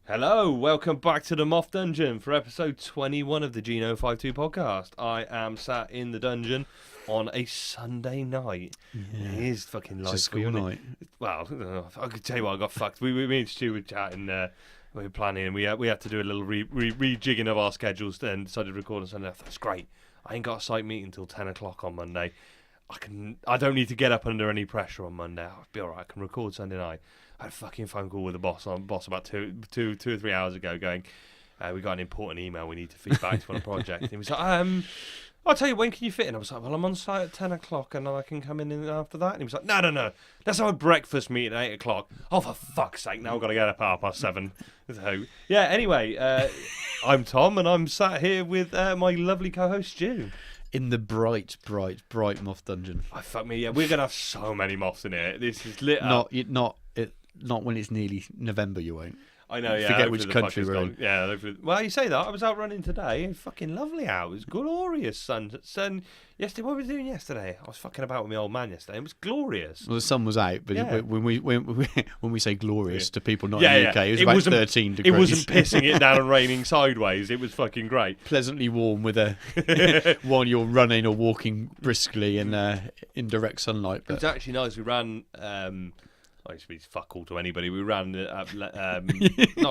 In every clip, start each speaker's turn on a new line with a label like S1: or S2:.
S1: Hello, welcome back to the Moth Dungeon for episode 21 of the Geno 52 podcast. I am sat in the dungeon on a Sunday night.
S2: Yeah.
S1: It is fucking life.
S2: It's a school night.
S1: Well, I could tell you what, I got fucked. Me and Stu were chatting, we were planning, and we had to do a little rejigging of our schedules and decided to record on Sunday. That's great. I ain't got a site meeting until 10 o'clock on Monday. I don't need to get up under any pressure on Monday. I'll be alright. I can record Sunday night. I had a fucking phone call with the boss about two or 3 hours ago going, we got an important email we need to feed back to on a project. And he was like, I'll tell you, when can you fit in? I was like, well, I'm on site at 10 o'clock and I can come in after that. And he was like, no. Let's have a breakfast meeting at 8 o'clock. Oh, for fuck's sake, now I've got to get up at 7:30. So, yeah, anyway, I'm Tom and I'm sat here with my lovely co-host, Stu.
S2: In the bright moth dungeon.
S1: Oh, fuck me, yeah, we're going to have so many moths in here. This is lit up.
S2: Not when it's nearly November, you won't.
S1: I know, yeah.
S2: Forget which country we're in.
S1: Yeah, well, you say that. I was out running today. It was fucking lovely out. It was glorious sun. Yesterday, what were we doing yesterday? I was fucking about with my old man yesterday. It was glorious.
S2: Well, the sun was out, but
S1: yeah.
S2: when we say glorious to people not
S1: in
S2: the UK, it was about 13 degrees.
S1: It wasn't pissing it down and raining sideways. It was fucking great.
S2: Pleasantly warm with while you're running or walking briskly in direct sunlight. But
S1: it was actually nice. We ran. I used to be fuck all to anybody. We ran not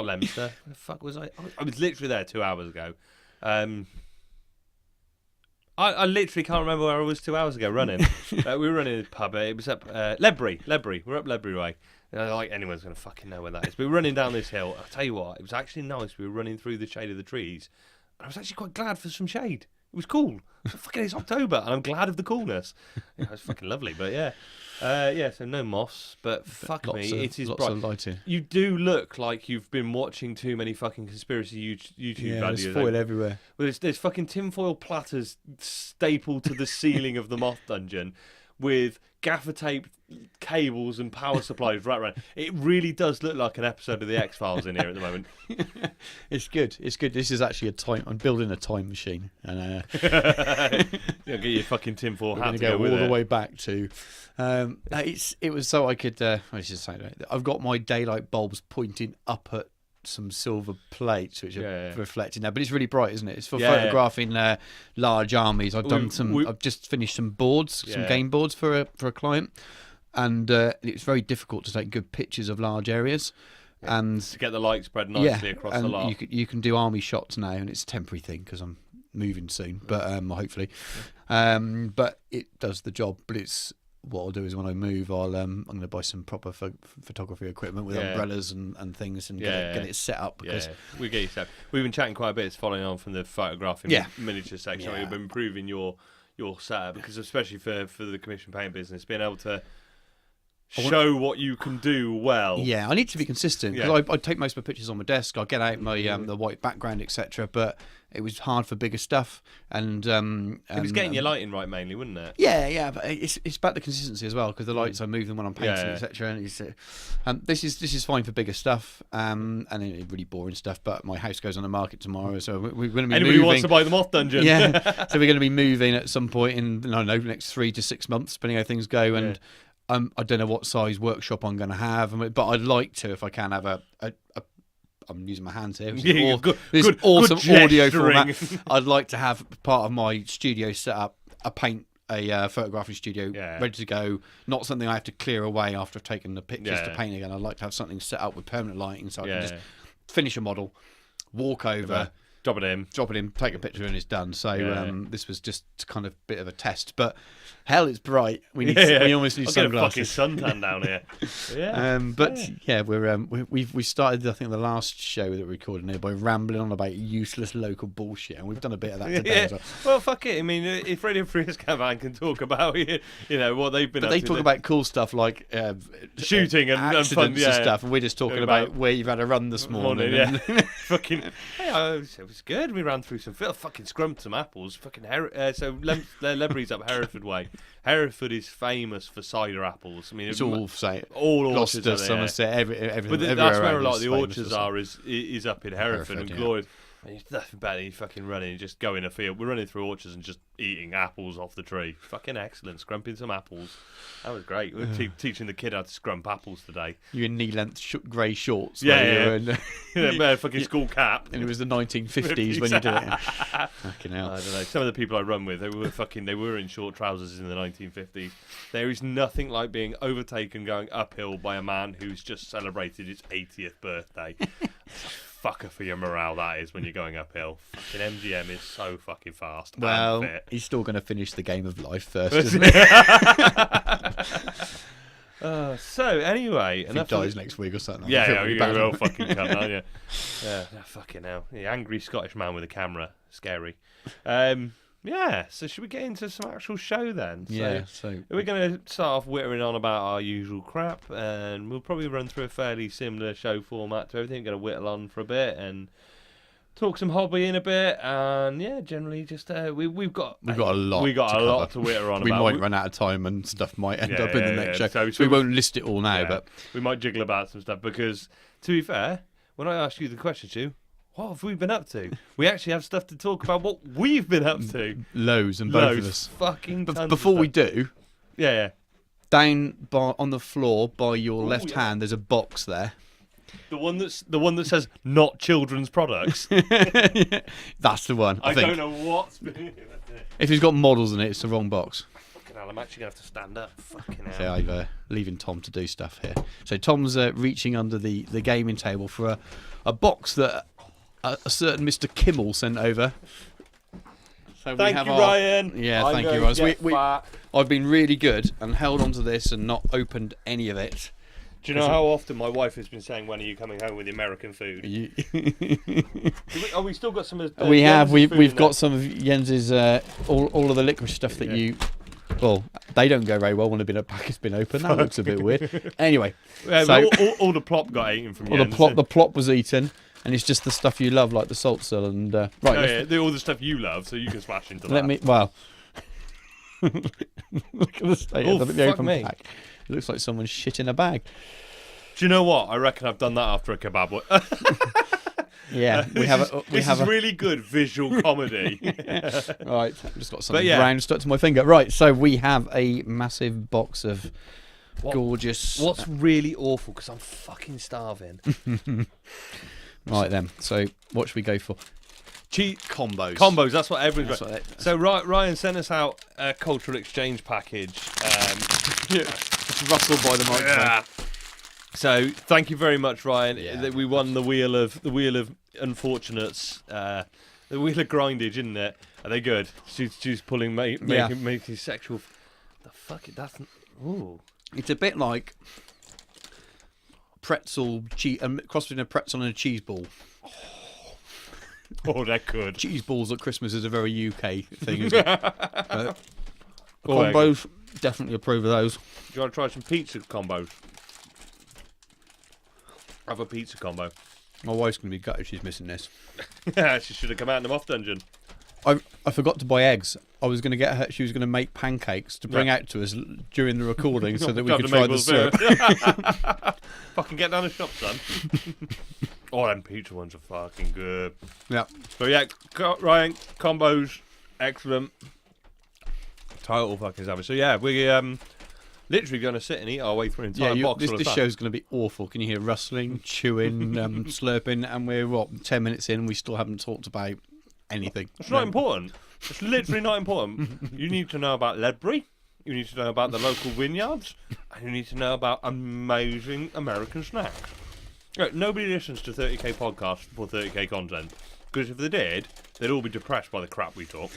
S1: Leominster. Where the fuck was I? I was literally there 2 hours ago. I literally can't remember where I was 2 hours ago running. We were running a pub. It was up Ledbury. We're up Ledbury Way. Like anyone's going to fucking know where that is. We were running down this hill. I'll tell you what, it was actually nice. We were running through the shade of the trees. I was actually quite glad for some shade. It was cool. It's October, and I'm glad of the coolness. It was fucking lovely, but yeah. So no moss, but fuck me, it is bright.
S2: Of lighting.
S1: You do look like you've been watching too many fucking conspiracy YouTube videos.
S2: There's foil everywhere.
S1: Well, there's fucking tinfoil platters stapled to the ceiling of the moth dungeon with gaffer tape cables and power supplies right around. It really does look like an episode of the X-Files in here at the moment.
S2: It's good. This is actually I'm building a time machine, and
S1: you'll get your fucking tinfoil hat
S2: to
S1: go
S2: all the way back to. It was so I could. I should say that I've got my daylight bulbs pointing up at some silver plates which are reflecting now, but it's really bright, isn't it? It's for photographing large armies. I've just finished some boards, some game boards for a client, and it's very difficult to take good pictures of large areas.
S1: Yeah. And to get the light spread nicely across the lot.
S2: You can do army shots now, and it's a temporary thing because I'm moving soon, but hopefully, but it does the job. But it's what I'll do is when I move, I'm going to buy some proper photography equipment with umbrellas and things and get it set up. Because
S1: we get you set up. We've been chatting quite a bit. It's following on from the photographing miniature section. We've been improving your setup because especially for the commission paint business, being able to show what you can do well. Yeah,
S2: I need to be consistent because I take most of my pictures on my desk. I get out my the white background, etc. But it was hard for bigger stuff, and
S1: it was getting your lighting right mainly, wasn't it?
S2: Yeah. But it's about the consistency as well because the lights I move them when I'm painting, etc. And this is fine for bigger stuff, and really boring stuff. But my house goes on the market tomorrow, so we're going to be
S1: anybody
S2: moving.
S1: Wants to buy the moth dungeon?
S2: Yeah, so we're going to be moving at some point in next 3 to 6 months, depending how things go, and. I don't know what size workshop I'm going to have, but I'd like to, if I can, have a I'm using my hands here. This awesome audio format. I'd like to have part of my studio set up, a photography studio ready to go. Not something I have to clear away after I've taken the pictures to paint again. I'd like to have something set up with permanent lighting so I can just finish a model, walk over.
S1: Drop it in,
S2: take a picture, and it's done. So this was just kind of a bit of a test. But hell, it's bright. We almost need sunglasses.
S1: I'll get a fucking suntan down
S2: here. We started, I think, the last show that we recorded here by rambling on about useless local bullshit, and we've done a bit of that today as well.
S1: Well, fuck it. I mean, if Radio Free Caravan can talk about what they've been up to.
S2: They talk about cool stuff like
S1: shooting and
S2: accidents
S1: fun,
S2: and stuff, and we're just talking about where you've had a run this morning.
S1: Fucking. It was good. We ran through some fucking scrumped some apples. Fucking Ledbury's up Hereford way. Hereford is famous for cider apples. I mean,
S2: it's all
S1: orchards
S2: Gloucester, Somerset, everything.
S1: But that's where a lot of the orchards are is up in Hereford and glorious. It's nothing better than you fucking running and just go in a field. We're running through orchards and just eating apples off the tree. Fucking excellent. Scrumping some apples. That was great. We were teaching the kid how to scrump apples today.
S2: You in knee-length grey shorts.
S1: Yeah.
S2: And,
S1: fucking school cap.
S2: and it was the 1950s when you did it. Fucking hell.
S1: I don't know. Some of the people I run with, they were in short trousers in the 1950s. There is nothing like being overtaken going uphill by a man who's just celebrated his 80th birthday. Fucker for your morale that is when you're going uphill. Fucking MGM is so fucking fast.
S2: Well,
S1: and fit.
S2: he's still going to finish the game of life first, isn't he?
S1: So anyway,
S2: If he dies next week or something.
S1: Yeah, you're a real fucking cunt, aren't you? Yeah, fucking hell. Yeah, angry Scottish man with a camera, scary. Yeah, so should we get into some actual show then?
S2: So
S1: We're going to start off whittering on about our usual crap, and we'll probably run through a fairly similar show format to everything. Going to whittle on for a bit and talk some hobby in a bit, and yeah, generally just we've got a lot to whitter on.
S2: We
S1: about.
S2: might run out of time, and stuff might end up in the next show. So we won't list it all now, but
S1: we might jiggle about some stuff because, to be fair, when I asked you the question, Stu, what have we been up to? We actually have stuff to talk about what we've been up to.
S2: Loads, and both of us.
S1: Fucking tons
S2: before
S1: of
S2: we
S1: stuff.
S2: do,
S1: down
S2: on the floor by your left hand, there's a box there.
S1: The one that says not children's products.
S2: That's the one. I think.
S1: don't know what's been in it.
S2: If he's got models in it, it's the wrong box.
S1: Fucking hell, I'm actually gonna have to stand up. Fucking hell.
S2: So I'm leaving Tom to do stuff here. So Tom's reaching under the gaming table for a box that a certain Mr. Kimmel sent over. So
S1: Thank you, Ryan.
S2: Yeah, thank you, Ryan. I've been really good and held onto this and not opened any of it.
S1: Do you know how often my wife has been saying, "When are you coming home with the American food?" We still got some of.
S2: We've got some of Jens's all of the licorice stuff that you. Well, they don't go very well when a packet's been opened. That looks a bit weird. Anyway,
S1: so all the plop got eaten from Jens.
S2: The plop was eaten, and it's just the stuff you love, like the salt cell and right.
S1: All the stuff you love, so you can smash into that.
S2: Look at the state of the open pack. It looks like someone shit in a bag.
S1: Do you know what? I reckon I've done that after a kebab.
S2: Yeah,
S1: this is really good visual comedy.
S2: Right, I've just got something brown stuck to my finger. Right, so we have a massive box of gorgeous.
S1: What's really awful, because I'm fucking starving.
S2: Right then, so what should we go for?
S1: Cheap
S2: combos.
S1: Combos, that's what everyone's got. So Ryan sent us out a cultural exchange package.
S2: Just rustled by the microphone.
S1: Yeah. So thank you very much, Ryan.
S2: Yeah.
S1: We won the wheel of unfortunates. The wheel of grindage, isn't it? Are they good? She's pulling making sexual. The fuck it. That's ooh.
S2: It's a bit like pretzel crossed between a pretzel and a cheese ball.
S1: Oh, they're good.
S2: Cheese balls at Christmas is a very UK thing, isn't it? Combos, definitely approve of those.
S1: Do you want to try some pizza combos? Have a pizza combo.
S2: My wife's going to be gutted she's missing this.
S1: Yeah, she should have come out in the off dungeon.
S2: I forgot to buy eggs. I was going to get her. She was going to make pancakes to bring out to us during the recording so that we could try the syrup.
S1: Fucking get down the shop, son. Oh, them pizza ones are fucking good.
S2: Yeah.
S1: So yeah, Ryan, combos, excellent. Total fucking savage. So yeah, we're literally going to sit and eat our way through an entire box.
S2: This show's going to be awful. Can you hear rustling, chewing, slurping? And we're 10 minutes in, we still haven't talked about anything.
S1: It's not important. It's literally not important. You need to know about Ledbury. You need to know about the local vineyards, and you need to know about amazing American snacks. Right, nobody listens to 30k podcasts for 30k content, because if they did, they'd all be depressed by the crap we talk.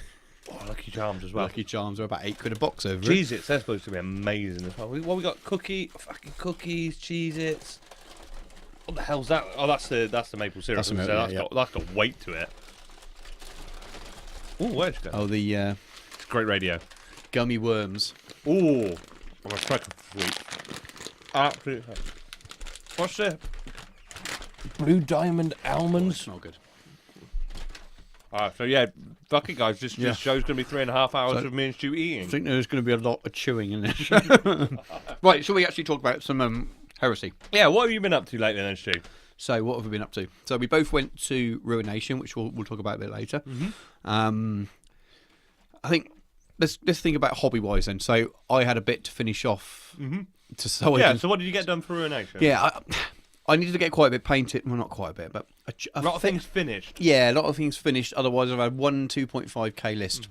S1: Oh, Lucky Charms as well.
S2: Lucky Charms are about £8 a box over
S1: Cheez-Its, they're supposed to be amazing as well. What we got? Fucking cookies, Cheez-Its. What the hell's that? Oh, that's the maple syrup. That's got weight to it. Oh, where's it go?
S2: Oh, the
S1: it's great radio.
S2: Gummy worms.
S1: Oh, I'm a sucker for sweet. Absolutely. What's the Blue Diamond almonds?
S2: Smell good.
S1: So yeah, fuck it, guys. This show's going to be 3.5 hours of me and Stu eating.
S2: I think there's going to be a lot of chewing in this. Right, shall we actually talk about some heresy?
S1: Yeah, what have you been up to lately then, Stu?
S2: So what have we been up to? So we both went to Ruination, which we'll talk about a bit later.
S1: Mm-hmm.
S2: I think let's think about hobby-wise then. So I had a bit to finish off.
S1: Mm-hmm.
S2: So
S1: what did you get done for Ruination?
S2: Yeah, I needed to get quite a bit painted. Well, not quite a bit, but
S1: a lot of things finished.
S2: Yeah, a lot of things finished. Otherwise, I've had one 2.5k list.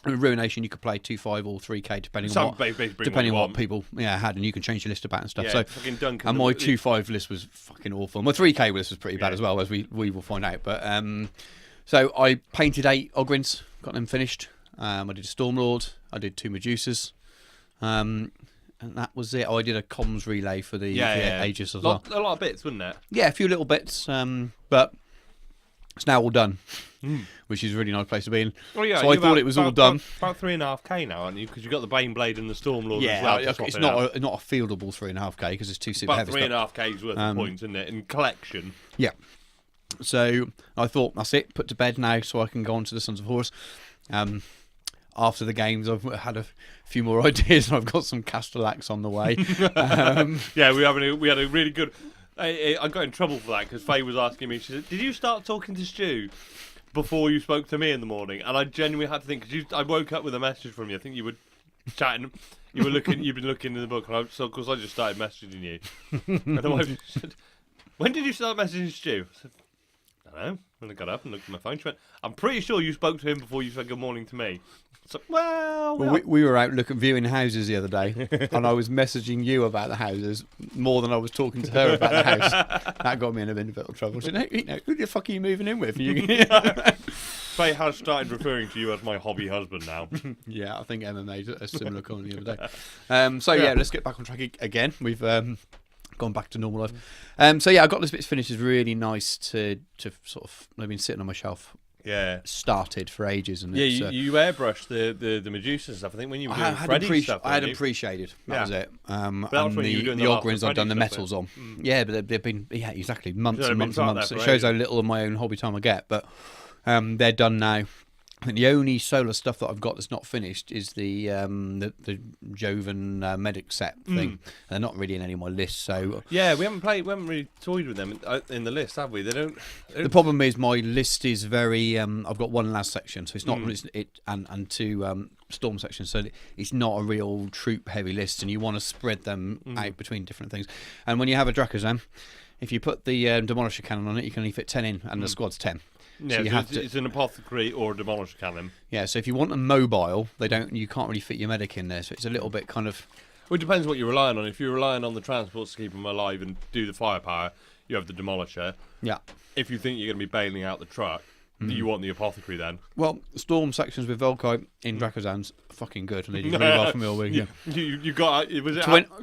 S2: In Ruination, you could play 2.5 or 3k depending on what people had, and you can change your list about and stuff. So, and my 2.5 list was fucking awful. My 3k list was pretty bad as well, as we will find out. But so I painted 8 Ogryns, got them finished. I did a Stormlord, I did 2 Medusas, and that was it. I did a comms relay for the Aegis as well.
S1: A lot of bits, wasn't it?
S2: Yeah, a few little bits, but it's now all done, which is a really nice place to be in.
S1: Oh, yeah,
S2: so I thought it was all done.
S1: About 3.5k now, aren't you? Because you've got the Baneblade and the Stormlord as well.
S2: Yeah, it's not a fieldable 3.5k because it's too super heavy.
S1: About 3.5k's worth of points, isn't it, in collection?
S2: Yeah. So I thought, that's it, put to bed now so I can go on to the Sons of Horus. After the games, I've had a few more ideas, and I've got some Castellax on the way.
S1: Yeah, we had a really good. I got in trouble for that because Faye was asking me. She said, "Did you start talking to Stu before you spoke to me in the morning?" And I genuinely had to think because I woke up with a message from you. I think you were chatting. You were looking. You've been looking in the book, and so of course I just started messaging you. And then my wife said, "When did you start messaging Stu?" I said, "I don't know." When I got up and looked at my phone, she went, "I'm pretty sure you spoke to him before you said good morning to me." So,
S2: we were out viewing houses the other day, and I was messaging you about the houses more than I was talking to her about the house. That got me in a bit of trouble. She said, who the fuck are you moving in with?
S1: Faye has started referring to you as my hobby husband now.
S2: Yeah, I think Emma made a similar comment the other day. So let's get back on track again. We've gone back to normal life. So I got this bit finished. It's really nice to sort of. I've been sitting on my shelf.
S1: Yeah,
S2: started for ages, and
S1: you airbrushed the Medusa stuff. I think when you were doing Freddy stuff,
S2: I had appreciated. That was it.
S1: And the
S2: Ogryns I've done the metals on. Yeah, but they've been exactly months and months and months. It shows how little of my own hobby time I get, but they're done now. I think the only solar stuff that I've got that's not finished is the Joven medic set thing. They're not really in any of my lists. So
S1: we haven't really toyed with them in the list, have we? They don't.
S2: The problem is my list is very. I've got one last section, so it's not and two storm sections, so it's not a real troop heavy list, and you want to spread them out between different things. And when you have a Drakazam, if you put the demolisher cannon on it, you can only fit 10 in, and the squad's 10.
S1: Yeah, so it's an apothecary or a demolisher cannon.
S2: Yeah, so if you want them mobile, you can't really fit your medic in there, so it's a little bit kind of.
S1: Well, it depends what you're relying on. If you're relying on the transports to keep them alive and do the firepower, you have the demolisher.
S2: Yeah.
S1: If you think you're going to be bailing out the truck, you want the apothecary then.
S2: Well, storm sections with Volkite in Drakazam's fucking good, and they do really well for me all week.
S1: You got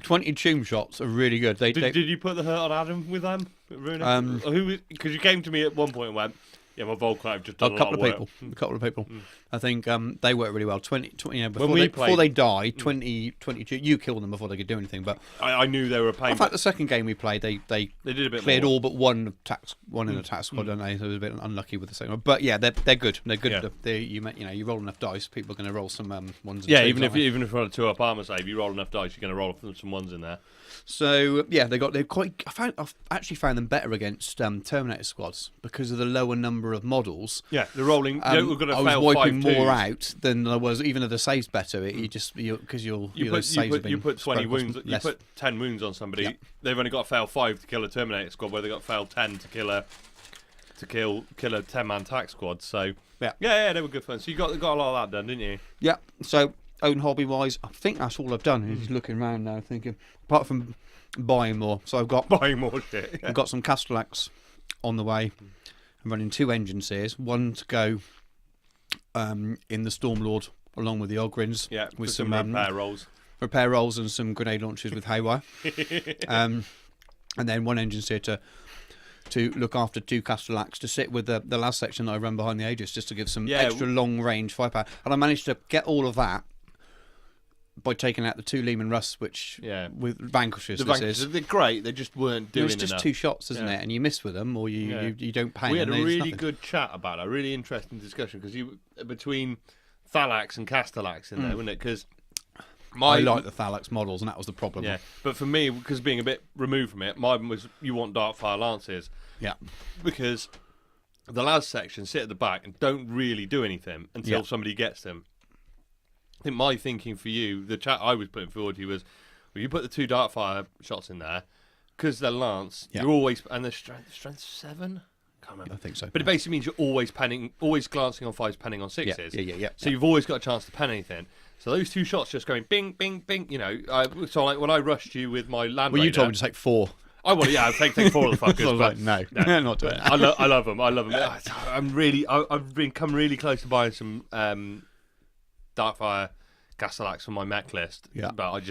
S2: 20 tomb shots are really good.
S1: Did you put the hurt on Adam with them? Because you came to me at one point and went, "Yeah, my Volkite have just done a couple
S2: of people. I think they work really well. 20 before they die, 22. You kill them before they could do anything. But
S1: I knew they were a pain.
S2: In fact, the second game we played, they
S1: did a bit
S2: cleared
S1: more.
S2: all but one in the attack squad, don't they? So it was a bit unlucky with the second one. But yeah, they're good. They're good.
S1: Yeah.
S2: You roll enough dice, people are going to roll some ones.
S1: Yeah, even if you're on a 2-up armor save, you roll enough dice, you're going to roll some ones in there.
S2: So yeah, they're quite. I've actually found them better against Terminator squads because of the lower number of models.
S1: Yeah, they're rolling.
S2: I was wiping more out than I was, even though the save's better. Because you
S1: put 20 wounds. You put 10 wounds on somebody. Yeah. They've only got to fail 5 to kill a Terminator squad, where they got to fail 10 to kill a 10-man tack squad. So yeah, they were good fun. So you got a lot of that done, didn't you?
S2: Yeah. So own hobby wise, I think that's all I've done. Just looking around now, thinking apart from buying more. So I've got
S1: buying more shit.
S2: I've got some Castellax on the way. I'm running 2 engine sears, one to go in the Stormlord along with the Ogryns.
S1: Yeah,
S2: with
S1: some
S2: repair rolls and some grenade launchers with haywire. And then 1 engine sear to look after 2 Castellax to sit with the last section that I run behind the Aegis, just to give some extra long range firepower. And I managed to get all of that by taking out the 2 Lehman Russ, which with Vanquishers.
S1: They're great. They just weren't doing enough.
S2: It's just 2 shots, isn't it? And you miss with them, or you don't pay.
S1: We had a really good chat about it, a really interesting discussion, because you between Thalax and Castellax in there, wasn't it? Because
S2: I like the Thalax models, and that was the problem.
S1: Yeah, but for me, because being a bit removed from it, mine was you want Darkfire Lances.
S2: Yeah.
S1: Because the las section sit at the back and don't really do anything until somebody gets them. I think my thinking for you, the chat I was putting forward to you was, well, you put the 2 Darkfire shots in there, because they're lance, you're always, and the strength 7? Can't remember.
S2: I think so.
S1: But it basically means you're always penning, always glancing on 5s, penning on 6s.
S2: Yeah.
S1: So you've always got a chance to pen anything. So those 2 shots just going bing, bing, bing, so like when I rushed you with my Land
S2: Well, you
S1: Raider,
S2: told me to take 4.
S1: I want, take 4 of the fuckers.
S2: I was like, no, I'm not doing that.
S1: I love them. I've come really close to buying some Darkfire Castellax for my mech list.
S2: Yeah.
S1: But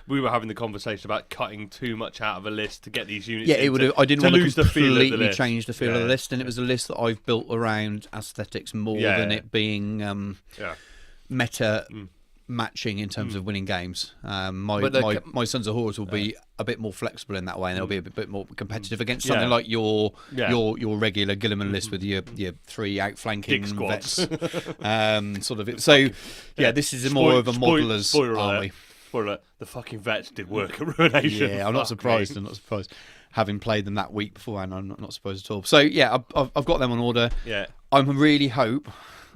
S1: we were having the conversation about cutting too much out of a list to get these units.
S2: Yeah, it would have. I didn't want to
S1: lose the feel of the
S2: completely
S1: list.
S2: change the feel of the list, and it was a list that I've built around aesthetics more than it being meta matching in terms of winning games. My Sons of Horus will be a bit more flexible in that way, and they'll be a bit more competitive against something like your regular Gilliman list with your 3 outflanking vets. Sort of it. So this is more of a modeller's army.
S1: Spoiler, the fucking vets did work at Ruination.
S2: Yeah, I'm not surprised. Having played them that week beforehand, I'm not surprised at all. So I've got them on order.
S1: Yeah,
S2: I really hope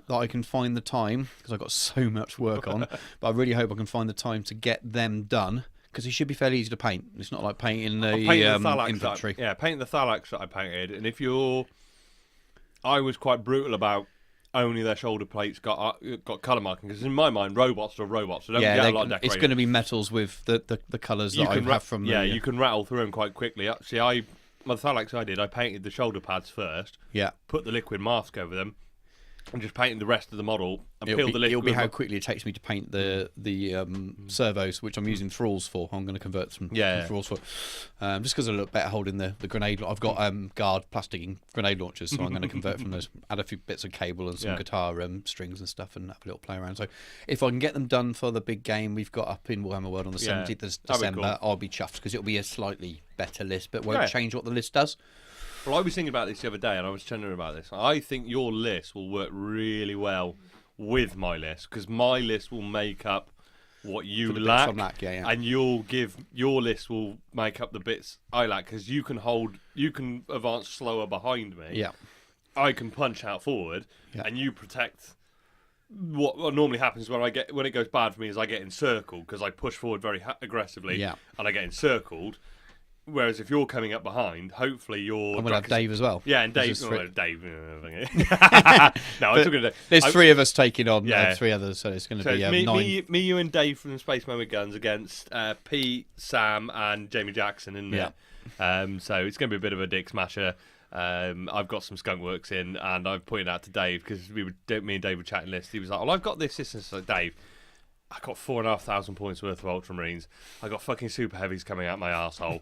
S2: that I can find the time, because I've got so much work on, but I really hope I can find the time to get them done, because they should be fairly easy to paint. It's not like painting the infantry.
S1: Painting the Thalax that I painted, and I was quite brutal about only their shoulder plates got colour marking, because in my mind robots are robots, so don't get a lot of decorating.
S2: It's going to be metals with the colours that I have from them.
S1: You can rattle through them quite quickly. Actually, my Thalax I painted the shoulder pads first, put the liquid mask over them, and just painted the rest of the model and peeled the liquid.
S2: It'll be how quickly it takes me to paint the servos, which I'm using thralls for. I'm going to convert some thralls for, just because I look better holding the grenade. I've got guard plasticking grenade launchers, so I'm going to convert from those. Add a few bits of cable and some guitar strings and stuff, and have a little play around. So if I can get them done for the big game we've got up in Warhammer World on the 17th of December, I'll be chuffed, because it'll be a slightly better list, but won't change what the list does.
S1: Well, I was thinking about this the other day, and I was telling her about this. I think your list will work really well with my list, because my list will make up what you lack, and your list will make up the bits I lack, because you can advance slower behind me.
S2: Yeah,
S1: I can punch out forward, and you protect. What normally happens when it goes bad for me is I get encircled, because I push forward very aggressively, and I get encircled. Whereas if you're coming up behind, hopefully you're...
S2: And we'll have Dave as well.
S1: Yeah, and Dave... Dave... No, I'm talking to Dave.
S2: There's 3 of us taking on 3 others, so it's going to be 9.
S1: Me, you and Dave from Space Moment Guns against Pete, Sam and Jamie Jackson, isn't it? So it's going to be a bit of a dick smasher. I've got some skunk works in, and I've pointed out to Dave, because me and Dave were chatting list. He was like, well, I've got this. And so Dave... I got 4,500 points worth of Ultramarines. I got fucking super heavies coming out my arsehole.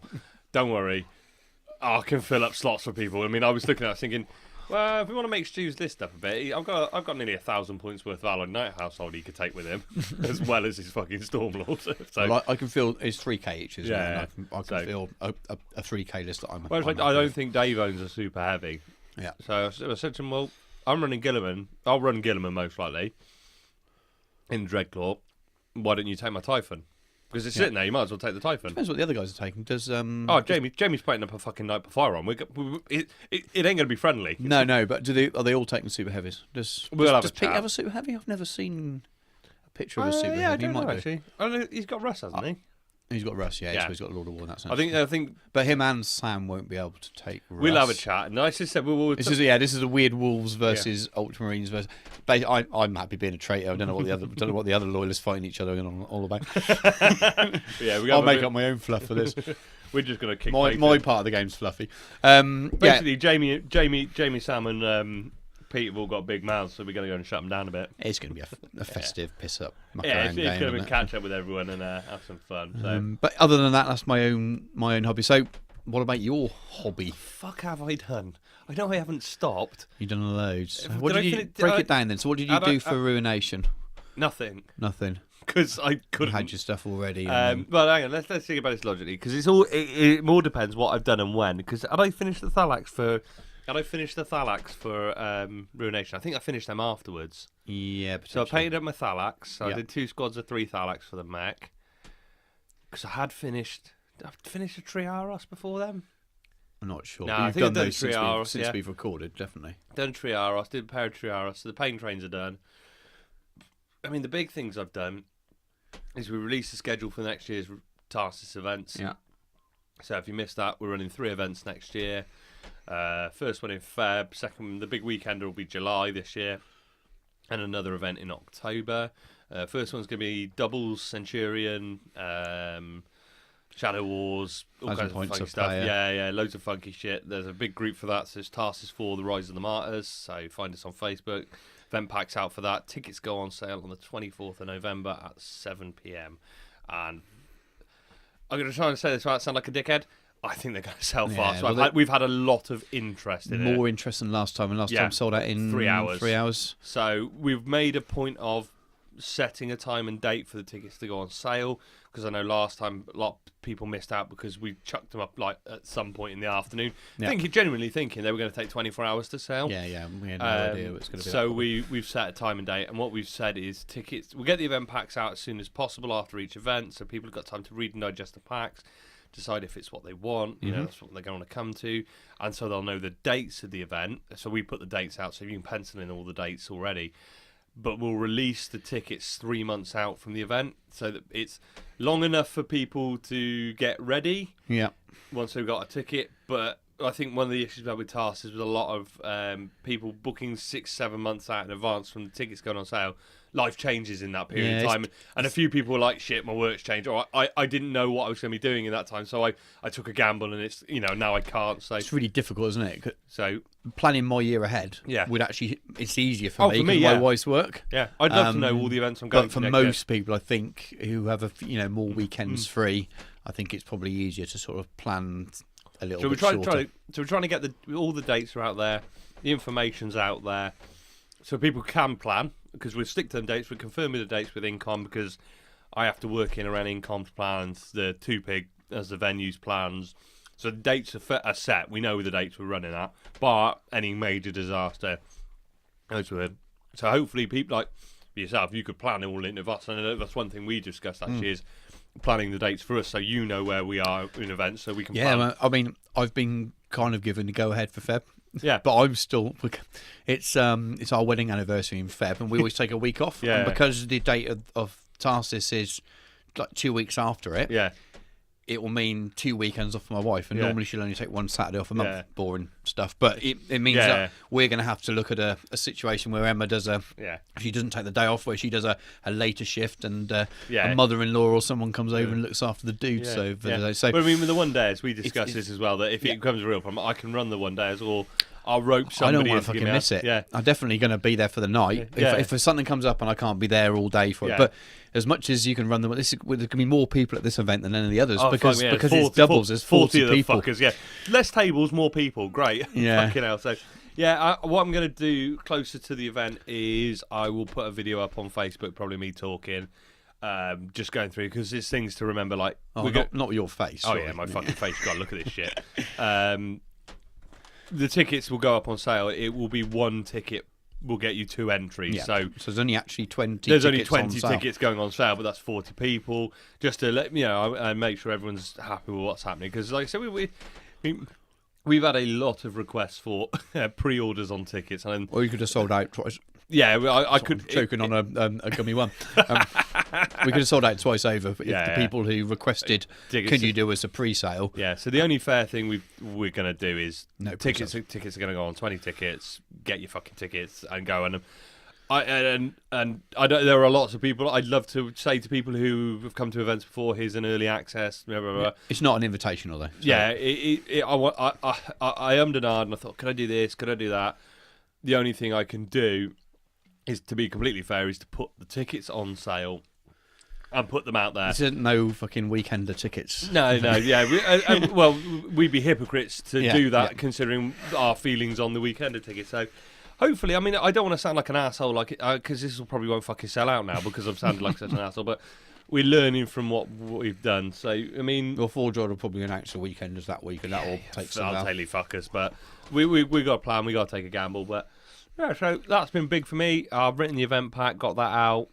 S1: Don't worry, I can fill up slots for people. I mean, I was looking at it thinking, well, if we want to make Stu's list up a bit, I've got nearly 1,000 points worth of Allied Knight household he could take with him, as well as his fucking Stormlord. So
S2: well, I can feel it's 3k each, isn't it? I can feel a 3k list that I'm.
S1: Well, I don't think Dave owns a super heavy.
S2: Yeah.
S1: So I said to him, well, I'm running Gilliman. I'll run Gilliman most likely in Dreadclaw. Why don't you take my Typhon? Because it's sitting there, you might as well take the Typhon.
S2: Depends what the other guys are taking. Does
S1: Jamie's putting up a fucking Night Before on. It ain't going to be friendly.
S2: No, but are they all taking super heavies? Does Pete have a super heavy? I've never seen a picture of a super heavy.
S1: I don't know, actually. He's got Russ, hasn't he?
S2: He's got Russ, so he's got Lord of War in that sense.
S1: I think,
S2: but him and Sam won't be able to take Russ.
S1: We'll have a chat. And I just said, this
S2: is a weird Wolves versus Ultramarines versus. I'm happy being a traitor. I don't know what the other loyalists fighting each other are all about. I'll make up my own fluff for this.
S1: We're just going to kick
S2: my part of the game's fluffy.
S1: Basically, Jamie, Sam, and Pete have all got big mouths, so we're going to go and shut them down a bit.
S2: It's going to be a festive piss up.
S1: It's going to be catch up with everyone and have some fun. So.
S2: But other than that, that's my own hobby. So, what about your hobby?
S1: Fuck have I done? I know I haven't stopped.
S2: You've done loads. What did you break it down then? So, what did you do for Ruination?
S1: Nothing. Because I couldn't.
S2: You had your stuff already.
S1: Well, hang on. Let's think about this logically, because it more depends what I've done and when. Because had I finished the Thalax for And I finished the Thalax for Ruination. I think I finished them afterwards.
S2: Yeah,
S1: So I painted up my Thalax. So
S2: Yeah.
S1: I did 2 squads of 3 Thalax for the mech. Because I finished a Triaros before them.
S2: I'm not sure.
S1: No,
S2: But
S1: I
S2: you've
S1: think I've
S2: done
S1: done
S2: those since,
S1: Triaros,
S2: since
S1: yeah.
S2: we've recorded, definitely.
S1: Done Triaros, did a pair of Triaros. So the paint trains are done. I mean, the big things I've done is we released the schedule for next year's Tarsus events.
S2: Yeah.
S1: So if you missed that, we're running 3 events next year. First one in Feb. Second, the big weekender will be July this year. And another event in October. First one's going to be doubles, Centurion, Shadow Wars, all
S2: 1,000
S1: kinds of
S2: points
S1: funky
S2: of
S1: stuff.
S2: player.
S1: Yeah, loads of funky shit. There's a big group for that. So it's Tarsus 4, The Rise of the Martyrs. So find us on Facebook. Event packs out for that. Tickets go on sale on the 24th of November at 7 p.m. And I'm going to try and say this without sound like a dickhead. I think they're going to sell fast.
S2: well,
S1: So we've had a lot of interest in it.
S2: More interest than last time, and last time sold out in
S1: 3 hours.
S2: 3 hours.
S1: So we've made a point of setting a time and date for the tickets to go on sale, because I know last time a lot of people missed out because we chucked them up like at some point in the afternoon, genuinely thinking they were going to take 24 hours to sell.
S2: Yeah, we had no idea it was going to be.
S1: So we've set a time and date, and what we've said is tickets. We'll get the event packs out as soon as possible after each event, so people have got time to read and digest the packs, decide if it's what they want, you know, that's what they're going to come to, and so they'll know the dates of the event. So we put the dates out, so you can pencil in all the dates already. But we'll release the tickets 3 months out from the event, so that it's long enough for people to get ready.
S2: Yeah.
S1: Once they've got a ticket, but I think one of the issues we had with Tarsus was a lot of people booking 6-7 months out in advance from the tickets going on sale. Life changes in that period of time, and a few people were like, "Shit, my work's changed." Or I didn't know what I was going to be doing in that time, so I took a gamble, and it's now I can't. So
S2: it's really difficult, isn't it?
S1: So
S2: planning my year ahead, would actually it's easier for me because my wife's work.
S1: Yeah, I'd love to know all the events I'm going.
S2: But for most people, I think who have more weekends free, I think it's probably easier to sort of plan a little bit shorter.
S1: So we're trying to get all the dates are out there, the information's out there, so people can plan. Because we'll stick to them dates, we're confirming the dates with Incom, because I have to work in around Incom's plans, the 2pig as the venue's plans. So the dates are set. We know the dates we're running at, but any major disaster goes with it. So hopefully people like yourself, you could plan it all in advance. I know that's one thing we discussed actually is planning the dates for us, so you know where we are in events, so we can plan.
S2: Yeah, I mean, I've been kind of given the go-ahead for Feb.
S1: Yeah,
S2: but I'm still. It's our wedding anniversary in Feb, and we always take a week off.
S1: Yeah,
S2: and because the date of Tarsus is like 2 weeks after it.
S1: Yeah,
S2: it will mean 2 weekends off for my wife, and normally she'll only take one Saturday off a month.
S1: Yeah.
S2: Boring stuff, but it means that we're going to have to look at a situation where Emma does she doesn't take the day off, where she does a later shift, and a mother-in-law or someone comes over and looks after the dude. So, for the day. So,
S1: but I mean, with the one days, we discussed this as well, that if it becomes a real problem, I can run the one days, or I'll rope somebody.
S2: I don't want to fucking miss it.
S1: Yeah.
S2: I'm definitely going to be there for the night. If something comes up and I can't be there all day for it, but as much as you can run them, there can be more people at this event than any of the others because it's doubles. There's 40 people.
S1: Fuckers, less tables, more people. Great.
S2: Yeah.
S1: Fucking hell. So, what I'm going to do closer to the event is I will put a video up on Facebook, probably me talking, just going through, because there's things to remember. Like,
S2: not your face.
S1: Oh yeah, my fucking face. You've got to look at this shit. The tickets will go up on sale. It will be one ticket will get you 2 entries.
S2: Yeah.
S1: So
S2: there's only actually 20.
S1: There's only 20 tickets going on sale, but that's 40 people. Just to let and make sure everyone's happy with what's happening. Because, like I said, we've had a lot of requests for pre-orders on tickets, and
S2: or you could have sold out twice.
S1: Yeah, I could
S2: choking on a gummy one. We could have sold out twice over if the people who requested can you do us a pre-sale.
S1: Yeah, so the only fair thing we're going to do is tickets are going to go on 20 tickets. Get your fucking tickets and go. And I don't, there are lots of people. I'd love to say to people who have come to events before, here's an early access. Blah, blah, blah.
S2: It's not an invitational though. So.
S1: Yeah, I ummed and ahed and I thought, could I do this? Could I do that? The only thing I can do is, to be completely fair, is to put the tickets on sale and put them out there.
S2: This isn't no fucking weekender tickets.
S1: No, yeah. Well, we'd be hypocrites to do that, considering our feelings on the weekender tickets. So, hopefully, I mean, I don't want to sound like an asshole, because this will probably won't fucking sell out now because I've sounded like such an asshole. But we're learning from what we've done. So I mean,
S2: Well, Forge will probably announce the weekenders that week, and that will take some
S1: I'll
S2: out.
S1: totally fuck us, but we got a plan. We got to take a gamble, but yeah. So that's been big for me. I've written the event pack, got that out.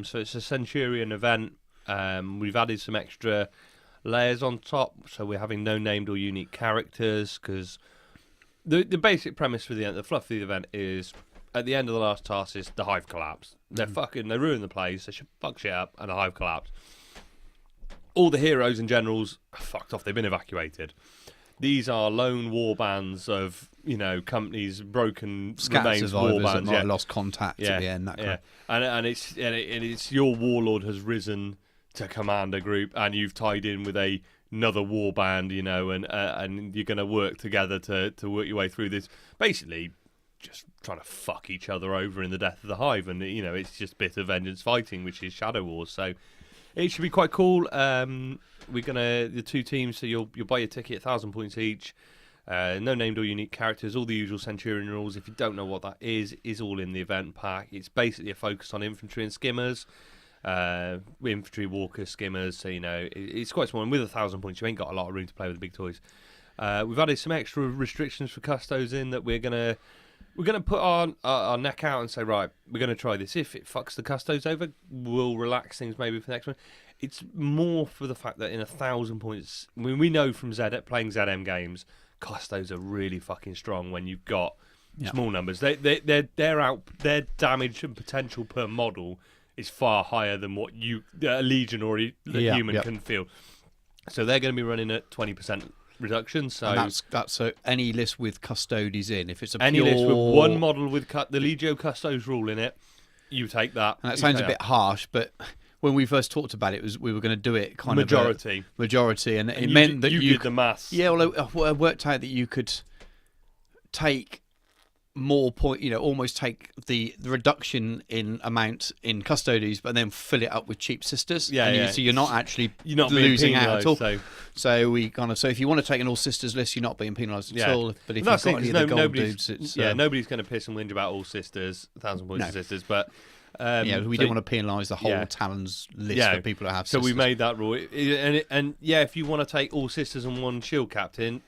S1: So it's a Centurion event. We've added some extra layers on top, so we're having no named or unique characters, because the basic premise for the fluff of the event is at the end of the last task is the hive collapsed. They ruin the place, they should fuck shit up, and the hive collapsed. All the heroes and generals are fucked off, they've been evacuated. These are lone war bands of, companies, broken
S2: Scat
S1: remains war
S2: survivors that
S1: bands.
S2: might have lost contact at the end. That
S1: yeah. And it's your warlord has risen to command a group, and you've tied in with another war band, and you're going to work together to work your way through this. Basically, just trying to fuck each other over in the death of the hive, and it's just a bit of vengeance fighting, which is Shadow Wars. So it should be quite cool. We're gonna the two teams, so you'll buy your ticket, 1,000 points each. No named or unique characters, all the usual Centurion rules. If you don't know what that is all in the event pack. It's basically a focus on infantry and skimmers. Infantry, walkers, skimmers, so it's quite small, and with 1,000 points you ain't got a lot of room to play with the big toys. We've added some extra restrictions for custos in that we're gonna put our neck out and say, right, we're gonna try this. If it fucks the custos over, we'll relax things maybe for the next one. It's more for the fact that in 1,000 points, we know from playing ZM games, custos are really fucking strong when you've got small numbers. Their damage and potential per model is far higher than what a legion or a human can feel. So they're going to be running at 20% reduction. So
S2: and that's any list with custodies in. If it's
S1: any list with one model with the Legio Custos rule in it, you take that.
S2: And that sounds a bit harsh, but when we first talked about it, we were going to do it kind of majority, and it meant that
S1: you did the maths.
S2: Yeah, well, it worked out that you could take more point, almost take the reduction in amount in custodies, but then fill it up with cheap sisters. So you're not losing out at all. So we so if you want to take an all sisters list, you're not being penalised at all. But if you've got any of the gold dudes, it's
S1: nobody's going to piss and whinge about all sisters, 1,000 points of sisters, but.
S2: We don't want to penalise the whole Talons list for people that have sisters.
S1: So we made that rule, and if you want to take all sisters and one shield captain.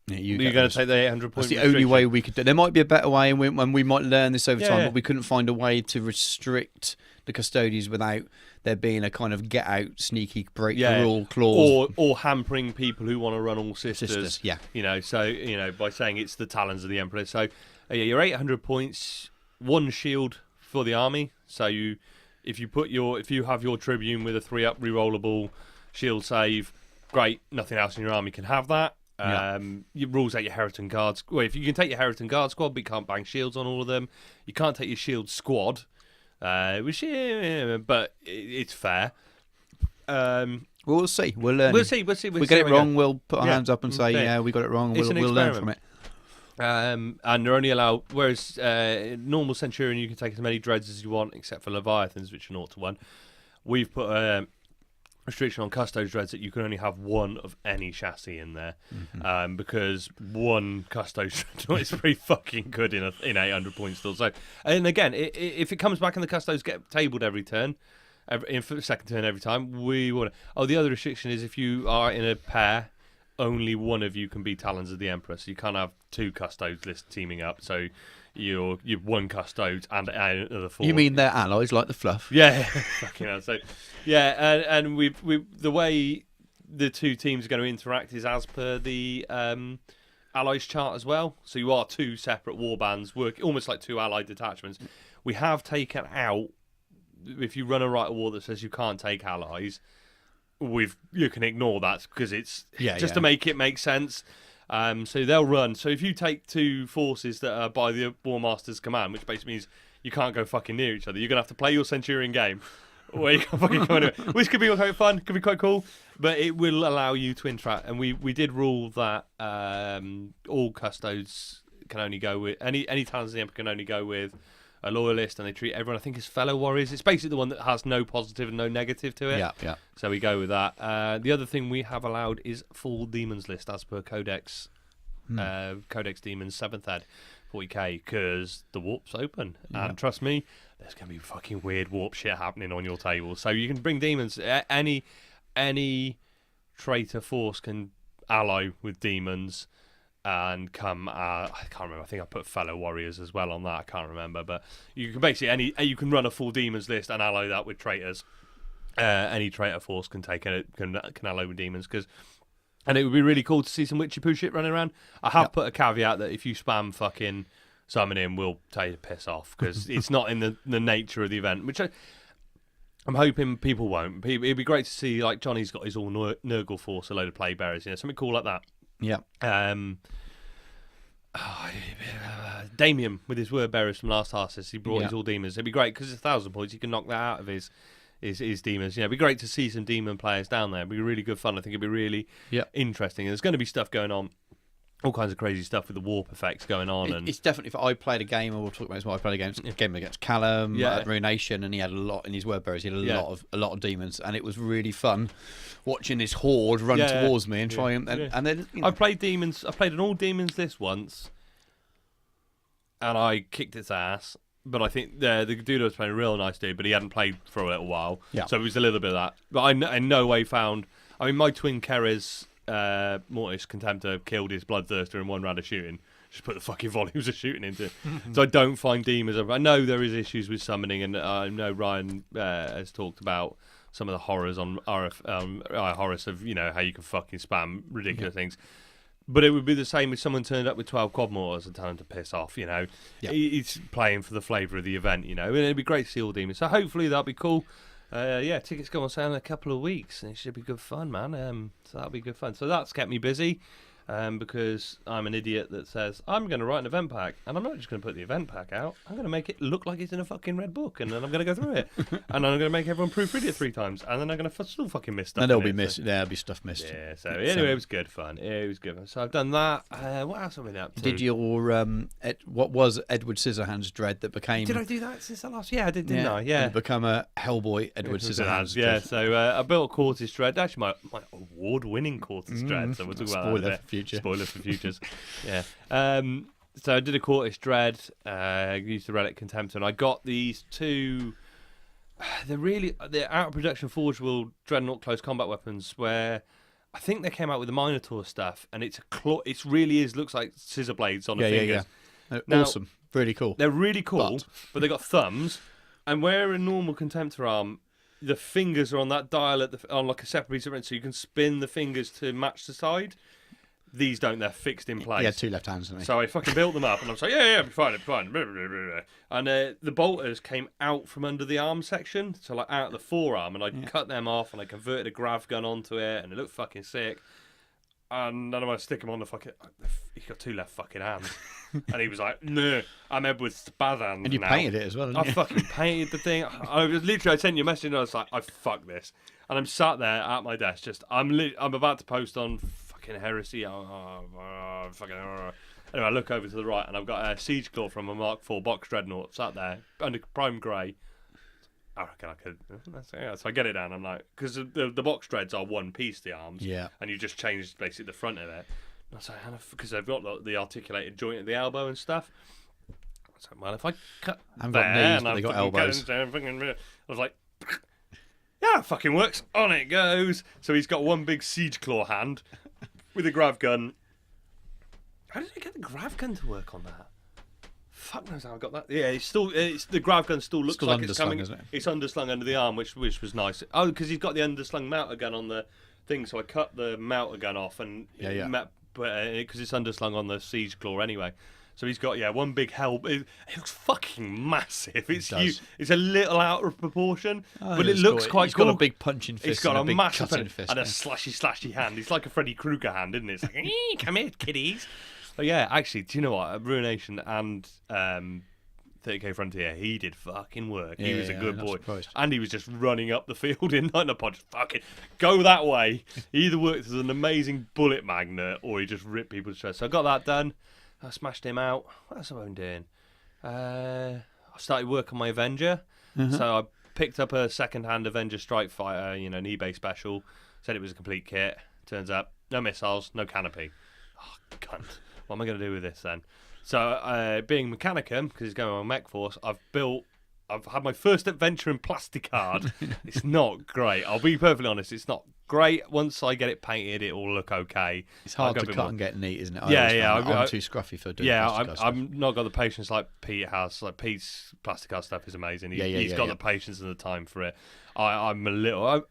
S1: You're going to take the 800 points.
S2: That's the only way we could do it. There might be a better way, and we might learn this over time, but we couldn't find a way to restrict the custodians without there being a kind of get out, sneaky break the rule clause.
S1: Or hampering people who want to run all sisters.
S2: So,
S1: by saying it's the Talons of the Emperor. So, you're 800 points, one shield for the army. So, if you have your Tribune with a 3-up rerollable shield save, great, nothing else in your army can have that. You rules out your Heriton Guards. Well, if you can take your Heriton Guard squad, but you can't bang shields on all of them. You can't take your shield squad, but it's fair.
S2: We'll see. We'll learn.
S1: We'll see.
S2: If we get it wrong, we'll put our hands up and say, we got it wrong. We'll learn from it.
S1: And they're only allowed, whereas normal Centurion, you can take as many dreads as you want, except for Leviathans, which are 0 to 1. We've put restriction on Custos dreads that you can only have one of any chassis in there, because one Custos dread is pretty fucking good in 800 points still. So, and again, if it comes back and the Custos get tabled every turn, second turn every time, we want to. The other restriction is if you are in a pair, only one of you can be Talons of the Emperor, so you can't have two Custos lists teaming up. So you've one Custodes and another 4.
S2: You mean they're allies like the fluff?
S1: Yeah, fucking hell. So and we the way the two teams are going to interact is as per the allies chart as well. So you are two separate war bands work almost like two allied detachments. We have taken out, if you run a right of war that says you can't take allies, you can ignore that because it's to make it make sense. So they'll run. So if you take two forces that are by the War Master's command, which basically means you can't go fucking near each other, you're going to have to play your Centurion game where you can't fucking go anywhere, which could be quite fun, could be quite cool, but it will allow you to interact. And we did rule that all Custodes can only go with, any Talons of the Emperor can only go with a loyalist, and they treat everyone, I think, as fellow warriors. It's basically the one that has no positive and no negative to it.
S2: Yeah.
S1: So we go with that. The other thing we have allowed is full demons list as per Codex Codex Demons 7th Ed 40k, because the warp's open. And trust me, there's going to be fucking weird warp shit happening on your table. So you can bring demons. Any traitor force can ally with demons and come. I can't remember. I think I put fellow warriors as well on that. I can't remember. But you can basically you can run a full demons list and ally that with traitors. Any traitor force can ally with demons, and it would be really cool to see some witchy poo shit running around. I have put a caveat that if you spam fucking summoning, we'll tell you to piss off, because it's not in the nature of the event, which I'm hoping people won't. It'd be great to see, like, Johnny's got his all Nurgle force, a load of plague bearers, something cool like that.
S2: Yeah.
S1: Damien with his word bearers from last Arsis, he brought his all demons. It'd be great because it's 1,000 points. You can knock that out of his demons. It'd be great to see some demon players down there. It'd be really good fun. I think it'd be really interesting. And there's going to be stuff going on, all kinds of crazy stuff with the warp effects going on. And
S2: it's definitely. If I played a game, and we'll talk about this more. I played a game against Callum at Ruination, and he had a lot in his word bearers. He had a lot of demons, and it was really fun watching this horde run towards me and try and then.
S1: I played demons. I played an all demons list once, and I kicked its ass. But I think the dude was playing a real nice dude, but he hadn't played for a little while. Yeah. So it was a little bit of that. But I in no way found... I mean, my twin Keres Mortis Contemptor killed his Bloodthirster in one round of shooting. Just put the fucking volumes of shooting into it. So I don't find demons... I know there is issues with summoning, and I know Ryan has talked about some of the horrors on Horus of, how you can fucking spam ridiculous things. But it would be the same if someone turned up with 12 quad mortars and told him to piss off, He's playing for the flavour of the event, and it'd be great to see all demons. So hopefully that'll be cool. Tickets go on sale in a couple of weeks, and it should be good fun, man. So that'll be good fun. So that's kept me busy, because I'm an idiot that says, I'm going to write an event pack, and I'm not just going to put the event pack out, I'm going to make it look like it's in a fucking red book, and then I'm going to go through it. And I'm going to make everyone proofread it 3 times, and then I'm going to still fucking miss stuff.
S2: And there'll be missed. There'll be stuff missed.
S1: Yeah, so anyway, it was good fun. It was good fun. So I've done that. What else have I been up to?
S2: Did your, what was Edward Scissorhands Dread that became...
S1: Did I do that since the last... Yeah, I did, didn't I? Yeah.
S2: And become a Hellboy Edward Scissorhands.
S1: Yeah, so I built Cortis Dread. Actually, my award-winning Cortis Dread, so we'll talk about that in a bit. Spoiler for futures. Yeah. So I did a Cortis Dread, used the Relic Contemptor, and I got these 2... They're out of production Forge World Dreadnought close combat weapons, where I think they came out with the Minotaur stuff, and it's a claw. It really looks like scissor blades on the fingers.
S2: Yeah. Now, awesome, really cool.
S1: They're really cool, but they got thumbs, and where a normal Contemptor arm, the fingers are on that dial on like a separate piece of print, so you can spin the fingers to match the side. These don't, they're fixed in place.
S2: He had 2 left hands, didn't he?
S1: So I fucking built them up, and I was like, it'll be fine. And the bolters came out from under the arm section, so like out of the forearm, and I cut them off, and I converted a grav gun onto it, and it looked fucking sick. And then I want to stick him on the fucking... He's got 2 left fucking hands. And he was like, no, I'm Edward Spazan.
S2: And you painted it as well, didn't you?
S1: I fucking painted the thing. I sent you a message, and I was like, fuck this. And I'm sat there at my desk, I'm about to post on... fucking heresy. Anyway, I look over to the right, and I've got a Siege Claw from a Mark IV box Dreadnought sat there under prime grey. I reckon I could. So I get it down. I'm like, because the box dreads are one piece, the arms, and you just change basically the front of it. And I was like, because they've got the articulated joint at the elbow and stuff. I was like, well, if I cut
S2: I've
S1: there,
S2: got knees,
S1: and
S2: but they got elbows.
S1: I was like, yeah, it fucking works. On it goes. So he's got one big Siege Claw hand with a grav gun. How did I get the grav gun to work on that? Fuck knows how I got that. Yeah, the grav gun still looks like it's coming.
S2: Isn't it?
S1: It's underslung under the arm, which was nice. Oh, because he's got the underslung melter gun on the thing, so I cut the melter gun off and because it's underslung on the Siege Claw anyway. So he's got one big hell. It looks fucking massive. It's huge. It's a little out of proportion, but it looks quite cool.
S2: He's got a big punching fist.
S1: He's got a
S2: big
S1: massive
S2: fist
S1: and a slashy hand. He's like a Freddy Krueger hand, isn't it? It's like, come here, kiddies. But yeah, actually, do you know what? Ruination and 30k Frontier, he did fucking work. He was a good boy. And he was just running up the field in Night Pod, just fucking go that way. He either worked as an amazing bullet magnet or he just ripped people's chests. So I got that done. I smashed him out. What else have I been doing? I started work on my Avenger. So I picked up a second-hand Avenger Strike Fighter, an eBay special. Said it was a complete kit. Turns up, no missiles, no canopy. Oh, cunt. what am I going to do with this then? So, being Mechanicum, because it's going on Mech Force, I've had my first adventure in Plasticard. It's not great. I'll be perfectly honest. It's not great. Once I get it painted, it will look okay.
S2: It's hard to cut and get neat, isn't it? I'm too scruffy for doing
S1: Plasticard stuff. I've not got the patience like Pete has. Like Pete's Plasticard stuff is amazing. He's got the patience and the time for it. I'm a little.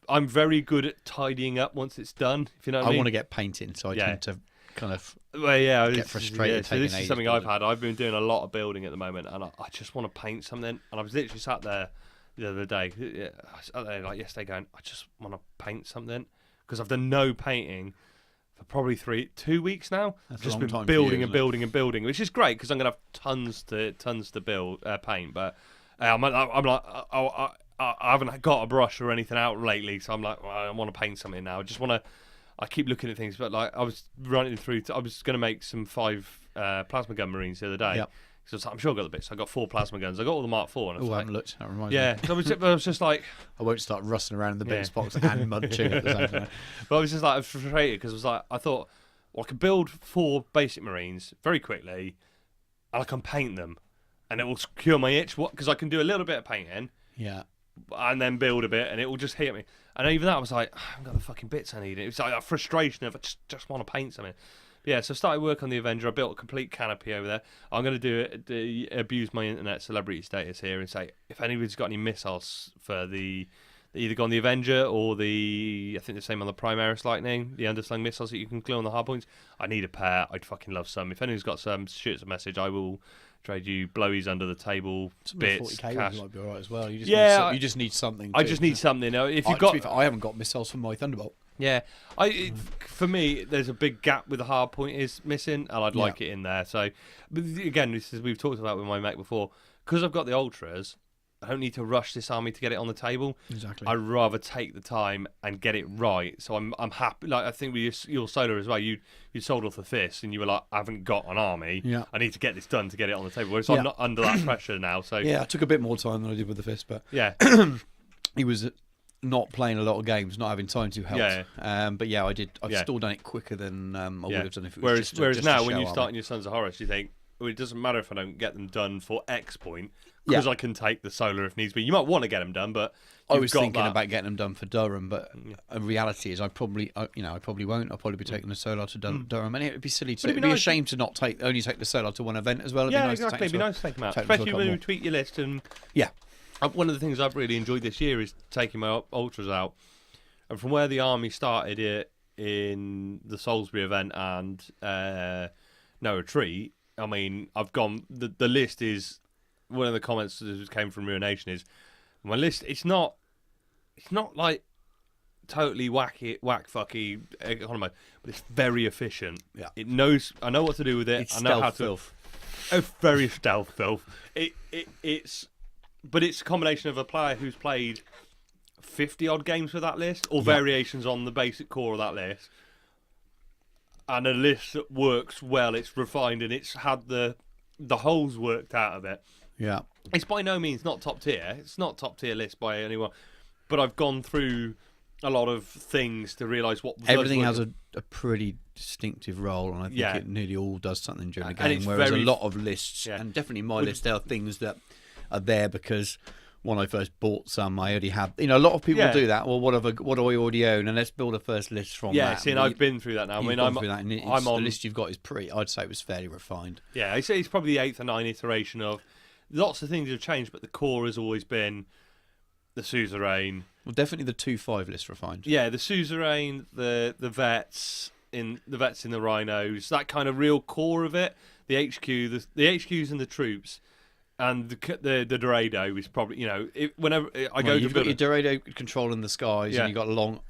S1: I'm very good at tidying up once it's done. If you know what I mean.
S2: I want to get painting, so I tend to kind of get frustrated.
S1: So this is something I've had. I've been doing a lot of building at the moment, and I just want to paint something. And I was literally sat there the other day, I sat there like yesterday, going, I just want to paint something because I've done no painting for probably 2 weeks now.
S2: That's
S1: just
S2: a long
S1: been
S2: time
S1: building and building, which is great because I'm gonna have tons to build paint. But I'm like, I haven't got a brush or anything out lately, so I'm like, well, I want to paint something now. I keep looking at things, but like I was running through. I was going to make some 5 plasma gun marines the other day.
S2: Yep.
S1: So I'm sure I got the bits. I got 4 plasma guns. I got all the Mark IV.
S2: I haven't looked. That reminds me.
S1: Yeah, so I was just like,
S2: I won't start rustling around in the bins box and munching at the same time.
S1: But I was just like frustrated because I thought, well, I could build 4 basic marines very quickly, and I can paint them, and it will cure my itch. Because I can do a little bit of painting.
S2: Yeah.
S1: And then build a bit, and it will just hit me. And even that, I was like, I haven't got the fucking bits I need. It was like a frustration of I just want to paint something. But yeah, so I started work on the Avenger. I built a complete canopy over there. I'm going to abuse my internet celebrity status here and say, if anybody's got any missiles for either go on the Avenger or I think the same on the Primaris Lightning, the underslung missiles that you can glue on the hardpoints, I need a pair. I'd fucking love some. If anyone's got some, shoot us a message. I will trade you blowies under the table,
S2: some
S1: bits,
S2: 40k
S1: cash.
S2: might be alright as well. You just need something.
S1: I just need something. If you've
S2: got, I haven't got missiles for my Thunderbolt.
S1: Yeah, for me, there's a big gap with the hard point is missing, and I'd like it in there. So, but again, this is we've talked about with my mech before. Because I've got the ultras, I don't need to rush this army to get it on the table.
S2: Exactly.
S1: I'd rather take the time and get it right. So I'm happy. Like I think with your solar as well, you sold off the fist and you were like, I haven't got an army.
S2: Yeah.
S1: I need to get this done to get it on the table. Whereas I'm not under that pressure now. So
S2: yeah, I took a bit more time than I did with the fist, but
S1: yeah,
S2: he was not playing a lot of games, not having time to help.
S1: Yeah.
S2: But yeah, I did. I've still done it quicker than I would have done if it was
S1: whereas now, when you're starting your Sons of Horus, you think, well, it doesn't matter if I don't get them done for X point because I can take the solar if needs be. You might want to get them done, but
S2: I was thinking about getting them done for Durham, but the reality is I probably won't. I'll probably be taking the solar to Durham, and it would be silly to. It'd be a shame to not only take the solar to one event as well.
S1: Exactly. It'd be nice to take them out, especially when you tweak your list. And one of the things I've really enjoyed this year is taking my ultras out, and from where the army started it in the Salisbury event and No Retreat. I mean, I've gone. The list is one of the comments that came from Ruination is my list. It's not like totally whack fucky economy, but it's very efficient.
S2: Yeah,
S1: it knows. I know what to do with it.
S2: It's
S1: I know how to.
S2: Filth.
S1: Oh, very stealth filth. But it's a combination of a player who's played 50 odd games with that list, or variations on the basic core of that list. And a list that works well, it's refined, and it's had the holes worked out of it.
S2: Yeah.
S1: It's by no means not top tier. It's not top tier list by anyone. But I've gone through a lot of things to realise what...
S2: Everything has a pretty distinctive role, and I think it nearly all does something during the game, whereas a lot of lists, and definitely my list, there are things that are there because... When I first bought some, I already had. A lot of people do that. Well, what do I already own? And let's build a first list from that.
S1: Yeah, see, and I've been through that now. I mean, I'm on
S2: the list you've got is pretty. I'd say it was fairly refined.
S1: Yeah, I'd say it's probably the 8th or 9th iteration of. Lots of things have changed, but the core has always been the suzerain.
S2: Well, definitely the 2-5 list refined.
S1: Yeah, the suzerain, the vets in the rhinos, that kind of real core of it. The HQ, the HQs and the troops. And the Dorado is probably, whenever I go to
S2: you've got your Dorado controlling the skies, and you've got long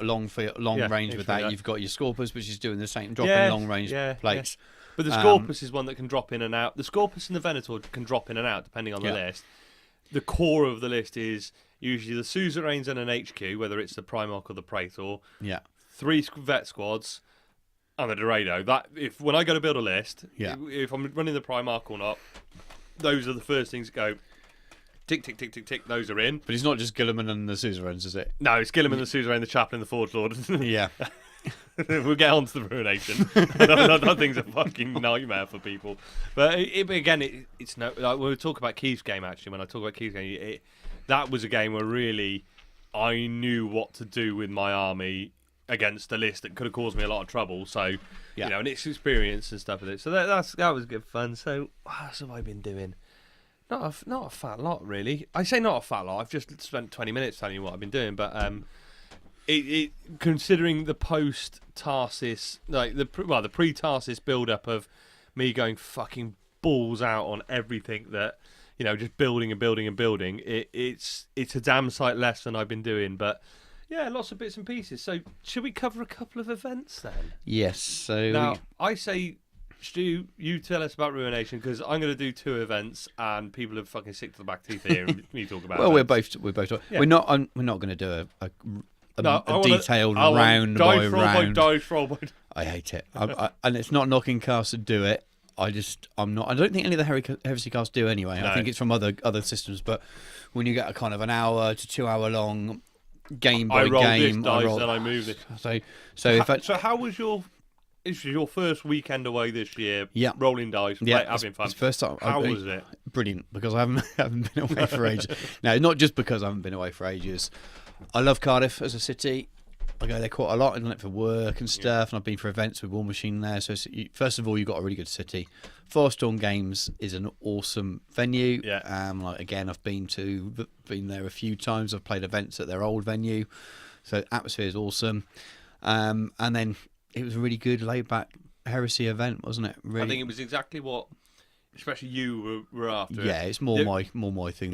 S2: range with that. You've got your Scorpus, which is doing the same, dropping long range plates.
S1: Yeah. But the Scorpus is one that can drop in and out. The Scorpus and the Venator can drop in and out depending on the list. The core of the list is usually the suzerains and an HQ, whether it's the Primarch or the Praetor.
S2: Yeah. 3
S1: vet squads. And the Dorado. When I go to build a list, if I'm running the Primarch or not. Those are the first things that go tick, tick, tick, tick, tick. Those are in.
S2: But it's not just Gilliman and the suzerains, is it?
S1: No, it's Gilliman, the suzerain, the chaplain, the forge lord.
S2: Yeah.
S1: We'll get on to the ruination. That thing's a fucking nightmare for people. But it's no. Like, we'll talk about Keith's game actually. When I talk about Keith's game, that was a game where really I knew what to do with my army against a list that could have caused me a lot of trouble. So, and it's experience and stuff with it. So that was good fun. So what else have I been doing? Not a fat lot, really. I say not a fat lot. I've just spent 20 minutes telling you what I've been doing, but considering the post-Tarsis, like the pre-Tarsis build-up of me going fucking balls out on everything that, just building and building and building, it's a damn sight less than I've been doing, but yeah, lots of bits and pieces. So should we cover a couple of events then?
S2: Yes. So
S1: now, I say, Stu, you tell us about Ruination, because I'm going to do 2 events and people are fucking sick to the back teeth here and me talk about it.
S2: Well, events. we're both yeah. We're not going to do a detailed round by round.
S1: Dice roll.
S2: I hate it. And it's not knocking casts to do it. I'm not. I don't think any of the Heresy casts do anyway. No. I think it's from other systems. But when you get a kind of an hour to 2 hour long game by game,
S1: I roll this dice and I move it.
S2: So
S1: how was your? This was your first weekend away this year.
S2: Yeah,
S1: rolling dice, having fun.
S2: It's first time.
S1: How was it?
S2: Brilliant, because I haven't been away for ages. No, not just because I haven't been away for ages. I love Cardiff as a city. I go there quite a lot. I've done it for work and stuff, and I've been for events with War Machine there. So first of all, you've got a really good city. Firestorm Games is an awesome venue.
S1: Yeah.
S2: Again, I've been there a few times. I've played events at their old venue, so atmosphere is awesome. And then it was a really good laid-back Heresy event, wasn't it? Really?
S1: I think it was exactly what, especially you were after.
S2: Yeah, it's more my thing.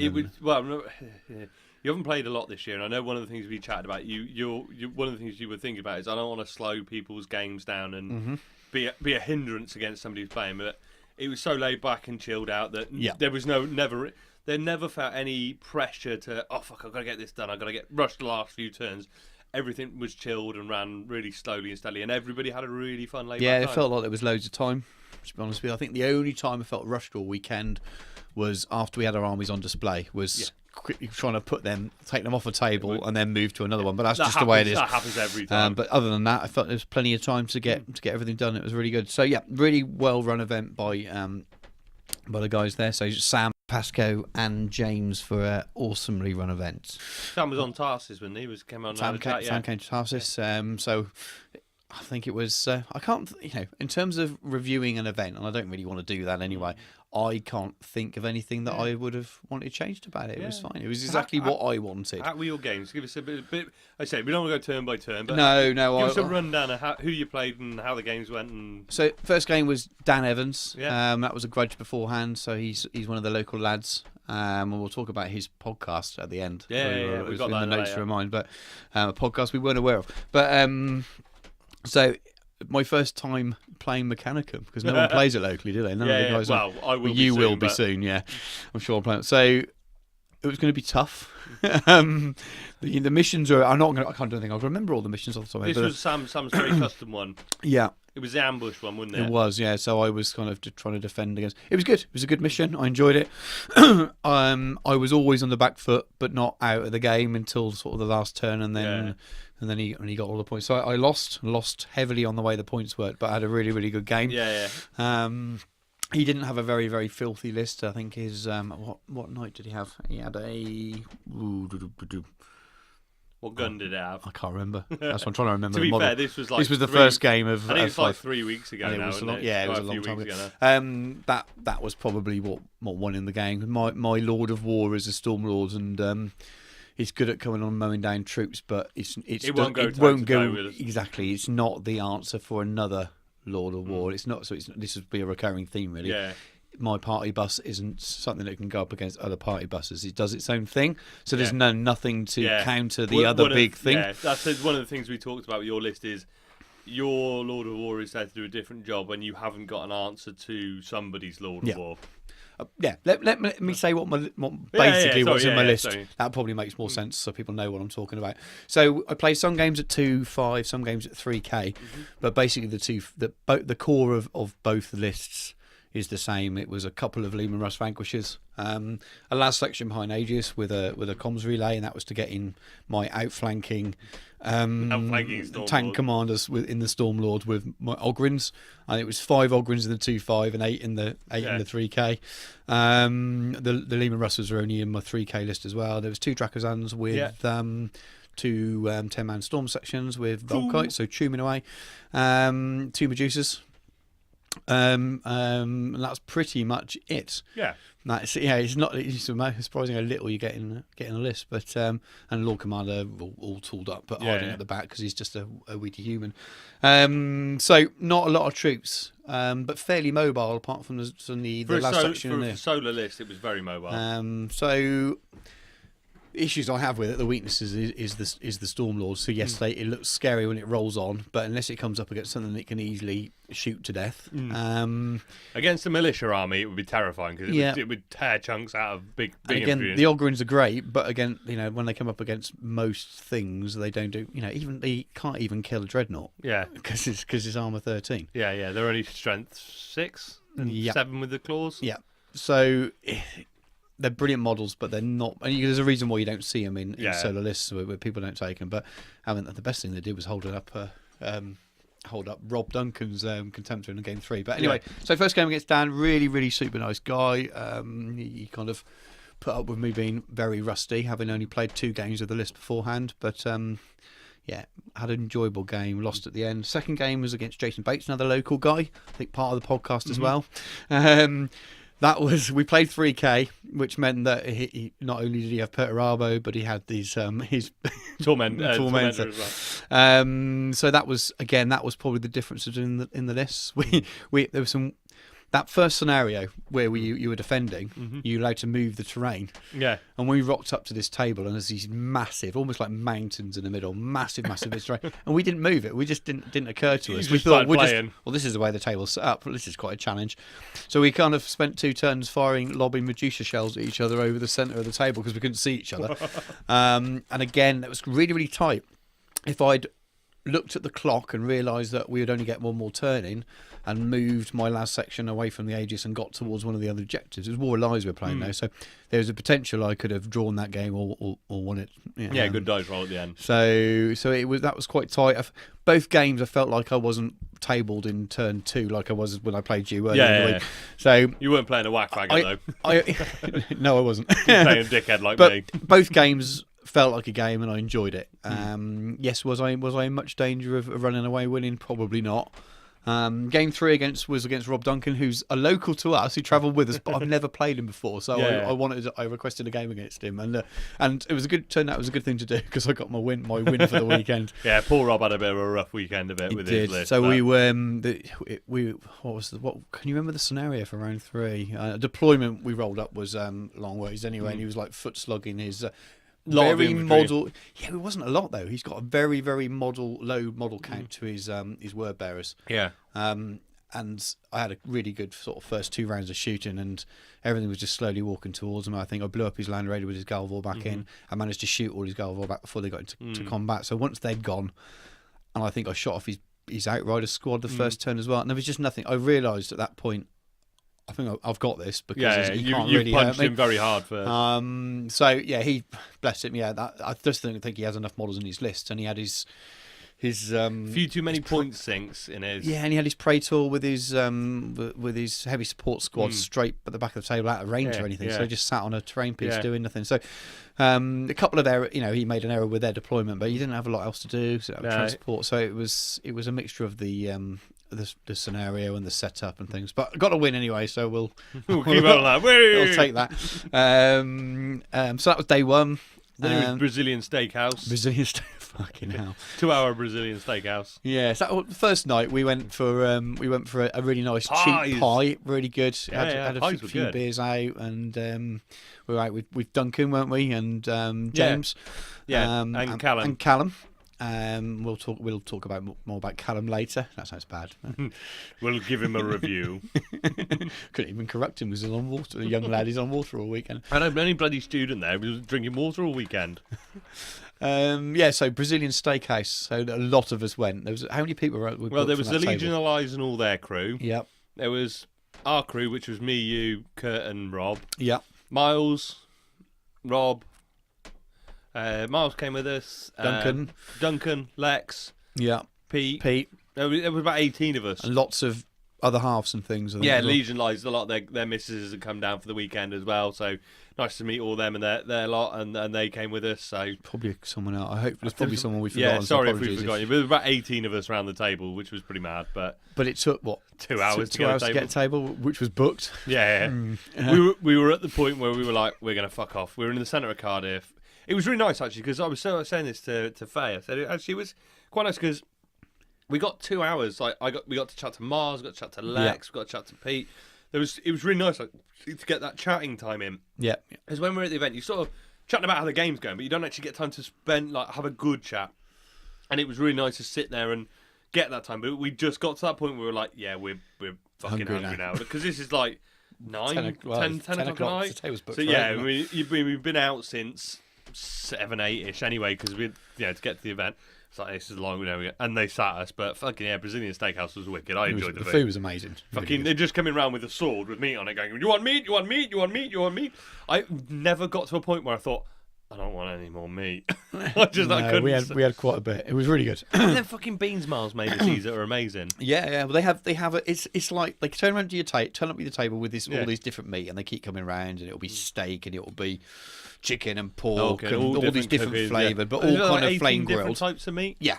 S1: You haven't played a lot this year, and I know one of the things we chatted about. You one of the things you were thinking about is I don't want to slow people's games down and be a hindrance against somebody who's playing. But it was so laid back and chilled out that there was never felt any pressure to fuck, I've got to get this done. I've got to get rushed the last few turns. Everything was chilled and ran really slowly and steadily, and everybody had a really fun laid back time.
S2: It felt like there was loads of time. To be honest with you, I think the only time I felt rushed all weekend was after we had our armies on display. Quickly trying to take them off a table and then move to another one. But that's just the way it is.
S1: That happens every time.
S2: But other than that, I felt there was plenty of time to get everything done. It was really good. So yeah, really well run event by the guys there. So Sam, Pasco, and James for an awesomely run event.
S1: Sam was on Tarsis when he came on.
S2: Sam came to Tarsis. So I think it was. I can't. In terms of reviewing an event, and I don't really want to do that anyway. I can't think of anything that I would have wanted changed about it. It was fine. It was exactly what I wanted.
S1: How were your games? Give us a bit. I say we don't want to go turn by turn, but
S2: no.
S1: Give us a rundown of who you played and how the games went. And
S2: so first game was Dan Evans. Yeah. That was a grudge beforehand. So he's one of the local lads. And we'll talk about his podcast at the end.
S1: Yeah, we've got
S2: in
S1: that
S2: the notes to remind, but a podcast we weren't aware of. But so. My first time playing Mechanicum, because no one plays it locally, do they? None of the guys.
S1: Well, I will.
S2: You will be soon, yeah. I'm sure I'll play it. So it was going to be tough. The missions are. I can't do anything. I can remember all the missions off the top of my head.
S1: This was Sam's very custom one.
S2: Yeah.
S1: It was the ambush one, wasn't it?
S2: It was, yeah. So I was kind of trying to defend against. It was good. It was a good mission. I enjoyed it. I was always on the back foot, but not out of the game until sort of the last turn, and then. And then he got all the points. So I lost heavily on the way the points worked, but I had a really, really good game.
S1: Yeah.
S2: He didn't have a very, very filthy list. I think his what knight did he have? He had a
S1: what gun did it have?
S2: I can't remember. That's what I'm trying to remember.
S1: To be fair, this was
S2: the first game of.
S1: I think it's like 3 weeks ago now.
S2: It was a long time ago. That was probably what won in the game. My Lord of War is a Stormlord, and he's good at coming on and mowing down troops, but it won't go exactly. It's not the answer for another Lord of War. It's not. So this would be a recurring theme, really.
S1: Yeah.
S2: My party bus isn't something that can go up against other party buses. It does its own thing. So there's nothing to counter the other big thing.
S1: Yeah, that's one of the things we talked about with your list is your Lord of War is there to do a different job when you haven't got an answer to somebody's Lord of War.
S2: Let me say what basically what's in my list.
S1: Sorry.
S2: That probably makes more sense so people know what I'm talking about. So I play some games at 2.5, some games at 3K, but basically the core of both lists is the same. It was a couple of Lehman Russ Vanquishers, a last section behind Aegis with a comms relay, and that was to get in my outflanking tank commanders in the Stormlord with my Ogryns, and it was 5 Ogryns in the 2.5 and 8 in the 3K. The Lehman Russes were only in my 3K list as well. There was 2 Drakazans with 2 10-man storm sections with Volkite, so chooming away. 2 Medusas. And that's pretty much it.
S1: Yeah.
S2: It's surprising how little you get in a list, but and Lord Commander all tooled up, but hiding at the back because he's just a weedy human. So not a lot of troops, but fairly mobile apart from the last section in there.
S1: For a solar list, it was very mobile.
S2: So issues I have with it, the weaknesses is the Stormlord. So yes, it looks scary when it rolls on, but unless it comes up against something that can easily shoot to death,
S1: against a militia army, it would be terrifying because it would tear chunks out of big
S2: again,
S1: infantry.
S2: the Ogryns are great, but again, when they come up against most things, they don't do. Even they can't even kill a dreadnought.
S1: Yeah,
S2: because it's armor 13.
S1: Yeah. They're only strength 6 and 7 with the claws.
S2: Yeah, so. They're brilliant models, but they're not. And there's a reason why you don't see them in solar lists where people don't take them. But the best thing they did was hold up Rob Duncan's Contemptor in game 3. But anyway, so first game against Dan, really, really super nice guy. He kind of put up with me being very rusty, having only played 2 games of the list beforehand. But had an enjoyable game. Lost at the end. Second game was against Jason Bates, another local guy. I think part of the podcast as well. We played 3K, which meant that he not only did he have Perturabo, but he had these his Tormentor
S1: as well.
S2: So that was probably the difference in the lists. There was some. That first scenario where you were defending, you were allowed to move the terrain.
S1: Yeah. And
S2: we rocked up to this table, and there's these massive, almost like mountains in the middle, massive bits of terrain. And we didn't move it. We just didn't occur to us. We thought, this is the way the table's set up. Well, this is quite a challenge. So we kind of spent 2 turns lobbing Medusa shells at each other over the centre of the table because we couldn't see each other. And again, it was really, really tight. If I'd looked at the clock and realised that we would only get one more turn in and moved my last section away from the Aegis and got towards one of the other objectives. It was War of Lies we're playing now, so there was a potential I could have drawn that game or won it.
S1: Good dice roll at the end.
S2: So that was quite tight. Both games I felt like I wasn't tabled in turn 2 like I was when I played you earlier in the week. So
S1: you weren't playing a whack faggot though.
S2: No, I wasn't.
S1: You were playing a dickhead like me.
S2: Both games felt like a game and I enjoyed it. Yes, was I in much danger of running away winning? Probably not. Game 3 was against Rob Duncan, who's a local to us. He travelled with us, but I've never played him before, so I requested a game against him, and it was a good turn. That was a good thing to do because I got my win for the weekend.
S1: Yeah, poor Rob had a bit of a rough weekend of it with his list.
S2: So what can you remember the scenario for round 3? Deployment we rolled up was long ways anyway, and he was like foot slugging his. Very model. Yeah, it wasn't a lot though. He's got a very, very low model count to his word bearers.
S1: Yeah.
S2: And I had a really good sort of first 2 rounds of shooting, and everything was just slowly walking towards him. I think I blew up his Land Raider with his Galvor back in. I managed to shoot all his Galvor back before they got into combat. So once they'd gone, and I think I shot off his Outrider squad the first turn as well. And there was just nothing. I realised at that point, I think I've got this because he can't really
S1: punched him very hard first.
S2: He bless him. Yeah, I just don't think he has enough models in his list, and he had his
S1: few too many point sinks in his.
S2: Yeah, and he had his Praetor with his heavy support squad straight at the back of the table, out of range or anything. So he just sat on a terrain piece doing nothing. So a couple of errors. He made an error with their deployment, but he didn't have a lot else to do. So transport. So it was a mixture of the scenario and the setup and things, but got a win anyway, so we'll
S1: keep on that.
S2: We'll take that. So that was day 1.
S1: Then it was Brazilian steakhouse.
S2: Fucking hell.
S1: 2-hour Brazilian steakhouse.
S2: Yeah, so the first night we went for a really nice cheap pie, really good. Had a few beers out, and we were out with Duncan, weren't we? And James,
S1: and Callum.
S2: And Callum. We'll talk about more about Callum later. That sounds bad.
S1: We'll give him a review.
S2: Couldn't even correct him because he's on water. The young lad is on water all weekend.
S1: I know, any bloody student there was drinking water all weekend.
S2: So Brazilian steakhouse. So a lot of us went. There was how many people were?
S1: There was the Legionalize and all their crew.
S2: Yep.
S1: There was our crew, which was me, you, Kurt, and Rob.
S2: Yeah.
S1: Miles, Rob. Miles came with us. Duncan, Lex.
S2: Yeah.
S1: Pete. There was about 18 of us.
S2: And lots of other halves and things. I think,
S1: yeah,
S2: as well.
S1: Legion Lies, a lot of their missuses had come down for the weekend as well, so nice to meet all them and their lot, and they came with us. So
S2: probably someone else. I hope there's probably someone we forgot.
S1: Yeah, sorry if we forgot you. There was about 18 of us around the table, which was pretty mad. But
S2: it took, what?
S1: 2 hours to
S2: get a table, which was booked.
S1: Yeah. We were at the point where we were like, we're going to fuck off. We were in the centre of Cardiff. It was really nice, actually, because I was saying this to Faye. I said, actually, it was quite nice because we got 2 hours. Like we got to chat to Mars, got to chat to Lex, we got to chat to Pete. It was really nice to get that chatting time in.
S2: Yeah.
S1: Because when we're at the event, you sort of chatting about how the game's going, but you don't actually get time to have a good chat. And it was really nice to sit there and get that time. But we just got to that point where we were like, yeah, we're fucking hungry now. Because this is like 10 o'clock at night. So yeah, we've been out since 7, 8-ish anyway, because we to get to the event. It's like, this is long, and they sat us, but fucking yeah, Brazilian steakhouse was wicked. I enjoyed the food.
S2: The food was amazing.
S1: Fucking, they're just coming around with a sword with meat on it, going, "You want meat? You want meat? You want meat? You want meat?" I never got to a point where I thought, I don't want any more meat. I couldn't.
S2: We had quite a bit. It was really good.
S1: And then fucking beans Miles made us these that are amazing.
S2: Yeah. Well, they have it's like they turn around to turn up to your table with all these different meat, and they keep coming around, and it'll be steak, and it'll be chicken and pork, and all these different flavoured, but all kind of flame grilled.
S1: Different types of meat.
S2: Yeah,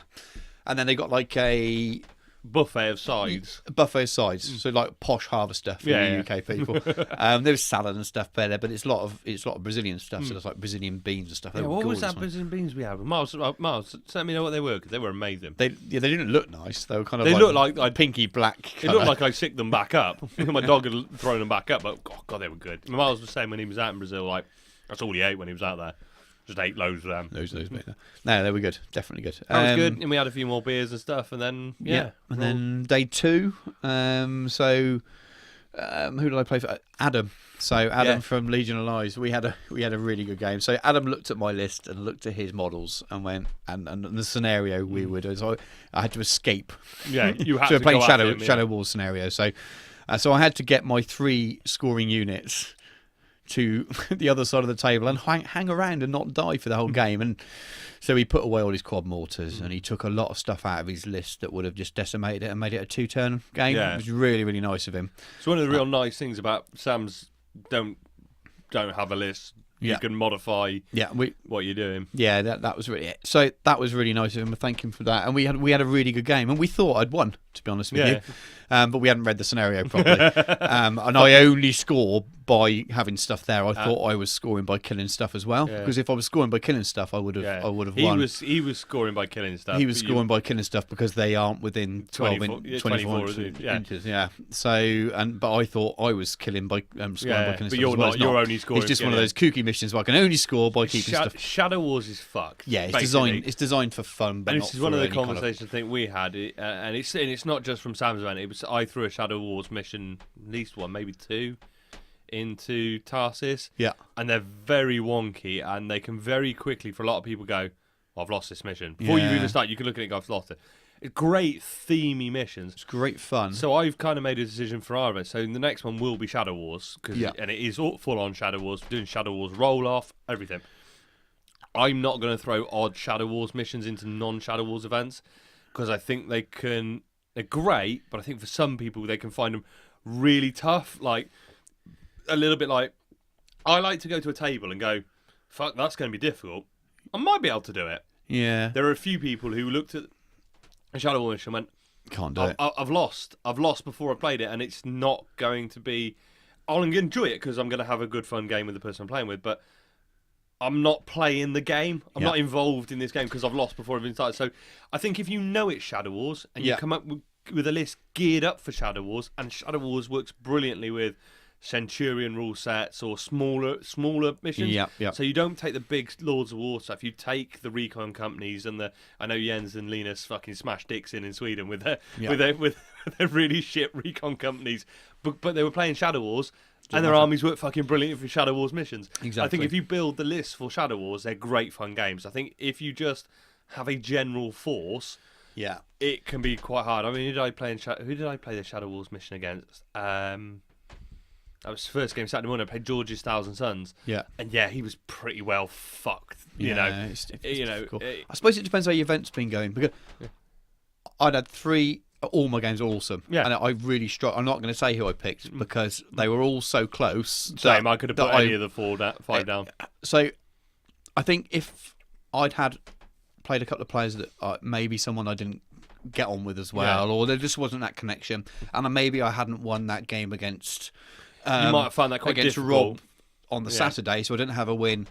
S2: and then they got like a
S1: buffet of sides.
S2: So like posh harvester for the UK people. There was salad and stuff there, but it's a lot of Brazilian stuff. So it's like Brazilian beans and stuff.
S1: Yeah, what was that Brazilian beans we had? Miles, let me know what they were, because they were amazing.
S2: They didn't look nice. They were kind of
S1: they looked like
S2: pinky black.
S1: It looked like I sicked them back up. My dog had thrown them back up, but God, they were good. Miles was saying when he was out in Brazil, like that's all he ate when he was out there. Just ate loads of them.
S2: Those bits. No, they were good. Definitely good.
S1: That was good. And we had a few more beers and stuff. And then,
S2: And then day 2. Who did I play for? Adam. So Adam from Legion of Lies. We had a really good game. So Adam looked at my list and looked at his models and went, and the scenario we would do. So I had to escape.
S1: Yeah, you had
S2: so
S1: to
S2: we're playing
S1: go
S2: Shadow Wars scenario. So I had to get my 3 scoring units to the other side of the table and hang around and not die for the whole game. And so he put away all his quad mortars and he took a lot of stuff out of his list that would have just decimated it and made it a 2-turn game.
S1: Yeah.
S2: It was really, really nice of him.
S1: So one of the real nice things about Sam's don't have a list. You can modify what you're doing.
S2: Yeah, that was really it. So that was really nice of him. Thank him for that. And we had a really good game. And we thought I'd won, to be honest with you. But we hadn't read the scenario properly. And I only score by having stuff there. I thought I was scoring by killing stuff as well. Because if I was scoring by killing stuff, I would have won.
S1: He was scoring by killing stuff.
S2: He was scoring by killing stuff because they aren't within 24 inches. Yeah. So but I thought I was killing by scoring by killing stuff.
S1: But you're not. You're only scoring.
S2: It's just one of those kooky missions where I can only score by keeping stuff.
S1: Shadow Wars is fucked.
S2: Yeah, it's designed for fun. But
S1: and this is one of the conversations I think we had, and it's not just from Sam's event. It was I threw a Shadow Wars mission, at least one, maybe 2, into Tarsis.
S2: Yeah,
S1: and they're very wonky, and they can very quickly, for a lot of people, go, "I've lost this mission." Before you even start, you can look at it and go, "I've lost it." It's great themey missions.
S2: It's great fun.
S1: So I've kind of made a decision for our event. So the next one will be Shadow Wars, and it is full on Shadow Wars, doing Shadow Wars roll off, everything. I'm not going to throw odd Shadow Wars missions into non-Shadow Wars events because I think they're great, but I think for some people they can find them really tough. Like a little bit like I like to go to a table and go, "Fuck, that's going to be difficult." I might be able to do it.
S2: Yeah.
S1: There are a few people who looked at a Shadow Wars and went,
S2: "Can't do it.
S1: I've lost before I played it, and it's not going to be. I'll enjoy it because I'm going to have a good fun game with the person I'm playing with, but I'm not playing the game. I'm not involved in this game because I've lost before I've even started." So I think if you know it's Shadow Wars and you come up with a list geared up for Shadow Wars, and Shadow Wars works brilliantly with Centurion rule sets or smaller missions. So you don't take the big Lords of War stuff. You take the recon companies and I know Jens and Linus fucking smashed dicks in Sweden with their really shit recon companies, but they were playing Shadow Wars. And their armies work fucking brilliant for Shadow Wars missions.
S2: Exactly.
S1: I think if you build the list for Shadow Wars, they're great fun games. I think if you just have a general force,
S2: Yeah.
S1: it can be quite hard. I mean, who did I play the Shadow Wars mission against? That was the first game Saturday morning. I played George's Thousand Suns.
S2: Yeah.
S1: And yeah, he was pretty well fucked. You know,
S2: it's difficult.
S1: I
S2: I suppose it depends how your event's been going, because I'd had 3. All my games are awesome.
S1: Yeah.
S2: And I really I'm not going to say who I picked because they were all so close.
S1: Same. I could have put any of the 5 down.
S2: So I think if I'd had played a couple of players that maybe someone I didn't get on with as well, or there just wasn't that connection, and maybe I hadn't won that game against
S1: You might have found that quite
S2: against
S1: difficult.
S2: Rob on the Saturday, so I didn't have a win.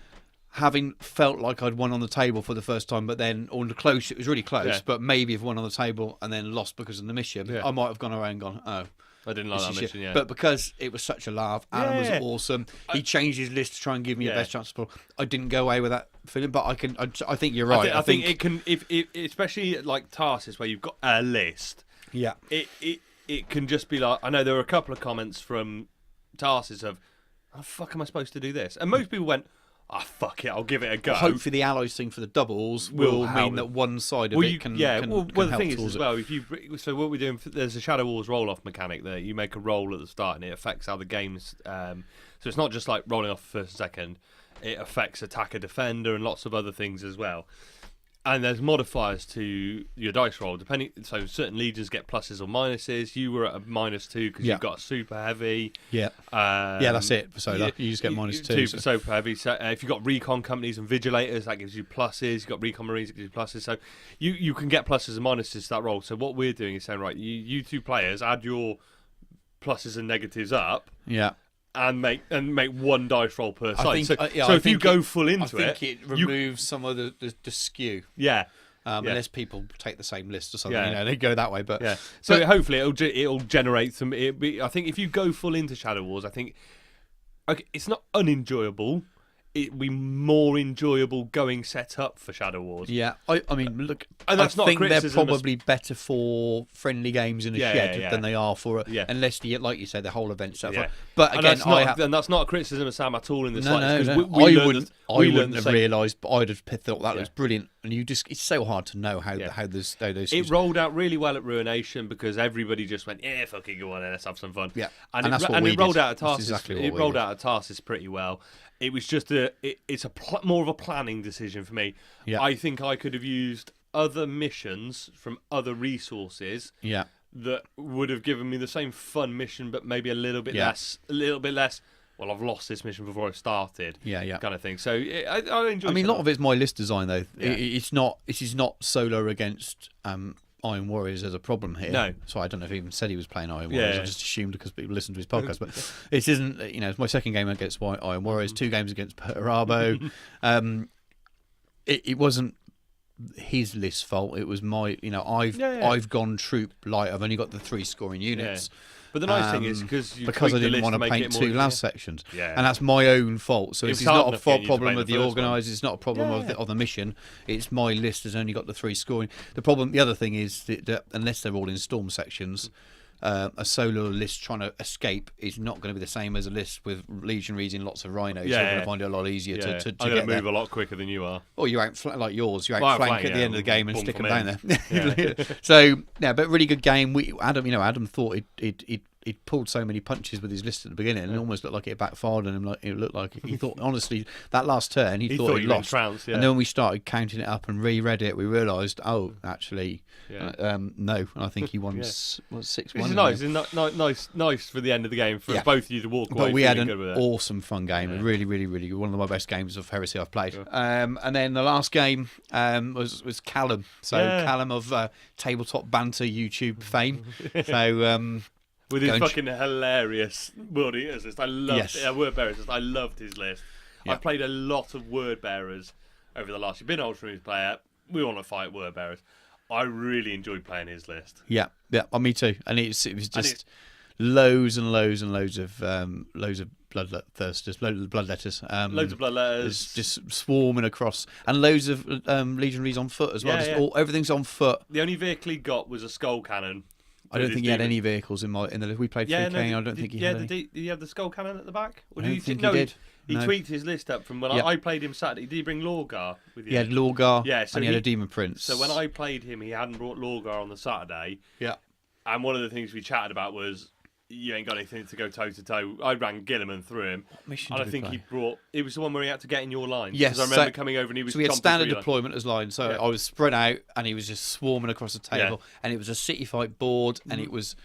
S2: Having felt like I'd won on the table for the first time, but then on the close, it was really close, but maybe if won on the table and then lost because of the mission, I might have gone away and gone, oh,
S1: I didn't like that mission,
S2: But because it was such a laugh, Alan was awesome. He changed his list to try and give me the best chance possible. I didn't go away with that feeling, but I think you're right.
S1: I think it can, if especially like Tarsus where you've got a list.
S2: Yeah.
S1: It can just be like, I know there were a couple of comments from Tarsus of, "How the fuck am I supposed to do this?" And most people went, fuck it, I'll give it a go.
S2: Well, hopefully the alloys thing for the doubles will mean that one side of it can
S1: the thing is
S2: as
S1: well, so what we're doing, there's a Shadow Wars roll-off mechanic there. You make a roll at the start and it affects how the game's, so it's not just like rolling off first and second, it affects attacker, defender and lots of other things as well. And there's modifiers to your dice roll, so certain legions get pluses or minuses. You were at a -2 because you've got super heavy.
S2: Yeah. That's it for Solar. You just get -2
S1: for super heavy. So if you've got recon companies and vigilators, that gives you pluses. You've got recon marines, that gives you pluses. So you can get pluses and minuses to that roll. So what we're doing is saying, right, you 2 players add your pluses and negatives up.
S2: Yeah.
S1: And make one dice roll per side.
S2: So
S1: if you go full into
S2: I think it removes some of the skew.
S1: Yeah.
S2: Unless people take the same list or something, they go that way. But
S1: so hopefully it'll generate some. I think if you go full into Shadow Wars, I think it's not unenjoyable. It'd be more enjoyable going set up for Shadow Wars.
S2: Yeah, I mean, look,
S1: and that's
S2: I think they're
S1: criticism
S2: probably better for friendly games in a shed than they are for unless like you say, the whole event stuff.
S1: Yeah.
S2: But again,
S1: and that's not a criticism of Sam at all in the
S2: slightest.
S1: No.
S2: I wouldn't have realised, but I'd have thought that was brilliant. And it's so hard to know how those.
S1: It rolled out really well at Ruination because everybody just went, yeah, fucking go on, let's have some fun.
S2: Yeah,
S1: and it rolled out at Tarsus. It rolled out at Tarsus pretty well. It was just it's more of a planning decision for me.
S2: Yeah.
S1: I think I could have used other missions from other resources.
S2: Yeah.
S1: That would have given me the same fun mission, but maybe a little bit less. Well, I've lost this mission before I started.
S2: Yeah.
S1: Kind of thing. So I enjoy.
S2: I mean, a lot of it's my list design though. Yeah. It is not solo against Iron Warriors as a problem here.
S1: No.
S2: So I don't know if he even said he was playing Iron Warriors. I just assumed because people listen to his podcast. But it isn't. It's my second game against Iron Warriors. 2 games against Perturabo. It wasn't his list fault. It was my. I've gone troop light. I've only got the 3 scoring units.
S1: Yeah. But the nice thing is because
S2: I didn't want to paint 2 last sections, and that's my own fault. So it's not a problem of the organisers. It's not a problem of the mission. It's my list has only got the 3 scoring. The other thing is that unless they're all in storm sections, a solo list trying to escape is not going to be the same as a list with legionaries in lots of rhinos. You're going to find it a lot easier to get
S1: I'm going to move a lot quicker than you are.
S2: Or you outflank like yours. You outflank at the end of the game and stick them down there. So but really good game. Adam thought he'd pulled so many punches with his list at the beginning, and it almost looked like it backfired on him. Like it looked like he thought, honestly, that last turn he thought he'd lost.
S1: Trounced,
S2: and then when we started counting it up and reread it, we realised, actually, no. And I think he won 6-1.
S1: Which is nice. It's nice for the end of the game for both of you to walk away.
S2: But we had an awesome, fun game. Yeah. Really, really, really good. One of my best games of Heresy I've played. And then the last game was Callum. So Callum of Tabletop Banter YouTube fame. So.
S1: With his fucking hilarious World Eaters list. I loved Word Bearers list. I loved his list. Yeah. I've played a lot of Word Bearers over the last year. Been an Ultra Moves player. We want to fight Word Bearers. I really enjoyed playing his list. Yeah,
S2: me too. And it was just loads and loads and loads of bloodthirsters, loads of bloodletters.
S1: Loads of bloodletters.
S2: Just swarming across. And loads of legionaries on foot as well. Everything's on foot.
S1: The only vehicle he got was a skull cannon.
S2: I don't
S1: his
S2: think he had
S1: demons.
S2: any vehicles in the list. We played 3K, and I don't think he had any.
S1: Did he have the skull cannon at the back? Or
S2: I don't
S1: he
S2: think
S1: no,
S2: he did.
S1: He
S2: No.
S1: tweaked his list up from when
S2: Yep.
S1: I played him Saturday. Did he bring Lorgar with you?
S2: He had Lorgar,
S1: Yeah, so
S2: and he had a Demon Prince.
S1: So when I played him, he hadn't brought Lorgar on the Saturday.
S2: Yeah.
S1: And one of the things we chatted about was, you ain't got anything to go toe to toe. I ran Gilliman through him.
S2: Mission
S1: And I
S2: did we
S1: think
S2: play?
S1: he brought. It was the one where he had to get in your line.
S2: Yes,
S1: Because I remember
S2: so-
S1: coming over and he was.
S2: So we had
S1: chomping
S2: standard
S1: through your line.
S2: deployment as line. So
S1: Yeah.
S2: I was spread out, and he was just swarming across the table, and it was a city fight board, and it was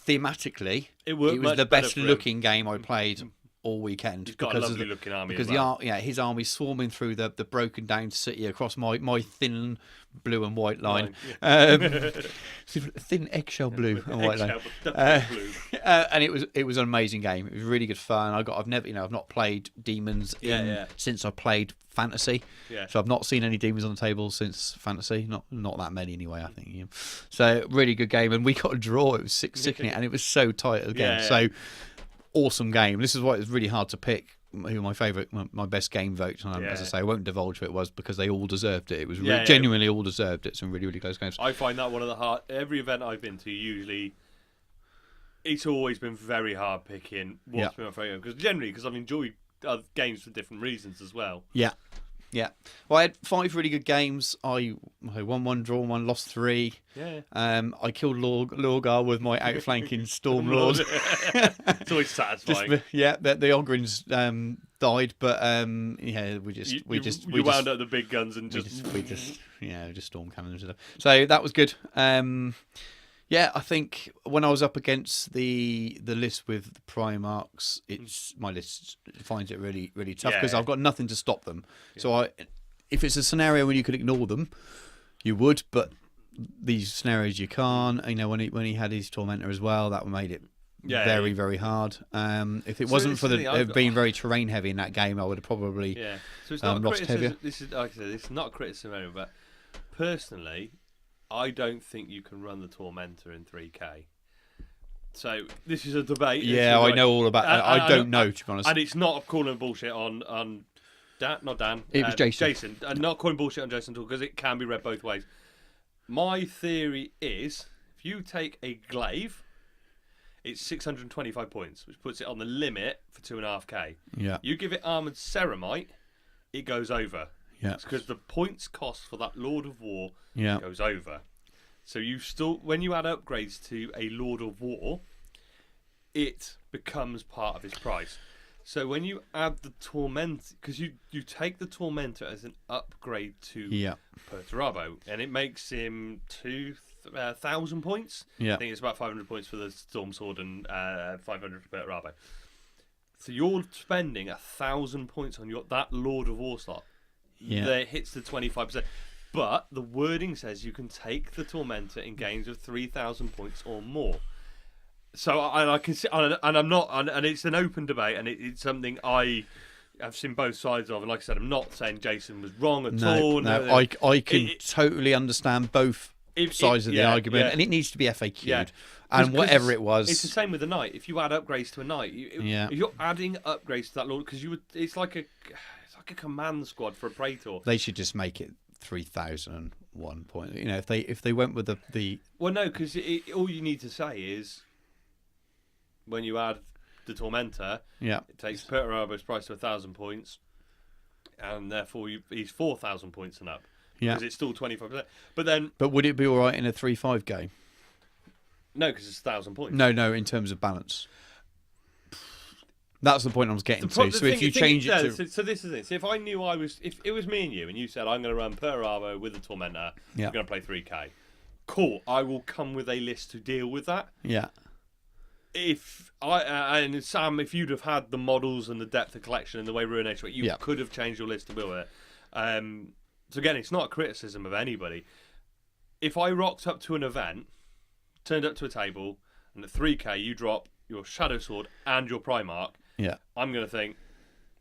S2: thematically,
S1: It worked
S2: was
S1: much
S2: the
S1: better
S2: best
S1: for him.
S2: looking game I played all weekend.
S1: He's got a
S2: because
S1: lovely
S2: of the,
S1: looking army
S2: because
S1: as well.
S2: his army swarming through the broken down city across my thin blue and white line, thin eggshell blue and white line.
S1: Blue.
S2: And it was an amazing game. It was really good fun. I've not played demons since I played fantasy.
S1: Yeah.
S2: So I've not seen any demons on the table since fantasy. Not that many anyway, I think. Yeah. So really good game, and we got a draw. It was 6-6 in it, and it was so tight again.
S1: Yeah.
S2: So awesome game. This is why it's really hard to pick who my favourite, my best game votes. And as I say, I won't divulge who it was because they all deserved it. It was genuinely all deserved it. Some really, really close games.
S1: I find that one of the hard. Every event I've been to, usually, it's always been very hard picking what's been my favourite. Because I've enjoyed other games for different reasons as well.
S2: Yeah. Yeah. Well, I had 5 really good games. I won 1, drawn 1, lost 3.
S1: Yeah.
S2: I killed Lorgar with my outflanking Stormlord.
S1: It's always satisfying.
S2: The Ogryns died, but we
S1: wound up the big guns and just
S2: storm cannons and stuff. So that was good. I think when I was up against the list with the Primarchs, my list finds it really, really tough because I've got nothing to stop them. Yeah. So if it's a scenario when you could ignore them, you would, but these scenarios you can't. You know, when he had his Tormentor as well, that made it very, very hard. If it wasn't for being very terrain heavy in that game, I would have probably
S1: So it's not
S2: lost heavier.
S1: This is like I said, it's not a criticism, but personally, I don't think you can run the Tormentor in 3K. So this is a debate.
S2: Yeah, I know all about that. I don't know, to be honest.
S1: And it's not calling bullshit on Dan, not Dan.
S2: It was Jason.
S1: Jason. And not calling bullshit on Jason at all, because it can be read both ways. My theory is, if you take a glaive, it's 625 points, which puts it on the limit for 2.5k.
S2: Yeah.
S1: You give it Armoured Ceramite, it goes over.
S2: Yeah.
S1: Because the points cost for that Lord of War goes over. So you still, when you add upgrades to a Lord of War, it becomes part of his price. So when you add the Torment, because you take the Tormentor as an upgrade to Perturabo, and it makes him 2,000 points.
S2: Yeah.
S1: I think it's about 500 points for the Storm Sword and 500 for Perturabo. So you're spending 1,000 points on that Lord of War slot.
S2: Yeah.
S1: That hits the 25%. But the wording says you can take the Tormentor in games of 3,000 points or more. So I can see, and I'm not, and it's an open debate, and it's something I have seen both sides of. And like I said, I'm not saying Jason was wrong at all.
S2: No, I can totally understand both sides of the argument, and it needs to be FAQ'd. Yeah. And whatever it was,
S1: it's the same with the knight. If you add upgrades to a knight, if you're adding upgrades to that lord, because it's like a command squad for a Praetor.
S2: They should just make it 3,001 point. You know, if they went with the
S1: well, no, because all you need to say is when you add the Tormentor, it takes Perturabo's price to 1,000 points, and therefore he's 4,000 points and up. Because it's still 25%. But
S2: would it be all right in a 3-5 game?
S1: No, because it's 1,000 points.
S2: No, in terms of balance. That's the point I was getting to. So if you change it to...
S1: So this is it. So if I knew if it was me and you, and you said, I'm going to run Perturabo with the Tormentor, I'm going to play 3K. Cool, I will come with a list to deal with that.
S2: Yeah.
S1: If and Sam, if you'd have had the models and the depth of collection and the way Ruination worked, you could have changed your list to build it. So again, it's not a criticism of anybody. If I rocked up to an event, turned up to a table, and at 3K you drop your Shadow Sword and your Primarch, I'm going to think,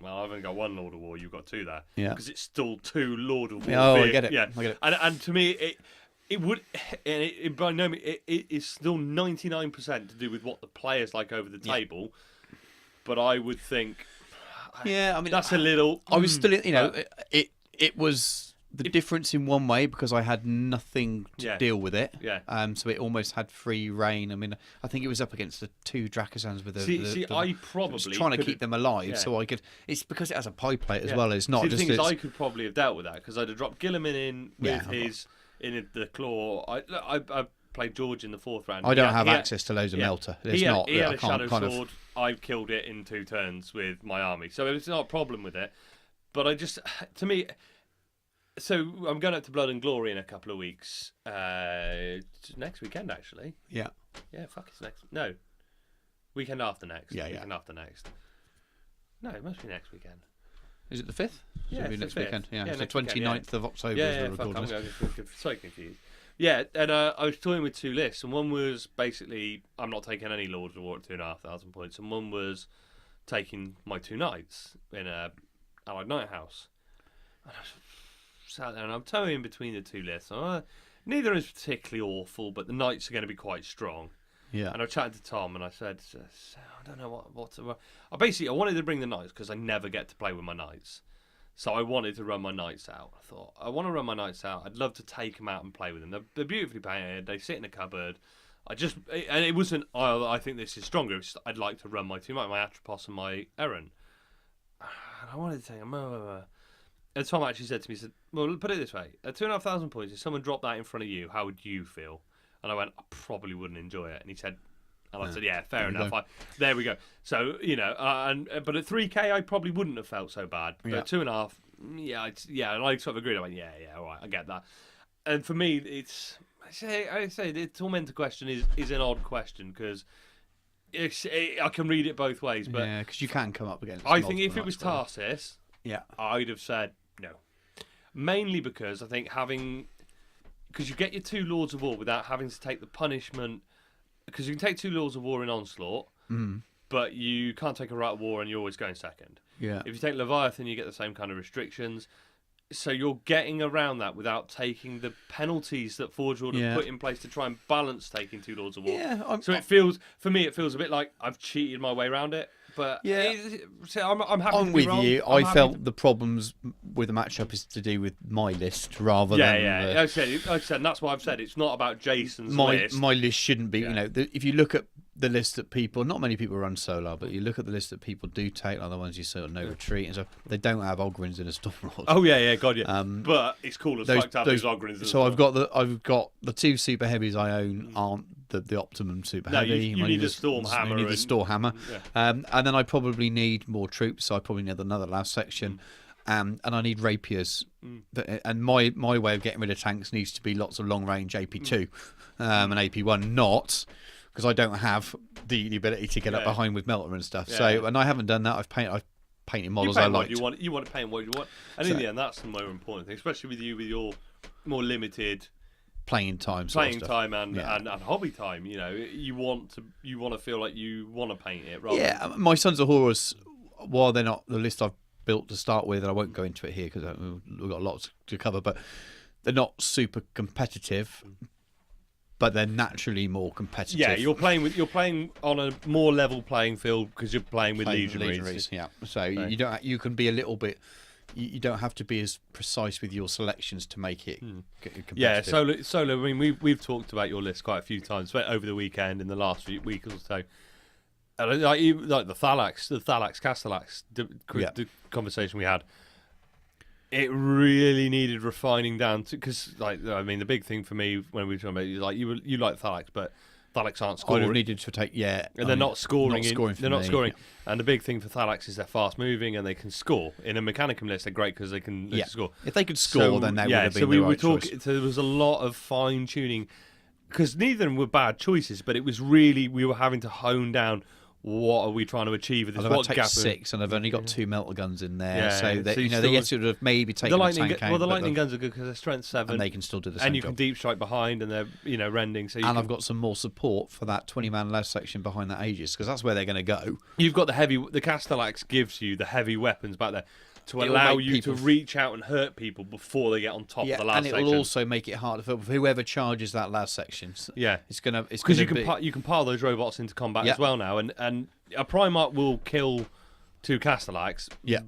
S1: well, I've only got one Lord of War, you've got 2 there. Yeah. Because it's still 2 Lord of War.
S2: I get it.
S1: Yeah.
S2: I get it.
S1: And to me, it would, and by no means, it is still 99% to do with what the players like over the table. But I would think,
S2: I mean,
S1: that's a little.
S2: I was still, it was the difference in one way because I had nothing to deal with it.
S1: Yeah.
S2: So it almost had free reign. I mean, I think it was up against the 2 Drakazans with
S1: I probably
S2: was trying to keep them alive, so I could. It's because it has a pie plate as well. It's not
S1: the
S2: just.
S1: thing is, I could probably have dealt with that because I'd have dropped Gilliman in with in the claw. I played George in the 4th round.
S2: I don't have access to loads of melter. It's
S1: he had,
S2: not.
S1: He had
S2: I
S1: a
S2: can't
S1: shadow sword. I killed it in 2 turns with my army, so it's not a problem with it. But to me. So I'm going up to Blood and Glory in a couple of weeks. Next weekend, actually.
S2: Yeah.
S1: Yeah, fuck, it's next. No. Weekend after next.
S2: Yeah,
S1: Weekend after next. No, it must be next weekend.
S2: Is it the 5th?
S1: Yeah,
S2: it's next weekend. Yeah, it's the
S1: 29th
S2: 29th of October.
S1: Yeah, fuck, I'm so confused. Yeah, and I was toying with 2 lists, and one was basically I'm not taking any Lords of War at 2,500 points, and one was taking my 2 knights in a Allied Knight House. And I was sat there and I'm toying between the 2 lists. Neither is particularly awful, but the knights are going to be quite strong.
S2: Yeah.
S1: And I chatted to Tom and I said, I don't know what I wanted to bring the knights because I never get to play with my knights. So I wanted to run my knights out. I thought, I want to run my knights out. I'd love to take them out and play with them. They're beautifully painted. They sit in a cupboard. And it wasn't, I think this is stronger. It's just, I'd like to run my 2, my Atropos and my Eren. And I wanted to take them. And Tom actually said to me, he said, well, put it this way. At 2,500 points, if someone dropped that in front of you, how would you feel? And I went, I probably wouldn't enjoy it. And he said, and I said, yeah, fair enough. There we go. So, but at 3K, I probably wouldn't have felt so bad. But at 2.5, and I sort of agreed. I went, yeah, all right, I get that. And for me, I say the Tormentor question is an odd question because I can read it both ways. But
S2: yeah, because you can come up against.
S1: I think if it was Tarsis,
S2: yeah,
S1: I'd have said no. Mainly because I think because you get your 2 Lords of War without having to take the punishment. Because you can take 2 Lords of War in Onslaught, but you can't take a Right of War and you're always going second.
S2: Yeah.
S1: If you take Leviathan, you get the same kind of restrictions. So you're getting around that without taking the penalties that Forge World have put in place to try and balance taking 2 Lords of War.
S2: Yeah,
S1: so it feels a bit like I've cheated my way around it. But
S2: yeah,
S1: I'm happy.
S2: I'm with you. I felt the problems with the matchup is to do with my list rather than.
S1: Yeah. I said, and that's why I've said it's not about Jason's list.
S2: My list shouldn't be. If you look at the list that people, not many people run Solar, but you look at the list that people do take, like the ones you sort of no retreat and stuff. They don't have Ogrins in a Stormlord.
S1: Oh yeah, God, yeah. But it's cool as fuck to have those Ogrins.
S2: So I've got the 2 super heavies I own aren't the optimum super heavy.
S1: You need a Storm Hammer.
S2: You need the Storm Hammer. And then I probably need more troops, so I probably need another last section. And I need rapiers. And my way of getting rid of tanks needs to be lots of long range AP2 and AP1, not because I don't have the ability to get up behind with melter and stuff. So and I haven't done that. I've painted models I like.
S1: You want to paint what you want, and in the end, that's the more important thing, especially with your more limited
S2: playing time
S1: and hobby time. You want to feel like you want to paint it. Rather
S2: my Sons of Horus, while they're not the list I've built to start with, and I won't go into it here because we've got a lot to cover, but they're not super competitive. But they're naturally more competitive.
S1: Yeah, you're playing on a more level playing field because you're playing with legionaries.
S2: Yeah, so you can be a little bit. You don't have to be as precise with your selections to make it competitive.
S1: Yeah, solo. I mean, we've talked about your list quite a few times over the weekend in the last week or so. And like the Thalax Castellax, the conversation we had. It really needed refining down to because, the big thing for me when we were talking about you like Thalax, but Thalax aren't scoring.
S2: I'd have needed to take and
S1: they're not scoring. They're not scoring.
S2: Yeah.
S1: And the big thing for Thalax is they're fast moving and they can score. In a Mechanicum list, they're great because they can score.
S2: If they could score, then they would have been the right choice.
S1: So there was a lot of fine tuning because neither of them were bad choices, but it was really we were having to hone down. What are we trying to achieve with this?
S2: I've taken 6, and I've only got 2 melter guns in there, so they should have maybe taken
S1: the
S2: tank out.
S1: Well, the lightning guns are good because they're strength 7,
S2: and they can still do the same
S1: and you
S2: job.
S1: can deep strike behind, and they're rending.
S2: I've got some more support for that 20-man left section behind that Aegis because that's where they're going to go.
S1: You've got the heavy. The Castellax gives you the heavy weapons back there to allow you to reach out and hurt people before they get on top of the last section.
S2: And it'll also make it harder for whoever charges that last section.
S1: Yeah,
S2: it's gonna
S1: because you can pile those robots into combat as well now, and a Primarch will kill 2 Castellax.
S2: Yeah,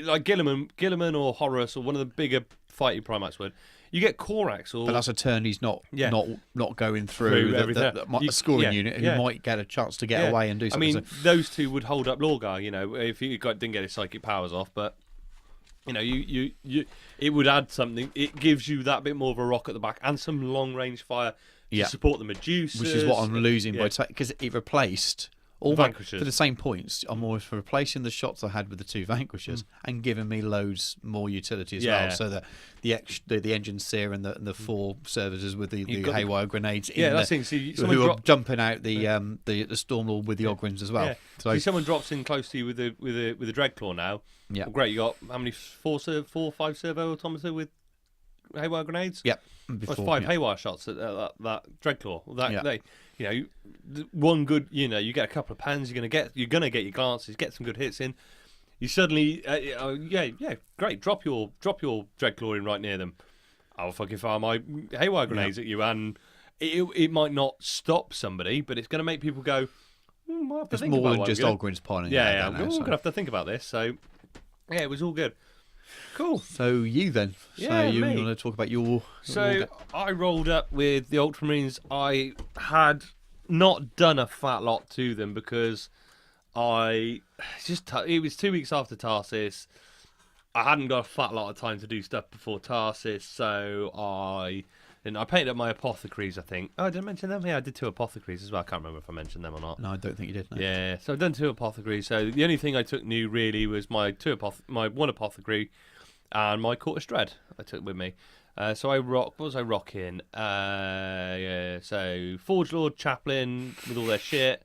S1: like Gilliman or Horus or one of the bigger fighting Primax would. You get Korax, or
S2: but that's a turn he's not going
S1: Through
S2: through
S1: everything.
S2: the scoring unit who might get a chance to get away and do something.
S1: I mean, those two would hold up Lorgar, if he didn't get his psychic powers off, but it would add something. It gives you that bit more of a rock at the back and some long range fire to support the Medusas,
S2: which is what I'm losing by because it replaced all
S1: Vanquishers
S2: for the same points. I'm always for replacing the shots I had with the 2 Vanquishers and giving me loads more utility as well. So that the engine sear and the 4 services with the haywire grenades.
S1: That's the thing. So
S2: who are jumping out the Stormlord with the Ogryns as well.
S1: Yeah. So someone drops in close to you with a Dreadclaw now.
S2: Yeah,
S1: well, great. You got how many 4 or 5 servo automata with haywire grenades?
S2: Yep.
S1: That's 5 haywire shots at that Dreadclaw. One good, you get a couple of pans. You're gonna get your glances, get some good hits in. You suddenly, great. Drop your Dreadclaw in right near them. I'll fucking fire my haywire grenades at you, and it might not stop somebody, but it's gonna make people go. Might have to
S2: it's
S1: think
S2: more
S1: about
S2: than just Ogryns piling.
S1: I'm gonna have to think about this. So, it was all good. Cool.
S2: So you then?
S1: Yeah,
S2: you
S1: me.
S2: want to talk about your?
S1: So I rolled up with the Ultramarines. I had not done a fat lot to them because it was 2 weeks after Tarsis. I hadn't got a fat lot of time to do stuff before Tarsis, so I painted up my apothecaries, I think. Oh, did I mention them? Yeah, I did 2 apothecaries as well. I can't remember if I mentioned them or not.
S2: No, I don't think you did. No.
S1: Yeah, so I've done 2 apothecaries. So the only thing I took new really was my 1 apothecary and my Quartus Dread I took with me. So what was I rocking? So Forge Lord, Chaplain with all their shit.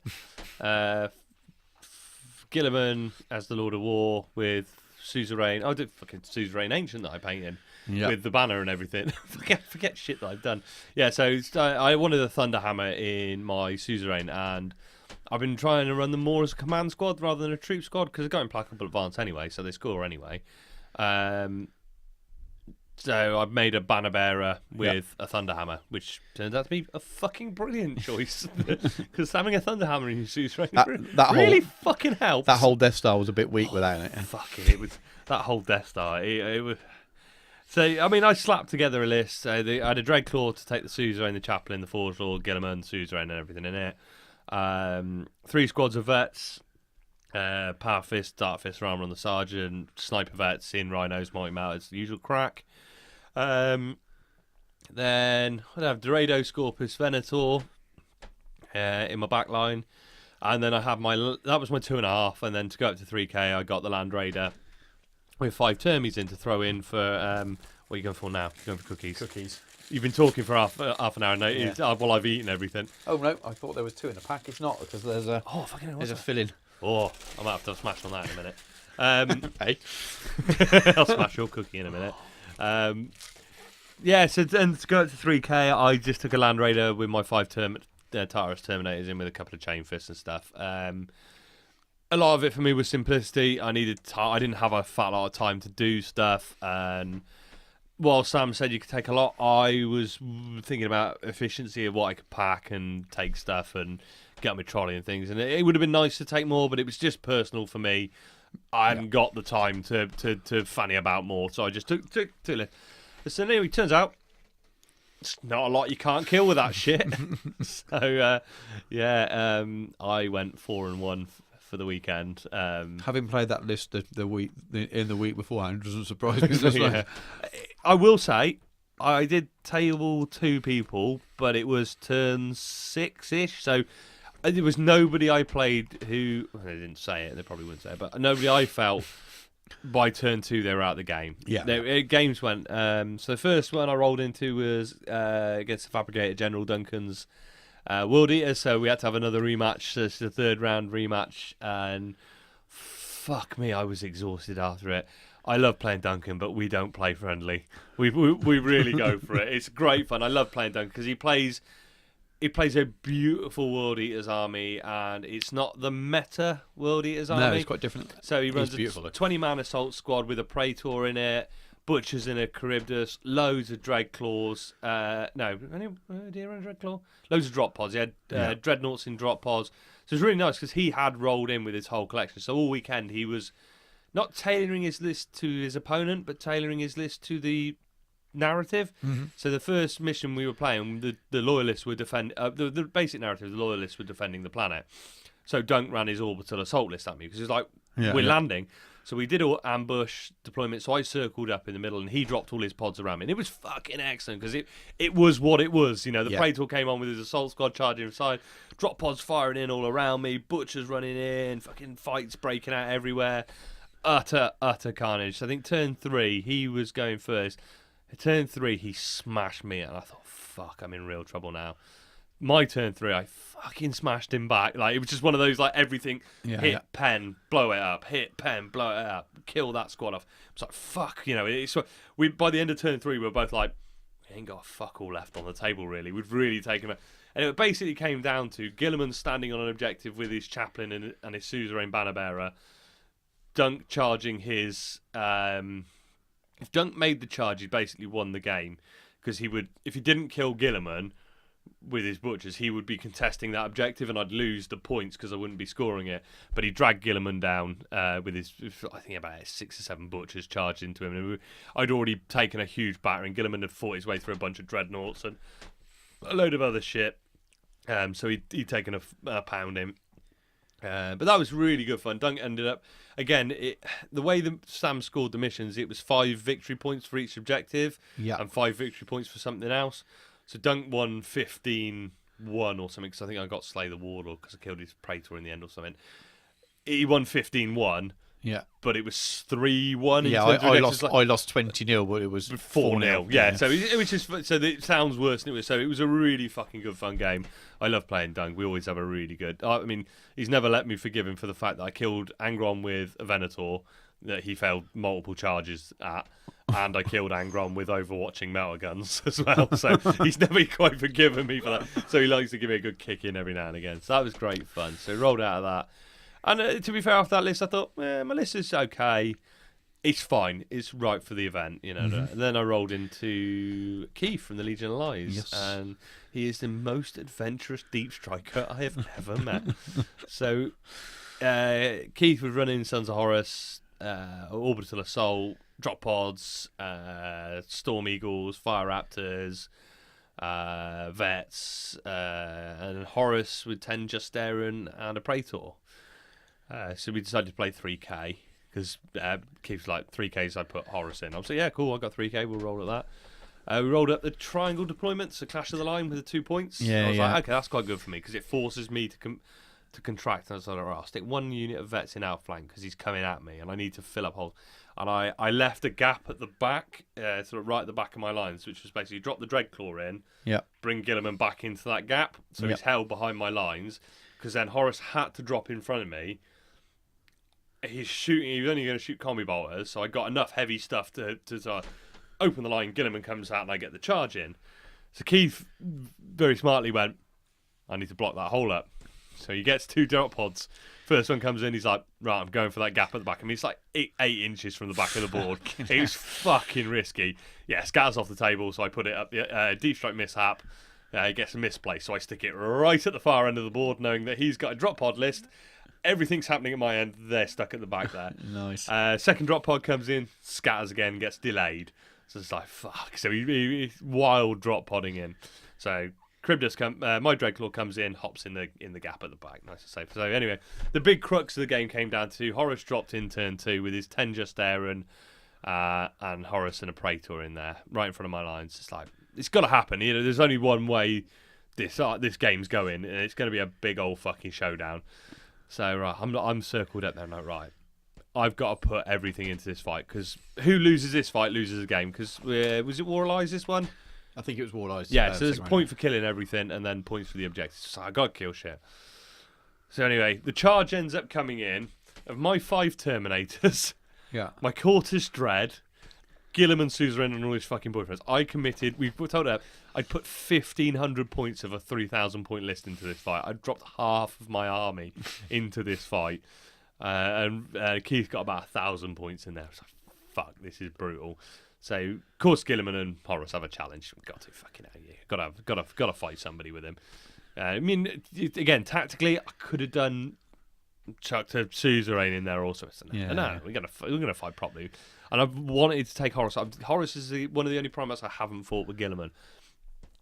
S1: Gilliman as the Lord of War with Suzerain. I did fucking Suzerain Ancient that I painted with the banner and everything. forget shit that I've done. Yeah, so I wanted a Thunderhammer in my Suzerain, and I've been trying to run them more as a command squad rather than a troop squad because they're going Implacable Advance anyway, so they score anyway. So I've made a banner bearer with a Thunderhammer, which turns out to be a fucking brilliant choice because having a Thunderhammer in your Suzerain really fucking helps.
S2: That whole Death Star was a bit weak without it.
S1: Fucking, it was that whole Death Star. It was. So I mean, I slapped together a list. I had a Dreadclaw to take the Suzerain, the Chaplain, the Forge Lord, Gilliman, Suzerain, and everything in it. 3 squads of vets. Power Fist, Dark Fist, Armor on the Sergeant, Sniper Vets in Rhinos, Mighty Mounters, the usual crack. Then I'd have Dorado, Scorpus, Venator in my back line. And then I have that was my 2.5. And then to go up to 3k, I got the Land Raider with 5 Termies in to throw in for, what are you going for now? You're going for cookies. You've been talking for half an hour now while I've eaten everything.
S2: Oh, no, I thought there was 2 in the pack. It's not because there's a fill-in.
S1: Oh, I might have to smash on that in a minute. Hey. I'll smash your cookie in a minute. So then to go up to 3k, I just took a Land Raider with my 5 Tartarus Terminators in with a couple of Chain Fists and stuff. A lot of it for me was simplicity. I didn't have a fat lot of time to do stuff, and while Sam said you could take a lot, I was thinking about efficiency of what I could pack and take stuff and get on my trolley and things. And it would have been nice to take more, but it was just personal for me. I hadn't got the time to fanny about more, so I just took it. So anyway, it turns out it's not a lot you can't kill with that shit. So I went 4-1 for the weekend.
S2: Having played that list the week beforehand doesn't surprise me.
S1: Yeah. I will say I did table 2 people, but it was turn 6-ish, so there was nobody I played who they didn't say it. They probably wouldn't say it, but nobody I felt by turn 2 they were out of the game. Yeah, games went. So the first one I rolled into was against the Fabricator General Duncan's World Eater, so we had to have another rematch. So it's the 3rd round rematch, and fuck me, I was exhausted after it. I love playing Duncan, but we don't play friendly. We really go for it. It's great fun. I love playing Duncan because he plays a beautiful World Eater's army, and it's not the meta World Eater's army.
S2: No, it's quite different.
S1: So he runs a 20-man assault squad with a Praetor in it, Butchers in a Charybdis, loads of Dreadclaws. Did he run a Dreadclaw? Loads of drop pods. He had Dreadnoughts in drop pods. So it's really nice because he had rolled in with his whole collection. So all weekend he was not tailoring his list to his opponent, but tailoring his list to the narrative. So the first mission we were playing, the loyalists were the basic narrative, the loyalists were defending the planet. So Dunk ran his orbital assault list at me because he's like, we're landing. So we did all ambush deployment. So I circled up in the middle and he dropped all his pods around me. And it was fucking excellent because it was what it was. You know, the Praetor came on with his assault squad charging inside, drop pods firing in all around me, butchers running in, fucking fights breaking out everywhere. Utter carnage. So I think turn 3, he was going first. Turn 3, he smashed me and I thought, fuck, I'm in real trouble now. My turn 3, I fucking smashed him back. Like, it was just one of those, like, everything, hit, pen, blow it up, hit, pen, blow it up, kill that squad off. It's like, fuck, you know, by the end of turn 3, we were both like, we ain't got a fuck all left on the table, really. We've really taken it. And it basically came down to Gilliman standing on an objective with his chaplain and his suzerain banner bearer, Dunk charging his... if Dunk made the charge, he basically won the game. Because he would, if he didn't kill Gilliman with his butchers, he would be contesting that objective and I'd lose the points because I wouldn't be scoring it. But he dragged Gilliman down with his, I think about 6 or 7 butchers charged into him. And I'd already taken a huge battering. Gilliman had fought his way through a bunch of dreadnoughts and a load of other shit. So he'd taken a pounding. But that was really good fun. Dunk ended up, again, the way Sam scored the missions, it was 5 victory points for each objective and 5 victory points for something else. So Dunk won 15-1 or something, because I think I got Slay the Warlord because I killed his Praetor in the end or something. He won 15-1. Yeah, but it was 3-1.
S2: Yeah, I lost 20-0, but it was
S1: 4-0. Yeah, so it was just it sounds worse than it was. So it was a really fucking good fun game. I love playing Dunk. We always have a really good. I mean, he's never let me forgive him for the fact that I killed Angron with a Venator that he failed multiple charges at, and I killed Angron with overwatching melter guns as well. So he's never quite forgiven me for that. So he likes to give me a good kick in every now and again. So that was great fun. So rolled out of that. And to be fair, after that list, I thought, my list is okay. It's fine. It's right for the event, you know. And then I rolled into Keith from the Legion of Lies, and he is the most adventurous deep striker I have ever met. So Keith was running Sons of Horus, Orbital Assault, Drop Pods, Storm Eagles, Fire Raptors, Vets, and Horus with 10 Justarian and a Praetor. So we decided to play 3K because Keith's like 3Ks. I put Horus in. I was like, yeah, cool. I got 3K. We'll roll at that. We rolled up the triangle deployments, the Clash of the Line with the 2 points. Yeah, I was like, okay, that's quite good for me because it forces me to contract. And I was like, all right, I'll stick 1 unit of vets in outflank because he's coming at me, and I need to fill up holes. And I left a gap at the back, sort of right at the back of my lines, which was basically drop the Dreadclaw in, bring Gilliman back into that gap, so he's held behind my lines. Because then Horus had to drop in front of me. He was only going to shoot combi bolters, so I got enough heavy stuff to open the line. Gilliman comes out and I get the charge in. So Keith very smartly went, I need to block that hole up. So he gets 2 drop pods. First one comes in, he's like, right, I'm going for that gap at the back. I mean, it's like 8 inches from the back of the board. It was fucking risky. Yeah, scatters off the table, so I put it up. Deep strike mishap. He gets a misplaced, so I stick it right at the far end of the board, knowing that he's got a drop pod list. Everything's happening at my end. They're stuck at the back there.
S2: Nice.
S1: Second drop pod comes in, scatters again, gets delayed. So it's like, fuck. So he's wild drop podding in. So Cribdus my Dreadclaw comes in, hops in the gap at the back. Nice and safe. So anyway, the big crux of the game came down to Horus dropped in turn 2 with his 10 Justarian and Horus and a Praetor in there, right in front of my lines. It's like, it's got to happen. You know, there's only one way this game's going, and it's going to be a big old fucking showdown. So right, I'm circled up there. I'm like, right, I've got to put everything into this fight because who loses this fight loses the game. Because was it War Allies this one?
S2: I think it was War Allies.
S1: Yeah, so there's a point for killing everything, and then points for the objectives. So I got to kill shit. So anyway, the charge ends up coming in of my 5 Terminators.
S2: Yeah.
S1: My Cortis Dread. Gilliman, Suzerain, and all his fucking boyfriends. I committed. We told her I'd put 1,500 points of a 3,000 point list into this fight. I dropped half of my army into this fight, and Keith got about 1,000 points in there. I was like, fuck, this is brutal. So, of course, Gilliman and Horus have a challenge. We've got to fucking out here. Got to fight somebody with him. I mean, again, tactically, I could have done chucked a suzerain in there also. So no, we're gonna fight properly. And I've wanted to take Horus. Horus is one of the only primates I haven't fought with Guilliman.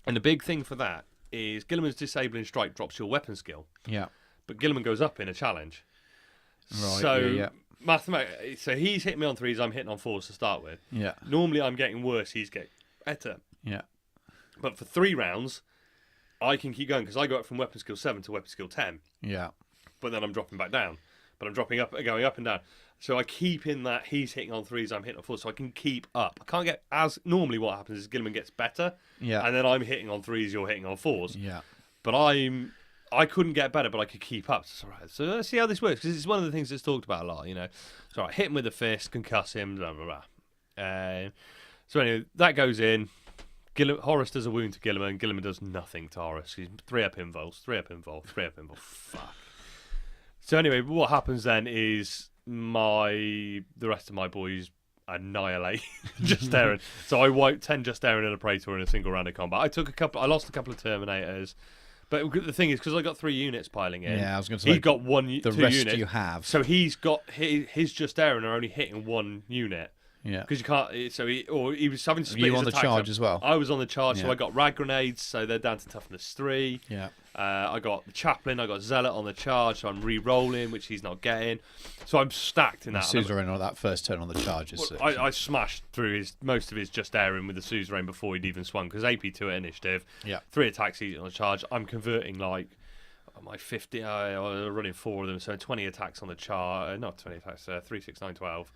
S1: And the big thing for that is Guilliman's disabling strike drops your weapon skill.
S2: Yeah.
S1: But Guilliman goes up in a challenge.
S2: Right.
S1: So so he's hitting me on 3s, I'm hitting on 4s to start with.
S2: Yeah.
S1: Normally I'm getting worse, he's getting better.
S2: Yeah.
S1: But for 3 rounds, I can keep going because I go up from weapon skill 7 to weapon skill 10.
S2: Yeah.
S1: But then I'm dropping back down. But I'm going up and down. So I keep in that he's hitting on 3s, I'm hitting on 4s, so I can keep up. I can't get as normally what happens is Guilliman gets better.
S2: Yeah.
S1: And then I'm hitting on 3s, you're hitting on 4s.
S2: Yeah.
S1: But I couldn't get better, but I could keep up. So, right, so let's see how this works, because it's one of the things that's talked about a lot, you know. So I hit him with a fist, concuss him, blah, blah, blah. So anyway, that goes in. Horus does a wound to Guilliman. Guilliman does nothing to Horus. He's 3-up involves, 3-up involve, 3-up involve. Fuck. So anyway, what happens then is the rest of my boys annihilate Justarin. So I wiped 10 Justarin and a Praetor in a single round of combat. I lost a couple of Terminators. But the thing is, because I got 3 units piling in,
S2: I was going to say,
S1: he got 2
S2: rest
S1: units.
S2: you have.
S1: So he's got his Justarin are only hitting 1 unit.
S2: Yeah.
S1: Because you can't. So he was having to split
S2: you
S1: his
S2: on the
S1: attacks
S2: charge
S1: up.
S2: as well?
S1: I was on the charge, so
S2: Yeah.
S1: I got rag grenades, so they're down to toughness 3.
S2: Yeah.
S1: I got the chaplain, I got zealot on the charge, so I'm re-rolling, which he's not getting. So I'm stacked in that.
S2: Suzerain on that first turn on the charges.
S1: I smashed through most of his Justarin with the suzerain before he'd even swung, because AP2 at initiative.
S2: Yeah.
S1: 3 attacks each on the charge. I'm converting like my 50. I was running 4 of them, so 20 attacks on the charge. Not 20 attacks. 3, 6, 9, 12.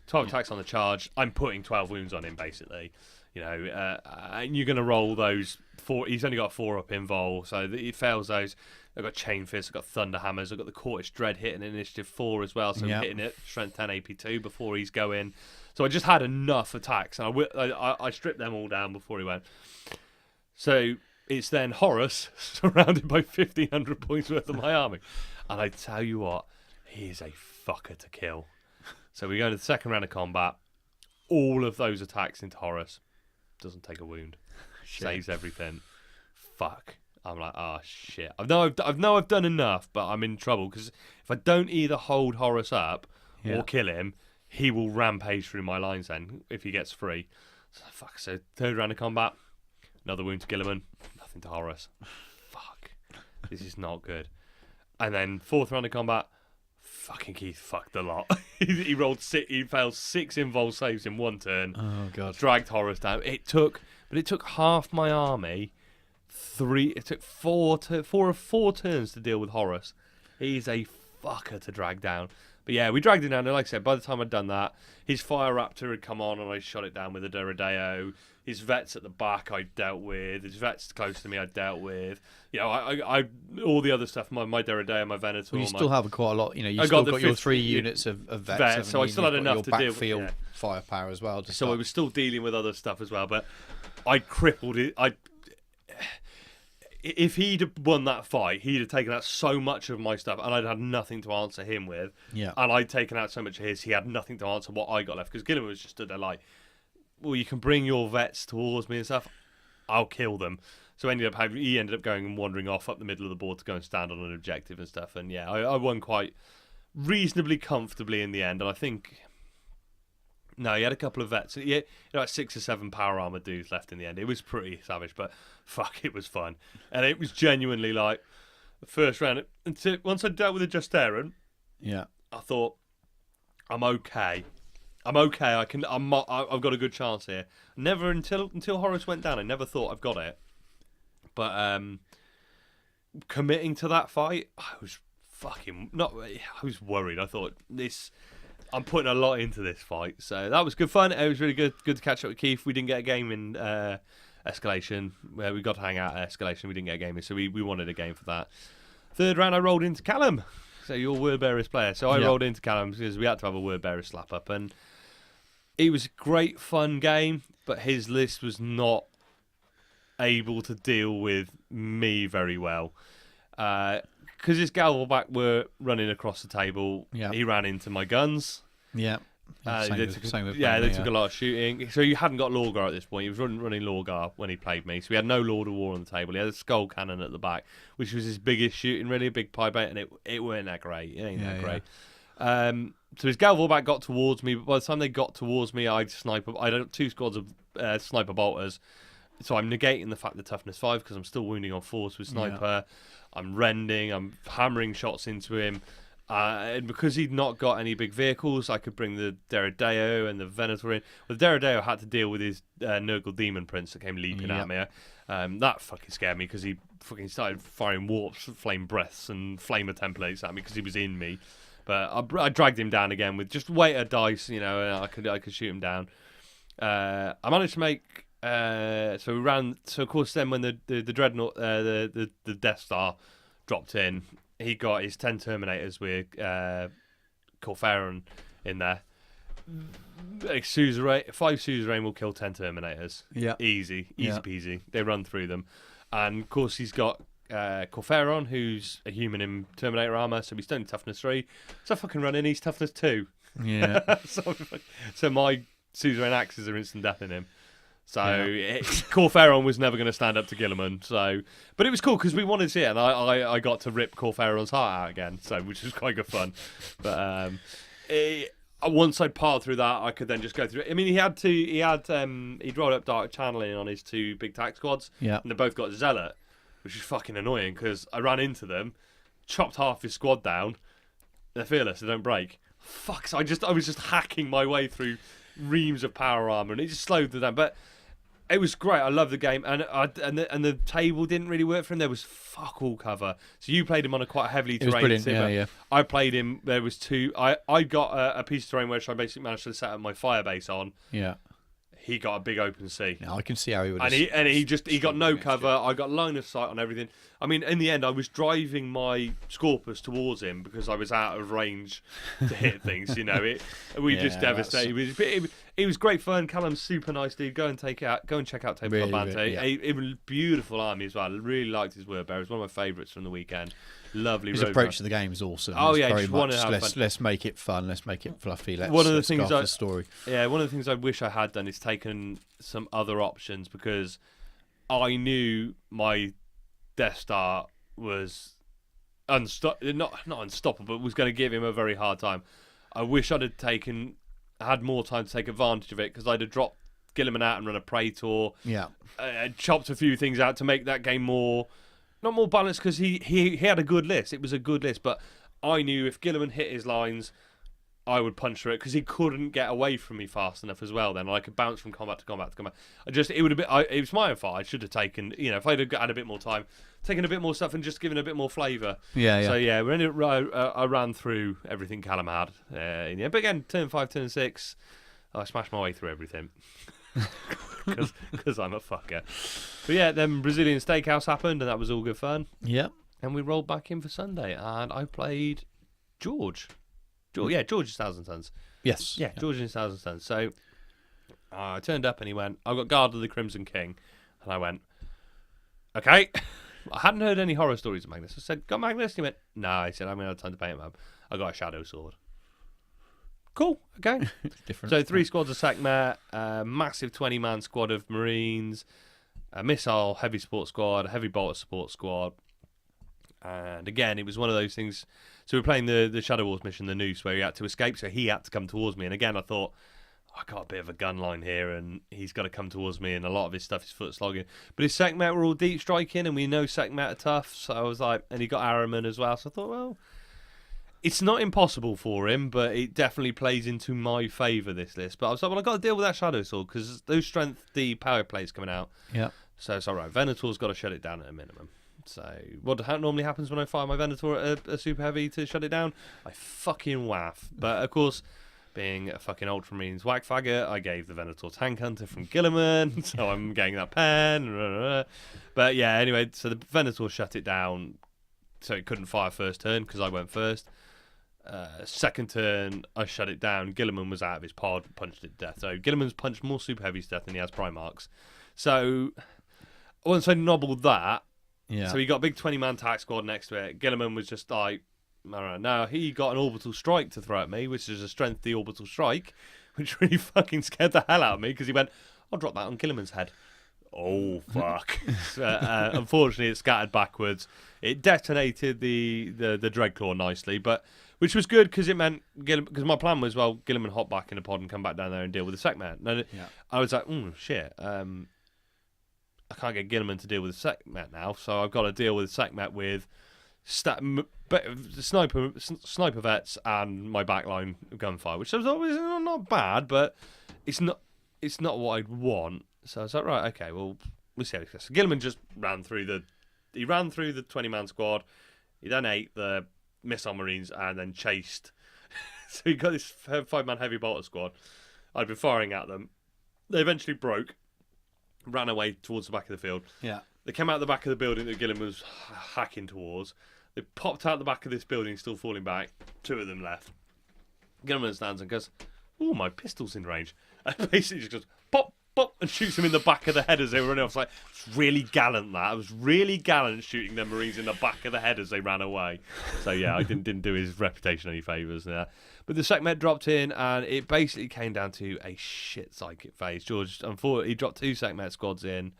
S1: 12 attacks on the charge. I'm putting 12 wounds on him, basically. You know, and you're going to roll those 4. He's only got 4-up invol, so he fails those. I've got Chain Fist, I've got Thunder Hammers, I've got the Courtish Dread hitting initiative 4 as well, so I'm hitting it Strength 10 AP2 before he's going. So I just had enough attacks, and I stripped them all down before he went. So it's then Horus surrounded by 1,500 points worth of my army. And I tell you what, he is a fucker to kill. So we go into the second round of combat. All of those attacks into Horus. Doesn't take a wound. Saves everything. Fuck. I'm like, oh shit. I know I've done enough, but I'm in trouble because if I don't either hold Horus up or kill him, he will rampage through my lines then if he gets free. So fuck. So third round of combat. Another wound to Guilliman. Nothing to Horus. Fuck. This is not good. And then fourth round of combat. Fucking Keith fucked a lot. he rolled 6. He failed 6 invol saves in 1 turn.
S2: Oh god!
S1: Dragged Horus down. It took half my army. It took 4 turns to deal with Horus. He's a fucker to drag down. But yeah, we dragged him down. And like I said, by the time I'd done that, his Fire Raptor had come on, and I shot it down with a Duradeo. His vets at the back I dealt with. His vets close to me I dealt with. You know, I all the other stuff. My Duradeo, my Venator.
S2: Well, you still have quite a lot. You know, you still got your 3 units of vets.
S1: So I still had enough to deal with.
S2: Backfield firepower as well.
S1: So I was still dealing with other stuff as well. But I crippled it. If he'd won that fight, he'd have taken out so much of my stuff, and I'd had nothing to answer him with.
S2: Yeah.
S1: And I'd taken out so much of his, he had nothing to answer what I got left. Because Guilliman was just stood there like, well, you can bring your vets towards me and stuff. I'll kill them. So he ended up going and wandering off up the middle of the board to go and stand on an objective and stuff. And yeah, I won quite reasonably comfortably in the end. And I think... No, he had a couple of vets. He had like 6 or 7 power armor dudes left in the end. It was pretty savage, but fuck, it was fun. And it was genuinely like the first round. Once I dealt with the Justarin, I thought, I'm okay. I've got a good chance here. Never until Horus went down, I never thought I've got it. But committing to that fight, I was worried. I thought I'm putting a lot into this fight, so that was good fun. It was really good to catch up with Keith. We didn't get a game in Escalation. We got to hang out at Escalation. We didn't get a game in, so we wanted a game for that. Third round, I rolled into Callum. So your Word Bearers player. So I rolled into Callum because we had to have a Word Bearer slap up, and it was a great fun game, but his list was not able to deal with me very well. Because his Galvaback were running across the table, he ran into my guns.
S2: Yeah. Same with
S1: they
S2: me,
S1: took a lot of shooting. So you hadn't got Lorgar at this point. He was running Lorgar when he played me. So we had no Lord of War on the table. He had a skull cannon at the back, which was his biggest shooting, really, a big pie bait, and it weren't that great. It ain't that great. So his Galvorback got towards me, but by the time they got towards me, I'd had 2 squads of sniper bolters. So I'm negating the fact that toughness 5 because I'm still wounding on force with sniper. I'm rending, I'm hammering shots into him. And because he'd not got any big vehicles, I could bring the Deredeo and the Venator in. Well, the Deredeo had to deal with his Nurgle Demon Prince that came leaping at me. That fucking scared me because he fucking started firing warps, flame breaths, and flamer templates at me because he was in me. But I dragged him down again with just weight of dice, and I could shoot him down. I managed to make. So we ran. So of course, then when the Dreadnought, the Death Star dropped in, he got his 10 Terminators with Corferon in there. 5 Suzerain will kill 10 Terminators.
S2: Yeah.
S1: Easy peasy. They run through them. And of course he's got Corferon, who's a human in Terminator armor, so he's only toughness 3. So fucking running, he's toughness 2.
S2: Yeah.
S1: so my Suzerain axes are instant death in him. So Corferon was never going to stand up to Guilliman. But it was cool because we wanted to see it, and I got to rip Corferon's heart out again, which was quite good fun. But once I'd piled through that, I could then just go through it. I mean, he'd rolled up Dark Channeling on his 2 big tack squads, and they both got Zealot, which is fucking annoying because I ran into them, chopped half his squad down. They're fearless, they don't break. Fuck! So I was just hacking my way through reams of power armor, and it just slowed them down. But it was great. I love the game, and the table didn't really work for him. There was fuck all cover. So you played him on a quite heavily terrain sim. I played him. There was 2. I got a piece of terrain which I basically managed to set up my firebase on.
S2: Yeah.
S1: He got a big open sea.
S2: Yeah, I can see how he would.
S1: He got no cover. I got line of sight on everything. I mean, in the end, I was driving my Scorpus towards him because I was out of range to hit things. We just devastated. It was great fun. Callum's super nice dude. Go and check out Tabletop Bante. It was a beautiful army as well. I really liked his word bearer. It was one of my favourites from the weekend. Lovely.
S2: His approach to the game is awesome.
S1: Oh,
S2: it's
S1: yeah,
S2: very
S1: just
S2: much,
S1: want to have fun.
S2: Let's make it fun. Let's make it fluffy. Let's go off the story.
S1: Yeah, one of the things I wish I had done is taken some other options because I knew my Death Star was not unstoppable, but was going to give him a very hard time. I wish I'd had more time to take advantage of it because I'd have dropped Guilliman out and run a Praetor.
S2: Yeah.
S1: Chopped a few things out to make that game not more balanced because he had a good list. It was a good list, but I knew if Guilliman hit his lines, I would punch through it because he couldn't get away from me fast enough as well. Then I could bounce from combat to combat to combat. It was my own fault. I should have taken, if I'd had a bit more time, taken a bit more stuff and just given a bit more flavour.
S2: Yeah.
S1: So I ran through everything Callum had. But again, turn 5, turn 6, I smashed my way through everything. Because I'm a fucker. But yeah, then Brazilian Steakhouse happened, and that was all good fun.
S2: Yeah.
S1: And we rolled back in for Sunday, and I played George. George's 1,000 Tons.
S2: Yes.
S1: Yeah, George's 1,000 Tons. So I turned up, and he went, I've got Guard of the Crimson King. And I went, okay. I hadn't heard any horror stories of Magnus. I said, got Magnus? And he went, no. He said, I'm going to have time to paint him up. I got a Shadow Sword. Cool, okay.
S2: Different.
S1: So 3 squads of Sekhmet, a massive 20-man squad of Marines, a missile heavy support squad, a heavy bolter support squad. And again, it was one of those things. So we're playing the Shadow Wars mission, the Noose, where he had to escape, so he had to come towards me. And again, I thought, I got a bit of a gun line here, and he's got to come towards me, and a lot of his stuff is foot slogging. But his Sekhmet were all deep striking, and we know Sekhmet are tough, so I was like, and he got Araman as well, so I thought, well, it's not impossible for him, but it definitely plays into my favour, this list. But I was like, well, I've got to deal with that Shadow Sword, because those Strength D power plays coming out.
S2: Yeah.
S1: So it's all right. Venator's got to shut it down at a minimum. So how normally happens when I fire my Venator at a super heavy to shut it down? I fucking waff. But of course, being a fucking Ultramarines whack faggot, I gave the Venator Tank Hunter from Guilliman, so I'm getting that pen. But yeah, anyway, so the Venator shut it down, so it couldn't fire first turn because I went first. Second turn, I shut it down. Guilliman was out of his pod, punched it to death. So Guilliman's punched more super heavies to death than he has Primarchs. So once I nobbled that, so he got a big 20-man tack squad next to it. Guilliman was just like All right. Now, he got an orbital strike to throw at me, which is a strength D orbital strike, which really fucking scared the hell out of me because he went, I'll drop that on Gilliman's head. Oh, fuck. Unfortunately, it scattered backwards. It detonated the Dreadclaw nicely, but which was good because it meant, because my plan was, well, Gilliman hop back in the pod and come back down there and deal with the Sekhmet. And I was like, shit. I can't get Gilliman to deal with the Sekhmet now, so I've got to deal with the Sekhmet with sniper vets and my backline gunfire, which was always not bad, but it's not what I'd want. So I was like, right, okay, well, we'll see how it goes. So Gilliman just ran through the 20-man squad. He then ate the missile marines and then chased. So he got this 5-man heavy bolter squad. I'd been firing at them. They eventually broke, ran away towards the back of the field.
S2: Yeah.
S1: They came out the back of the building that Gilliman was hacking towards. They popped out the back of this building, still falling back. 2 of them left. Gilliman stands and goes, "Oh, my pistol's in range." And basically just goes, pop, pop, and shoots them in the back of the head as they were running off. I was like, it's really gallant, that. I was really gallant shooting the Marines in the back of the head as they ran away. So, yeah, I didn't do his reputation any favours there. But the Sekhmet dropped in, and it basically came down to a shit psychic phase. George, unfortunately, he dropped 2 Sekhmet squads in,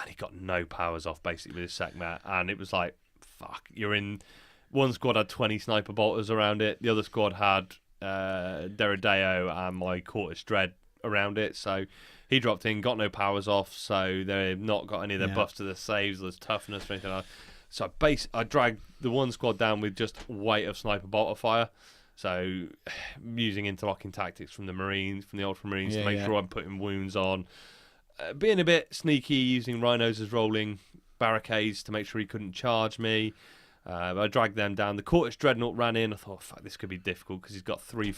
S1: and he got no powers off, basically, with his Sekhmet. And it was like, fuck, you're in... One squad had 20 sniper bolters around it. The other squad had Derideo and my Cortis Dread around it. So he dropped in, got no powers off. So they've not got any of their buffs to their saves, there's toughness or anything like that. So I dragged the one squad down with just weight of sniper bolter fire. So using interlocking tactics from the Marines, from the Ultramarines to make sure I'm putting wounds on. Being a bit sneaky, using rhinos as rolling barricades to make sure he couldn't charge me. I dragged them down. The Cortis Dreadnought ran in. I thought, fuck, this could be difficult because he's got 3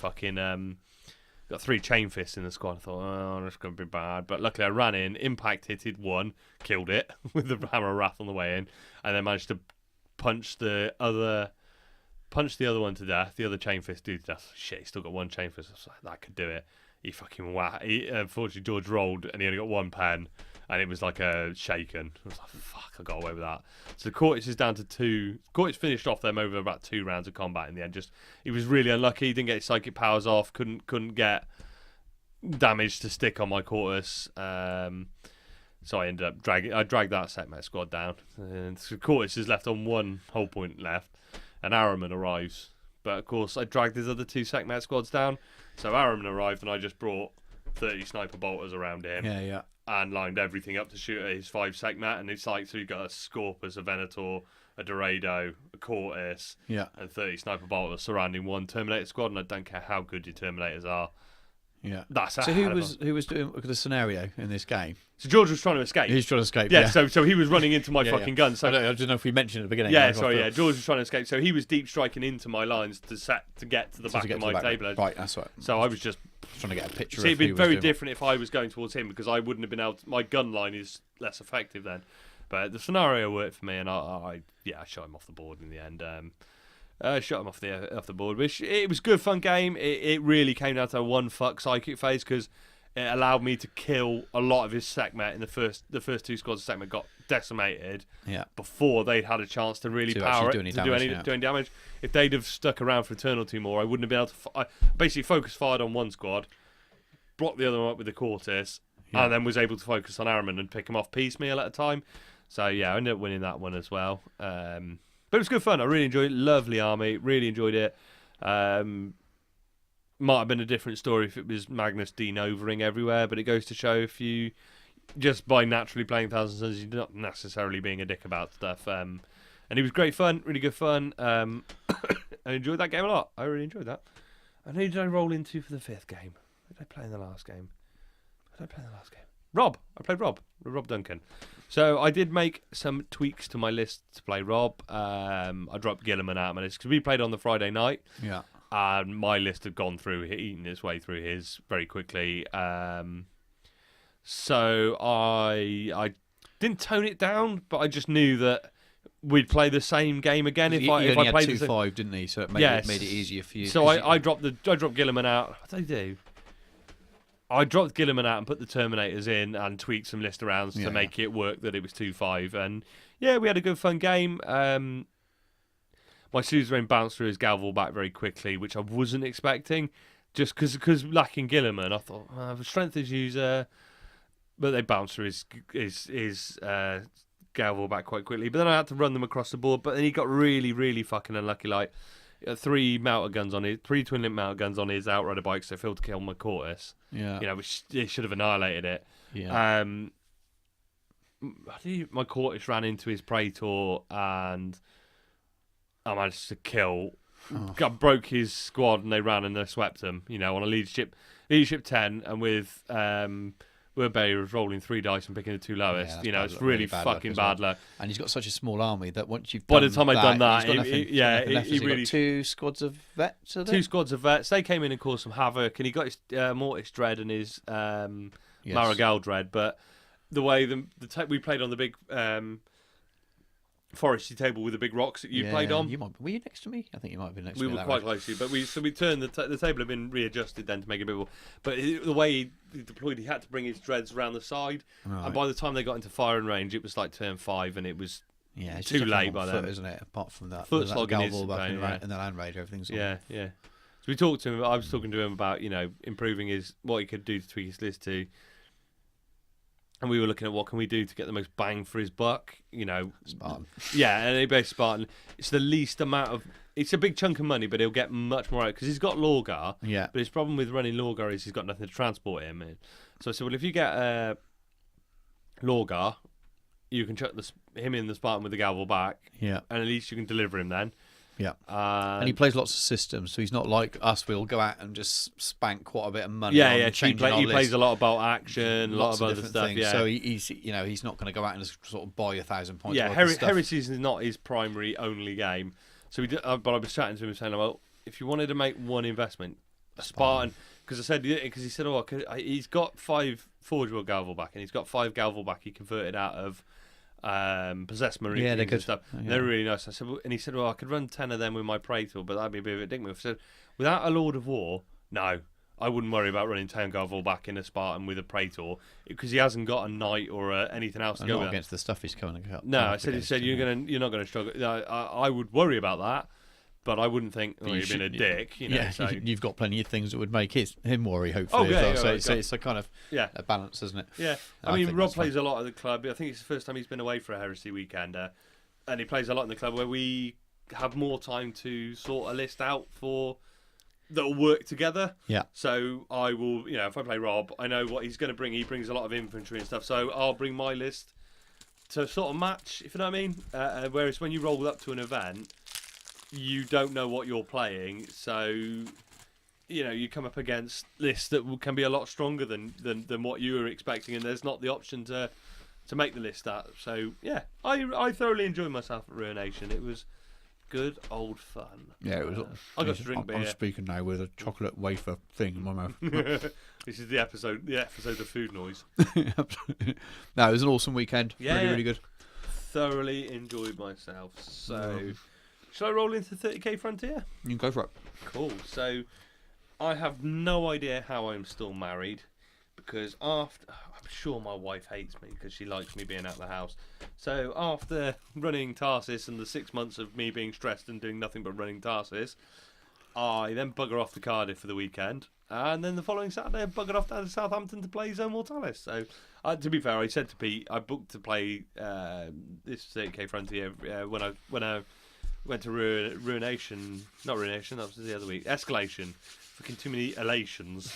S1: chain fists in the squad. I thought, oh, this could be bad. But luckily I ran in, impact hitted one, killed it with the Hammer of Wrath on the way in, and then managed to punch the other one to death. The other chain fist dude to death. Shit, he still got 1 chain fist. I was like, that could do it. He fucking unfortunately, George rolled and he only got 1 pen. And it was like a shaken. I was like, fuck, I got away with that. So the Cortis is down to 2. Cortis finished off them over about 2 rounds of combat in the end. Just he was really unlucky. He didn't get his psychic powers off. Couldn't get damage to stick on my Cortis. So I ended up dragged that Sekhmet squad down. And so Cortis is left on 1 whole point left. And Araman arrives. But of course, I dragged his other 2 Sekhmet squads down. So Araman arrived and I just brought 30 sniper bolters around him.
S2: Yeah.
S1: And lined everything up to shoot at his 5 Sekhmet, and it's like, so you got a Scorpus, a Venator, a Dorado, a Cortis, and 30 sniper bolters surrounding 1 Terminator squad, and I don't care how good your Terminators are.
S2: Yeah.
S1: That's
S2: so who was doing the scenario in this game?
S1: So George was trying to escape.
S2: He was trying to escape.
S1: Yeah. So he was running into my fucking gun. So
S2: I don't know if we mentioned at the beginning.
S1: Yeah, sorry. Yeah, George was trying to escape. So he was deep striking into my lines to get to the back of my table.
S2: Right, that's right.
S1: So I was just
S2: trying to get a picture.
S1: See, it'd be very different if I was going towards him because I wouldn't have been able to, my gun line is less effective then. But the scenario worked for me, and I shot him off the board in the end. Shot him off the board, which it was a good fun game. It really came down to a 1 fuck psychic phase because it allowed me to kill a lot of his Sekhmet in the first 2 squads of Sekhmet got decimated before they'd had a chance to really power it do any damage. If they'd have stuck around for a turn or 2 more, I wouldn't have been able to. I basically focus fired on 1 squad, blocked the other one up with the Cortis, and then was able to focus on Araman and pick him off piecemeal at a time. So yeah, I ended up winning that one as well. But it was good fun. I really enjoyed it. Lovely army. Really enjoyed it. Might have been a different story if it was Magnus de-novering everywhere, but it goes to show if you, just by naturally playing Thousand Suns, you're not necessarily being a dick about stuff. And it was great fun, really good fun. I enjoyed that game a lot. I really enjoyed that. And who did I roll into for the 5th game? Who did I play in the last game? Rob. I played Rob Duncan. So I did make some tweaks to my list to play Rob. I dropped Gilliman out of my list because we played on the Friday night.
S2: Yeah.
S1: And my list had gone through, eaten its way through his very quickly. So I didn't tone it down, but I just knew that we'd play the same game again if I played
S2: 2-5, didn't he? So it made it easier for you.
S1: So I dropped Gilliman out. What did I do? I dropped Gilliman out and put the Terminators in and tweaked some list arounds to make it work that it was 2-5. And yeah, we had a good fun game. my suzerain bounced through his Galval back very quickly, which I wasn't expecting. Just because lacking Gilliman, I thought the strength is user, but they bounced through his Galval back quite quickly. But then I had to run them across the board. But then he got really, really fucking unlucky. Like 3 twin link melter guns on his outrider bikes. So failed to kill my Cortis.
S2: Yeah,
S1: Which they should have annihilated it.
S2: yeah.
S1: I think my Cortis ran into his Praetor and I managed to kill. Broke his squad and they ran and they swept him. On a leadership 10 and with Burberry was rolling 3 dice and picking the 2 lowest. It's really fucking bad luck.
S2: And he's got such a small army that once you've
S1: by the time I'd done that,
S2: he really got 2 squads of vets.
S1: 2 squads of vets. They came in and caused some havoc, and he got his Mortis Dread and his Marigal Dread. But the way we played on the big foresty table with the big rocks that you played on.
S2: Were you next to me? I think you might have been next to me.
S1: We were quite close to you, but we turned the table had been readjusted then to make it a bit more. But the way he deployed, he had to bring his dreads around the side, and by the time they got into firing range, it was like turn 5, and it was
S2: it's
S1: too late by then,
S2: isn't it? Apart from that,
S1: foot slogging
S2: in the Land Raider, everything's on.
S1: Yeah. So we talked to him. I was talking to him about improving what he could do to tweak his list to. And we were looking at what can we do to get the most bang for his buck,
S2: Spartan.
S1: Yeah, and he based Spartan. It's the least amount of. It's a big chunk of money, but he'll get much more out because he's got Lorgar.
S2: Yeah.
S1: But his problem with running Lorgar is he's got nothing to transport him in. So I said, well, if you get Lorgar, you can chuck him in the Spartan with the Galval back.
S2: Yeah.
S1: And at least you can deliver him then.
S2: Yeah, and he plays lots of systems, so he's not like us. We'll go out and just spank quite a bit of money.
S1: He plays a lot about action, a lot of other stuff.
S2: Things.
S1: Yeah,
S2: so he's not going to go out and just sort of buy 1,000 points.
S1: Yeah, Heresies is not his primary only game. So but I was chatting to him saying, well, if you wanted to make one investment, a Spartan, because he said, he's got 5 Forge World Galval back, and he's got 5 Galval back he converted out of possessed marine and stuff. They're really nice. I said, and he said, well, I could run 10 of them with my Praetor, but that'd be a bit of a dick move. I said, without a Lord of War, no, I wouldn't worry about running 10 Galval back in a Spartan with a Praetor because he hasn't got a knight or anything else to go
S2: not
S1: with.
S2: Against the stuff he's coming up.
S1: No, I said, you're not going to struggle. I would worry about that. But I wouldn't think you're being a dick. So.
S2: You've got plenty of things that would make him worry, hopefully. So it's a kind of a balance, isn't it?
S1: Yeah. I mean, Rob plays a lot at the club. I think it's the first time he's been away for a Heresy weekend. And he plays a lot in the club where we have more time to sort a list out that'll work together. Yeah. So I will, if I play Rob, I know what he's going to bring. He brings a lot of infantry and stuff. So I'll bring my list to sort of match, if you know what I mean. Whereas when you roll up to an event, you don't know what you're playing, so you come up against lists that can be a lot stronger than what you were expecting, and there's not the option to make the list up. So yeah, I thoroughly enjoyed myself at Ruination. It was good old fun.
S2: Yeah, it was.
S1: I got to drink beer.
S2: I'm speaking now with a chocolate wafer thing in my mouth.
S1: This is the episode of food noise.
S2: No, it was an awesome weekend. Yeah, really, really good.
S1: Thoroughly enjoyed myself. So. Shall I roll into 30k Frontier?
S2: You can go for it.
S1: Cool. So, I have no idea how I'm still married because I'm sure my wife hates me because she likes me being out of the house. So, after running Tarsus and the 6 months of me being stressed and doing nothing but running Tarsus, I then bugger off to Cardiff for the weekend. And then the following Saturday, I buggered off down to Southampton to play Zone Mortalis. So, to be fair, I said to Pete, I booked to play this 30k Frontier when I went to Ruination. Not Ruination, that was the other week. Escalation. Fucking too many elations.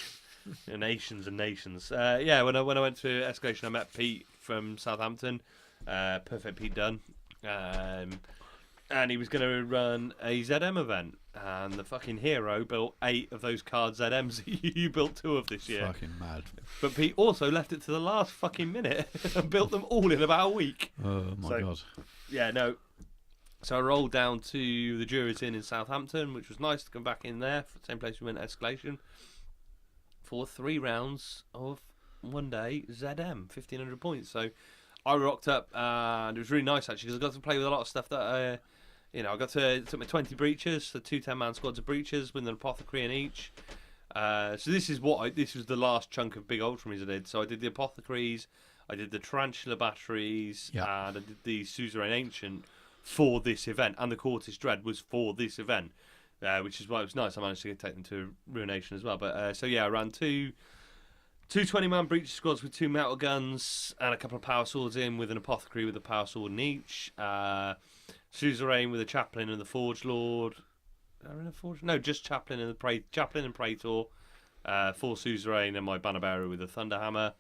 S1: Nations and nations. When I went to Escalation, I met Pete from Southampton. Perfect Pete Dunn. And he was going to run a ZM event. And the fucking hero built 8 of those card ZMs. You built 2 of this year.
S2: Fucking mad.
S1: But Pete also left it to the last fucking minute and built them all in about a week.
S2: Oh my god.
S1: Yeah, no. So I rolled down to the Jury's Inn in Southampton, which was nice to come back in there, same place we went Escalation, for 3 rounds of one day ZM, 1,500 points. So I rocked up, and it was really nice actually, because I got to play with a lot of stuff that, it took me 20 breaches, so 2 10-man squads of breaches with an apothecary in each. So this was the last chunk of big ultramarines I did. So I did the apothecaries, I did the tarantula batteries, and I did the suzerain ancient. for this event, and the Cortis Dread was for this event, which is why it was nice. I managed to take them to Ruination as well. But so yeah, I ran two 20-man breach squads with 2 metal guns and a couple of power swords in, with an apothecary with a power sword in each. Suzerain with a chaplain and the Forge Lord. No, just chaplain and chaplain and praetor. 4 Suzerain and my banner bearer with a thunderhammer,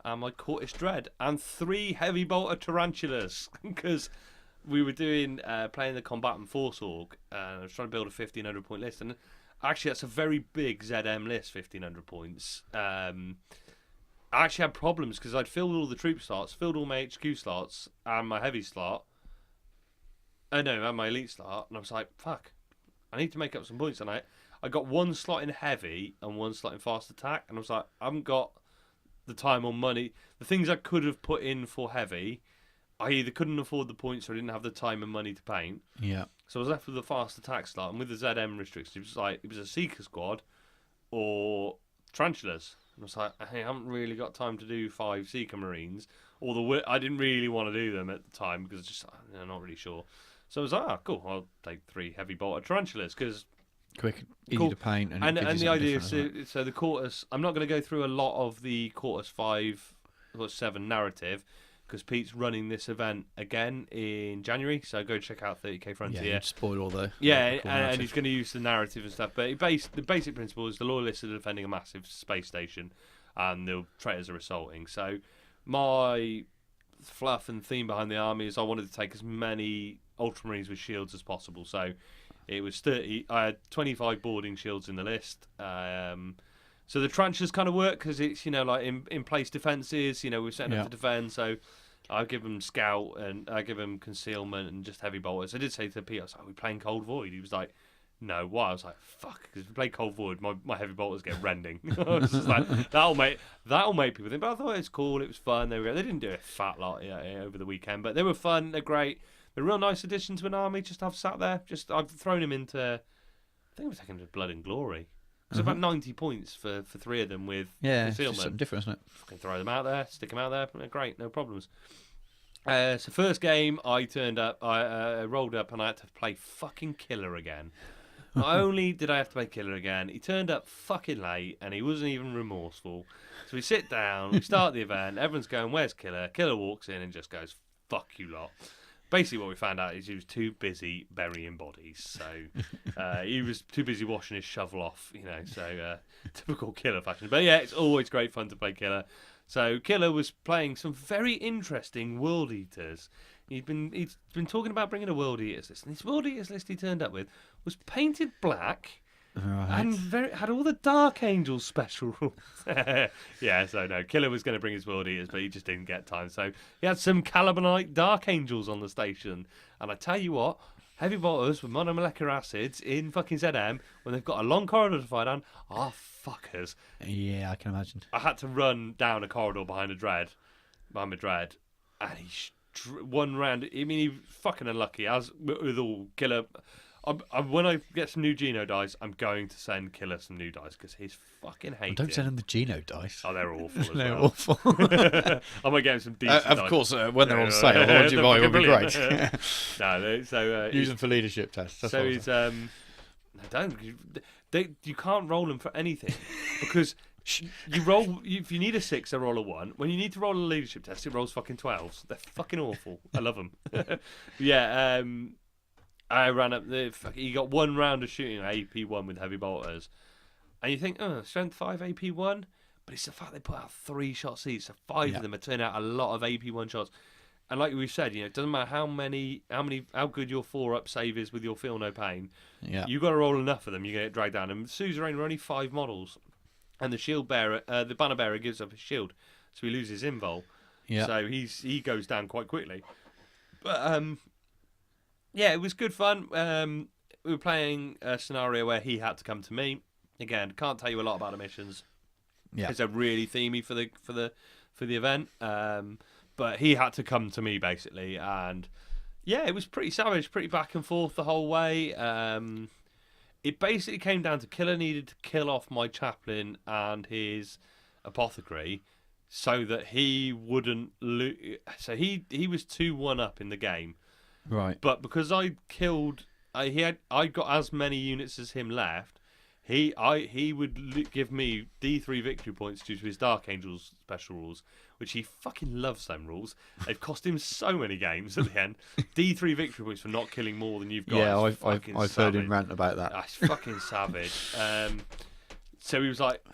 S1: and my Cortis Dread, and 3 heavy bolter tarantulas because we were doing playing the combatant force org, and I was trying to build a 1500 point list, and actually that's a very big ZM list, 1500 points. I actually had problems because I'd filled all the troop slots, filled all my HQ slots and my heavy slot. And my elite slot, and I was like, fuck, I need to make up some points. And I got 1 slot in heavy and 1 slot in fast attack, and I was like, I haven't got the time or money. The things I could have put in for heavy, I either couldn't afford the points or I didn't have the time and money to paint.
S2: Yeah.
S1: So I was left with the fast attack slot, and with the ZM restrictions, it was a Seeker squad or tarantulas. And I was like, hey, I haven't really got time to do 5 Seeker Marines, I didn't really want to do them at the time because I'm not really sure. So I was like, cool, I'll take 3 heavy bolter tarantulas because
S2: quick, easy to paint, and
S1: the idea is so the Cortis. I'm not going to go through a lot of the Cortis 5 or 7 narrative, because Pete's running this event again in January, so go check out 30k Frontier.
S2: Yeah, spoil all the
S1: and he's going to use the narrative and stuff. But the basic principle is the Loyalists are defending a massive space station, and the traitors are assaulting. So my fluff and theme behind the army is I wanted to take as many Ultramarines with shields as possible. So it was 30. I had 25 boarding shields in the list. So the tranches kind of work because it's, like in place defences, we're setting up to defend. So I give them scout and I give them concealment and just heavy bolters. I did say to Pete, I was like, are we playing Cold Void? He was like, no. Why? I was like, fuck, because if we play Cold Void, my heavy bolters get rending. I was just like, that'll make people think. But I thought it was cool. It was fun. They didn't do a fat lot over the weekend, but they were fun. They're great. They're a real nice addition to an army. Just to have sat there. I've thrown him into. I think we're taking to Blood and Glory. It's about 90 points for 3 of them with concealment.
S2: It's something different, isn't it?
S1: Fucking throw them out there, stick them out there. Great, no problems. So first game, I turned up, I rolled up, and I had to play fucking Killer again. Not only did I have to play Killer again, he turned up fucking late, and he wasn't even remorseful. So we sit down, we start the event, everyone's going, where's Killer? Killer walks in and just goes, fuck you lot. Basically what we found out is he was too busy burying bodies. So he was too busy washing his shovel off, so typical Killer fashion. But yeah, it's always great fun to play Killer. So Killer was playing some very interesting World Eaters. He's been talking about bringing a World Eaters list, and this World Eaters list he turned up with was painted black. Right. And had all the Dark Angels special rules. Yeah, so no, Killer was going to bring his World Eaters, but he just didn't get time. So he had some Calibanite Dark Angels on the station. And I tell you what, heavy bolters with monomolecular acids in fucking ZM, when they've got a long corridor to fight on, are fuckers.
S2: Yeah, I can imagine.
S1: I had to run down a corridor behind my dread, and he one round. I mean, he was fucking unlucky, as with all Killer. When I get some new Geno dice, I'm going to send Killer some new dice because he's fucking hating.
S2: Don't send him the Geno dice.
S1: Oh, they're awful as
S2: they're
S1: well.
S2: awful.
S1: I might get him some decent dice.
S2: Of course, when they're on sale, what you buy will be great.
S1: Use
S2: them for leadership tests. That's
S1: so he's you can't roll them for anything because you roll if you need a 6, they roll a 1. When you need to roll a leadership test, it rolls fucking 12s. They're fucking awful. I love them. Yeah. I ran up he got 1 round of shooting at AP1 with heavy bolters, and you think, strength 5 AP1, but it's the fact they put out 3 shots each, so 5 of them are turning out a lot of AP1 shots. And like we've said, it doesn't matter how good your 4-up save is with your Feel No Pain. Yeah, you've got to roll enough of them, you're going to get dragged down. And Suzerain were only 5 models, and the shield bearer, the banner bearer gives up his shield, so he loses invul. Yeah, so he goes down quite quickly. But yeah, it was good fun. We were playing a scenario where he had to come to me. Again, can't tell you a lot about the missions. Yeah, it's a really themey for the event. But he had to come to me basically, and yeah, it was pretty savage, pretty back and forth the whole way. It basically came down to Killer needed to kill off my chaplain and his apothecary so that he wouldn't lose. So he was 2-1 up in the game.
S2: Right.
S1: But because I killed, I got as many units as him left. He would give me D3 victory points due to his Dark Angels special rules, which he fucking loves them rules. They've cost him so many games at the end. D3 victory points for not killing more than you've got.
S2: Yeah,
S1: I've
S2: heard him rant about that.
S1: That's fucking savage. So he was like,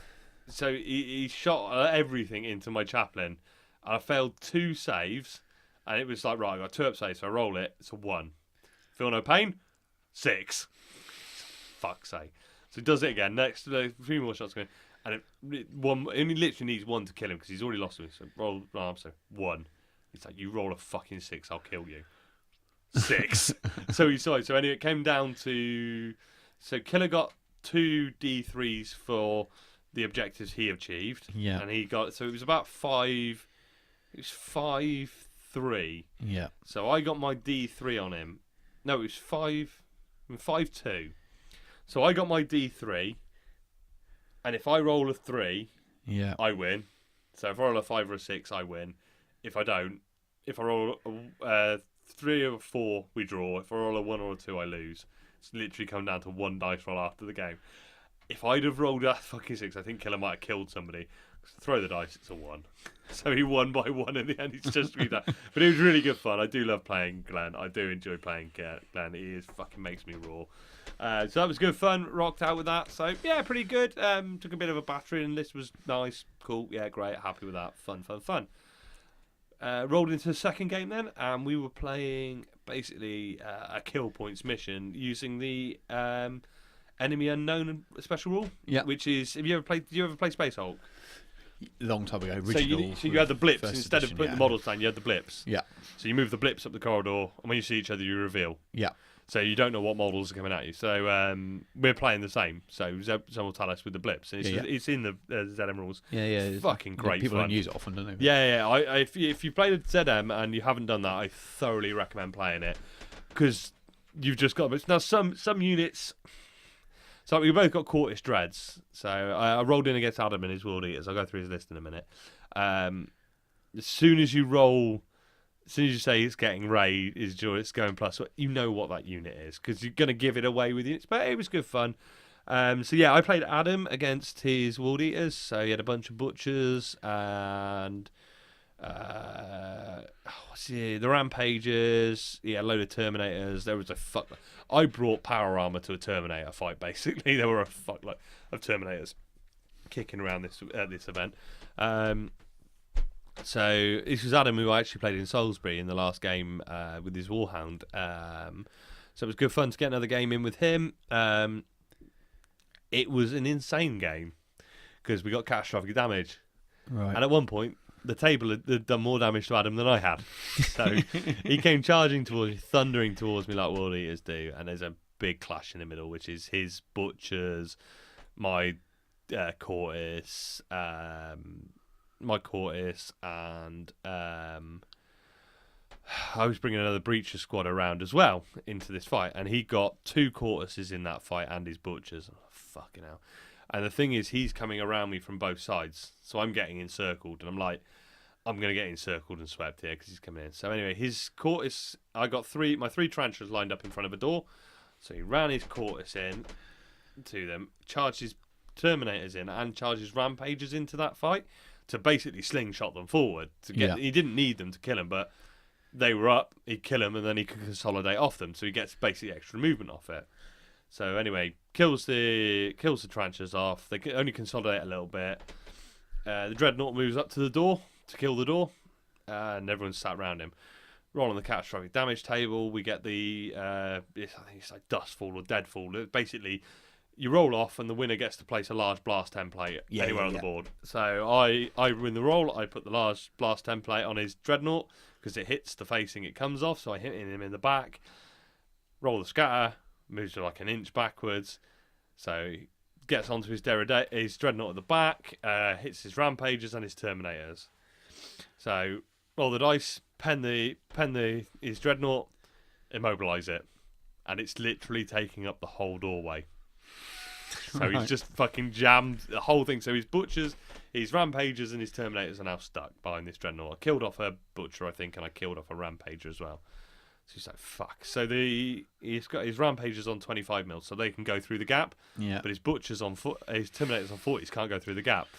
S1: so he shot everything into my chaplain, and I failed 2 saves, and it was like, right, I got 2 up saves, so I roll it, it's a 1. Feel no pain? 6. Fuck's sake. So he does it again. Next, 3 more shots going, and it only literally needs 1 to kill him because he's already lost me. So roll, so 1. He's like, you roll a fucking 6, I'll kill you. 6. So he saw it. So anyway, it came down to, so Killer got 2 D3s for the objectives he achieved.
S2: Yeah.
S1: And he got, so it was about 5. It was 5-3.
S2: Yeah.
S1: So I got my D3 on him. No, it was 5-2. So I got my D3, and if I roll a 3,
S2: yeah,
S1: I win. So if I roll a 5 or a 6, I win. If I don't, if I roll a 3 or 4, we draw. If I roll a 1 or a 2, I lose. It's literally come down to 1 dice roll after the game. If I'd have rolled a fucking 6, I think Killer might have killed somebody. Throw the dice, it's a 1. So he won by 1 in the end. He's just me that. But it was really good fun. I do love playing Glenn. I do enjoy playing Glenn. He fucking makes me raw. So that was good fun. Rocked out with that. So yeah, pretty good. Took a bit of a battering, and this was nice, cool. Yeah, great. Happy with that. Fun. Rolled into the second game then, and we were playing basically a kill points mission using the enemy unknown special rule.
S2: Yeah.
S1: Which is, did you ever play Space Hulk?
S2: Long time ago, original.
S1: So you had the blips instead
S2: edition,
S1: of putting the models down. You had the blips.
S2: Yeah.
S1: So you move the blips up the corridor, and when you see each other, you reveal.
S2: Yeah.
S1: So you don't know what models are coming at you. So we're playing the same. So Zeb will tell us with the blips. And it's in the ZM rules.
S2: Yeah.
S1: It's fucking great
S2: People
S1: fun.
S2: don't use it often, don't they?
S1: Yeah. If you play the ZM and you haven't done that, I thoroughly recommend playing it because you've just got now some units. So we both got Cortis Dreads. So I rolled in against Adam and his World Eaters. I'll go through his list in a minute. As soon as you say it's getting raid, it's going plus, you know what that unit is because you're going to give it away with units. But it was good fun. So yeah, I played Adam against his World Eaters. So he had a bunch of Butchers and the Rampagers. Yeah, a load of Terminators. There was I brought power armor to a Terminator fight. Basically, there were a fuckload of Terminators kicking around this event. So this was Adam, who I actually played in Salisbury in the last game with his Warhound. So it was good fun to get another game in with him. It was an insane game because we got catastrophic damage.
S2: Right.
S1: And at one point, the table had done more damage to Adam than I had. So he came charging towards me, thundering towards me like World Eaters do. And there's a big clash in the middle, which is his Butchers, my Cortis, and I was bringing another Breacher squad around as well into this fight, and he got 2 Cortises in that fight and his Butchers. Oh, fucking hell. And the thing is, he's coming around me from both sides, so I'm getting encircled, and I'm like, I'm going to get encircled and swept here because he's coming in. So anyway, his Cortis, I got my 3 Tarantulas lined up in front of a door, so he ran his Cortis in to them, charged his Terminators in, and charged his Rampagers into that fight to basically slingshot them forward. He didn't need them to kill him, but they were up, he'd kill them, and then he could consolidate off them, so he gets basically extra movement off it. So anyway, kills the Tarantulas off. They can only consolidate a little bit. The Dreadnought moves up to the door to kill the door, and everyone's sat around him. Roll on the catastrophic damage table. We get the I think it's like Dustfall or Deadfall. Basically, you roll off, and the winner gets to place a large blast template anywhere on the board. So I win the roll. I put the large blast template on his Dreadnought because it hits the facing it comes off. So I hit him in the back. Roll the scatter. Moves to like an inch backwards, so he gets onto his Dreadnought at the back, hits his Rampagers and his Terminators. So roll the dice, pen his Dreadnought, immobilise it, and it's literally taking up the whole doorway. So he's just fucking jammed the whole thing. So his Butchers, his Rampagers and his Terminators are now stuck behind this Dreadnought. I killed off a Butcher, I think, and I killed off a Rampager as well. So he's like, fuck. So he's got his rampages on 25 mil, so they can go through the gap.
S2: Yeah.
S1: But his butchers on his terminators on 40s can't go through the gap.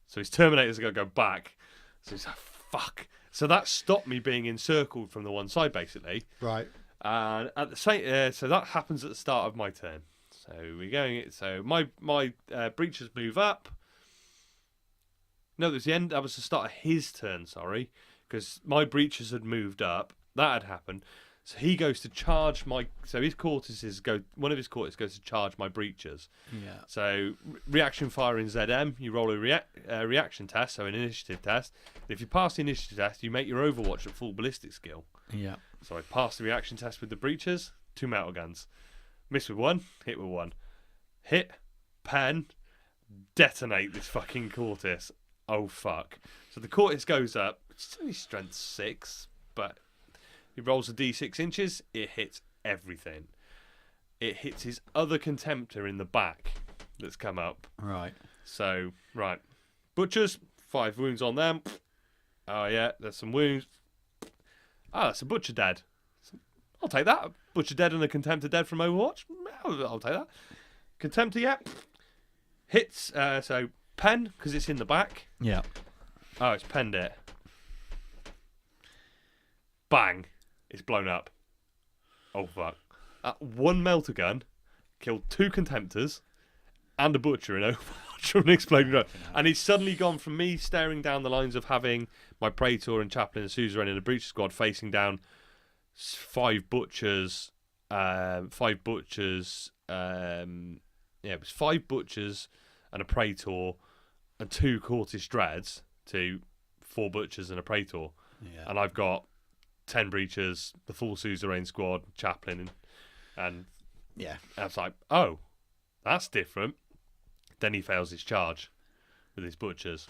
S1: So his terminators are going to go back. So he's like, fuck. So that stopped me being encircled from the one side, basically.
S2: Right.
S1: And at the same, so that happens at the start of my turn. So we're going. So my breaches move up. No, that was the end. That was the start of his turn. Sorry, because my breaches had moved up. That had happened. So he goes to charge my. So his cortices go. One of his cortices goes to charge my breaches.
S2: Yeah.
S1: So reaction fire in ZM, you roll a reaction test, so an initiative test. If you pass the initiative test, you make your Overwatch at full ballistic skill.
S2: Yeah.
S1: So I passed the reaction test with the breaches, 2 metal guns. Miss with 1, hit with 1. Hit, pen, detonate this fucking Cortis. Oh, fuck. So the Cortis goes up. It's only strength 6, but he rolls a d6 inches. It hits everything. It hits his other Contemptor in the back that's come up.
S2: Right.
S1: So, right. Butchers, 5 wounds on them. Oh, yeah, there's some wounds. Oh, that's a Butcher dead. I'll take that. Butcher dead and a Contemptor dead from Overwatch. I'll take that. Contemptor, yeah. Hits, so pen, because it's in the back.
S2: Yeah.
S1: Oh, it's penned it. Bang. It's blown up. Oh, fuck. One melter gun killed 2 Contemptors and a Butcher in Overwatch from an exploding gun. And he's suddenly gone from me staring down the lines of having my Praetor and Chaplain and Suzerain in a Breach squad facing down 5 Butchers. It was 5 Butchers and a Praetor and 2 Cortis Dreads to 4 Butchers and a Praetor.
S2: Yeah.
S1: And I've got 10 Breachers, the full Suzerain squad, Chaplain, and
S2: Yeah.
S1: I was like, oh, that's different. Then he fails his charge with his Butchers.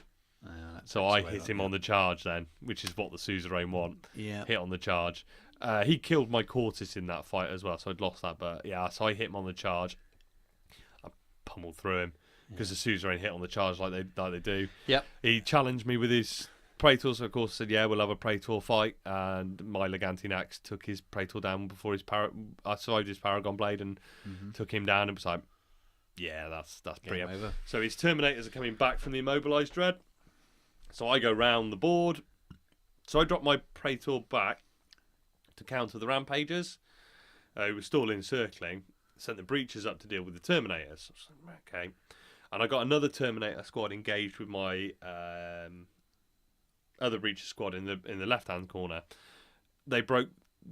S1: So I hit him on the charge then, which is what the Suzerain want.
S2: Yeah.
S1: Hit on the charge. He killed my Cortis in that fight as well, so I'd lost that. But yeah, so I hit him on the charge. I pummeled through him because the Suzerain hit on the charge like they do.
S2: Yep.
S1: He challenged me with his Praetor, so of course I said, yeah, we'll have a Praetor fight. And my Legantine Axe took his Praetor down before I survived his Paragon Blade and took him down. And was like, yeah, that's pretty
S2: over.
S1: So his Terminators are coming back from the Immobilized Dread. So I go round the board. So I drop my Praetor back to counter the Rampagers. Who were still encircling. Sent the Breachers up to deal with the Terminators. Okay. And I got another Terminator squad engaged with my other Breacher squad in the left-hand corner. The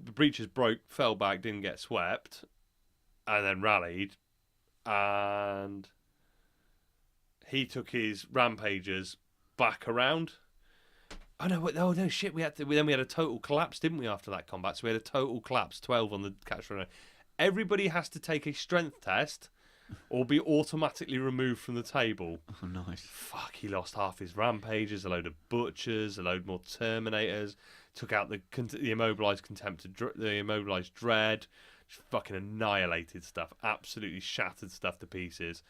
S1: Breachers broke, fell back, didn't get swept, and then rallied. And he took his Rampagers back around. Oh no, shit! We had a total collapse, didn't we? After that combat, so we had a total collapse, 12 on the catch runner. Everybody has to take a strength test, or be automatically removed from the table.
S2: Oh, nice.
S1: Fuck! He lost half his Rampagers, a load of Butchers, a load more Terminators. Took out the immobilized Contemptor, the immobilized Dread. Just fucking annihilated stuff. Absolutely shattered stuff to pieces.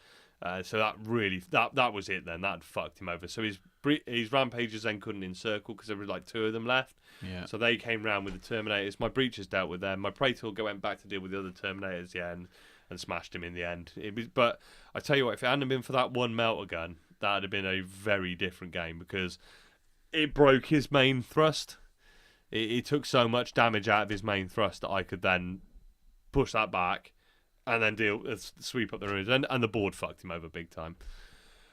S1: So that really that was it then. That had fucked him over. So his Rampagers then couldn't encircle because there were like 2 of them left.
S2: Yeah.
S1: So they came round with the Terminators. My Breachers dealt with them. My Praetor went back to deal with the other Terminators, and smashed him in the end. But I tell you what, if it hadn't been for that one melter gun, that would have been a very different game because it broke his main thrust. He took so much damage out of his main thrust that I could then push that back and then sweep up the ruins. And the board fucked him over big time.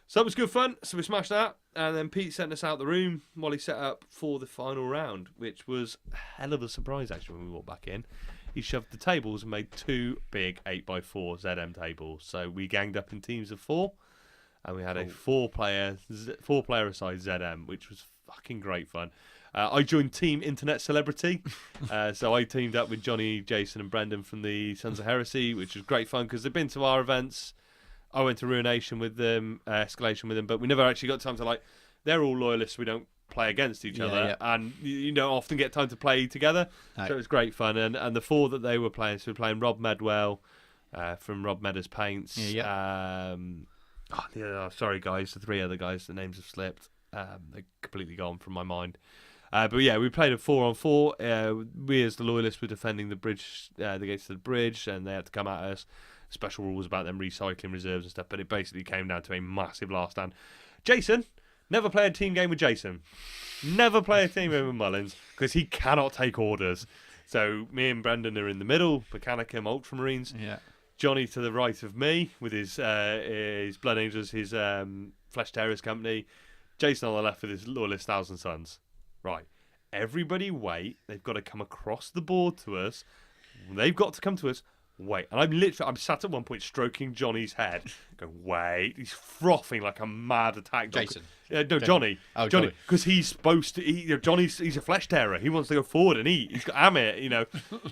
S1: So that was good fun. So we smashed that. And then Pete sent us out the room while he set up for the final round, which was a hell of a surprise, actually, when we walked back in. He shoved the tables and made 2 big 8x4 ZM tables. So we ganged up in teams of 4. And we had a 4-player aside ZM, which was fucking great fun. I joined Team Internet Celebrity. So I teamed up with Johnny, Jason and Brendan from the Sons of Heresy, which was great fun because they've been to our events. I went to Ruination with them, Escalation with them, but we never actually got time to they're all loyalists, we don't play against each other. Yeah. And you don't often get time to play together. Right. So it was great fun. And the 4 that they were playing, so we were playing Rob Medwell from Rob Meadows Paints. Sorry guys, the 3 other guys, the names have slipped. They're completely gone from my mind. But yeah, we played a 4-on-4. We as the Loyalists were defending the bridge, the gates to the bridge, and they had to come at us. Special rules about them recycling reserves and stuff, but it basically came down to a massive last stand. Jason, never play a team game with Jason. Never play a team game with Mullins, because he cannot take orders. So me and Brendan are in the middle, Mechanicum, Ultramarines.
S2: Yeah.
S1: Johnny to the right of me with his Blood Angels, his Flesh Terrors company. Jason on the left with his Loyalist Thousand Sons. Right. Everybody wait. They've got to come across the board to us. They've got to come to us. Wait. And I'm sat at one point stroking Johnny's head. Go, wait. He's frothing like a mad attack dog.
S2: Jason.
S1: No, Johnny.
S2: Oh,
S1: Johnny. Because he's supposed to eat. Johnny's he's a flesh terror. He wants to go forward and eat. He's got Amit,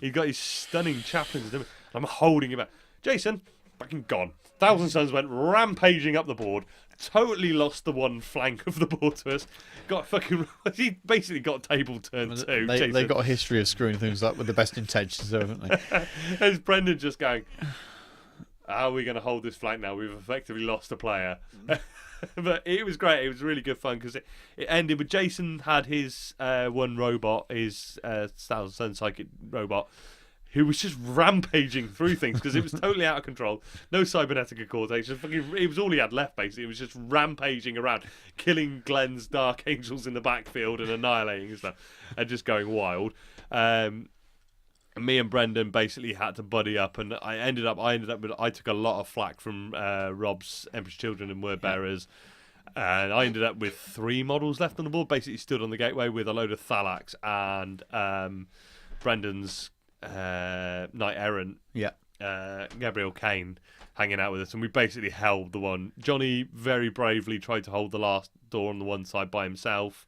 S1: He's got his stunning chaplains. And I'm holding him back. Jason, fucking gone. Thousand Sons went rampaging up the board. Totally lost the one flank of the board to us. He basically got table turn two.
S2: They got a history of screwing things up with the best intentions, haven't they?
S1: There's Brendan just going, how are we going to hold this flank now? We've effectively lost a player. But it was great. It was really good fun because it ended with Jason had his one robot, his Thousand Sun Psychic robot, who was just rampaging through things because it was totally out of control. No cybernetic cortex. It was all he had left, basically. It was just rampaging around, killing Glenn's Dark Angels in the backfield and annihilating and stuff, and just going wild. Me and Brendan basically had to buddy up, and I took a lot of flack from Rob's Emperor's Children and Word Bearers, and I ended up with 3 models left on the board. Basically stood on the gateway with a load of Thalax and Brendan's Knight Errant, Gabriel Kane, hanging out with us, and we basically held the one. Johnny very bravely tried to hold the last door on the one side by himself,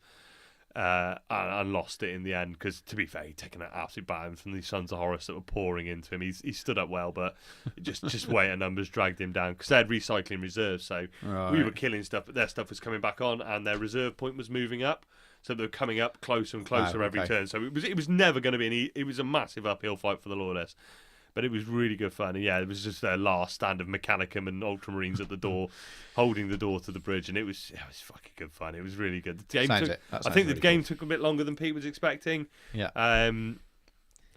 S1: and lost it in the end because, to be fair, he'd taken an absolute battering from these Sons of Horus that were pouring into him. He stood up well, but just weight and numbers dragged him down because they had recycling reserves, so we were killing stuff, but their stuff was coming back on, and their reserve point was moving up. So they were coming up closer and closer every turn. So it was never going to be it was a massive uphill fight for the Loyalists. But it was really good fun. And yeah, it was just their last stand of Mechanicum and Ultramarines at the door, holding the door to the bridge. And it was fucking good fun. It was really good. The game I think the game took a bit longer than Pete was expecting.
S2: Yeah.
S1: I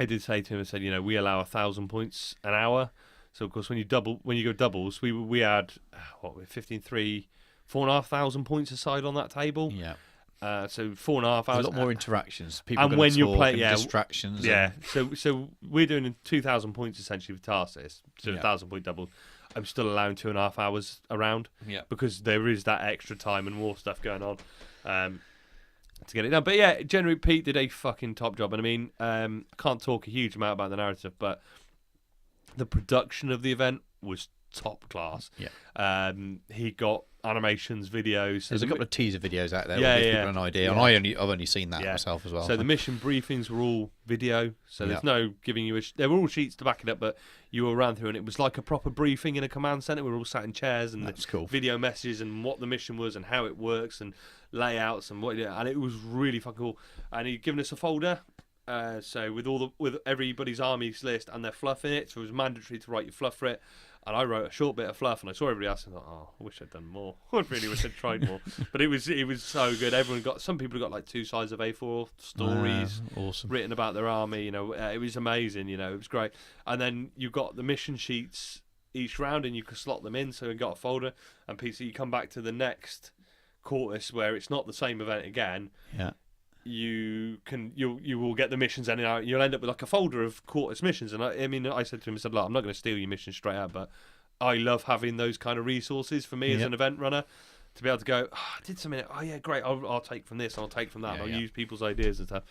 S1: did say to him, I said, we allow 1,000 points an hour. So of course, when you go doubles, we had 4,500 points aside on that table.
S2: Yeah.
S1: So 4.5 hours.
S2: There's a lot more interactions. People
S1: and when you're playing,
S2: distractions.
S1: Yeah. So we're doing 2,000 points essentially with Tarsis. So 1,000 point double. I'm still allowing 2.5 hours around.
S2: Yeah.
S1: Because there is that extra time and more stuff going on to get it done. But yeah, generally Pete did a fucking top job. And I mean, I can't talk a huge amount about the narrative, but the production of the event was top class.
S2: Yeah.
S1: He got animations, videos.
S2: There's a couple of teaser videos out there that give people an idea. Yeah. And I've only seen that myself as well.
S1: So the mission briefings were all video. So there's no giving you they were all sheets to back it up, but you were ran through and it was like a proper briefing in a command center. We were all sat in chairs and
S2: that's cool.
S1: Video messages and what the mission was and how it works and layouts and and it was really fucking cool. And he'd given us a folder. So with everybody's armies list and their fluff in it, so it was mandatory to write your fluff for it. And I wrote a short bit of fluff, and I saw everybody else, and I thought, I wish I'd done more. I really wish I'd tried more. But it was so good. Some people got like 2 sides of A4 stories
S2: awesome.
S1: Written about their army. It was amazing. It was great. And then you got the mission sheets each round, and you could slot them in. So you got a folder, and PC. You come back to the next quartus where it's not the same event again.
S2: Yeah.
S1: You will get the missions and you'll end up with like a folder of quartus missions. And I said to him, look, I'm not going to steal your missions straight out, but I love having those kind of resources for me as an event runner to be able to go, I did something. Oh yeah, great. I'll take from this. I'll take from that. And I'll use people's ideas and stuff.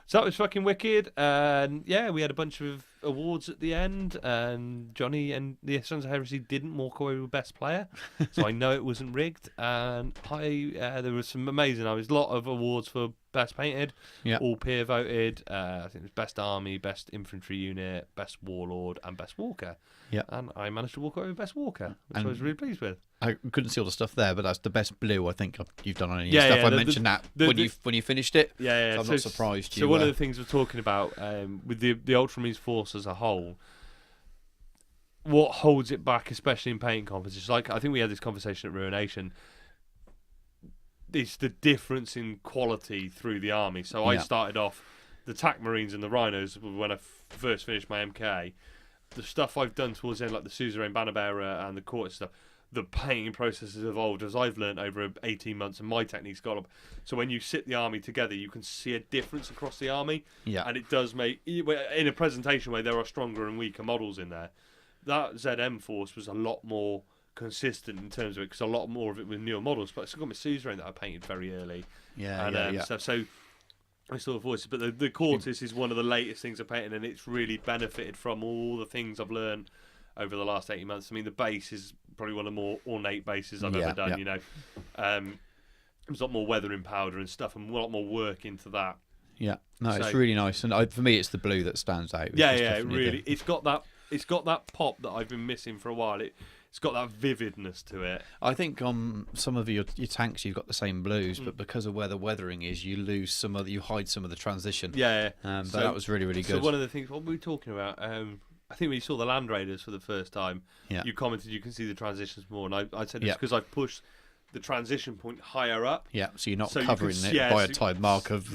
S1: So that was fucking wicked. And yeah, we had a bunch of awards at the end. And Johnny and the Sons of Heresy didn't walk away with Best Player. So I know it wasn't rigged. And there was some amazing. There was a lot of awards for Best Painted. All peer voted. I think it was Best Army, Best Infantry Unit, Best Warlord, and Best Walker. Yeah. And I managed to walk away with Best Walker, which I was really pleased with.
S2: I couldn't see all the stuff there, but that's the best blue I think you've done on any stuff. I mentioned that when you finished it.
S1: Yeah.
S2: So I'm not surprised.
S1: So one of the things we're talking about with the Ultramarines force as a whole, what holds it back, especially in paint competitions, like I think we had this conversation at Ruination. it's the difference in quality through the army. So I started off the TAC Marines and the Rhinos when I first finished my MK. The stuff I've done towards the end, like the suzerain banner bearer and the court stuff, the painting process has evolved as I've learned over 18 months, and my technique's got up. So when you sit the army together, you can see a difference across the army, and it does make, in a presentation way, there are stronger and weaker models in there. That ZM force was a lot more consistent in terms of it, because a lot more of it was newer models, but I still got my suzerain that I painted very early, stuff. So I saw voices, but the Cortis is one of the latest things I've painted, and it's really benefited from all the things I've learned over the last 18 months. I mean, the base is probably one of the more ornate bases I've ever done, you know. There's a lot more weathering powder and stuff, and a lot more work into that. Yeah, no,
S2: it's really nice, and for me, it's the blue that stands out.
S1: It really. It's got that pop that I've been missing for a while. It's got that vividness to it.
S2: I think on some of your tanks you've got the same blues, but because of where the weathering is, you lose you hide some of the transition.
S1: But
S2: that was really, really good.
S1: So one of the things, what were we talking about? I think when you saw the Land Raiders for the first time, you commented you can see the transitions more, and I said it's because I've pushed the transition point higher up.
S2: Yeah, so you're not covering it by a tide mark of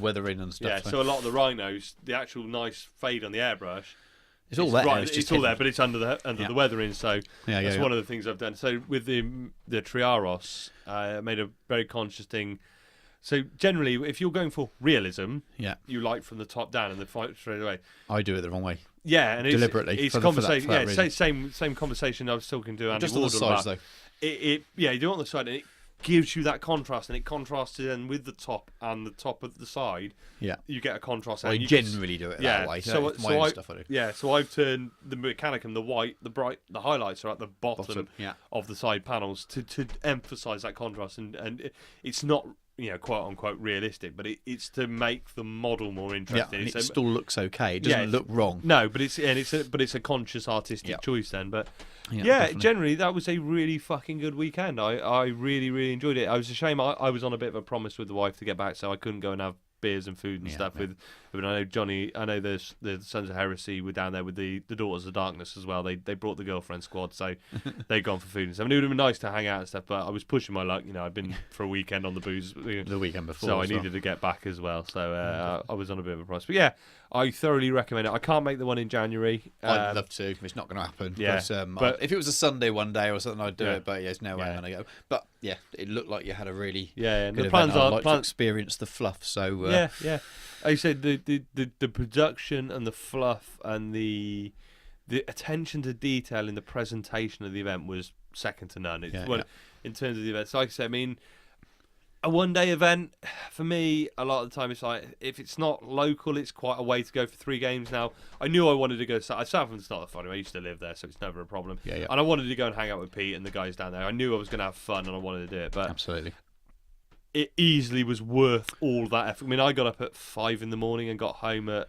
S2: weathering and stuff.
S1: Yeah, so a lot of the Rhinos, the actual nice fade on the airbrush,
S2: it's all there.
S1: Right, it's all there, but it's under the weathering. So that's one of the things I've done. So with the Triaros, I made a very conscious thing. So generally, if you're going for realism, you like from the top down and the fight straight away.
S2: I do it the wrong way.
S1: Yeah, and
S2: deliberately.
S1: It's conversation. Same conversation I was talking to Andy
S2: just on the sides though.
S1: You do it on the side, and it gives you that contrast, and it contrasts then with the top and the top of the side. Yeah, you get a contrast.
S2: I generally do it that way. So
S1: I've turned the Mechanicum, the white, the highlights are at the bottom of the side panels to emphasise that contrast, and it's not, quote unquote realistic, but it's to make the model more interesting.
S2: Yeah, it still looks okay. It doesn't look wrong.
S1: No, but it's a conscious artistic choice then. But generally that was a really fucking good weekend. I really, really enjoyed it. I was ashamed I was on a bit of a promise with the wife to get back, so I couldn't go and have beers and food and stuff with. I know Johnny. I know the Sons of Heresy were down there with the Daughters of Darkness as well. They brought the girlfriend squad, so they'd gone for food and stuff. I mean, it would have been nice to hang out and stuff, but I was pushing my luck. I'd been for a weekend on the booze
S2: the weekend before,
S1: so I needed to get back as well. So I was on a bit of a price, but yeah, I thoroughly recommend it. I can't make the one in January.
S2: I'd love to. It's not going to happen. Yeah, but if it was a Sunday one day or something, I'd do it. But there's no way I'm going to go. But yeah, it looked like you had a really
S1: and
S2: good
S1: the plans
S2: event. I'd like to experience the fluff. So
S1: yeah. Like you said, the production and the fluff and the attention to detail in the presentation of the event was second to none. In terms of the event. So like I said, I mean, a one-day event, for me, a lot of the time it's like, if it's not local, it's quite a way to go for 3 games now. I knew I wanted to go to Southampton's not that far. I used to live there, so it's never a problem. And I wanted to go and hang out with Pete and the guys down there. I knew I was going to have fun and I wanted to do it. But
S2: absolutely.
S1: It easily was worth all that effort. I mean, I got up at 5 in the morning and got home at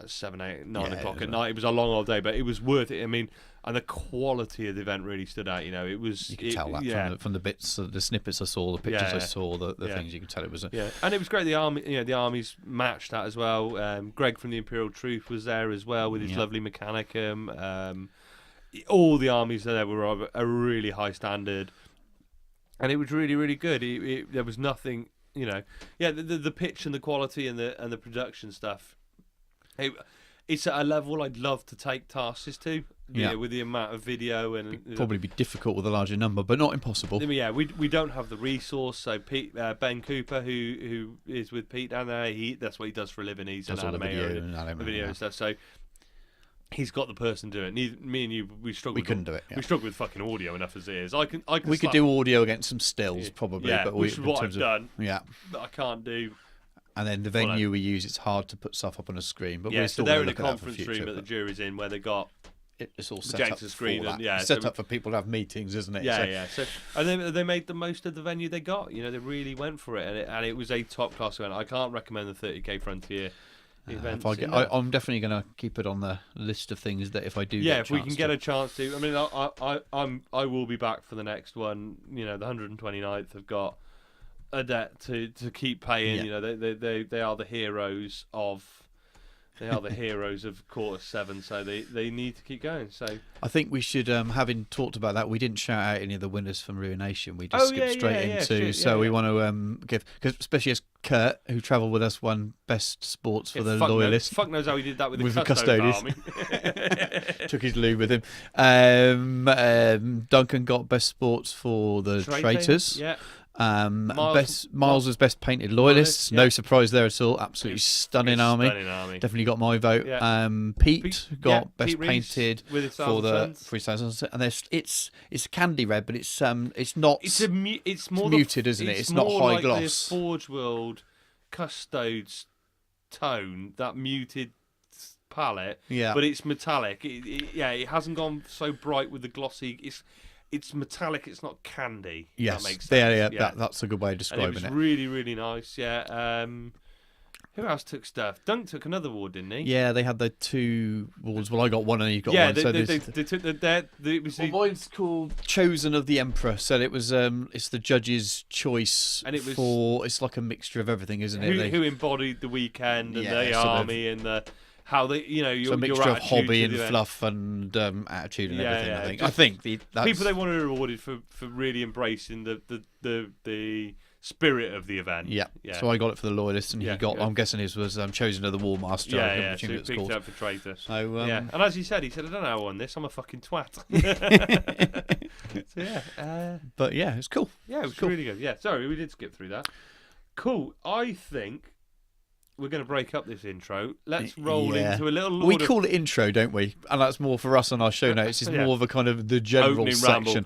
S1: 7, 8, 9 o'clock at night. It was a long old day, but it was worth it. I mean, and the quality of the event really stood out. It was.
S2: You could tell that from the bits, the snippets I saw, the pictures I saw, the things. You could tell it was.
S1: And it was great. The army, the armies matched that as well. Greg from the Imperial Truth was there as well with his lovely Mechanicum. All the armies there were of a really high standard. And it was really, really good. There was nothing, the pitch and the quality and the production stuff. It's at a level I'd love to take tasks to. With the amount of video and
S2: it'd probably be difficult with a larger number, but not impossible.
S1: Yeah, we don't have the resource. So Pete, Ben Cooper, who is with Pete down there, that's what he does for a living. He's an animator and video and stuff. So. He's got the person doing it. Me and you, we struggle.
S2: We couldn't do it.
S1: We struggle with fucking audio enough as it is.
S2: We could do audio against some stills, probably. But
S1: which is what I've done.
S2: Yeah,
S1: but I can't do.
S2: And then the venue we use, it's hard to put stuff up on a screen. But we're still
S1: they're in a conference room that the jury's in, where they got.
S2: It's all set up
S1: screen
S2: for that. Set up for people to have meetings, isn't it?
S1: So and they made the most of the venue they got. They really went for it, and it was a top class event. I can't recommend the 30k Frontier.
S2: I'm definitely going to keep it on the list of things that if I do,
S1: if we can get a chance to. I mean, I will be back for the next one. The 129th have got a debt to keep paying. They are the heroes of They are the heroes of 7:15, so they need to keep going. So
S2: I think we should, having talked about that, we didn't shout out any of the winners from Ruination. We just skipped straight into. We want to give, because especially as Kurt, who travelled with us, won best sports for the Loyalists.
S1: Fuck knows how he did that with the
S2: Custodians.
S1: Army.
S2: Took his loo with him. Duncan got best sports for the Traitors.
S1: Yeah.
S2: Miles was best painted Loyalists. No surprise there at all. Absolutely stunning army. Definitely got my vote.
S1: Yeah.
S2: Pete got best painted
S1: for the
S2: 3000, and it's a candy red, but it's not.
S1: It's more
S2: muted, isn't it? It's not high
S1: like
S2: gloss.
S1: The Forge World Custodes tone, that muted palette.
S2: Yeah,
S1: but it's metallic. It hasn't gone so bright with the glossy. It's metallic. It's not candy.
S2: Yes,
S1: that makes sense.
S2: Yeah. That's a good way of describing
S1: it. It was really, really nice. Yeah. Who else took stuff? Dunk took another award, didn't he?
S2: Yeah, they had the 2 awards. Well, I got one and you got one.
S1: They took
S2: mine's called Chosen of the Emperor. So it was it's the judge's choice, and it's like a mixture of everything, isn't it?
S1: Who embodied the weekend and the army and the. How they,
S2: your mixture of hobby and fluff and attitude and everything. I think that's
S1: people they wanted rewarded for really embracing the spirit of the event.
S2: Yeah. So I got it for the Loyalists, and he got. Good. I'm guessing his was Chosen of the War Master.
S1: Yeah. So he picked up for Traitor.
S2: So
S1: and as he said, I don't know how I won this. I'm a fucking twat. So
S2: but yeah, it's cool.
S1: Yeah, it was cool. Really good. Yeah, sorry, we did skip through that. Cool. I think. We're going to break up this intro. Let's roll into a little.
S2: We call it intro, don't we? And that's more for us on our show notes. It's more of a kind of the general
S1: opening
S2: section.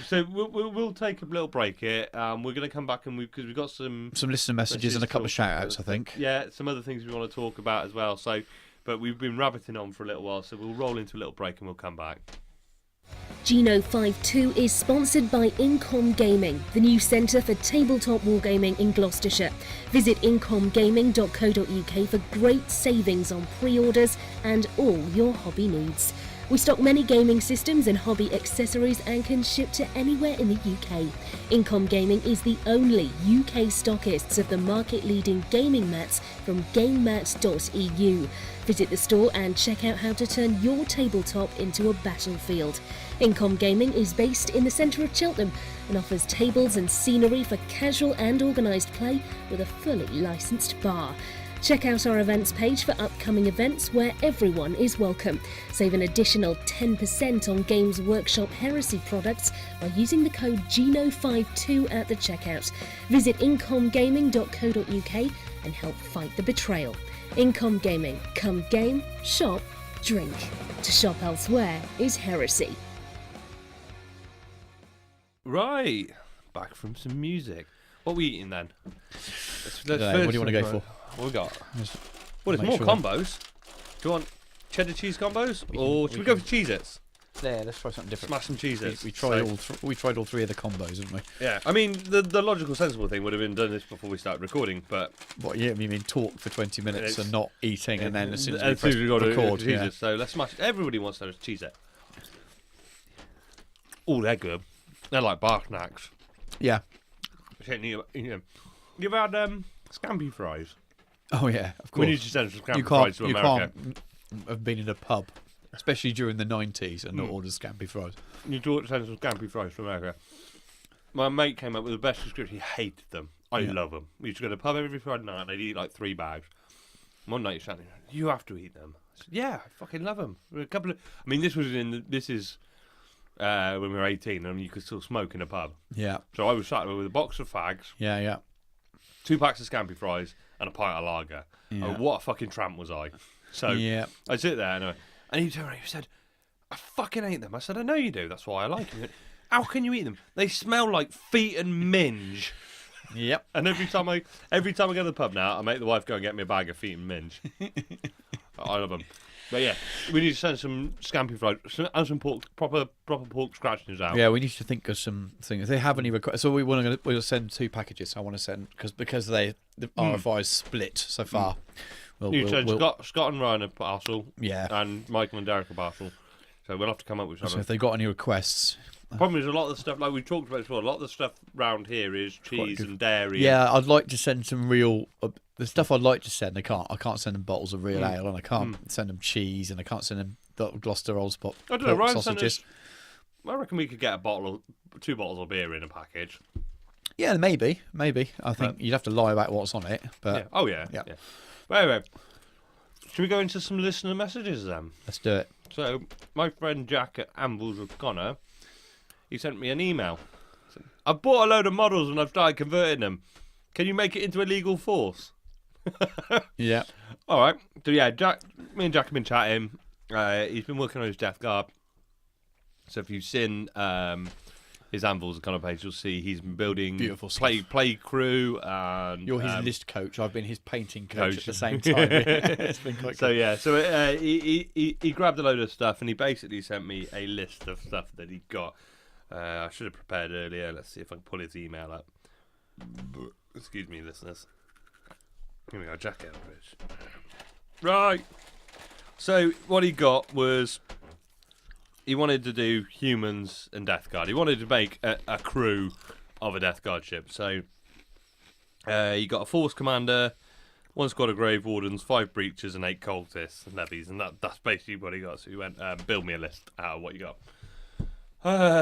S1: Ramble. So we'll take a little break here. We're going to come back and because we've got some
S2: listener messages and a couple of shout outs, I think.
S1: Yeah, some other things we want to talk about as well. So, but we've been rabbiting on for a little while, so we'll roll into a little break and we'll come back.
S3: Geno52 is sponsored by Incom Gaming, the new centre for tabletop wargaming in Gloucestershire. Visit incomgaming.co.uk for great savings on pre-orders and all your hobby needs. We stock many gaming systems and hobby accessories and can ship to anywhere in the UK. Incom Gaming is the only UK stockists of the market-leading gaming mats from GameMats.eu. Visit the store and check out how to turn your tabletop into a battlefield. Incom Gaming is based in the centre of Cheltenham and offers tables and scenery for casual and organised play with a fully licensed bar. Check out our events page for upcoming events where everyone is welcome. Save an additional 10% on Games Workshop Heresy products by using the code GENO52 at the checkout. Visit incomgaming.co.uk and help fight the betrayal. Incom Gaming. Come game, shop, drink. To shop elsewhere is heresy.
S1: Right. Back from some music. What are we eating then?
S2: What do you want to go for?
S1: What we got? Well, there's more combos. Do you want cheddar cheese combos? Or should we go for Cheez-Its?
S2: Yeah, let's try something different.
S1: Smash some Cheez-Its.
S2: We tried all 3 of the combos, didn't we?
S1: Yeah. I mean, the logical, sensible thing would have been done this before we started recording, but...
S2: What, yeah, you mean talk for 20 minutes and not eating, and then as soon as
S1: we got
S2: record,
S1: Cheez-Its. So let's smash it. Everybody wants to Cheez-It. Oh, they're good. They're like bar snacks.
S2: Yeah.
S1: You've had scampi fries.
S2: Oh yeah, of course.
S1: We need to send some scampi fries to America.
S2: You can't have been in a pub, especially during the 90s, and not order scampi fries.
S1: You need to send some scampi fries to America. My mate came up with the best description. He hated them. I love them. We used to go to the pub every Friday night, and they'd eat like 3 bags. One night he said, "You have to eat them." I said, "Yeah, I fucking love them." A couple of, I mean, this is when we were 18, and you could still smoke in a pub.
S2: Yeah.
S1: So I was sat there with a box of fags.
S2: Yeah.
S1: 2 packs of scampi fries and a pint of lager.
S2: Yeah.
S1: Oh, what a fucking tramp was I. So I sit there and he turned around and he said, "I fucking hate them." I said, "I know you do. That's why I like them." He went, "How can you eat them? They smell like feet and minge."
S2: Yep.
S1: And every time I go to the pub now, I make the wife go and get me a bag of feet and minge. I love them. But yeah, we need to send some scampi fries and some proper pork scratchings out.
S2: Yeah, we need to think of some things. If they have any requests, so we'll send 2 packages. I want to send because the RFI is split so far.
S1: We'll Scott and Ryan a parcel.
S2: Yeah.
S1: And Michael and Derek a parcel. So we'll have to come up with something.
S2: So if they've got any requests,
S1: Problem is, a lot of the stuff, like we talked about before, a lot of the stuff round here is cheese and dairy.
S2: Yeah, I'd like to send some real. The stuff I'd like to send, I can't. I can't send them bottles of real ale, and I can't send them cheese, and I can't send them Gloucester Old Spot
S1: I don't know. Ryan sent
S2: sausages.
S1: us, I reckon we could get two bottles of beer in a package.
S2: Yeah, maybe. I think you'd have to lie about what's on it, but
S1: Yeah. Oh yeah.
S2: Yeah.
S1: But anyway, should we go into some listener messages then?
S2: let's do it.
S1: So, my friend Jack at Ambles with Connor, he sent me an email. I've bought a load of models and I've started converting them. Can you make it into a legal force?
S2: Yeah.
S1: All right. So yeah, me and Jack have been chatting. He's been working on his Death Guard. So if you've seen his Anvils kind of page, you'll see he's been building
S2: Beautiful stuff.
S1: play crew. And
S2: You're his list coach. I've been his painting coach at the same time. It's been quite
S1: So
S2: good.
S1: yeah, so he grabbed a load of stuff and he basically sent me a list of stuff that he got. I should have prepared earlier. Let's see if I can pull his email up. Excuse me, listeners. Here we go, Jack Eldridge. Right. So what he got was he wanted to do humans and Death Guard. He wanted to make a crew of a Death Guard ship. So he got a Force Commander, 1 squad of Grave Wardens, 5 Breachers, and 8 Cultists and Levies. And that's basically what he got. So he went, build me a list out of what you got.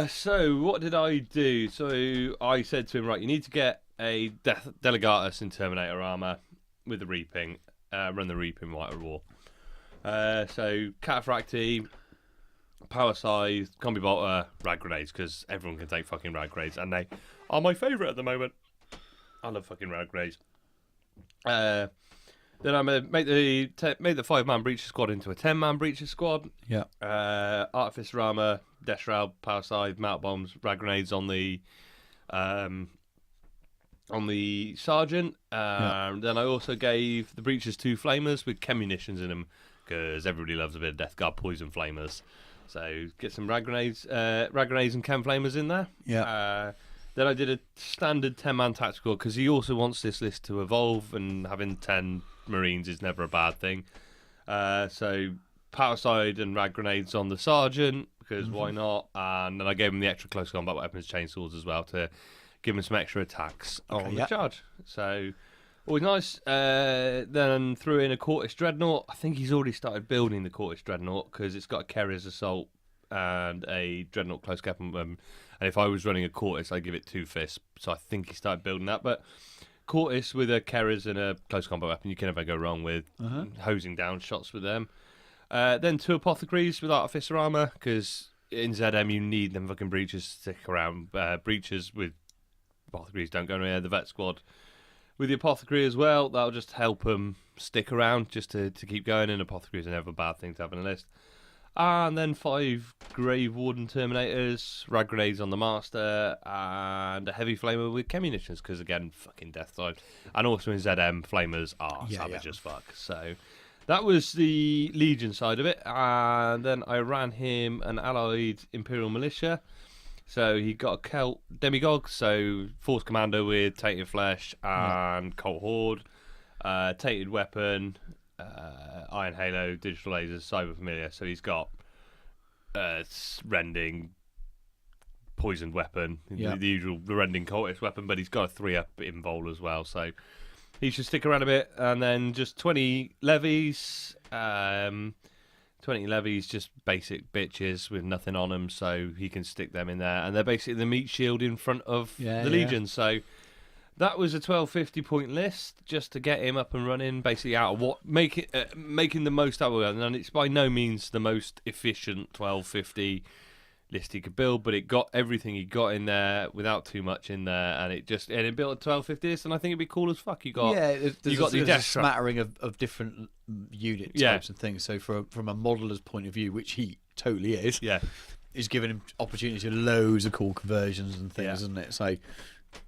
S1: So what did I do? So I said to him, right, you need to get a Delegatus in Terminator armor with the Reaping, run the Reaping White War. So Cataphracti, Power Size, Combi Bolter, Rad Grenades, because everyone can take fucking Rad Grenades, and they are my favourite at the moment. I love fucking Rad Grenades. Then I'm gonna make the 5-man Breacher squad into a 10-man Breacher squad.
S2: Yeah.
S1: Artificer armor, Death Shroud, Power Scythe, Melt Bombs, Rad Grenades on the Sergeant. Then I also gave the Breachers 2 Flamers with chem munitions in them because everybody loves a bit of Death Guard poison flamers. So get some Rad Grenades and chem flamers in there.
S2: Yeah.
S1: Then I did a standard 10-man tactical because he also wants this list to evolve, and having 10 Marines is never a bad thing. So Power Side and Rad Grenades on the Sergeant, because why not? And then I gave him the extra close combat weapons, chainsaws as well, to give him some extra attacks on the charge. So always nice. Then threw in a Cortis Dreadnought. I think he's already started building the Cortis Dreadnought because it's got a Carrier's Assault and a Dreadnought close combat. And if I was running a Cortis, I'd give it 2 fists. So I think he started building that. But Cortis with a Carrier's and a close combat weapon, you can never go wrong with hosing down shots with them. Then 2 Apothecaries with Artificer armor, because in ZM you need them fucking Breachers to stick around. Breachers with Apothecaries don't go anywhere. The Vet squad with the Apothecary as well, that'll just help them stick around just to keep going. And Apothecaries are never a bad thing to have on a list. And then 5 Grave Warden Terminators, Rad Grenades on the Master, and a Heavy Flamer with chem munitions, because again, fucking Death Side. And also in ZM, Flamers are savage as fuck. So that was the Legion side of it. And then I ran him an Allied Imperial Militia. So he got a Celt Demigod, so Force Commander with Tainted Flesh and Cult Horde, Tainted Weapon, Iron Halo, Digital Lasers, Cyber Familiar. So he's got Rending, Poisoned Weapon, the usual Rending Cultist weapon, but he's got a 3-up Invol as well. So he should stick around a bit. And then just 20 levies. 20 levies, just basic bitches with nothing on them, so he can stick them in there. And they're basically the meat shield in front of the Legion. So that was a 1250 point list just to get him up and running, basically out of making the most out of it. And it's by no means the most efficient 1250 list he could build, but it got everything he got in there without too much in there, and it built a 1250 list, and I think it'd be cool as fuck. You got
S2: the a smattering of different unit types and things. So from a modeller's point of view, which he totally is, is giving him opportunity to loads of cool conversions and things, isn't it? So,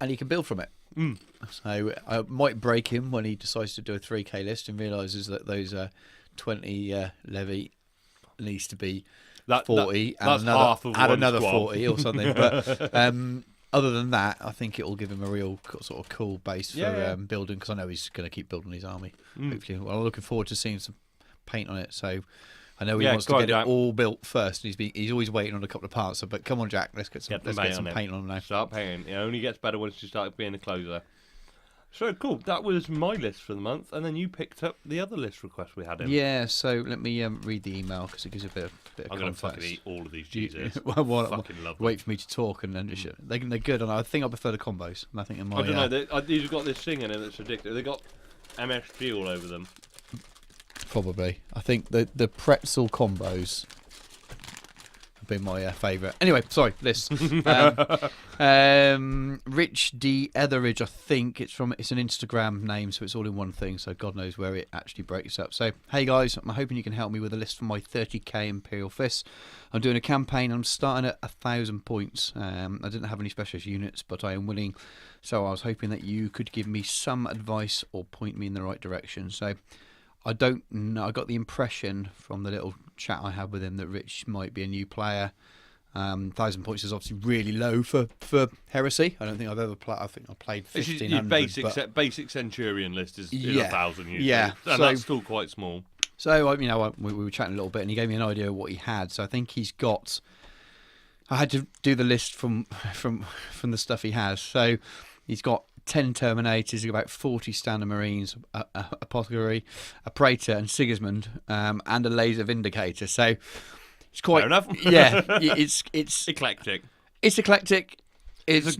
S2: and he can build from it. So I might break him when he decides to do a 3K list and realises that those 20 levy needs to be 40 and another 40 or something. But other than that, I think it will give him a real sort of cool base for building, because I know he's going to keep building his army. Hopefully, well, I'm looking forward to seeing some paint on it. So I know he
S1: Yeah,
S2: wants
S1: go
S2: to
S1: on,
S2: get
S1: Jack.
S2: it all built first, and he's always waiting on a couple of parts. So, but come on, Jack, let's get some paint on now.
S1: Start painting. It only gets better once you start being a closer. So cool. That was my list for the month, and then you picked up the other list request we had in.
S2: Yeah, so let me read the email because it gives a bit of
S1: I'm going to
S2: context.
S1: fucking eat all of these cheeses.
S2: Fucking
S1: love them.
S2: wait for me to talk and then just they're good, and I think I prefer the combos. And I think in my
S1: I don't know. These have got this thing in it that's ridiculous. They got MSG all over them.
S2: probably. I think the pretzel combos have been my favourite. Anyway, sorry, list. Rich D Etheridge, I think it's an Instagram name, so it's all in one thing. So God knows where it actually breaks up. So hey guys, I'm hoping you can help me with a list for my 30k Imperial Fists. I'm doing a campaign. I'm starting at 1,000 points. I didn't have any specialist units, but I am willing. So I was hoping that you could give me some advice or point me in the right direction. So I don't know. I got the impression from the little chat I had with him that Rich might be a new player. 1,000 points is obviously really low for Heresy. I don't think I've ever played. I think I played 1,500.
S1: Your basic Centurion list is 1,000 usually.
S2: Yeah,
S1: and that's still quite small.
S2: So we were chatting a little bit, and he gave me an idea of what he had. So I think he's got. I had to do the list from the stuff he has. So he's got 10 Terminators, about 40 Standard Marines, a Apothecary, a Praetor, and Sigismund, and a Laser Vindicator. So it's quite.
S1: Fair enough.
S2: Yeah, it's
S1: eclectic.
S2: It's eclectic.
S1: It's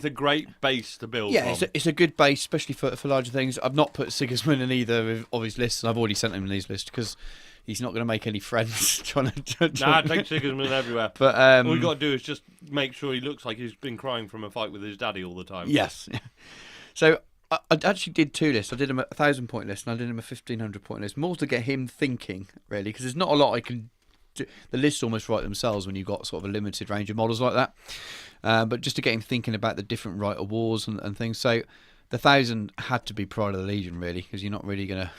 S1: a great base to build.
S2: Yeah,
S1: from.
S2: it's a good base, especially for larger things. I've not put Sigismund in either of his lists, and I've already sent him these lists because he's not going to make any friends trying to.
S1: Nah, take Sigismund everywhere.
S2: But
S1: all you got to do is just make sure he looks like he's been crying from a fight with his daddy all the time.
S2: Yes. So I actually did 2 lists. I did him a 1,000 point list, and I did him a 1,500 point list, more to get him thinking, really, because there's not a lot I can. The lists almost write themselves when you've got sort of a limited range of models like that. But just to get him thinking about the different Rite of Wars and things. So the 1,000 had to be Pride of the Legion, really, because you're not really going to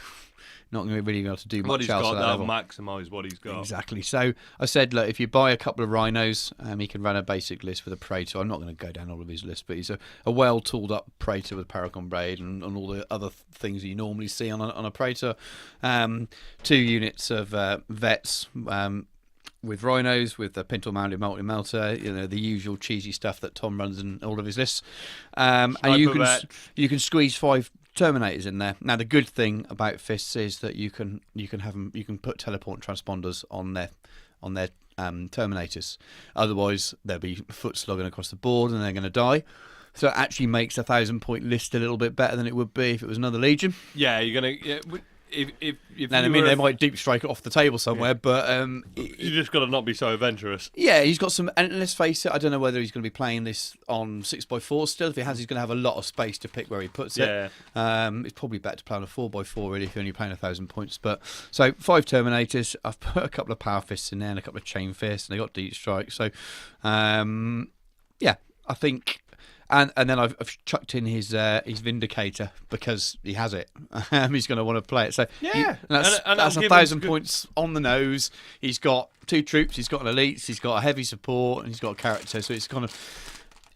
S2: be able to do much else.
S1: That'll maximise what he's got.
S2: Exactly. So I said, look, if you buy a couple of Rhinos, he can run a basic list with a Praetor. I'm not going to go down all of his lists, but he's a well tooled up Praetor with Paragon Braid and all the other things you normally see on a Praetor. 2 units of vets. With Rhinos, with the pintle mounted multi-melter, the usual cheesy stuff that Tom runs in all of his lists, and you can squeeze 5 Terminators in there. Now the good thing about Fists is that you can put teleport transponders on their Terminators. Otherwise they'll be foot slogging across the board and they're going to die. So it actually makes a 1,000 point list a little bit better than it would be if it was another Legion.
S1: Yeah, you're gonna. Yeah, if
S2: they might deep strike it off the table somewhere, but
S1: you just got to not be so adventurous.
S2: Yeah, he's got some. And let's face it, I don't know whether he's going to be playing this on 6x4 still. If he has, he's going to have a lot of space to pick where he puts it. It's probably better to play on a 4x4 really if you're only playing 1,000 points. But so 5 Terminators. I've put a couple of Power Fists in there and a couple of Chain Fists, and they got deep strike. So I think. And then I've chucked in his Vindicator because he has it. He's going to want to play it. So that's 1,000 points on the nose. He's got 2 troops. He's got an elites. He's got a heavy support, and he's got a character. So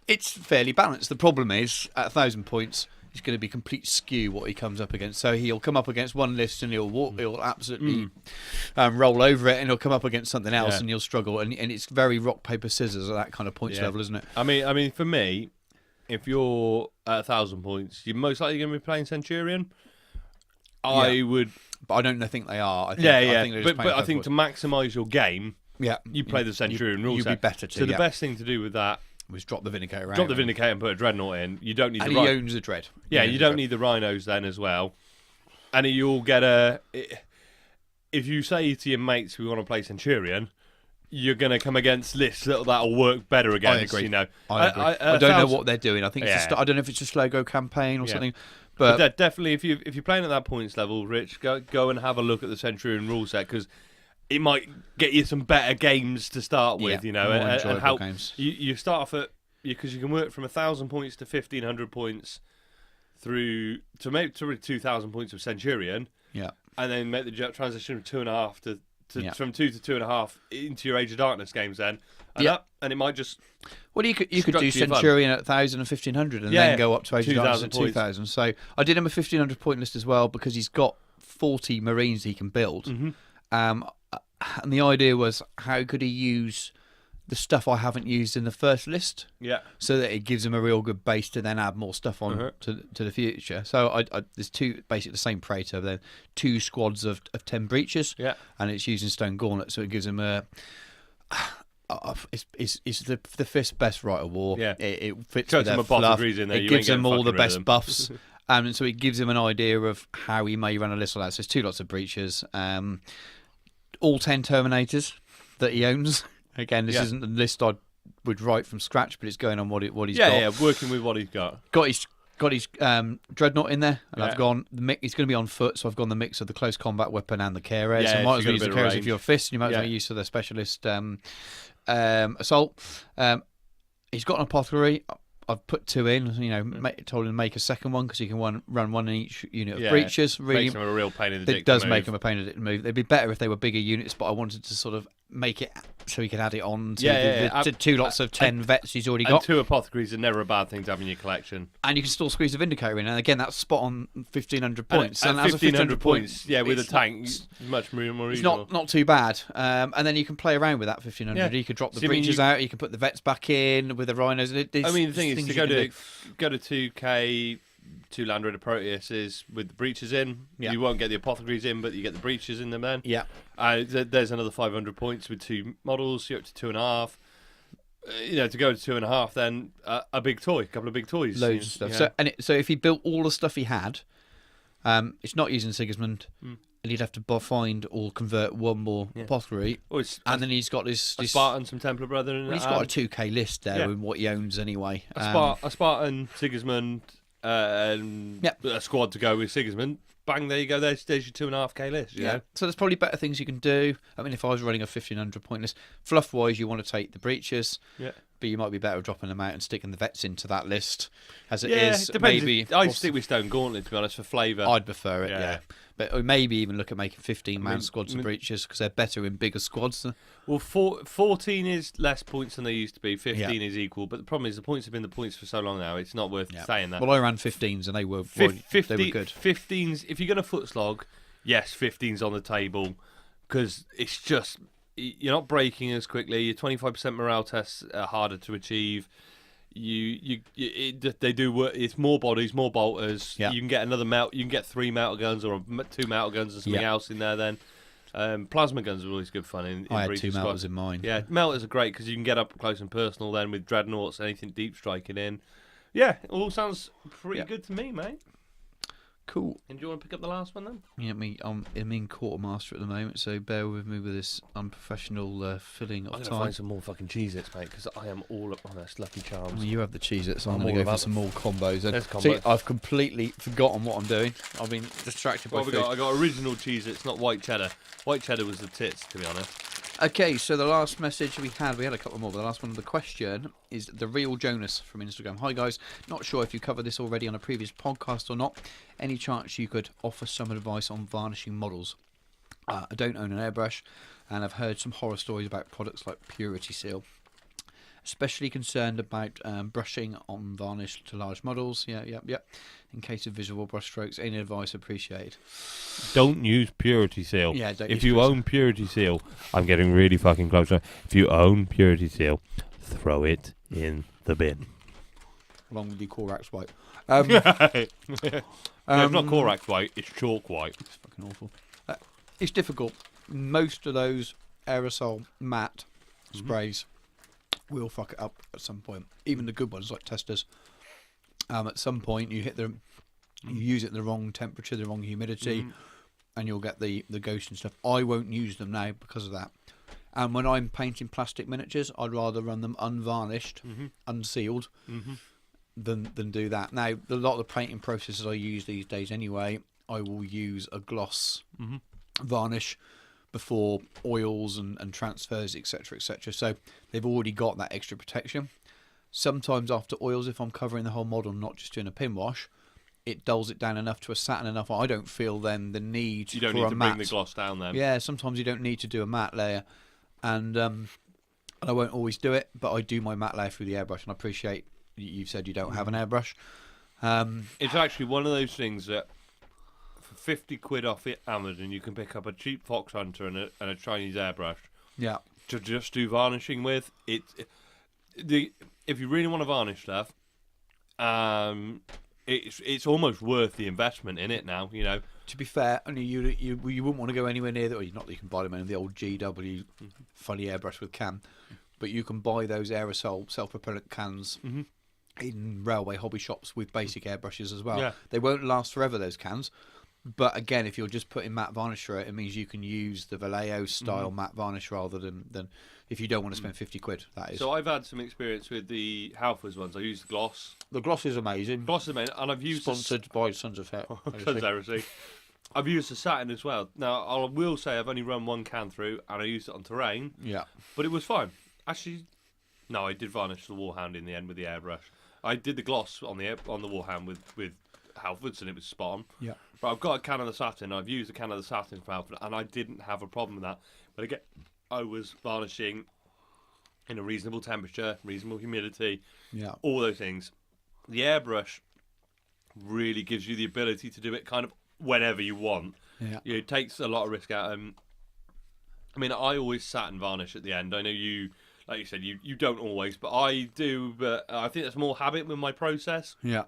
S2: it's fairly balanced. The problem is at 1,000 points, he's going to be complete skew what he comes up against. So he'll come up against one list and he'll absolutely roll over it, and he'll come up against something else and he'll struggle. And it's very rock paper scissors at that kind of points level, isn't it?
S1: I mean, for me. If you're at 1,000 points, you're most likely going to be playing Centurion. I would,
S2: but I don't think they are. I think,
S1: but I think to maximise your game, you play the Centurion rule set.
S2: You'd be better to.
S1: So the best thing to do with that
S2: was drop the Vindicator around.
S1: Drop the Vindicator and put a Dreadnought in. You don't need
S2: and he owns a Dread.
S1: Yeah, you don't need the Rhinos then as well. And you'll get if you say to your mates we want to play Centurion, you're going to come against lists that'll work better against.
S2: I agree.
S1: I
S2: agree. I don't know what they're doing. I think it's I don't know if it's a slow go campaign or something. But
S1: definitely, if you're playing at that points level, Rich, go and have a look at the Centurion rule set because it might get you some better games to start with.
S2: More
S1: and help
S2: games.
S1: You start off at because you can work from 1,000 points to 1,500 points through to 2,000 points of Centurion.
S2: Yeah,
S1: and then make the transition from 2.5 to from 2 to 2.5 into your Age of Darkness games then. And it might just...
S2: Well, you could do Centurion at 1,000 and 1,500 and then go up to Age of Darkness at 2,000. So I did him a 1,500 point list as well because he's got 40 Marines he can build. And the idea was, how could he use the stuff I haven't used in the first list, so that it gives him a real good base to then add more stuff on to the future. So I there's basically the same Praetor, then 2 squads of 10 breaches, and it's using Stone Gauntlet, so it gives him a. It's the 5th best Rite of War. It fits with their fluff.
S1: In there.
S2: It gives him all the best buffs. And so it gives him an idea of how he may run a list like that. So there's 2 lots of breaches, all 10 Terminators that he owns. Again, this isn't the list I would write from scratch, but it's going on what he's got.
S1: Yeah, working with what he's got.
S2: Got his Dreadnought in there, and I've gone. He's going to be on foot, so I've gone the mix of the close combat weapon and the Keres. So you might as well use the Keres if you're a fist. You might as well use for the specialist assault. He's got an apothecary. I've put 2 in. Told him to make a second one because you can run one in each unit of breaches. Really,
S1: makes him a real pain in the dick.
S2: It does make him a pain in the dick to move. They'd be better if they were bigger units, but I wanted to sort of make it so he could add it on to the 2 lots of 10 vets he's already got.
S1: And 2 apothecaries are never a bad thing to have in your collection.
S2: And you can still squeeze the Vindicator in, and again, that's spot on 1,500 points.
S1: And 1,500 points, with a tank, much more reasonable.
S2: It's not too bad. And then you can play around with that 1,500. You could drop the breaches out, you can put the vets back in with the rhinos.
S1: The thing is, to go to 2k, 2 Land Raider Proteuses with the breaches in. You won't get the apothecaries in, but you get the breaches in them then. There's another 500 points with 2 models. You're up to 2.5. To go to 2.5, then a big toy, a couple of big toys,
S2: loads of stuff. So if he built all the stuff he had, it's not using Sigismund. And he'd have to find or convert 1 more apothecary, and then he's got his
S1: Spartan, some Templar Brethren.
S2: He's got a 2k list there with what he owns anyway.
S1: A Spartan, Sigismund. A squad to go with Sigismund. Bang, there you go. There's your 2.5k list. You know?
S2: So there's probably better things you can do. If I was running a 1,500 point list, fluff wise, you want to take the breaches. But you might be better dropping them out and sticking the vets into that list as it is.
S1: Maybe I stick with Stone Gauntlet, to be honest, for flavour.
S2: I'd prefer it. But maybe even look at making 15-man squads of breaches because they're better in bigger squads.
S1: Well, 14 is less points than they used to be. 15 is equal. But the problem is the points have been the points for so long now. It's not worth saying that.
S2: Well, I ran 15s and they were they were good.
S1: 15s, if you're going to foot slog, yes, 15's on the table because it's just you're not breaking as quickly. Your 25% morale tests are harder to achieve. They do work. It's more bodies, more bolters. You can get another melt. You can get 3 melter guns or 2 melter guns or something else in there. Then plasma guns are always good fun. In
S2: I had 2 melters in mine.
S1: Yeah, melters are great because you can get up close and personal. Then with dreadnoughts, anything deep striking in. Yeah, it all sounds pretty good to me, mate.
S2: Cool.
S1: And do you want to pick up the last one then?
S2: Yeah, I'm in quartermaster at the moment, so bear with me with this unprofessional filling of time.
S1: I'm going to find some more fucking Cheez-Its, mate, because I am all up on this Lucky Charms.
S2: Well, you have the Cheez-Its, I'm going to go for some more combos.
S1: There's combos.
S2: See, I've completely forgotten what I'm doing. I've been distracted by food.
S1: I got original Cheez-Its, not white cheddar. White cheddar was the tits, to be honest.
S2: Okay, so the last message we had a couple more, but the last one of the question is the real Jonas from Instagram. Hi guys, not sure if you covered this already on a previous podcast or not. Any chance you could offer some advice on varnishing models? I don't own an airbrush, and I've heard some horror stories about products like Purity Seal. Especially concerned about brushing on varnish to large models. Yeah. In case of visual brush strokes, any advice appreciated.
S1: Don't use Purity Seal.
S2: Yeah, don't
S1: if you own Purity Seal, I'm getting really fucking close. If you own Purity Seal, throw it in the bin.
S2: Along with your Corax white.
S1: No, it's not Corax white, it's chalk white.
S2: It's fucking awful. It's difficult. Most of those aerosol matte sprays will fuck it up at some point. Even the good ones like testers. At some point you use it in the wrong temperature, the wrong humidity, and you'll get the ghost and stuff. I won't use them now because of that. And when I'm painting plastic miniatures, I'd rather run them unvarnished, unsealed, than do that. Now, a lot of the painting processes I use these days anyway, I will use a gloss varnish before oils and transfers, etc., etc. So they've already got that extra protection. Sometimes after oils, if I'm covering the whole model, not just doing a pin wash, it dulls it down enough to a satin enough. I don't feel then the need for a matte.
S1: You don't need to bring the gloss down then.
S2: Yeah, sometimes you don't need to do a matte layer, and I won't always do it, but I do my matte layer through the airbrush, and I appreciate you've said you don't have an airbrush.
S1: It's actually one of those things that 50 quid off it Amazon, you can pick up a cheap Fox Hunter and a Chinese airbrush
S2: Yeah.
S1: to just do varnishing with. If you really want to varnish stuff, it's almost worth the investment in it now. You know.
S2: To be fair, only you wouldn't want to go anywhere near that. Well, not that you can buy them in the old GW funny airbrush with cam, but you can buy those aerosol self-propellant cans in railway hobby shops with basic airbrushes as well.
S1: Yeah.
S2: They won't last forever, those cans. But again, if you're just putting matte varnish through it, it means you can use the Vallejo style matte varnish rather than if you don't want to spend 50 quid. That is.
S1: So I've had some experience with the Halfords ones. I use the gloss.
S2: The gloss is amazing.
S1: Gloss is amazing, and I've used
S2: Sponsored by Sons of
S1: Heresy. I've used the satin as well. Now I will say I've only run one can through, and I used it on terrain.
S2: Yeah.
S1: But it was fine. Actually, no, I did varnish the Warhound in the end with the airbrush. I did the gloss on the Warhound with Halfords, and it was spot on.
S2: Yeah.
S1: But I've got a can of the satin. I've used a can of the satin for Halford, and I didn't have a problem with that. But again, I was varnishing in a reasonable temperature, reasonable humidity, all those things. The airbrush really gives you the ability to do it kind of whenever you want.
S2: Yeah.
S1: It takes a lot of risk out. I mean, I always satin varnish at the end. I know you, like you said, you don't always, but I do. But I think that's more habit with my process.
S2: Yeah.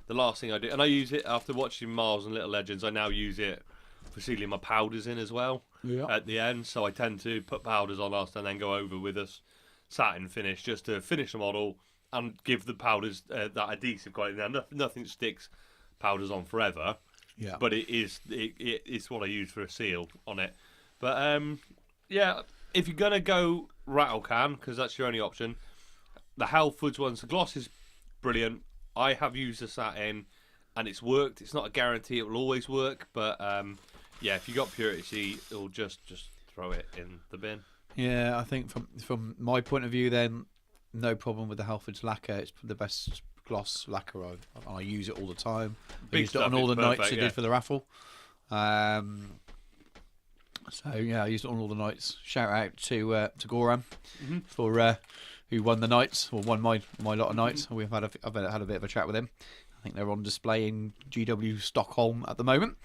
S1: The last thing I do, and I use it after watching Miles and Little Legends, I now use it for sealing my powders in as well at the end. So I tend to put powders on last and then go over with a satin finish just to finish the model and give the powders that adhesive quality. Now, nothing sticks powders on forever, but it's what I use for a seal on it. But if you're going to go rattle can, because that's your only option, the Halfords ones, the gloss is brilliant. I have used the satin, and it's worked. It's not a guarantee it will always work, but if you got Purity, it'll just throw it in the bin.
S2: Yeah, I think from my point of view, then no problem with the Halfords lacquer. It's the best gloss lacquer. I use it all the time. I used it on all the nights I did for the raffle. I used it on all the nights. Shout out to Goran for who won the nights, or won my lot of nights. I've had a bit of a chat with him. I think they're on display in GW Stockholm at the moment.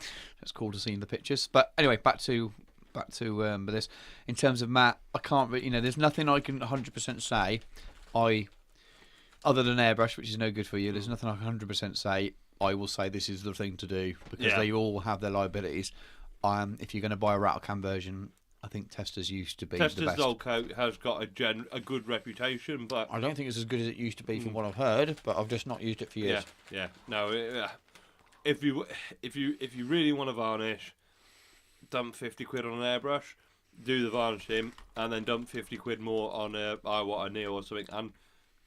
S2: It's cool to see the pictures. But anyway, back to this. In terms of matte, I can't really, there's nothing I can 100% say. Other than airbrush, which is no good for you, there's nothing I can 100% say. I will say this is the thing to do because they all have their liabilities. If you're going to buy a rattle can version, I think Testors used to be the best.
S1: Testors Old Coat has got a good reputation, but
S2: I don't think it's as good as it used to be from what I've heard. But I've just not used it for years.
S1: No. If you really want to varnish, dump 50 quid on an airbrush, do the varnishing, and then dump 50 quid more on a Neo or something, and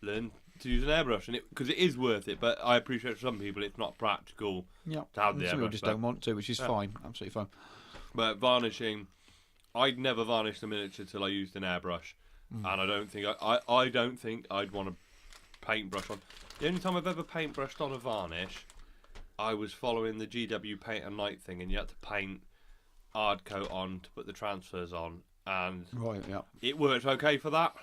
S1: learn to use an airbrush, and because it is worth it. But I appreciate for some people it's not practical to have the airbrush.
S2: Some people just don't want to, which is fine, absolutely fine.
S1: But varnishing, I'd never varnished a miniature till I used an airbrush, and I don't think I'd want to paintbrush on. The only time I've ever paintbrushed on a varnish, I was following the GW Paint and Night thing, and you had to paint hard coat on to put the transfers on, and it worked okay for that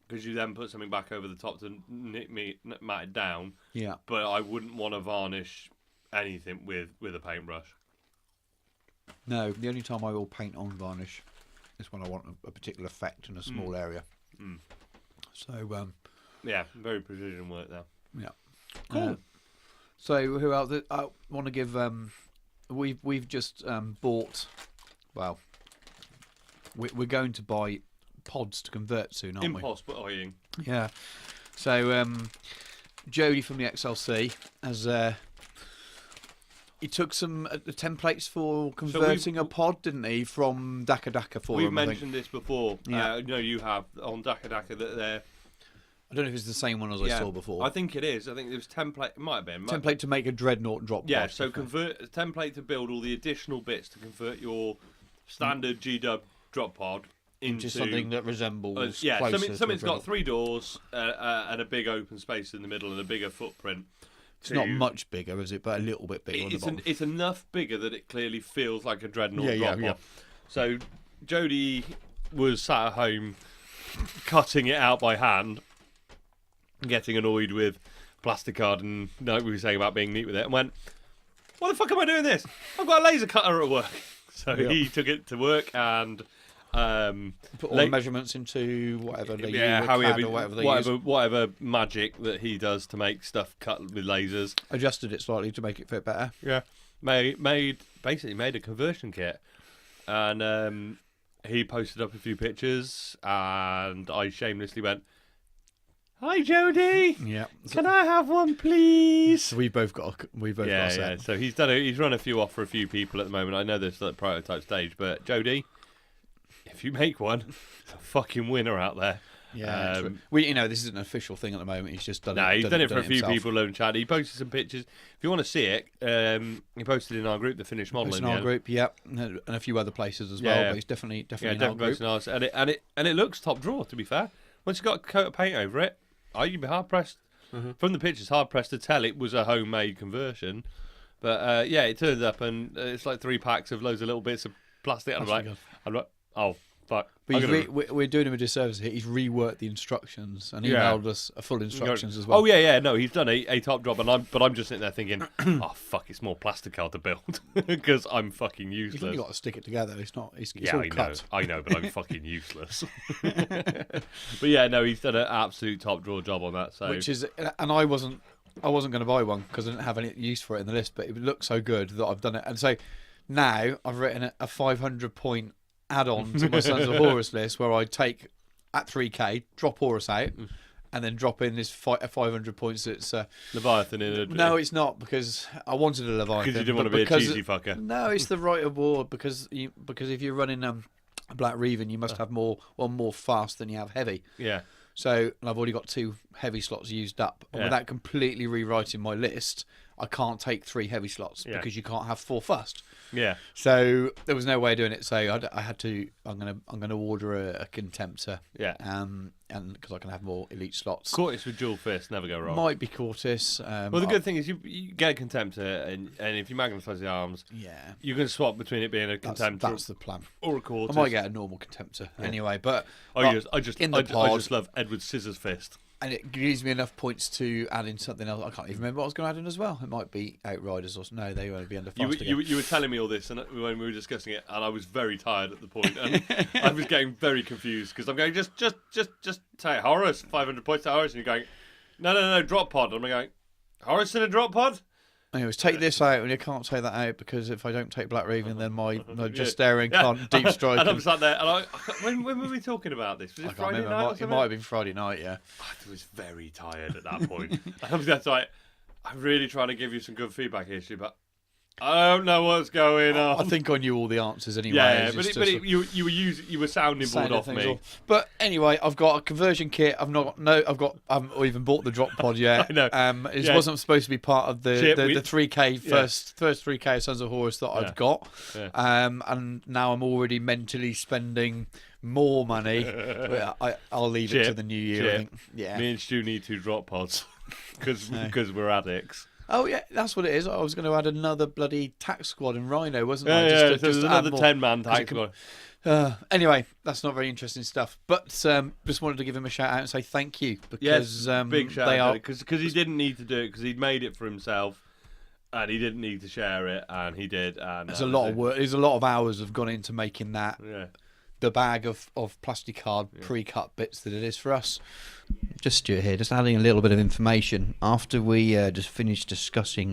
S1: because you then put something back over the top to mat it down. Yeah, but I wouldn't want to varnish anything with a paintbrush.
S2: No, the only time I will paint on varnish is when I want a particular effect in a small area. So,
S1: very precision work there.
S2: Yeah, cool. So, who else? I want to give. We've just bought. Well, we're going to buy pods to convert soon, aren't we?
S1: Impossible buying.
S2: Yeah. So, Jody from the XLC has. He took some templates for converting a pod, didn't he, from Daka Daka for
S1: We've mentioned this before. Yeah. No, you have on Daka Daka that they're.
S2: I don't know if it's the same one as I saw before.
S1: I think it is. I think it was template. It might have been.
S2: Template to make a Dreadnought drop pod.
S1: Yeah, so convert a template to build all the additional bits to convert your standard GW drop pod into
S2: something that resembles.
S1: Something's got 3 doors and a big open space in the middle and a bigger footprint.
S2: It's not much bigger, is it? But a little bit bigger on the bottom.
S1: It's enough bigger that it clearly feels like a Dreadnought drop pod. So Jody was sat at home cutting it out by hand, getting annoyed with plastic card and like we were saying about being neat with it, and went, why the fuck am I doing this? I've got a laser cutter at work. So he took it to work and
S2: put all the measurements into whatever they use,
S1: or whatever magic that he does to make stuff cut with lasers.
S2: Adjusted it slightly to make it fit better.
S1: Yeah, basically made a conversion kit, and he posted up a few pictures, and I shamelessly went, "Hi, Jody.
S2: Yeah.
S1: Can I have one, please?"
S2: So we both got a set.
S1: Yeah. So he's run a few off for a few people at the moment. I know there's like prototype stage, but Jody, if you make one, it's a fucking winner out there.
S2: Yeah, this isn't an official thing at the moment. He's just done it.
S1: No, he's done it for a few
S2: himself.
S1: people in chat. He posted some pictures. If you want to see it, he posted in our group the finished model.
S2: It's in our group, yeah, and a few other places as well. But he's definitely in our group.
S1: Ours. And it looks top drawer. To be fair, once you got a coat of paint over it, you'd be hard pressed from the pictures. Hard pressed to tell it was a homemade conversion. But it turns up and it's like 3 packs of loads of little bits of plastic. And I'm like, oh. Fuck.
S2: But we're doing him a disservice here. He's reworked the instructions and emailed us a full instructions as well.
S1: Oh yeah. No, he's done a top job, and I'm just sitting there thinking, oh fuck, it's more plastic to build because I'm fucking useless.
S2: You've got to stick it together. It's all
S1: I
S2: cut.
S1: I know, but I'm fucking useless. But yeah, no, he's done an absolute top drawer job on that. So
S2: and I wasn't going to buy one because I didn't have any use for it in the list, but it looked so good that I've done it, and so now I've written a 500 point add-on to my Sons of Horus list where I take at 3k, drop Horus out, and then drop in this 500 points. It's
S1: Leviathan in it.
S2: No, it's not, because I wanted a Leviathan.
S1: Because you didn't want to be a cheesy fucker.
S2: No, it's the right award because if you're running a Black Revan, you must have more fast than you have heavy.
S1: Yeah.
S2: So I've already got 2 heavy slots used up, and without completely rewriting my list, I can't take 3 heavy slots because you can't have 4 fast.
S1: Yeah.
S2: So there was no way of doing it. So I had to. I'm gonna order a Contemptor.
S1: Yeah.
S2: And because I can have more elite slots.
S1: Cortis with dual fist, never go wrong.
S2: Might be Cortis.
S1: Well, the good thing is you get a Contemptor, and if you magnetize the arms, you can swap between it being a Contemptor.
S2: That's the plan.
S1: Or a Cortis.
S2: I might get a normal Contemptor anyway, but
S1: I just love Edward's scissors fist.
S2: And it gives me enough points to add in something else. I can't even remember what I was going to add in as well. It might be Outriders or no, they won't be under fast
S1: you were telling me all this and when we were discussing it, and I was very tired at the point, and I was getting very confused because I'm going just take Horus 500 points to Horus, and you're going no drop pod, and I'm going Horus in a drop pod.
S2: Anyways, take this out, and you can't take that out because if I don't take Black Raven, then my just staring can't deep strike.
S1: And I'm sat there, and when were we talking about this? Was it Friday night?
S2: It might have been Friday night, yeah.
S1: I was very tired at that point. I was like, I'm really trying to give you some good feedback here, Stu, but I don't know what's going on.
S2: I think I knew all the answers anyway.
S1: Yeah, you were sounding bored off me.
S2: But anyway, I've got a conversion kit. I haven't even bought the drop pod yet.
S1: I know.
S2: It wasn't supposed to be part of the 3k first 3k Sons of Horus that I've got.
S1: Yeah.
S2: And now I'm already mentally spending more money. I'll leave it to the new year. I think. Yeah.
S1: Me and Stu need 2 drop pods because we're addicts.
S2: Oh yeah, that's what it is. I was going to add another bloody tac squad and Rhino, wasn't
S1: I?
S2: Just
S1: another 10-man tac squad.
S2: Anyway, that's not very interesting stuff. But just wanted to give him a shout out and say thank you because
S1: big shout out because he didn't need to do it because he'd made it for himself and he didn't need to share it and he did. And
S2: there's a lot of work. There's a lot of hours have gone into making that.
S1: Yeah.
S2: The bag of plastic card pre-cut bits that it is for us. Just Stuart here, just adding a little bit of information. After we just finished discussing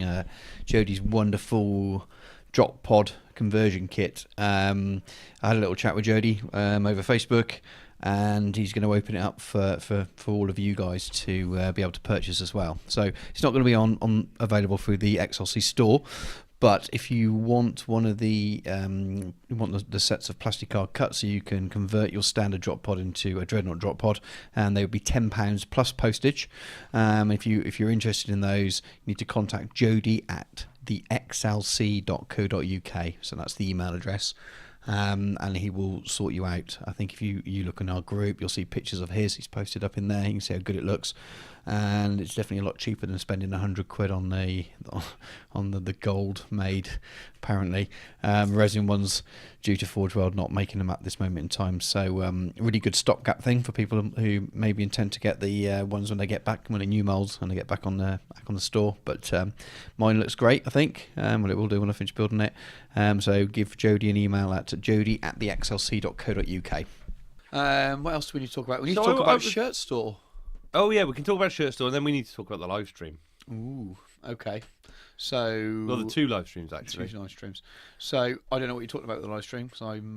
S2: Jodie's wonderful drop pod conversion kit, I had a little chat with Jodie over Facebook, and he's going to open it up for all of you guys to be able to purchase as well. So it's not going to be on available through the XLC store. But if you want one of the sets of plastic card cuts so you can convert your standard drop pod into a Dreadnought drop pod, and they would be £10 plus postage. If you're interested in those, you need to contact Jody at thexlc.co.uk. So that's the email address. And he will sort you out. I think if you look in our group, you'll see pictures of his. He's posted up in there. You can see how good it looks. and it's definitely a lot cheaper than spending £100 on the gold made, apparently. Resin ones due to Forge World not making them at this moment in time, so really good stopgap thing for people who maybe intend to get the ones when they get back, when the new molds, when they get back on the store. But mine looks great, I think. Well, it will do when I finish building it. So give Jodie an email at jodie@thexlc.co.uk. What else do we need to talk about? We need to talk about Shirt Store.
S1: Oh yeah, we can talk about Shirt Store, and then we need to talk about the live stream.
S2: Ooh, okay. So,
S1: well, the 2 live streams actually.
S2: 2 live streams. So I don't know what you're talking about with the live stream, because I'm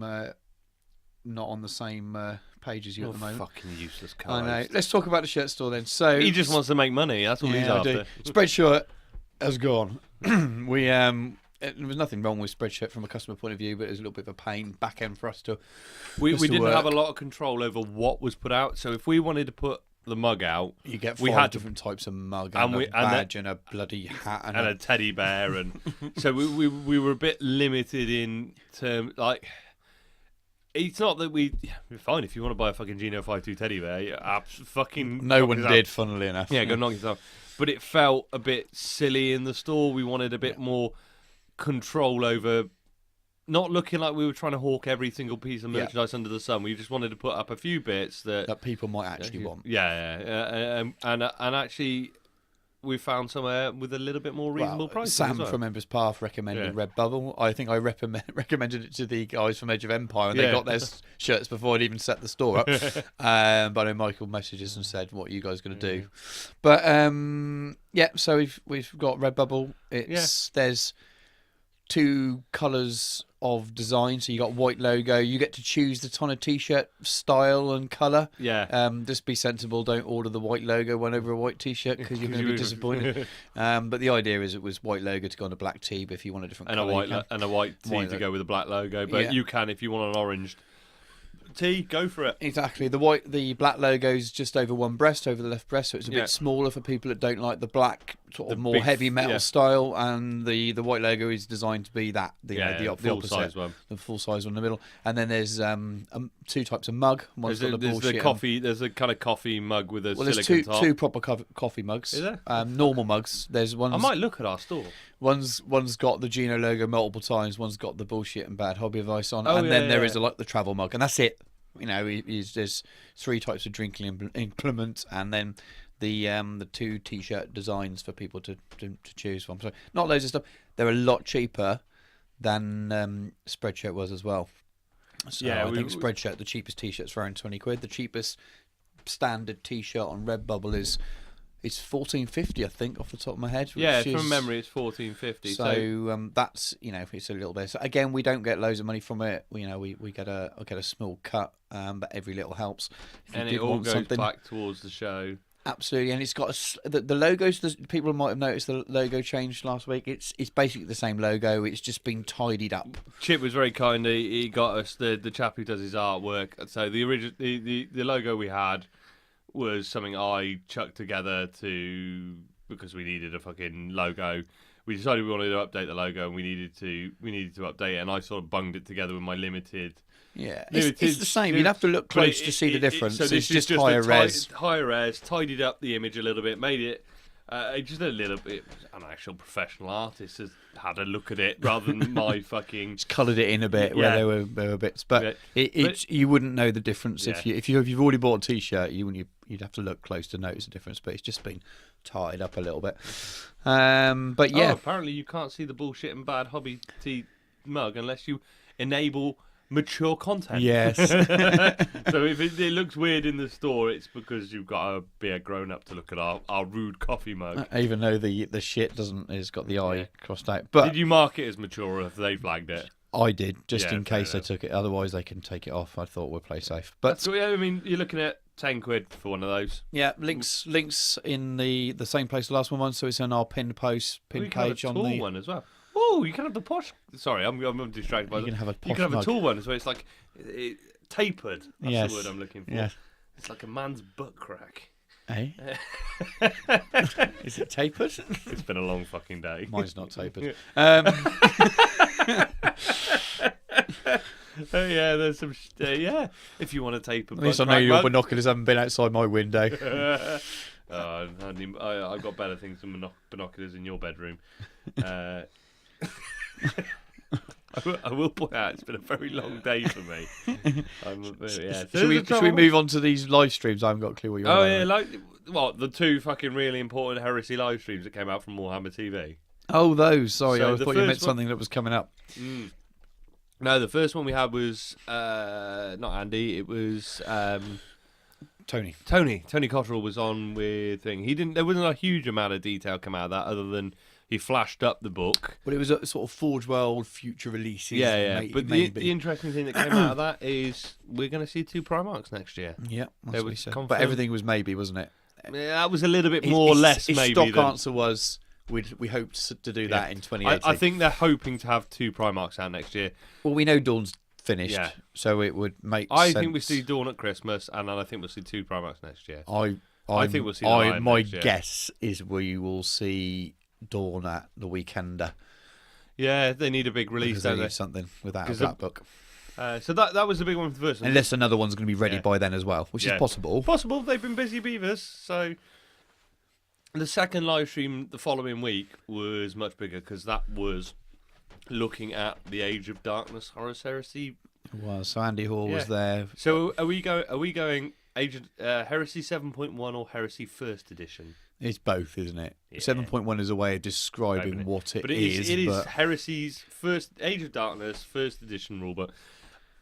S2: not on the same page as you at the moment.
S1: Fucking useless co
S2: I know. Let's talk about the Shirt Store then. So
S1: he just wants to make money. That's all he's after.
S2: Spreadshirt has gone. There was nothing wrong with Spreadshirt from a customer point of view, but it was a little bit of a pain back end for us to.
S1: We didn't have a lot of control over what was put out. So if we wanted to put the mug out,
S2: you get 5 different types of mug and a badge and a bloody hat and
S1: a teddy bear, and so we were a bit limited in terms like. It's not that we're fine if you want to buy a fucking Geno 52 teddy bear. Fucking
S2: no one did, funnily enough.
S1: Yeah, go knock yourself. But it felt a bit silly in the store. We wanted a bit more control over, not looking like we were trying to hawk every single piece of merchandise under the sun. We just wanted to put up a few bits that
S2: people might actually want.
S1: And actually, we found somewhere with a little bit more reasonable prices.
S2: Sam from Embers Path recommended Redbubble. I think I recommended it to the guys from Edge of Empire, and they got their shirts before I'd even set the store up. But I know Michael messages and said, "What are you guys going to do?" But so we've got Redbubble. There's 2 colours of design. So you got white logo. You get to choose the ton of t-shirt style and colour.
S1: Yeah.
S2: Just be sensible. Don't order the white logo one over a white t-shirt, because you're going to be disappointed. But the idea is it was white logo to go on a black tee, but if you want a different colour,
S1: and a white tee to go with a black logo. But you can, if you want an orange tee, go for it.
S2: Exactly. The black logo's just over one breast, over the left breast, so it's a bit smaller for people that don't like the black sort of more big, heavy metal style. And the white logo is designed to be that the opposite,
S1: size one,
S2: the full size one in the middle. And then there's 2 types of mug. One's got the bullshit.
S1: There's a kind of coffee mug with a silicone
S2: there's
S1: top.
S2: 2 proper coffee mugs.
S1: Is there?
S2: Normal mugs. There's one.
S1: I might look at our store.
S2: One's got the Geno logo multiple times. One's got the bullshit and bad hobby advice on. Then there is the travel mug, and that's it. You know, there's 3 types of drinking implements, and then the 2 t-shirt designs for people to choose from. So not loads of stuff. They're a lot cheaper than Spreadshirt was as well. So I think Spreadshirt, the cheapest t-shirt's around £20. The cheapest standard t-shirt on Redbubble is $14.50, I think, off the top of my head.
S1: From memory, it's $14.50.
S2: So that's it's a little bit. So again, we don't get loads of money from it. We get a small cut, but every little helps.
S1: And it all goes back towards the show.
S2: Absolutely, and it's got the logos. People might have noticed the logo changed last week. It's basically the same logo. It's just been tidied up.
S1: Chip was very kind. He got us the chap who does his artwork. So the original the logo we had was something I chucked together because we needed a fucking logo. We decided we wanted to update the logo, and we needed to update it, and I sort of bunged it together with my limited. Yeah,
S2: it's the same. You'd have to look close to see the difference.
S1: So this is just higher res, tidied up the image a little bit, made it just a little bit. An actual professional artist has had a look at it rather than my fucking.
S2: Just coloured it in a bit where there were bits, but you wouldn't know the difference if you've already bought a t-shirt. You'd have to look close to notice the difference, but it's just been tied up a little bit. But yeah,
S1: apparently you can't see the bullshit and bad hobby tea mug unless you enable mature content.
S2: Yes.
S1: So if it looks weird in the store, it's because you've got to be a grown up to look at our rude coffee mug.
S2: Even though the shit has got the I crossed out. But
S1: did you mark it as mature, or have they flagged it?
S2: I did, just in case they took it. Otherwise, they can take it off. I thought we'll play safe. But
S1: so, I mean, you're looking at £10 for one of those.
S2: Yeah, links in the same place the last one was, so it's on our pinned page on the
S1: tall one as well. Oh, you can have the posh. Sorry, I'm distracted by that.
S2: You can have a posh.
S1: You can have
S2: mug.
S1: a tall one, so it's like tapered. That's the word I'm looking for.
S2: Yes.
S1: It's like a man's butt crack.
S2: Eh? Is it tapered?
S1: It's been a long fucking day.
S2: Mine's not tapered.
S1: Yeah, there's some. If you want to tape a
S2: At least I know your binoculars haven't been outside my window.
S1: I've got better things than binoculars in your bedroom. I will point out it's been a very long day for me.
S2: Should we move on to these live streams? I haven't got a clue what you're on about.
S1: The two fucking really important heresy live streams that came out from Warhammer TV.
S2: Oh, those. Sorry,
S1: So
S2: I
S1: the
S2: thought you meant
S1: first
S2: something that was coming up.
S1: No, the first one we had was not Andy. It was
S2: Tony
S1: Cottrell was on with thing. There wasn't a huge amount of detail come out of that, other than he flashed up the book.
S2: But it was a sort of Forge World future releases.
S1: Yeah. But the interesting thing that came out of that is we're going to see 2 Primarchs next year.
S2: Yeah,
S1: There was
S2: so.
S1: confirmed-
S2: But everything was maybe, wasn't it?
S1: Yeah, that was a little bit more or less
S2: his
S1: maybe.
S2: stock answer was we hoped to do that in 2018.
S1: I think they're hoping to have 2 Primarchs out next year.
S2: Well, we know Dawn's finished,
S1: Yeah.
S2: so it would make
S1: I
S2: sense.
S1: think we see Dawn at Christmas, and then I think we'll see 2 Primarchs next year.
S2: I
S1: think we'll see the Lion
S2: my
S1: next year.
S2: guess is we will see Dawn at the Weekender.
S1: Yeah, they need a big release,
S2: Because they
S1: don't
S2: need
S1: they?
S2: something with that
S1: 'Cause
S2: Black Book.
S1: So that was the big one for the first one.
S2: Unless another one's going to be ready
S1: Yeah.
S2: by then as well, which
S1: Yeah.
S2: is possible.
S1: Possible, they've been busy beavers. So the second live stream the following week was much bigger because that was looking at the Age of Darkness Horus Heresy.
S2: It was. So Andy Hall was
S1: Yeah.
S2: there.
S1: So are we going Age of, Heresy 7.1 or Heresy First Edition?
S2: It's both, isn't it?
S1: Yeah.
S2: 7.1 is a way of describing
S1: Open it.
S2: what
S1: But it is
S2: but
S1: Heresy's first Age of Darkness First Edition rulebook,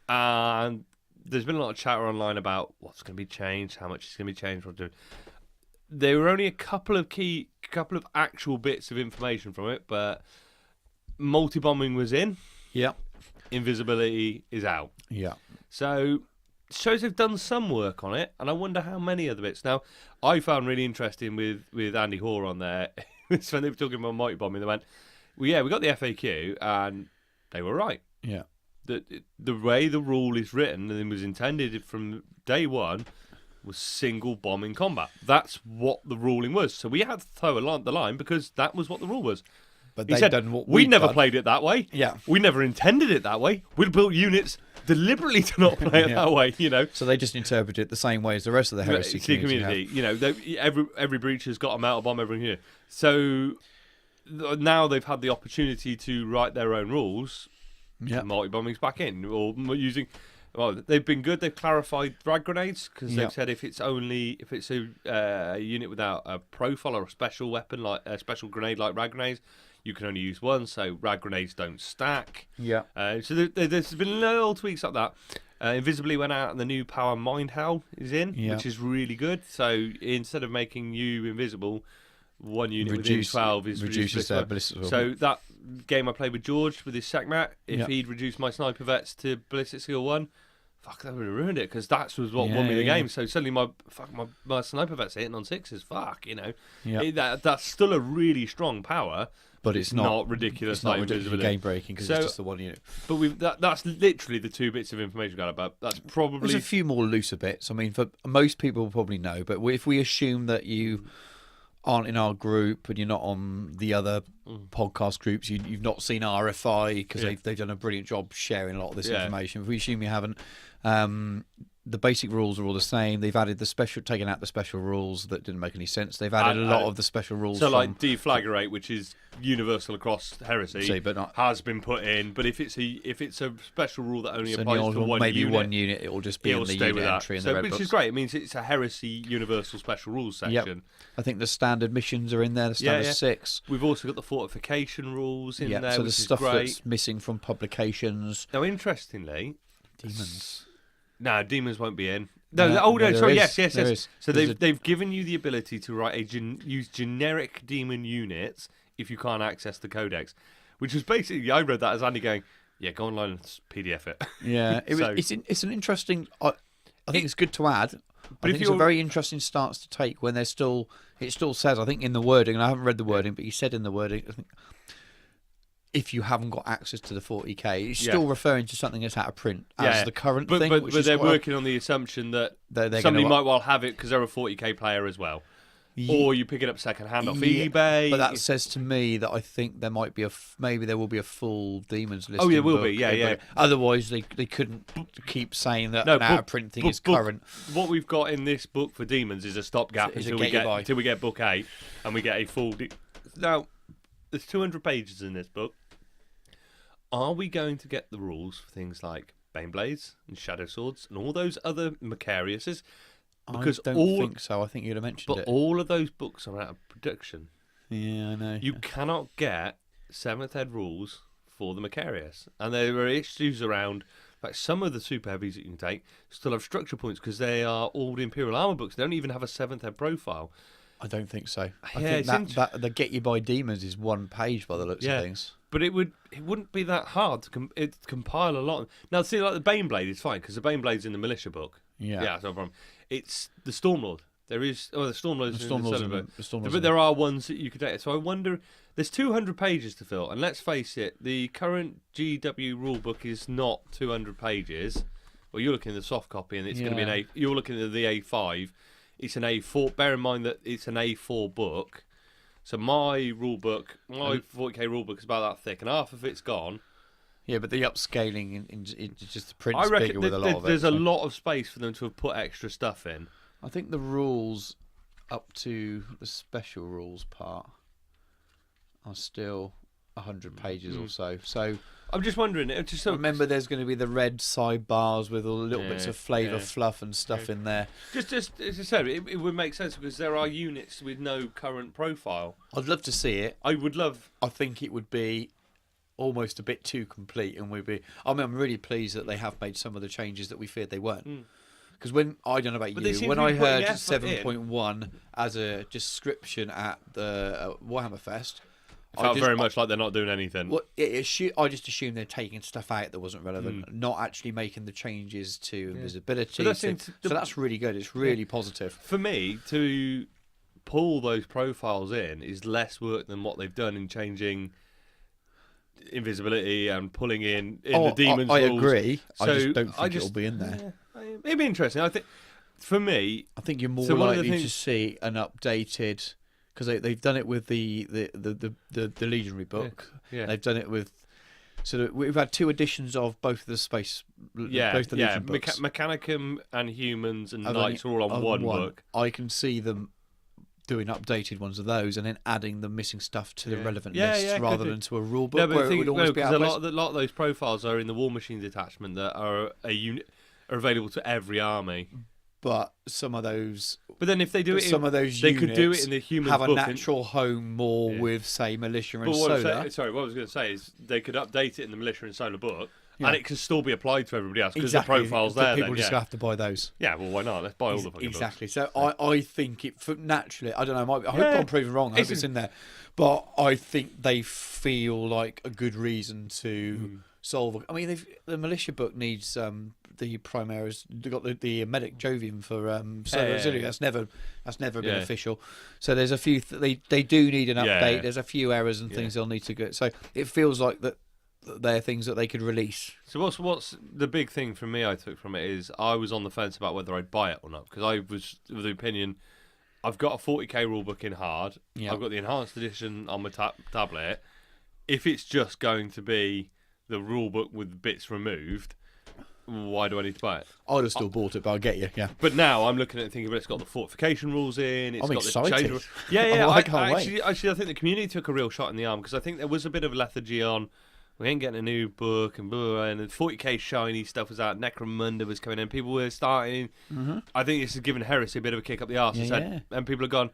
S1: and there's been a lot of chatter online about what's going to be changed, how much is going to be changed, what to do. There were only a couple of actual bits of information from it, but multi-bombing was in,
S2: yeah,
S1: invisibility is out.
S2: yeah.
S1: So shows they've done some work on it, and I wonder how many other bits. Now, I found really interesting with Andy Hoare on there, it's when they were talking about multi-bombing, they went, well, yeah, we got the FAQ, and they were right.
S2: Yeah.
S1: The way the rule is written and was intended from day one was single bombing combat. That's what the ruling was. So we had to toe the line because that was what the rule was.
S2: But
S1: He
S2: they've
S1: said,
S2: done what
S1: we
S2: we've
S1: never
S2: done.
S1: played it that way.
S2: Yeah.
S1: We never intended it that way. We built units deliberately to not play it
S2: Yeah.
S1: that way, you know.
S2: So they just interpret it the same way as the rest of the heresy
S1: It's the
S2: community.
S1: You know, every breach has got a metal bomb every year. So now they've had the opportunity to write their own rules.
S2: Yeah.
S1: Multi-bombing's back in, or using. Well, they've been good. They've clarified rag grenades because
S2: Yeah.
S1: they've said if it's a unit without a profile or a special weapon like a special grenade like rag grenades, you can only use one. So rag grenades don't stack.
S2: Yeah.
S1: So there's been little tweaks like that. Invisibly went out and the new power mind hell is in,
S2: Yeah.
S1: which is really good. So instead of making you invisible, one unit within 12 is
S2: reduces their
S1: ballistic.
S2: ballistic.
S1: So that game I played with George with his SecMat, if
S2: Yeah.
S1: he'd reduced my sniper vets to ballistic skill 1, fuck, that would have ruined it because that was what
S2: Yeah,
S1: won me the
S2: yeah.
S1: game. So suddenly my sniper vets hitting on 6s, fuck, you know.
S2: Yeah.
S1: That's still a really strong power,
S2: but it's not
S1: ridiculous.
S2: It's not
S1: like
S2: ridiculously
S1: invisibility.
S2: game breaking because
S1: So-
S2: it's just the one unit.
S1: But that's literally the 2 bits of information we got about. That's probably
S2: There's a few more looser bits. I mean, for most people will probably know, but if we assume that you aren't in our group and you're not on the other podcast groups, you've not seen RFI because
S1: Yeah.
S2: they've done a brilliant job sharing a lot of this
S1: Yeah.
S2: information. If we assume you haven't, the basic rules are all the same. They've added taken out the special rules that didn't make any sense. They've added a lot of the special rules.
S1: So
S2: from,
S1: like deflagrate, which is universal across heresy,
S2: See, but not-
S1: has been put in. But if it's a special rule that only
S2: so
S1: applies to one
S2: maybe
S1: unit,
S2: one unit, it will just be in
S1: it'll
S2: the
S1: stay
S2: unit
S1: with that.
S2: entry in
S1: So,
S2: the red
S1: which
S2: books.
S1: is great. It means it's a heresy universal special rules section.
S2: I think the standard missions are in there. The standard
S1: Yeah.
S2: 6.
S1: We've also got the fortification rules in there,
S2: So
S1: which
S2: there's
S1: is
S2: stuff
S1: great.
S2: that's missing from publications.
S1: Now, interestingly,
S2: Demons.
S1: no, demons won't be in. No,
S2: No,
S1: no,
S2: there
S1: sorry,
S2: is,
S1: yes.
S2: there is.
S1: So
S2: There's
S1: they've given you the ability to write use generic demon units if you can't access the codex, which was basically I read that as Andy going, yeah, go online and PDF it.
S2: Yeah,
S1: So-
S2: it's an interesting. I think it's good to add. But I
S1: if
S2: think it's a
S1: you're-
S2: very interesting stance to take when it still says, I think in the wording, and I haven't read the wording, but he said in the wording, I think, if you haven't got access to the 40k, it's still referring to something that's out of print as the current thing.
S1: But
S2: which is
S1: they're
S2: what I-
S1: working on the assumption that
S2: they're
S1: somebody
S2: gonna-
S1: might well have it because they're a 40k player as well. or you pick it up second hand off
S2: Yeah,
S1: eBay.
S2: But that says to me that I think there might be maybe there will be a full Demons list.
S1: Oh, there will be, yeah.
S2: Otherwise, they couldn't keep saying that
S1: No,
S2: an out of print thing is
S1: book-
S2: current.
S1: What we've got in this book for Demons is a stopgap
S2: Is a
S1: until we get book 8 and we get a full. Now, there's 200 pages in this book. Are we going to get the rules for things like Baneblades and Shadow Swords and all those other Macariuses? Because
S2: I don't think so. I think you'd have mentioned it.
S1: But all of those books are out of production.
S2: Yeah, I know.
S1: You cannot get 7th ed rules for the Macarius. And there are issues around, like some of the super heavies that you can take still have structure points because they are all the Imperial Armour books. They don't even have a 7th ed profile.
S2: I don't think so. I
S1: Yeah,
S2: think that the Get You By Demons is one page by the looks of things.
S1: But it wouldn't be that hard to compile a lot. Now, see, like the Baneblade is fine because the Baneblade's in the militia book.
S2: Yeah,
S1: that's no problem. It's the Stormlord. There is the Stormlord. But there are ones that you could take. So I wonder. There's 200 pages to fill, and let's face it, the current GW rulebook is not 200 pages. Well, you're looking at the soft copy, and it's going to be an A. You're looking at the A5. It's an A4. Bear in mind that it's an A4 book. So my rulebook, my 40k rulebook is about that thick, and half of it's gone.
S2: Yeah, but the upscaling in just the print's
S1: I reckon
S2: bigger with a lot of it.
S1: There's a lot of space for them to have put extra stuff in.
S2: I think the rules up to the special rules part are still 100 pages or so. So
S1: I'm just wondering.
S2: Remember, there's going to be the red sidebars with all the little bits of flavour, fluff, and stuff in there.
S1: Just as I said, it would make sense because there are units with no current profile.
S2: I'd love to see it.
S1: I would love.
S2: I think it would be almost a bit too complete, and I'm really pleased that they have made some of the changes that we feared they weren't. Because I don't know about you, when I heard 7.1 as a description at the Warhammer Fest,
S1: it felt very much like they're not doing anything.
S2: Well, I just assumed they're taking stuff out that wasn't relevant, not actually making the changes to invisibility. So that's really good. It's really positive.
S1: For me, to pull those profiles in is less work than what they've done in changing invisibility and pulling in the demons.
S2: I
S1: rules.
S2: agree.
S1: So
S2: I just don't think it'll be in there.
S1: It'd be interesting. I think for me,
S2: I think you're more likely to see an updated, because they've done it with the Legionary book.
S1: Yeah.
S2: They've done it with. So we've had 2 editions of both of the space. Both the Legion books.
S1: Mechanicum and Humans and Knights are all on one book.
S2: I can see them doing updated ones of those and then adding the missing stuff to the relevant lists rather than to a rule book.
S1: No, but
S2: it would always be
S1: a lot of those profiles are in the War Machine detachment that are are available to every army.
S2: But some of those.
S1: But then if they do it,
S2: some of those
S1: they could do it in the Humans
S2: have a
S1: book
S2: natural home more with, say, Militia and Solar.
S1: What I was going to say is they could update it in the Militia and Solar book. Yeah. And it can still be applied to everybody else because the profile's there.
S2: People just have to buy those.
S1: Yeah, well, why not? Let's buy all the fucking
S2: exactly.
S1: books.
S2: So I think it naturally. I don't know. I hope I'm proven wrong. I hope it's in there, but I think they feel like a good reason to solve. I mean, the militia book needs the Primaris. They got the medic Jovian for Solar Auxiliary. That's never been official. So there's a few. They do need an update. There's a few errors and things they'll need to get. So it feels like that. They're things that they could release. So
S1: what's the big thing from me I took from it is I was on the fence about whether I'd buy it or not because I was of the opinion I've got a 40k rulebook in hard. I've got the enhanced edition on my tablet. If it's just going to be the rulebook with bits removed, why do I need to buy it?
S2: I'd have still bought it, but I'll get you. Yeah.
S1: But now I'm looking at it thinking, but it's got the fortification rules in. It's
S2: I'm
S1: got
S2: excited.
S1: The change rules. Yeah.
S2: I can't wait.
S1: Actually, I think the community took a real shot in the arm because I think there was a bit of lethargy on. We ain't getting a new book and blah, and the 40k shiny stuff was out. Necromunda was coming in. People were starting. I think this has given Heresy a bit of a kick up the arse. And people have gone,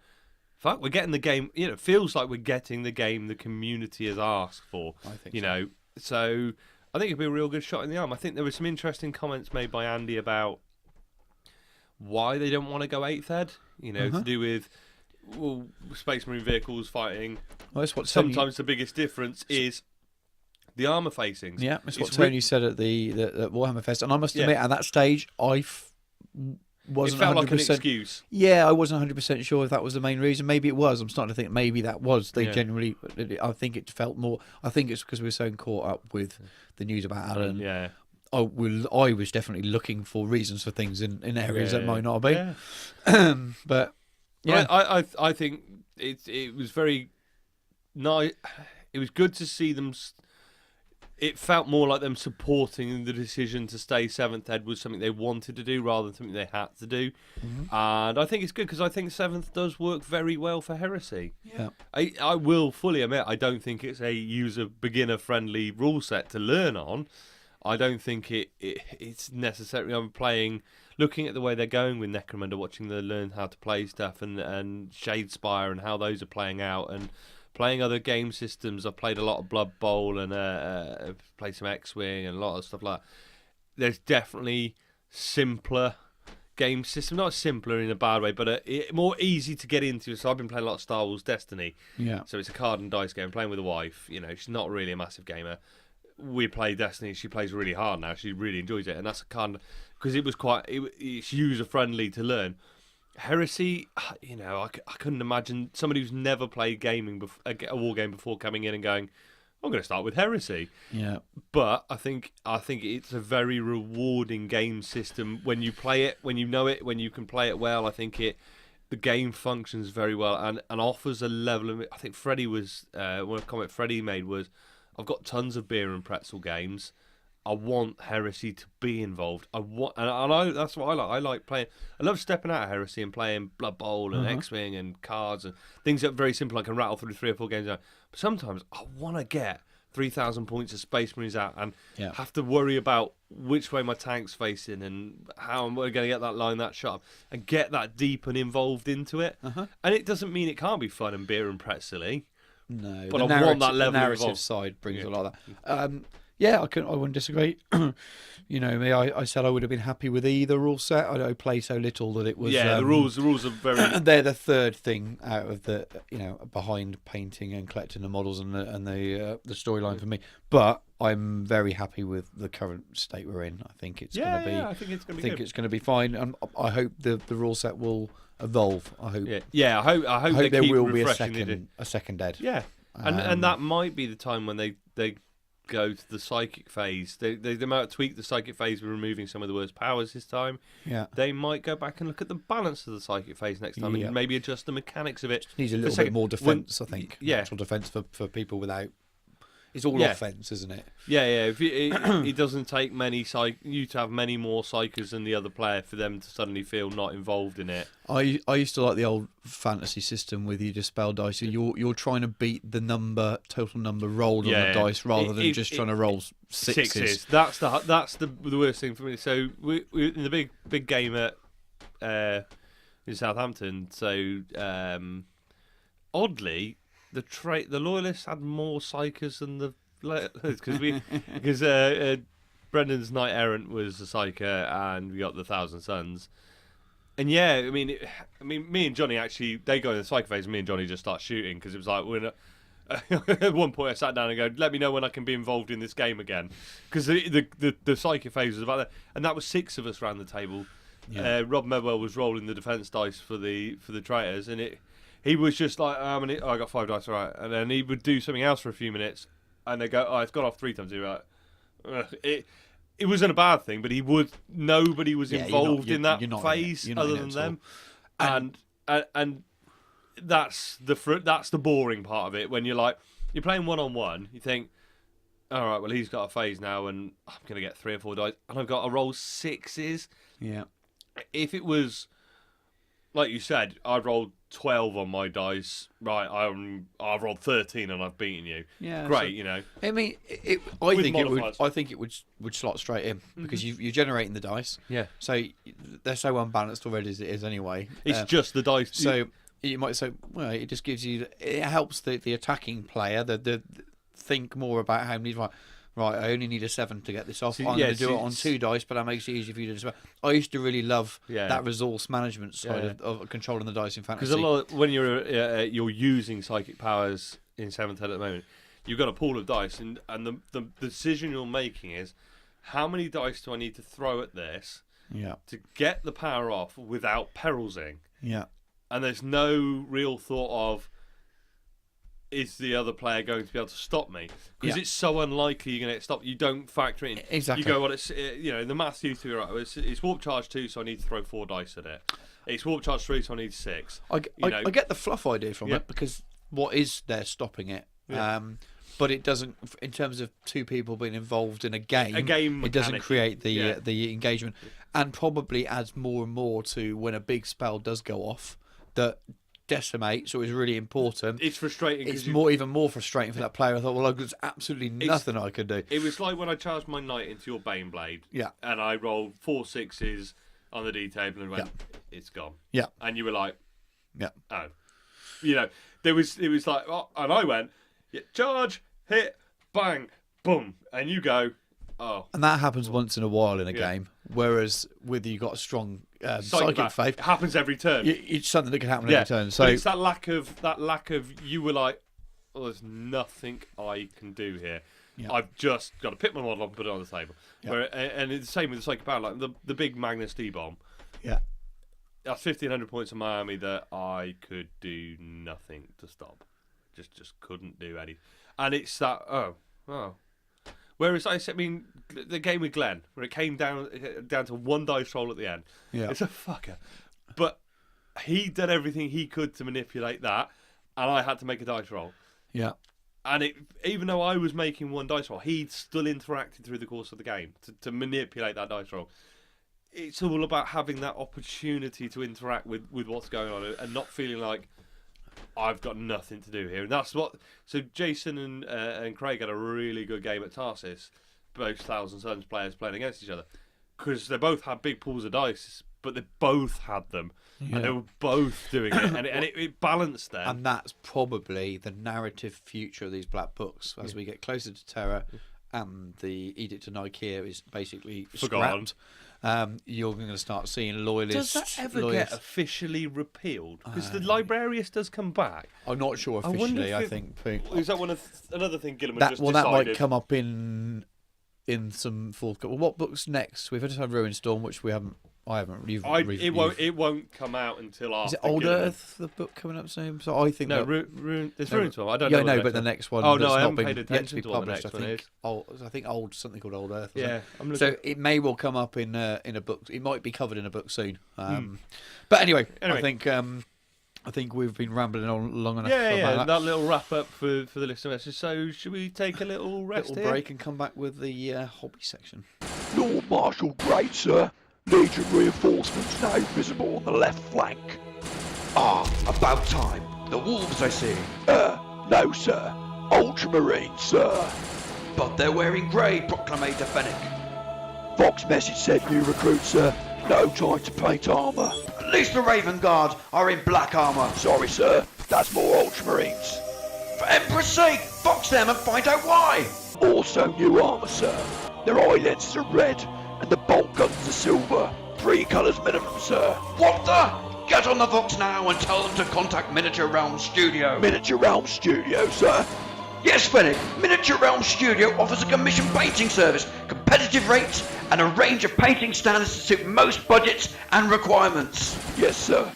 S1: fuck, we're getting the game. You know, it feels like we're getting the game the community has asked for.
S2: I think
S1: so I think it'd be a real good shot in the arm. I think there were some interesting comments made by Andy about why they don't want to go 8th ed. You know, to do with Space Marine vehicles fighting.
S2: Well, that's what
S1: sometimes the biggest difference is the armour facings.
S2: Yeah, that's what Tony said at the Warhammer Fest. And I must admit, at that stage, I wasn't 100%. It felt like an
S1: excuse.
S2: Yeah, I wasn't 100% sure if that was the main reason. Maybe it was. I'm starting to think maybe that was. They generally, I think it felt more. I think it's because we were so caught up with the news about Alan.
S1: Yeah.
S2: I was definitely looking for reasons for things in areas that might not have been.
S1: Yeah.
S2: But Yeah.
S1: I think it was very nice. It was good to see them. It felt more like them supporting the decision to stay 7th Ed was something they wanted to do rather than something they had to do. And I think it's good because I think 7th does work very well for Heresy.
S2: Yeah.
S1: I will fully admit I don't think it's a beginner friendly rule set to learn on. I don't think it's necessarily. I'm looking at the way they're going with Necromunda, watching them learn how to play stuff and Shadespire and how those are playing out and playing other game systems. I've played a lot of Blood Bowl and played some X-Wing and a lot of stuff like that. There's definitely simpler game system, not simpler in a bad way, but more easy to get into. So I've been playing a lot of Star Wars Destiny.
S2: Yeah.
S1: So it's a card and dice game, playing with a wife. She's not really a massive gamer. We play Destiny. She plays really hard now. She really enjoys it, and that's a kind of because it was it's user friendly to learn. Heresy, I couldn't imagine somebody who's never played gaming a war game before coming in and going, I'm going to start with Heresy.
S2: Yeah.
S1: But I think it's a very rewarding game system when you play it, when you know it, when you can play it well. I think the game functions very well and offers a level of. I think Freddie was one of the comment Freddie made was, I've got tons of beer and pretzel games. I want Heresy to be involved. That's what I like. I like playing. I love stepping out of Heresy and playing Blood Bowl and X-Wing and cards and things that are very simple. I can rattle through 3 or 4 games. But sometimes I want to get 3,000 points of Space Marines out and have to worry about which way my tank's facing and how I'm going to get that line, that shot, and get that deep and involved into it. And it doesn't mean it can't be fun and beer and pretzel-y.
S2: No,
S1: but I want that level
S2: the narrative
S1: involved.
S2: side brings a lot of that. I wouldn't disagree. Me, I said I would have been happy with either rule set. I play so little that it was.
S1: Yeah, the rules are very.
S2: They're the third thing out of the behind painting and collecting the models and the storyline for me. But I'm very happy with the current state we're in. I think it's going to be.
S1: I think it's going to be.
S2: It's going to be fine, and I hope the rule set will evolve. I hope.
S1: Yeah. I hope they
S2: there
S1: keep
S2: will be
S1: refreshing
S2: a second Ed.
S1: Yeah, and that might be the time when they go to the psychic phase. They might tweak the psychic phase with removing some of the worst powers this time.
S2: Yeah.
S1: They might go back and look at the balance of the psychic phase next time and maybe adjust the mechanics of it.
S2: Needs a little bit more defense, I think.
S1: Yeah.
S2: Actual defense for people without. It's all offense, isn't it?
S1: Yeah. If it doesn't take you to have many more psychers than the other player for them to suddenly feel not involved in it.
S2: I used to like the old fantasy system with you dispel dice. So you're trying to beat the total number rolled on the dice rather than just trying to roll sixes.
S1: That's the worst thing for me. So we in the big game at in Southampton. So oddly, the loyalists had more psychers than the because Brendan's Knight Errant was a psyker and we got the Thousand Suns. And me and Johnny actually, they go in the psycho phase and me and Johnny just start shooting because it was like at one point I sat down and go, let me know when I can be involved in this game again, because the psycho phase was about that, and that was 6 of us around the table. Rob Medwell was rolling the defense dice for the traitors, and he was just like, I got 5 dice, right, and then he would do something else for a few minutes and they go, it's gone off 3 times. You're like, it wasn't a bad thing, but nobody was involved in that phase other than them, and that's the boring part of it. When you're playing 1-on-1, you think, all right, well, he's got a phase now, and I'm gonna get 3 or 4 dice, and I've got to roll 6s.
S2: Yeah.
S1: If it was like you said, I've rolled 12 on my dice. Right, I've rolled 13 and I've beaten you.
S2: Yeah,
S1: great.
S2: I mean, I think it would slot straight in because you're generating the dice.
S1: Yeah.
S2: So they're so unbalanced already as it is anyway.
S1: It's just the dice.
S2: So you might say, well, it just gives you. It helps the attacking player the think more about how many. Right, I only need a 7 to get this off. I'm going to do it on 2 dice, but that makes it easier for you to dispel. I used to really love that resource management side of controlling the dice in fantasy.
S1: Because when you're using psychic powers in 7th Ed at the moment, you've got a pool of dice, and the decision you're making is, how many dice do I need to throw at this to get the power off without perilsing?
S2: Yeah.
S1: And there's no real thought of, is the other player going to be able to stop me? Because
S2: Yeah.
S1: it's so unlikely you're going to get stopped. You don't factor in.
S2: Exactly.
S1: You go, well, it's the maths used to be right. It's warp charge 2, so I need to throw 4 dice at it. It's warp charge 3, so I need 6.
S2: I get the fluff idea from
S1: Yeah.
S2: it, because what is there stopping it?
S1: Yeah.
S2: But it doesn't, in terms of 2 people being involved in a game, it doesn't
S1: mechanic.
S2: create the
S1: Yeah.
S2: the engagement, and probably adds more and more to when a big spell does go off that decimates or is really important.
S1: It's frustrating.
S2: It's
S1: 'cause
S2: even more frustrating for that player. I thought, well, there's absolutely nothing I could do.
S1: It was like when I charged my knight into your Bane Blade.
S2: Yeah.
S1: And I rolled 4 6s on the D table and went, it's gone.
S2: Yeah.
S1: And you were like,
S2: Yeah.
S1: oh. You know, it was like, oh, and I went, yeah, charge, hit, bang, boom. And you go, oh.
S2: And that happens once in a while in a
S1: Yeah.
S2: game. Whereas with you got a strong psychic faith,
S1: It happens every turn.
S2: it's something that can happen
S1: Yeah.
S2: every turn. So
S1: But it's that lack of you were like, oh, there's nothing I can do here.
S2: Yeah.
S1: I've just got to pick my model up and put it on the table.
S2: Yeah.
S1: And it's the same with the psychic power. Like the big Magnus D-bomb.
S2: yeah,
S1: That's 1,500 points in Miami that I could do nothing to stop. Just couldn't do any. And it's that, oh. Whereas I mean, the game with Glenn, where it came down to 1 dice roll at the end.
S2: yeah,
S1: It's a fucker. But he did everything he could to manipulate that, and I had to make a dice roll.
S2: yeah.
S1: And even though I was making 1 dice roll, he still interacted through the course of the game to manipulate that dice roll. It's all about having that opportunity to interact with what's going on and not feeling like I've got nothing to do here. And that's what. So Jason and Craig had a really good game at Tarsis, both Thousand Suns players playing against each other, because they both had big pools of dice, but they both had them, and they were both doing it, and it balanced them.
S2: And that's probably the narrative future of these black books as we get closer to Terra, and the Edict of Nicaea is basically
S1: Forgotten.
S2: scrapped. You're going to start seeing loyalists.
S1: Does that ever get officially repealed? Because the Librarius does come back.
S2: I'm not sure officially. I think.
S1: Is that another thing Gilliman
S2: That
S1: just
S2: well,
S1: decided?
S2: that might come up in some forthcoming. Well, what books next? We've just had Ruin Storm, which we haven't. I haven't.
S1: It won't come out until after.
S2: Is it Old
S1: Gilliman.
S2: Earth? The book coming up soon. So I think
S1: No,
S2: that.
S1: there's Ruin Storm. I don't
S2: Yeah,
S1: know.
S2: no, but the next one.
S1: Oh no,
S2: that's
S1: I
S2: not
S1: haven't
S2: been
S1: paid
S2: yet to
S1: attention
S2: be
S1: to what the
S2: published.
S1: next one is.
S2: I think old something called Old Earth.
S1: Yeah, I'm looking.
S2: So it may well come up in a book. It might be covered in a book soon. But anyway, I think we've been rambling on long enough.
S1: Yeah.
S2: about
S1: That little wrap up for the listener message. So should we take a little rest
S2: little
S1: here?
S2: break and come back with the hobby section.
S4: Lord Marshal Great, sir. Legion reinforcements now visible on the left flank.
S5: About time. The wolves, I see.
S4: No, sir. Ultramarines, sir.
S5: But they're wearing grey, Proclamator Fennec.
S4: Fox message said new recruits, sir. No time to paint armour.
S5: At least the Raven Guard are in black armour.
S4: Sorry, sir. That's more Ultramarines.
S5: For Emperor's sake, fox them and find out why.
S4: Also new armour, sir. Their eye lenses are red, and the bolt guns are silver. 3 colours minimum, sir.
S5: What the? Get on the Vox now and tell them to contact Miniature Realm Studio.
S4: Miniature Realm Studio, sir.
S5: Yes, Fennec. Miniature Realm Studio offers a commission painting service, competitive rates, and a range of painting standards to suit most budgets and requirements.
S4: Yes, sir.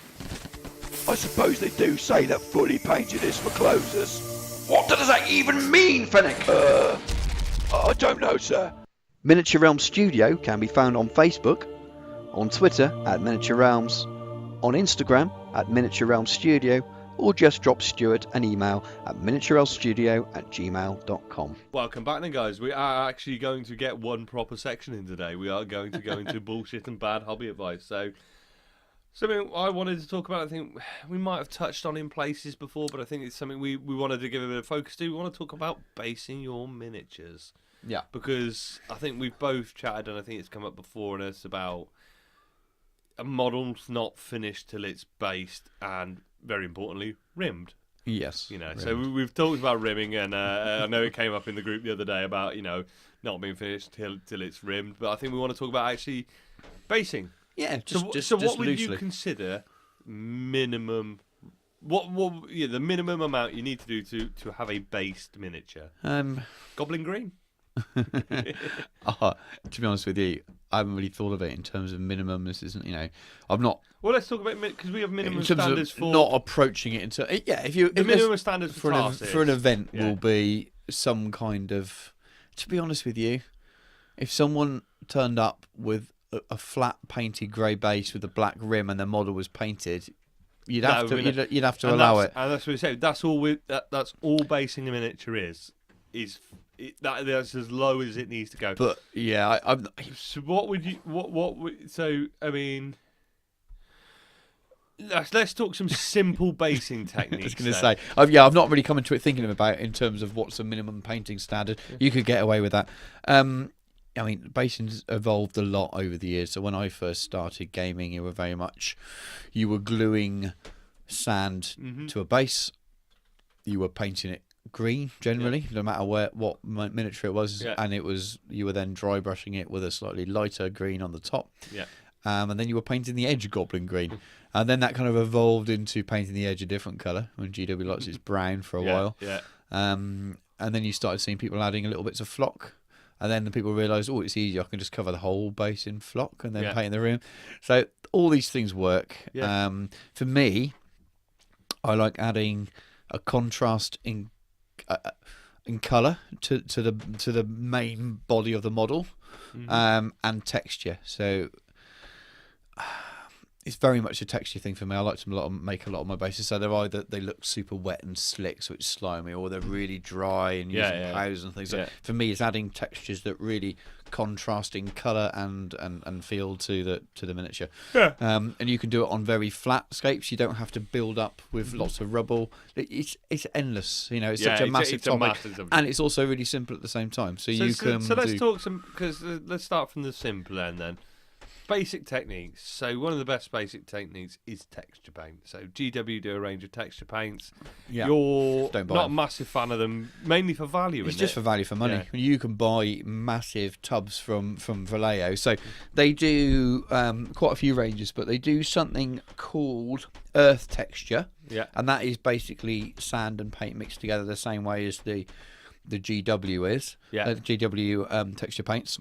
S4: I suppose they do say that fully painted is for closers.
S5: What does that even mean, Fennec?
S4: I don't know, sir.
S6: Miniature Realms Studio can be found on Facebook, on Twitter at Miniature Realms, on Instagram at Miniature Realms Studio, or just drop Stuart an email at miniaturerealmstudio@gmail.com.
S1: Welcome back then, guys. We are actually going to get one proper section in today. We are going to go into bullshit and bad hobby advice. So something I wanted to talk about, I think we might have touched on in places before, but I think it's something we wanted to give a bit of focus to. We want to talk about basing your miniatures.
S2: Yeah.
S1: Because I think we've both chatted, and I think it's come up before, and it's about a model's not finished till it's based and, very importantly, rimmed.
S2: Yes.
S1: You know, so we've talked about rimming, and I know it came up in the group the other day about, not being finished till it's rimmed, but I think we want to talk about actually basing.
S2: Yeah,
S1: So what would you consider minimum? The minimum amount you need to do to have a based miniature? Goblin Green.
S2: To be honest with you, I haven't really thought of it in terms of minimum. This isn't, I'm not.
S1: Well, let's talk about because we have minimum
S2: in terms
S1: standards
S2: of
S1: for
S2: not approaching it into
S1: the minimum standards
S2: for
S1: for
S2: an event
S1: Yeah.
S2: will be some kind of. To be honest with you, if someone turned up with a flat painted grey base with a black rim and the model was painted, you'd have to allow it.
S1: And that's what we say. That's all. That's all basing a miniature is that's as low as it needs to go.
S2: But yeah, I'm.
S1: So what would you? What would? So I mean. Let's talk some simple basing techniques.
S2: I was going to say, I've not really come into it thinking about it in terms of what's a minimum painting standard. You could get away with that. I mean, basing's evolved a lot over the years. So when I first started gaming, you were gluing sand to a base. You were painting it green generally, no matter what miniature it was, and you were then dry brushing it with a slightly lighter green on the top.
S1: Yeah.
S2: And then you were painting the edge goblin green. And then that kind of evolved into painting the edge a different colour when GW likes its brown for a while.
S1: Yeah.
S2: And then you started seeing people adding a little bits of flock. And then the people realised, it's easy, I can just cover the whole base in flock and then paint the room. So all these things work.
S1: Yeah.
S2: For me, I like adding a contrast in colour to the main body of the model and texture. So it's very much a texture thing for me. I like to make a lot of my bases. So they look super wet and slick, so it's slimy, or they're really dry and using powders and things. So for me, it's adding textures that really contrast in colour and feel to the miniature.
S1: Yeah.
S2: And you can do it on very flat scapes. You don't have to build up with lots of rubble. It's endless. It's such a massive topic, and it's also really simple at the same time. So let's
S1: talk some because let's start from the simple end then. Basic techniques. So one of the best basic techniques is texture paint. So GW do a range of texture paints.
S2: Yeah.
S1: You're
S2: Don't buy
S1: not
S2: them.
S1: a massive fan of them, mainly for value.
S2: It's just for value for money.
S1: Yeah.
S2: You can buy massive tubs from Vallejo. So they do quite a few ranges, but they do something called earth texture.
S1: Yeah.
S2: And that is basically sand and paint mixed together the same way as the GW is.
S1: Yeah.
S2: GW texture paints.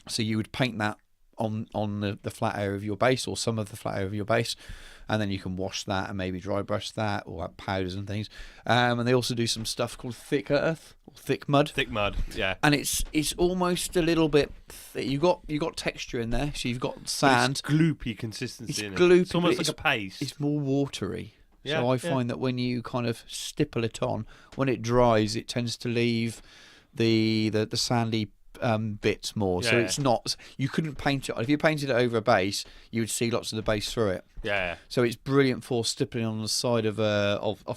S2: So you would paint that on the flat area of your base, or some of the flat area of your base, and then you can wash that and maybe dry brush that, or add powders and things. And they also do some stuff called thick earth or thick mud.
S1: Thick mud, yeah.
S2: And it's almost a little bit. You got texture in there, so you've got sand.
S1: It's gloopy consistency.
S2: It's
S1: in
S2: gloopy.
S1: It's almost like a paste.
S2: It's more watery.
S1: Yeah,
S2: so I find that when you kind of stipple it on, when it dries, it tends to leave the sandy bits more. So it's not. You couldn't paint it. If you painted it over a base, you would see lots of the base through it.
S1: Yeah.
S2: So it's brilliant for stippling on the side of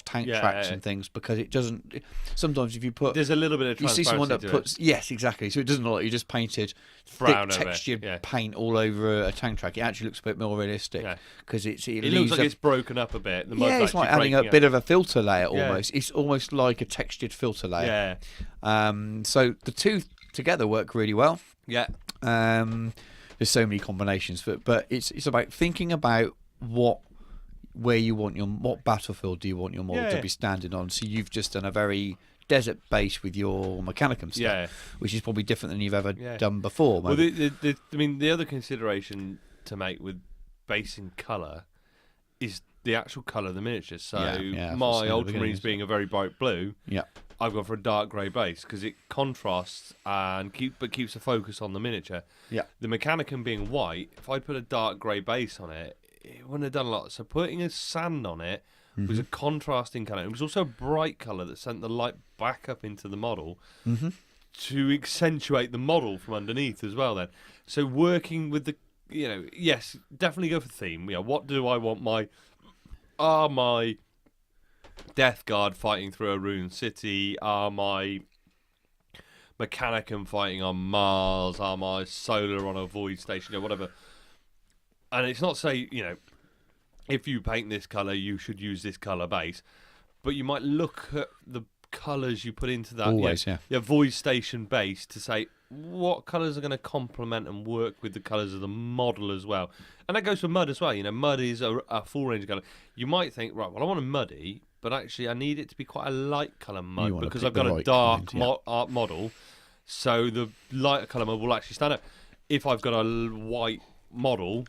S2: tank tracks and things, because it doesn't. Sometimes if you put,
S1: there's a little bit of
S2: you see someone that puts
S1: it.
S2: Yes, exactly. So it doesn't look like you just painted
S1: brown
S2: thick
S1: over
S2: textured paint all over a tank track. It actually looks a bit more realistic because it
S1: looks like it's broken up a bit.
S2: It's like adding a bit of a filter layer almost. It's almost like a textured filter layer.
S1: Yeah.
S2: So the two together work really well.
S1: Yeah.
S2: There's so many combinations, but it's about thinking about what battlefield do you want your model to be standing on. So you've just done a very desert base with your Mechanicum stuff, which is probably different than you've ever done before. Maybe.
S1: Well, the other consideration to make with basing colour is the actual colour of the miniature. So my Ultramarines being a very bright blue, I've gone for a dark grey base because it contrasts and keeps a focus on the miniature.
S2: Yeah.
S1: The Mechanicum being white, if I put a dark grey base on it, it wouldn't have done a lot. So putting a sand on it was a contrasting colour. It was also a bright colour that sent the light back up into the model to accentuate the model from underneath as well. Then, so working with the, yes, definitely go for theme. What do I want my Death Guard fighting through a ruined city? Are my Mechanicum fighting on Mars? Are my Solar on a void station? Whatever. And it's not say, if you paint this colour, you should use this colour base. But you might look at the colours you put into that
S2: always,
S1: void station base to say what colours are going to complement and work with the colours of the model as well. And that goes for mud as well. Mud is a full range of colour. You might think, right, well, I want a muddy, but actually I need it to be quite a light colour mud because I've got a dark art model. So the lighter colour mud will actually stand out. if I've got a white model,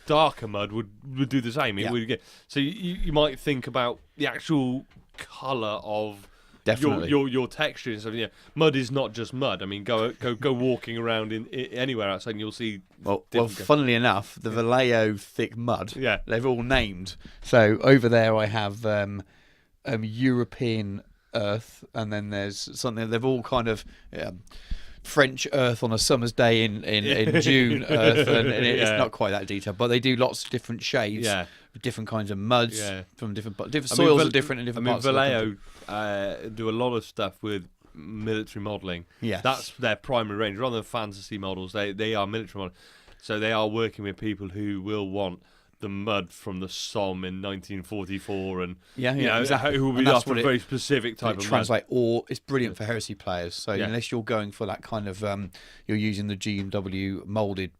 S1: darker mud would do the same. It would get, so you might think about the actual colour of
S2: Definitely.
S1: your texture and stuff. Yeah, mud is not just mud. I mean, go walking around in anywhere outside, and you'll see.
S2: Well, funnily enough, the Vallejo thick mud.
S1: Yeah.
S2: They're all named. So over there, I have European earth, and then there's something. They've all kind of. French earth on a summer's day in June earth, and it's not quite that detailed, but they do lots of different shades, different kinds of muds from different soils are different in different parts.
S1: Vallejo do a lot of stuff with military modelling.
S2: Yes,
S1: that's their primary range. Rather than fantasy models, they are military models. So they are working with people who will want the mud from the Somme in 1944, and
S2: exactly.
S1: who will be after a very specific type of
S2: translate mud. Or it's brilliant for heresy players. So unless you're going for that kind of, you're using the GW moulded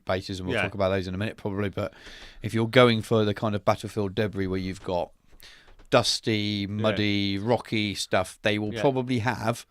S2: bases, and we'll talk about those in a minute probably. But if you're going for the kind of battlefield debris where you've got dusty, muddy, rocky stuff, they will probably have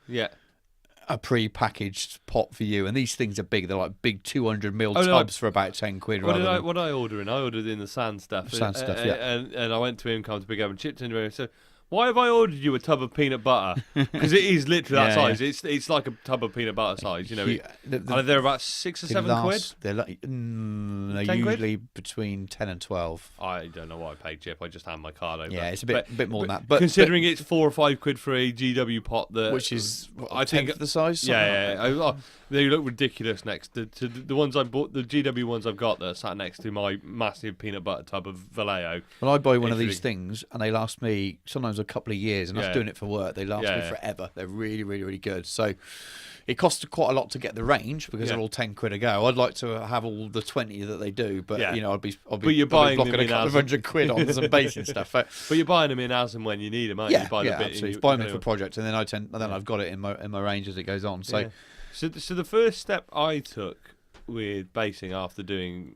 S2: a pre-packaged pot for you, and these things are big. They're like big 200ml tubs for about 10 quid.
S1: What did I order in? I ordered in the sand stuff.
S2: And
S1: I went to Incom to pick up and chipped in and said, why have I ordered you a tub of peanut butter? Because it is literally that size. It's like a tub of peanut butter size. You know, they're about 6 or 7 quid.
S2: They're like, they're usually between 10 and 12.
S1: I don't know what I paid, Chip. I just hand my card over.
S2: Yeah, it's a bit more than that. But
S1: considering it's 4 or 5 quid for a GW pot,
S2: which is I think the size.
S1: They look ridiculous next to the ones I bought. The GW ones I've got that are sat next to my massive peanut butter tub of Vallejo.
S2: Well, I buy one of these things, and they last me sometimes a couple of years, and I was doing it for work. They last me forever. They're really, really, really good. So it costs quite a lot to get the range because they're all 10 quid a go. I'd like to have all the 20 that they do, but I'd be
S1: you're buying
S2: blocking
S1: them
S2: a couple of £100 on some base and stuff. But
S1: you're buying them in as and when you need them, aren't you? You buy the bit
S2: absolutely. Buy them in for projects, and then I've got it in my range as it goes on. So.
S1: So the first step I took with basing after doing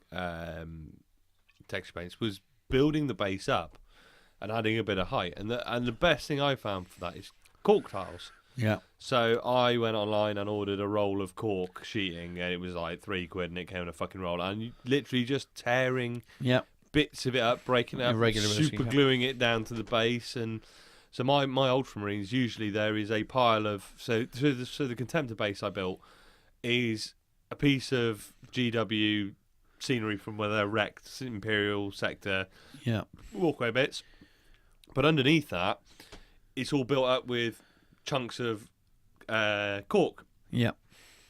S1: texture paints was building the base up and adding a bit of height. And the best thing I found for that is cork tiles.
S2: Yeah.
S1: So I went online and ordered a roll of cork sheeting, and it was like 3 quid, and it came in a fucking roll. And you literally just tearing bits of it up, breaking it up, super gluing it down to the base. And so my Ultramarines, usually there is a pile of so the Contemptor base I built is a piece of GW scenery from where they're wrecked, Imperial sector, walkway bits. But underneath that, it's all built up with chunks of cork,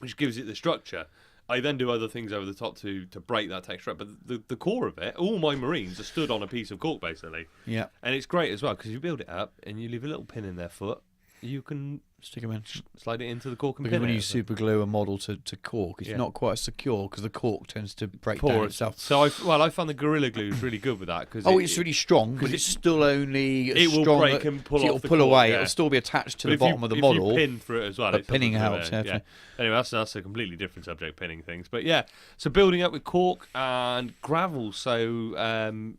S1: which gives it the structure. I then do other things over the top to break that texture up, but the core of it, all my Marines are stood on a piece of cork basically.
S2: Yeah,
S1: and it's great as well because you build it up and you leave a little pin in their foot. You can
S2: stick them in,
S1: slide it into the cork and
S2: because
S1: pin
S2: when
S1: it.
S2: you super glue a model to cork, it's not quite as secure because the cork tends to break down itself.
S1: So I found the Gorilla Glue is really good with that because
S2: it's really strong because it's still only
S1: it will
S2: strong
S1: break and pull off
S2: it'll
S1: the
S2: pull
S1: cork,
S2: away. It'll still be attached to the bottom of the model.
S1: If you pin through it as well,
S2: but pinning helps.
S1: Anyway, that's a completely different subject, pinning things. But so building up with cork and gravel. So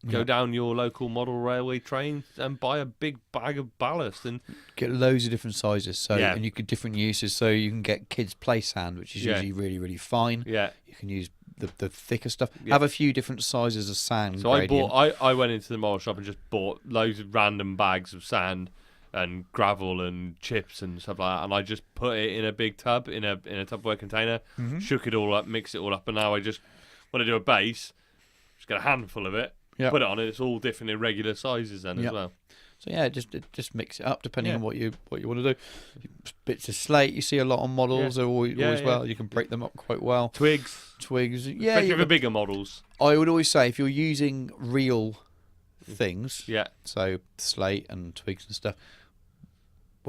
S1: go down your local model railway train and buy a big bag of ballast and
S2: get loads of different sizes. So and you get different uses. So you can get kids play sand, which is usually really, really fine.
S1: Yeah,
S2: you can use the thicker stuff. Have a few different sizes of sand.
S1: So I went into the model shop and just bought loads of random bags of sand and gravel and chips and stuff like that, and I just put it in a big tub in a Tupperware container, shook it all up, mixed it all up, and now I just when I do a base, just get a handful of it. Put it on, and it's all different irregular sizes then as well.
S2: So just mix it up depending on what you want to do. Bits of slate you see a lot on models are always well. You can break them up quite well.
S1: Twigs.
S2: Especially
S1: for bigger models.
S2: I would always say if you're using real things, so slate and twigs and stuff,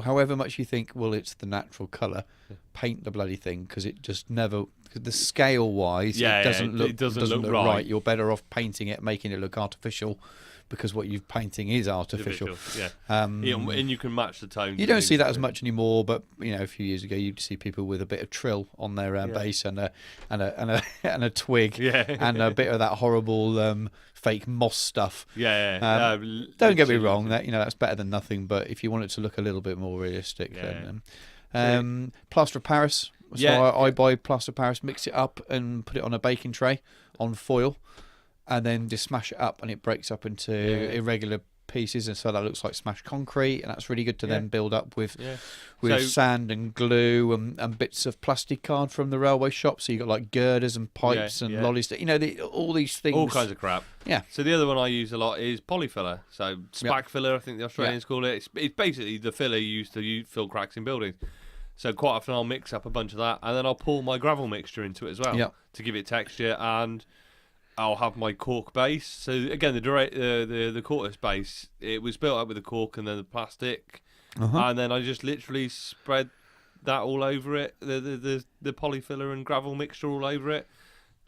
S2: however much you think, well, it's the natural colour, paint the bloody thing because it just never. The scale wise, it doesn't look right. You're better off painting it, making it look artificial, because what you're painting is artificial.
S1: And you can match the tones.
S2: You don't see that as much anymore, but a few years ago you'd see people with a bit of trill on their base and a twig and a bit of that horrible fake moss stuff. Don't get me wrong, that that's better than nothing. But if you want it to look a little bit more realistic, then plaster of Paris. So
S1: Yeah.
S2: I buy plaster Paris, mix it up, and put it on a baking tray on foil, and then just smash it up, and it breaks up into irregular pieces, and so that looks like smashed concrete, and that's really good to then build up with sand and glue and bits of plastic card from the railway shop. So you got like girders and pipes and lollies, all these things,
S1: all kinds of crap.
S2: Yeah.
S1: So the other one I use a lot is polyfiller. So spag filler, I think the Australians call it. It's basically the filler you use to fill cracks in buildings. So quite often I'll mix up a bunch of that, and then I'll pour my gravel mixture into it as well to give it texture, and I'll have my cork base. So again, the cordless base, it was built up with the cork and then the plastic, and then I just literally spread that all over it. The polyfiller and gravel mixture all over it,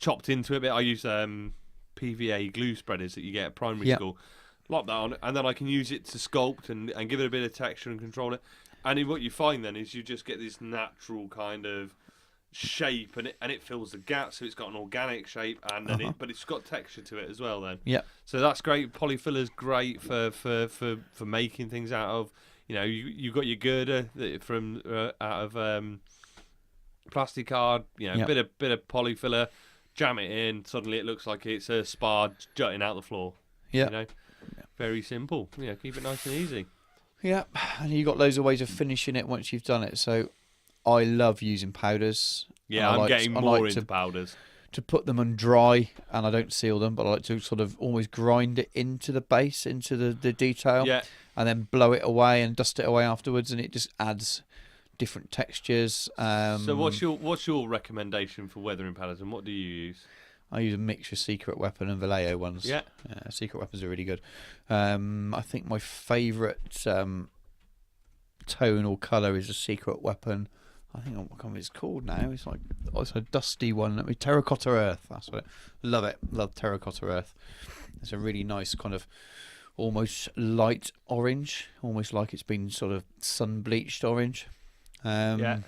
S1: chopped into it a bit. I use PVA glue spreaders that you get at primary school. Lock that on, and then I can use it to sculpt and give it a bit of texture and control it. And what you find then is you just get this natural kind of shape, and it fills the gap, so it's got an organic shape, and then but it's got texture to it as well. Then so that's great. Polyfiller's great for making things out of. You got your girder from out of plastic card. Bit of polyfiller, jam it in. Suddenly it looks like it's a spar jutting out the floor. Very simple. Keep it nice and easy.
S2: Yeah, and you got loads of ways of finishing it once you've done it. So I love using powders.
S1: Yeah, I'm getting more into powders.
S2: To put them on dry, and I don't seal them, but I like to sort of almost grind it into the base, into the detail, and then blow it away and dust it away afterwards, and it just adds different textures.
S1: So what's your recommendation for weathering powders, and what do you use?
S2: I use a mixture of Secret Weapon and Vallejo ones. Yeah. Secret Weapons are really good. I think my favourite tone or colour is a Secret Weapon. I think I can't remember what it's called now. It's like a dusty one. Terracotta Earth. That's what. Love it. Love Terracotta Earth. It's a really nice kind of almost light orange, almost like it's been sort of sun bleached orange. But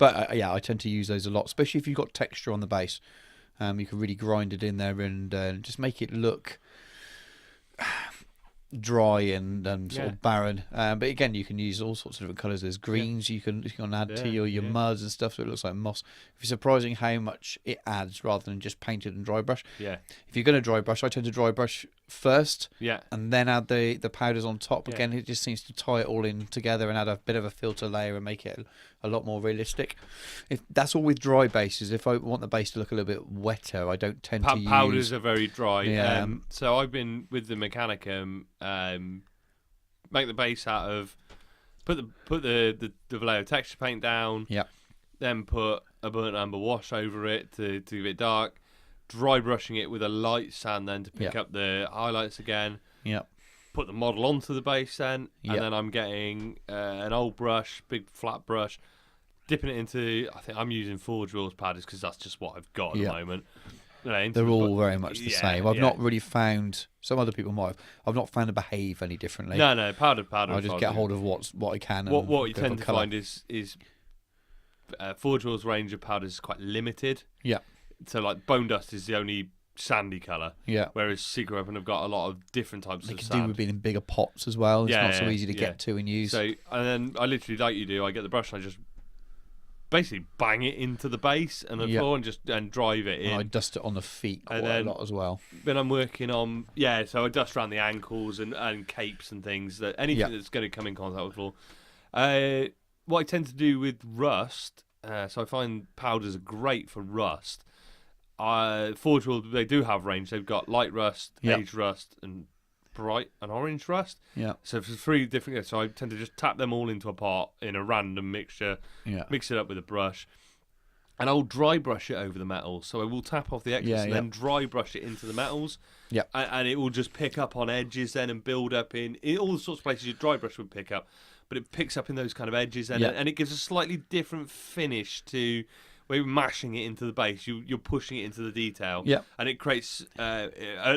S2: I tend to use those a lot, especially if you've got texture on the base. You can really grind it in there and just make it look dry and sort of barren. But again, you can use all sorts of different colours. There's greens you can add to your muds and stuff, so it looks like moss. It's surprising how much it adds rather than just painted and dry brush. Yeah. If you're going to dry brush, I tend to dry brush first. Yeah. And then add the powders on top. Yeah. Again, it just seems to tie it all in together and add a bit of a filter layer and make it a lot more realistic. If that's all with dry bases. If I want the base to look a little bit wetter, I don't tend to use
S1: powders are very dry. Yeah. So I've been with the Mechanicum. Make the base out of put the Vallejo texture paint down. Yeah. Then put a burnt umber wash over it to give it dark. Dry brushing it with a light sand then to pick up the highlights again. Yeah. Put the model onto the base then, and then I'm getting an old brush, big flat brush, dipping it into. I think I'm using Forge Rules powders because that's just what I've got at the moment.
S2: They're all very much the same. I've not really found. Some other people might have. I've not found them behave any differently.
S1: No, powder.
S2: I just get hold of what I can.
S1: What you tend to find is Forge Rules range of powders is quite limited. Yeah. So like Bone Dust is the only sandy colour. Yeah. Whereas Secret Weapon have got a lot of different types of sand.
S2: They can do with being in bigger pots as well. It's not so easy to get to and use.
S1: So and then I literally, like you do, I get the brush and I just basically bang it into the base and the floor and drive it in.
S2: And I dust it on the feet quite a lot as well.
S1: Then I'm working on so I dust around the ankles and capes and things, that anything that's going to come in contact with the floor. What I tend to do with rust, so I find powders are great for rust. Forge World, they do have range. They've got light rust, age rust, and bright and orange rust. Yeah. So for 3 different. So I tend to just tap them all into a pot in a random mixture. Yeah. Mix it up with a brush, and I'll dry brush it over the metals. So I will tap off the excess and then dry brush it into the metals. Yeah. And it will just pick up on edges then and build up in all the sorts of places your dry brush would pick up, but it picks up in those kind of edges and it gives a slightly different finish to. Where you're mashing it into the base, you're pushing it into the detail, and it creates an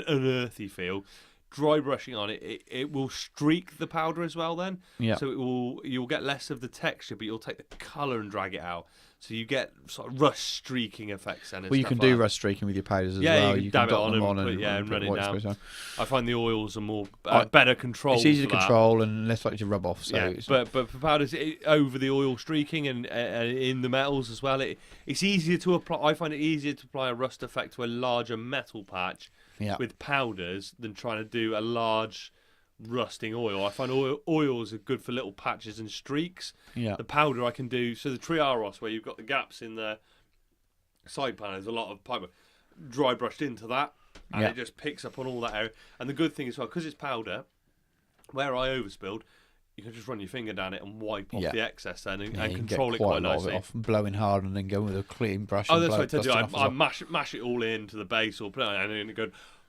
S1: earthy feel. Dry brushing on it will streak the powder as well. Then, so you'll get less of the texture, but you'll take the colour and drag it out. So you get sort of rust streaking effects then.
S2: Well, you can do rust streaking with your powders as
S1: yeah,
S2: well.
S1: you can dab it
S2: dot
S1: on
S2: them
S1: and
S2: put
S1: run it
S2: white
S1: down.
S2: space on.
S1: I find the oils are more better controlled.
S2: It's easy to
S1: for that.
S2: control and less likely to rub off. So
S1: Yeah,
S2: it's
S1: but for powders, over the oil streaking and in the metals as well, it's easier to apply. I find it easier to apply a rust effect to a larger metal patch with powders than trying to do a large rusting oil. I find oils are good for little patches and streaks.
S2: Yeah.
S1: The powder I can do, so the Triaros, where you've got the gaps in the side panel, there's a lot of powder dry brushed into that, and it just picks up on all that area. And the good thing as well, because it's powder, where I overspilled, you can just run your finger down it and wipe off the excess then and control it quite nicely.
S2: Off, blowing hard and then go with a clean brush.
S1: Oh,
S2: and
S1: that's
S2: blow,
S1: what I tell you.
S2: dust it off
S1: I
S2: as well.
S1: mash it all into the base or put it on, and then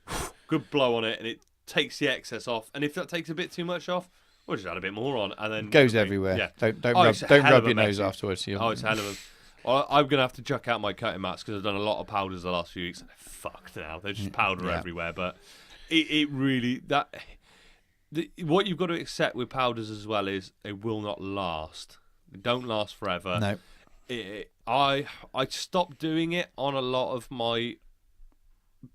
S1: a good blow on it, and it takes the excess off. And if that takes a bit too much off, we'll just add a bit more on, and then
S2: Goes everywhere.
S1: Yeah.
S2: Don't
S1: it's a
S2: rub
S1: hell of a
S2: your nose
S1: mess.
S2: afterwards.
S1: Oh, it's a hell of a. I'm gonna have to chuck out my cutting mats because I've done a lot of powders the last few weeks, and they're fucked now. There's just powder everywhere. But it really what you've got to accept with powders as well is they will not last. They don't last forever.
S2: No.
S1: I stopped doing it on a lot of my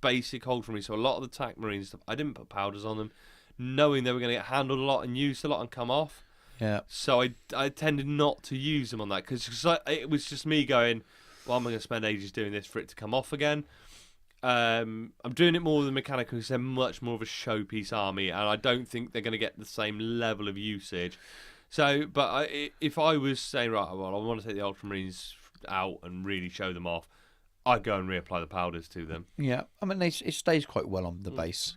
S1: basic ultramarines. So a lot of the TAC marine stuff, I didn't put powders on them, knowing they were going to get handled a lot and used a lot and come off.
S2: Yeah.
S1: So I tended not to use them on that because it was just me going, well, I'm going to spend ages doing this for it to come off again. I'm doing it more with the mechanical because they're much more of a showpiece army, and I don't think they're going to get the same level of usage. So, but if I was saying, right, well, I want to take the Ultramarines out and really show them off, I'd go and reapply the powders to them.
S2: Yeah, I mean, it stays quite well on the base.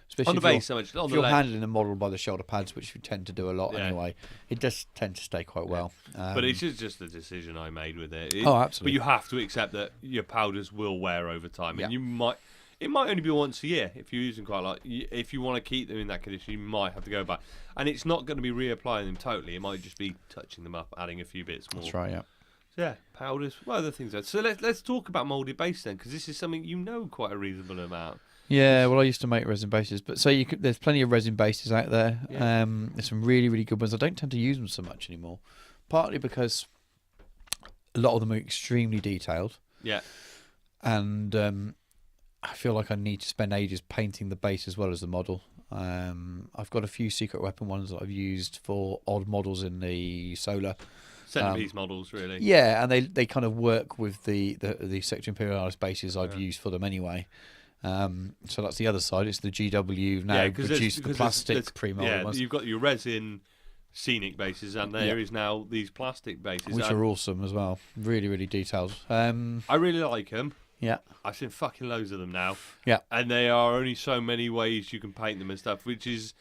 S2: Especially
S1: On the base, so much.
S2: If you're handling a model by the shoulder pads, which you tend to do a lot anyway, it does tend to stay quite well.
S1: But it's just a decision I made with it.
S2: Absolutely.
S1: But you have to accept that your powders will wear over time, and it might only be once a year if you're using quite a lot. If you want to keep them in that condition, you might have to go back, and it's not going to be reapplying them totally. It might just be touching them up, adding a few bits more.
S2: That's right. Yeah.
S1: So yeah, powders. What other things? So let's talk about molded base then, because this is something you know quite a reasonable amount.
S2: Yeah, well, I used to make resin bases, but there's plenty of resin bases out there.
S1: Yeah.
S2: There's some really, really good ones. I don't tend to use them so much anymore, partly because a lot of them are extremely detailed.
S1: Yeah.
S2: And I feel like I need to spend ages painting the base as well as the model. I've got a few secret weapon ones that I've used for odd models in the solar.
S1: Centerpiece models, really.
S2: Yeah, and they kind of work with the Sector Imperialis bases I've used for them anyway. So that's the other side. It's the GW now produced the plastic pre-molded ones.
S1: You've got your resin scenic bases, and there is now these plastic bases,
S2: which are awesome as well. Really, really detailed.
S1: I really like them.
S2: Yeah,
S1: I've seen fucking loads of them now.
S2: Yeah,
S1: and there are only so many ways you can paint them and stuff, which is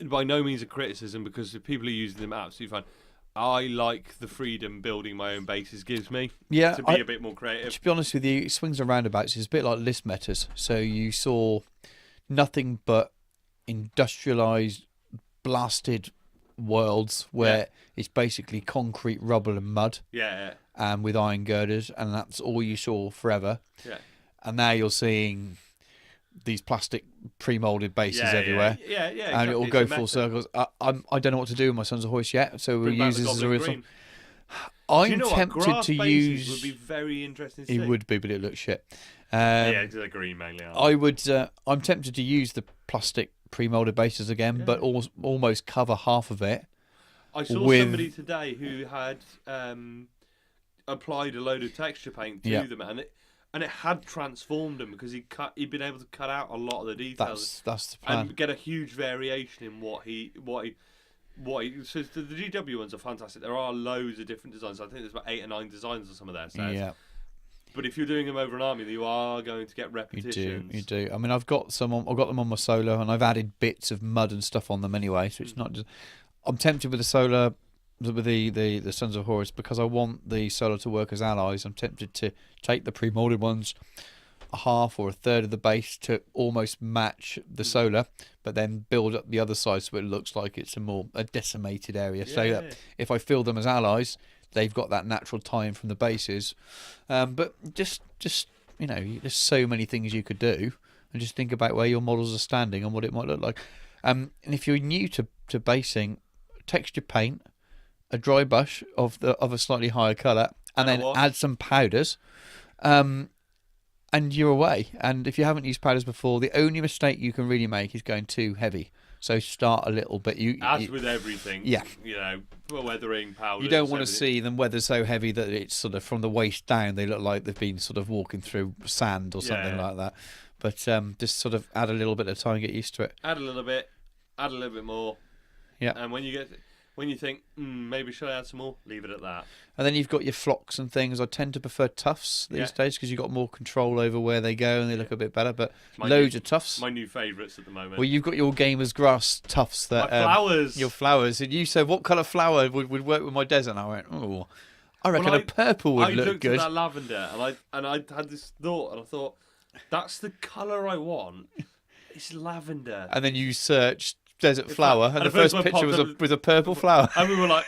S1: by no means a criticism because the people who use them are absolutely fine. I like the freedom building my own bases gives me. To be a bit more creative.
S2: To be honest with you, swings and roundabouts is a bit like list metas. So you saw nothing but industrialized, blasted worlds where it's basically concrete, rubble, and mud.
S1: Yeah.
S2: And with iron girders, and that's all you saw forever.
S1: Yeah.
S2: And now you're seeing these plastic pre-molded bases everywhere.
S1: Yeah.
S2: And it will go full circles. I don't know what to do with my Sons of Hoist yet, so we'll use this as a real thing. I'm tempted to use.
S1: Would be very interesting. To
S2: it
S1: see.
S2: would be, but it looks shit.
S1: The green mainly.
S2: I would. I'm tempted to use the plastic pre-molded bases again, but almost cover half of it.
S1: I saw somebody today who had applied a load of texture paint to them, and it had transformed them because he'd been able to cut out a lot of the details.
S2: That's the plan.
S1: And get a huge variation in what he. So the GW ones are fantastic. There are loads of different designs. I think there's about 8 or 9 designs on some of their sets.
S2: Yeah.
S1: But if you're doing them over an army, you are going to get repetitions.
S2: You do. I mean, I've got them on my Solar, and I've added bits of mud and stuff on them anyway. So it's not just. I'm tempted with the Solar, with the Sons of Horus, because I want the Solar to work as allies. I'm tempted to take the pre-molded ones, a half or a third of the base to almost match the Solar, but then build up the other side so it looks like it's a decimated area. So that if I fill them as allies, they've got that natural tie-in from the bases. But just there's so many things you could do, and just think about where your models are standing and what it might look like. And if you're new to basing, texture paint a dry brush of a slightly higher colour, and then add some powders, and you're away. And if you haven't used powders before, the only mistake you can really make is going too heavy. So start a little bit.
S1: As with everything,
S2: yeah.
S1: Weathering powders.
S2: You don't want to see them weather so heavy that it's sort of from the waist down. They look like they've been sort of walking through sand or something like that. But just sort of add a little bit of time, get used to it.
S1: Add a little bit more.
S2: Yeah.
S1: And when you think maybe should I add some more, leave it at that.
S2: And then you've got your flocks and things. I tend to prefer tufts these days because you've got more control over where they go and they look a bit better. But loads of tufts.
S1: My new favourites at the moment.
S2: Well, you've got your gamer's grass tufts that
S1: my flowers.
S2: Your flowers. And you said what colour flower would work with my desert? And I went, oh, I reckon a purple would look good.
S1: I looked at that lavender and I had this thought and I thought that's the colour I want. It's lavender.
S2: And then you searched desert flower, and the first picture was a purple flower.
S1: And we were like,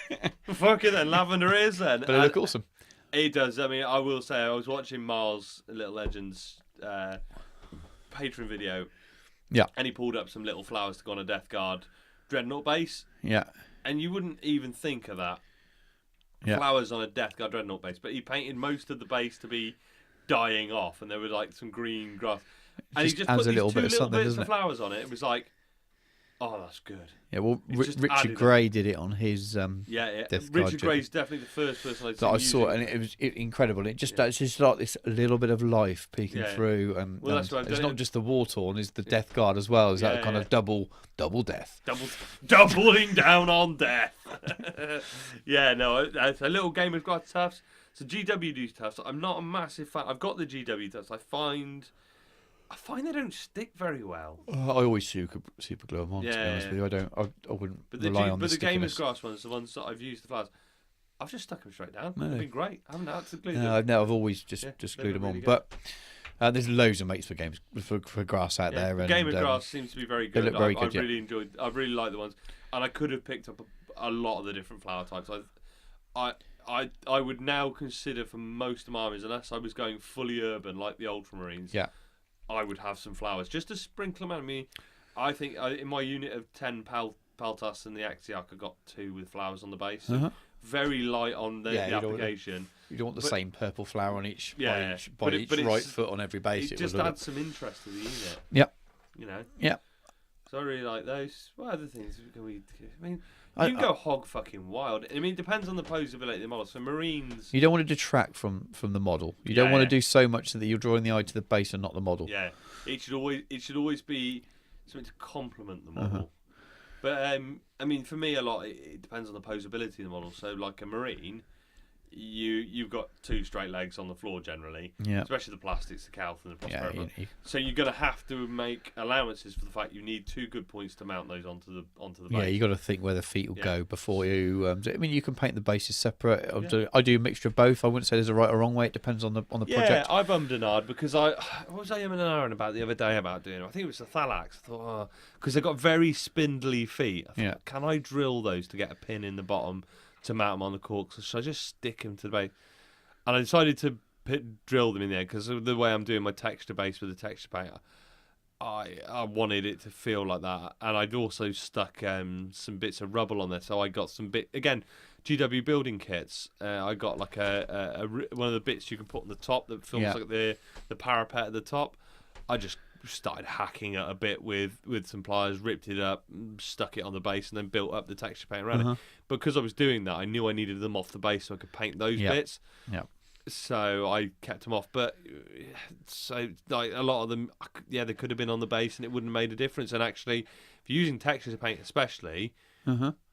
S1: fuck it then, lavender is then.
S2: But it look awesome.
S1: It does. I mean, I will say, I was watching Mars Little Legends Patreon video.
S2: Yeah.
S1: And he pulled up some little flowers to go on a Death Guard Dreadnought base.
S2: Yeah.
S1: And you wouldn't even think of that.
S2: Yeah.
S1: Flowers on a Death Guard Dreadnought base. But he painted most of the base to be dying off, and there was like some green grass. And he just put these two little bits of flowers on it. It was like, oh, that's good.
S2: Yeah, well, Richard Gray did it on his Death Guard.
S1: Richard Gray's definitely the first person
S2: that I saw, and it was incredible. It just it's just like this little bit of life peeking through, and
S1: that's what
S2: it's not just the war torn; it's the Death Guard as well. Is that kind of double death?
S1: Doubling down on death. It's a little game of got tufts. So GW tufts. I'm not a massive fan. I've got the GW tufts. I find they don't stick very well.
S2: I always super glue them on. To be honest with you, I wouldn't rely on the stickiness.
S1: But the Gamer's Grass ones, the ones that I've used the flowers, I've just stuck them straight down. They've been great. I haven't had to glue them.
S2: No, I've always just glued them on. Good. But there's loads of mates for grass out there.
S1: The Gamer's Grass seems to be very good.
S2: They look very good.
S1: I really like the ones, and I could have picked up a lot of the different flower types. I would now consider for most of my armies, unless I was going fully urban like the Ultramarines.
S2: Yeah.
S1: I would have some flowers just to sprinkle them. I mean, I think in my unit of 10 Peltas and the Axiarch, I got 2 with flowers on the base. So very light on the application.
S2: You don't want the same purple flower on each
S1: but
S2: each right foot on every base.
S1: It just adds some interest to the unit.
S2: Yep.
S1: You know.
S2: Yep.
S1: So I really like those. What other things can we? I mean, you can go hog fucking wild. I mean, it depends on the posability of the model. So Marines,
S2: you don't want to detract from the model. You don't want to do so much so that you're drawing the eye to the base and not the model.
S1: Yeah, it should always be something to complement the model. But I mean, for me, a lot it depends on the posability of the model. So like a Marine, you've got 2 straight legs on the floor generally, especially the plastics, the Calth and the Prospero. So you're going to have to make allowances for the fact you need 2 good points to mount those onto the base.
S2: Yeah, you got to think where the feet will go before you. I mean, you can paint the bases separate. I do a mixture of both. I wouldn't say there's a right or wrong way. It depends on the project.
S1: Yeah, I've ummed and ahed because what was I umming and ahhing about the other day about doing? I think it was the Thalax. I thought, because they've got very spindly feet. I thought, can I drill those to get a pin in the bottom to mount them on the corks? So should I just stick them to the base? And I decided to drill them in there because of the way I'm doing my texture base with the texture paint. I wanted it to feel like that, and I'd also stuck some bits of rubble on there. So I got some GW building kits. I got like a one of the bits you can put on the top that feels like the parapet at the top. I just started hacking it a bit with some pliers, ripped it up, stuck it on the base, and then built up the texture paint around it. Because I was doing that, I knew I needed them off the base so I could paint those bits. Yeah. So I kept them off, but so like a lot of them, they could have been on the base, and it wouldn't have made a difference. And actually, if you're using texture paint, especially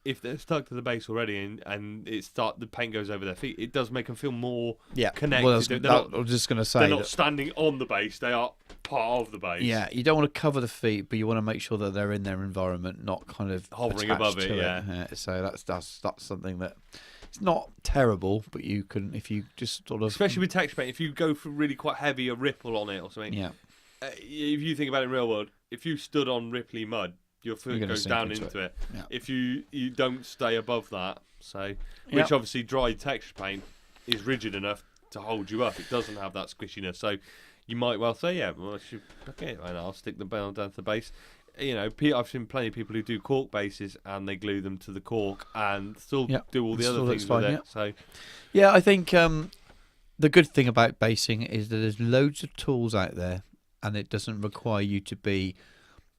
S1: if they're stuck to the base already, and the paint goes over their feet, it does make them feel more connected.
S2: Well, I was just going to say
S1: they're not standing on the base; they are part of the base.
S2: Yeah, you don't want to cover the feet, but you want to make sure that they're in their environment, not kind of
S1: hovering above it.
S2: Yeah. So that's something that. It's not terrible, but you can, if you just sort of...
S1: Especially with texture paint, if you go for really quite heavy, a ripple on it or something.
S2: Yeah.
S1: If you think about it in real world, if you stood on ripply mud, your foot goes down into it.
S2: Yeah.
S1: If you don't stay above that, which obviously dry texture paint is rigid enough to hold you up. It doesn't have that squishiness. So you might well say, I'll stick the bell down to the base. I've seen plenty of people who do cork bases and they glue them to the cork and still do all the other things with it. So,
S2: yeah, I think the good thing about basing is that there's loads of tools out there, and it doesn't require you to be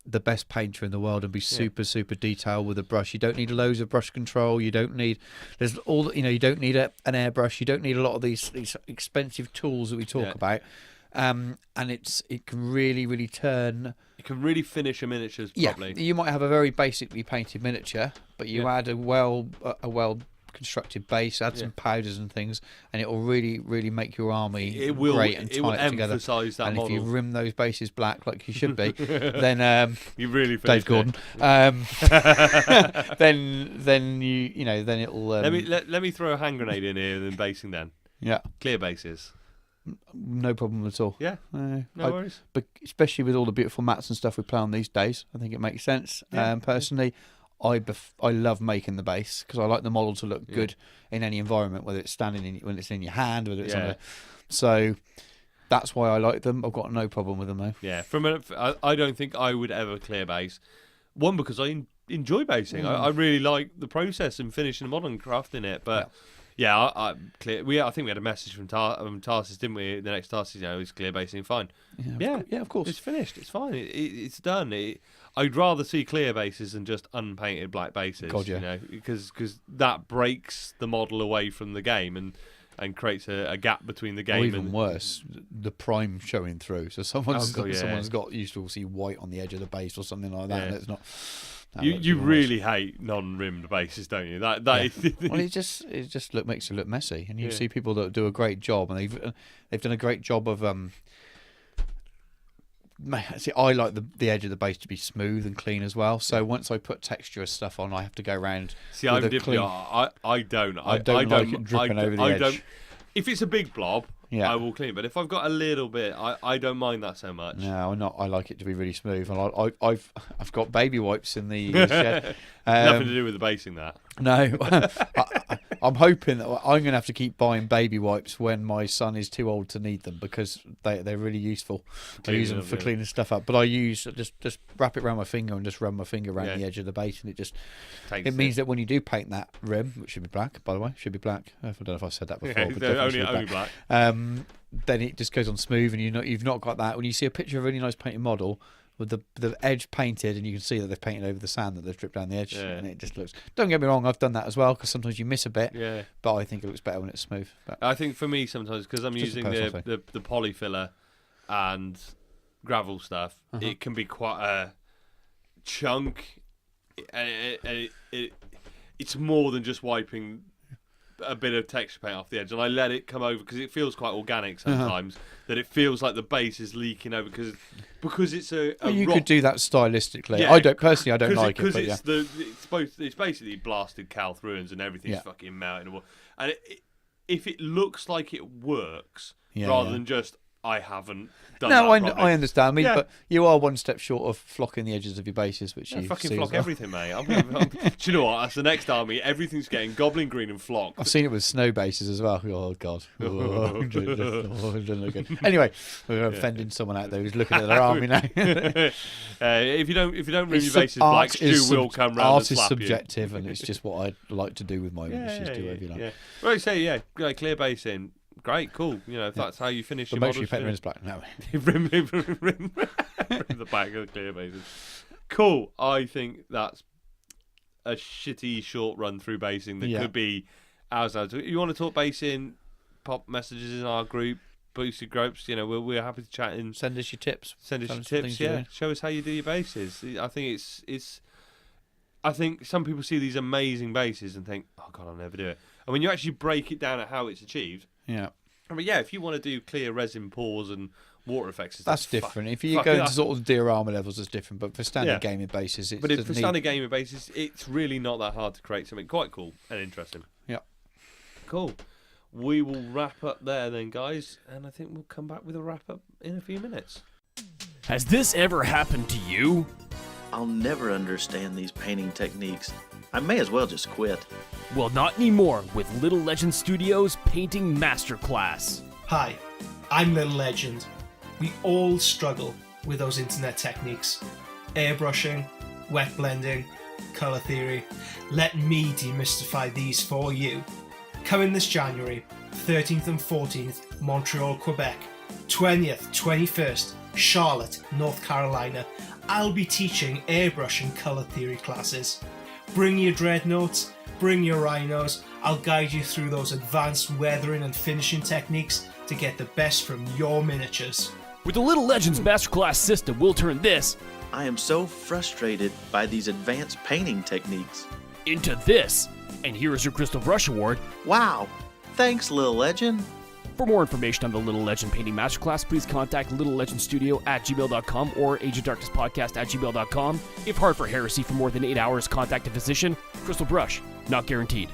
S2: the best painter in the world and be super detailed with a brush. You don't need loads of brush control. You don't need you don't need an airbrush. You don't need a lot of these expensive tools that we talk about. And it can really turn.
S1: You can really finish a miniatures properly.
S2: You might have a very basically painted miniature, but you add a well constructed base, add some powders and things, and it will really make your army great and tie it together.
S1: That
S2: and
S1: model.
S2: If you rim those bases black like you should be, then
S1: you really
S2: Dave Gordon. Then it'll.
S1: Let me throw a hand grenade in here and then basing then.
S2: Yeah.
S1: Clear bases.
S2: No problem at all.
S1: Yeah. No worries.
S2: But especially with all the beautiful mats and stuff we play on these days, I think it makes sense. Personally, I love making the base because I like the model to look good in any environment, whether it's when it's in your hand, whether it's on so that's why I like them. I've got no problem with them though.
S1: Yeah, I don't think I would ever clear base. One, because I enjoy basing. I really like the process and finishing the model and crafting it. But I think we had a message from Tarsus, didn't we? The next Tarsus, is clear basing fine.
S2: Yeah, of course.
S1: It's finished. It's fine. It's done. I'd rather see clear bases than just unpainted black bases.
S2: God, yeah.
S1: Because that breaks the model away from the game and creates a gap between the game.
S2: Or even worse, the prime showing through. So someone's got used to see white on the edge of the base or something like that, and it's not.
S1: You really hate non-rimmed bases, don't you? That
S2: well, it just makes it look messy, and you see people that do a great job, and they've done a great job of. See, I like the edge of the base to be smooth and clean as well. So once I put texturous stuff on, I have to go around.
S1: See, I'm different. I don't like it dripping over the edge. If it's a big blob, I will clean. But if I've got a little bit, I don't mind that so much.
S2: No, I'm not. I like it to be really smooth, and I've got baby wipes in the shed.
S1: Nothing to do with the basing that.
S2: No, I'm hoping that I'm going to have to keep buying baby wipes when my son is too old to need them because they're really useful. I use them for cleaning stuff up, but I use just wrap it around my finger and just run my finger around the edge of the base, and it means that when you do paint that rim, which should be black, by the way, should be black. I don't know if I said that before, but
S1: only black.
S2: Then it just goes on smooth, and you've not got that. When you see a picture of a really nice painted model with the edge painted, and you can see that they've painted over the sand that they've dripped down the edge, and it just looks. Don't get me wrong, I've done that as well because sometimes you miss a bit. Yeah. But I think it looks better when it's smooth. But
S1: I think for me sometimes because I'm using the poly filler and gravel stuff, it can be quite a chunk. It's more than just wiping a bit of texture paint off the edge, and I let it come over because it feels quite organic sometimes. That it feels like the base is leaking over because it's a
S2: you
S1: rock. Could
S2: do that stylistically. I don't like it, but
S1: it's basically blasted Calth ruins and everything's fucking melting. And if it looks like it works rather than just I haven't done that properly.
S2: I understand me, but you are one step short of flocking the edges of your bases, which you
S1: fucking
S2: see
S1: flock everything, mate. Do you know what? That's the next army. Everything's getting goblin green and flocked.
S2: I've seen it with snow bases as well. Oh god. Anyway, we're offending someone out there who's looking at their army now.
S1: If you don't rim your bases black, Stu will come round and slap you.
S2: Art is subjective, and it's just what I like to do with my images. Do whatever you like.
S1: Well, say clear base in. Great, cool. If that's how you finish your models.
S2: Make sure you paint the black. No.
S1: rim the back of the clear bases. Cool. I think that's a shitty short run through basing that could be ours. You want to talk basing? Pop messages in our group, boosted groups. We're happy to chat in.
S2: Send us your tips.
S1: Yeah. Show us how you do your bases. I think it's. I think some people see these amazing bases and think, "Oh God, I'll never do it." And when you actually break it down at how it's achieved.
S2: Yeah.
S1: I mean, if you want to do clear resin pours and water effects,
S2: that's different. If you go into sort of diorama levels, it's different. But for standard gaming bases,
S1: standard gaming bases, it's really not that hard to create something quite cool and interesting.
S2: Yeah.
S1: Cool. We will wrap up there then, guys, and I think we'll come back with a wrap up in a few minutes.
S7: Has this ever happened to you?
S8: I'll never understand these painting techniques. I may as well just quit.
S7: Well, not anymore with Little Legend Studios Painting Masterclass.
S9: Hi, I'm Little Legend. We all struggle with those internet techniques. airbrushing, wet blending, colour theory. Let me demystify these for you. Coming this January, 13th and 14th, Montreal, Quebec. 20th, 21st, Charlotte, North Carolina. I'll be teaching airbrush and colour theory classes. Bring your dreadnoughts, bring your rhinos. I'll guide you through those advanced weathering and finishing techniques to get the best from your miniatures.
S7: With the Little Legends Masterclass system, we'll turn this
S8: I am so frustrated by these advanced painting techniques.
S7: into this. And here is your Crystal Brush Award.
S8: Wow! Thanks, Little Legend.
S7: For more information on the Little Legend Painting Masterclass, please contact littlelegendstudio@gmail.com or agentdarknesspodcast@gmail.com. If hard for heresy for more than 8 hours, contact a physician. Crystal Brush, not guaranteed.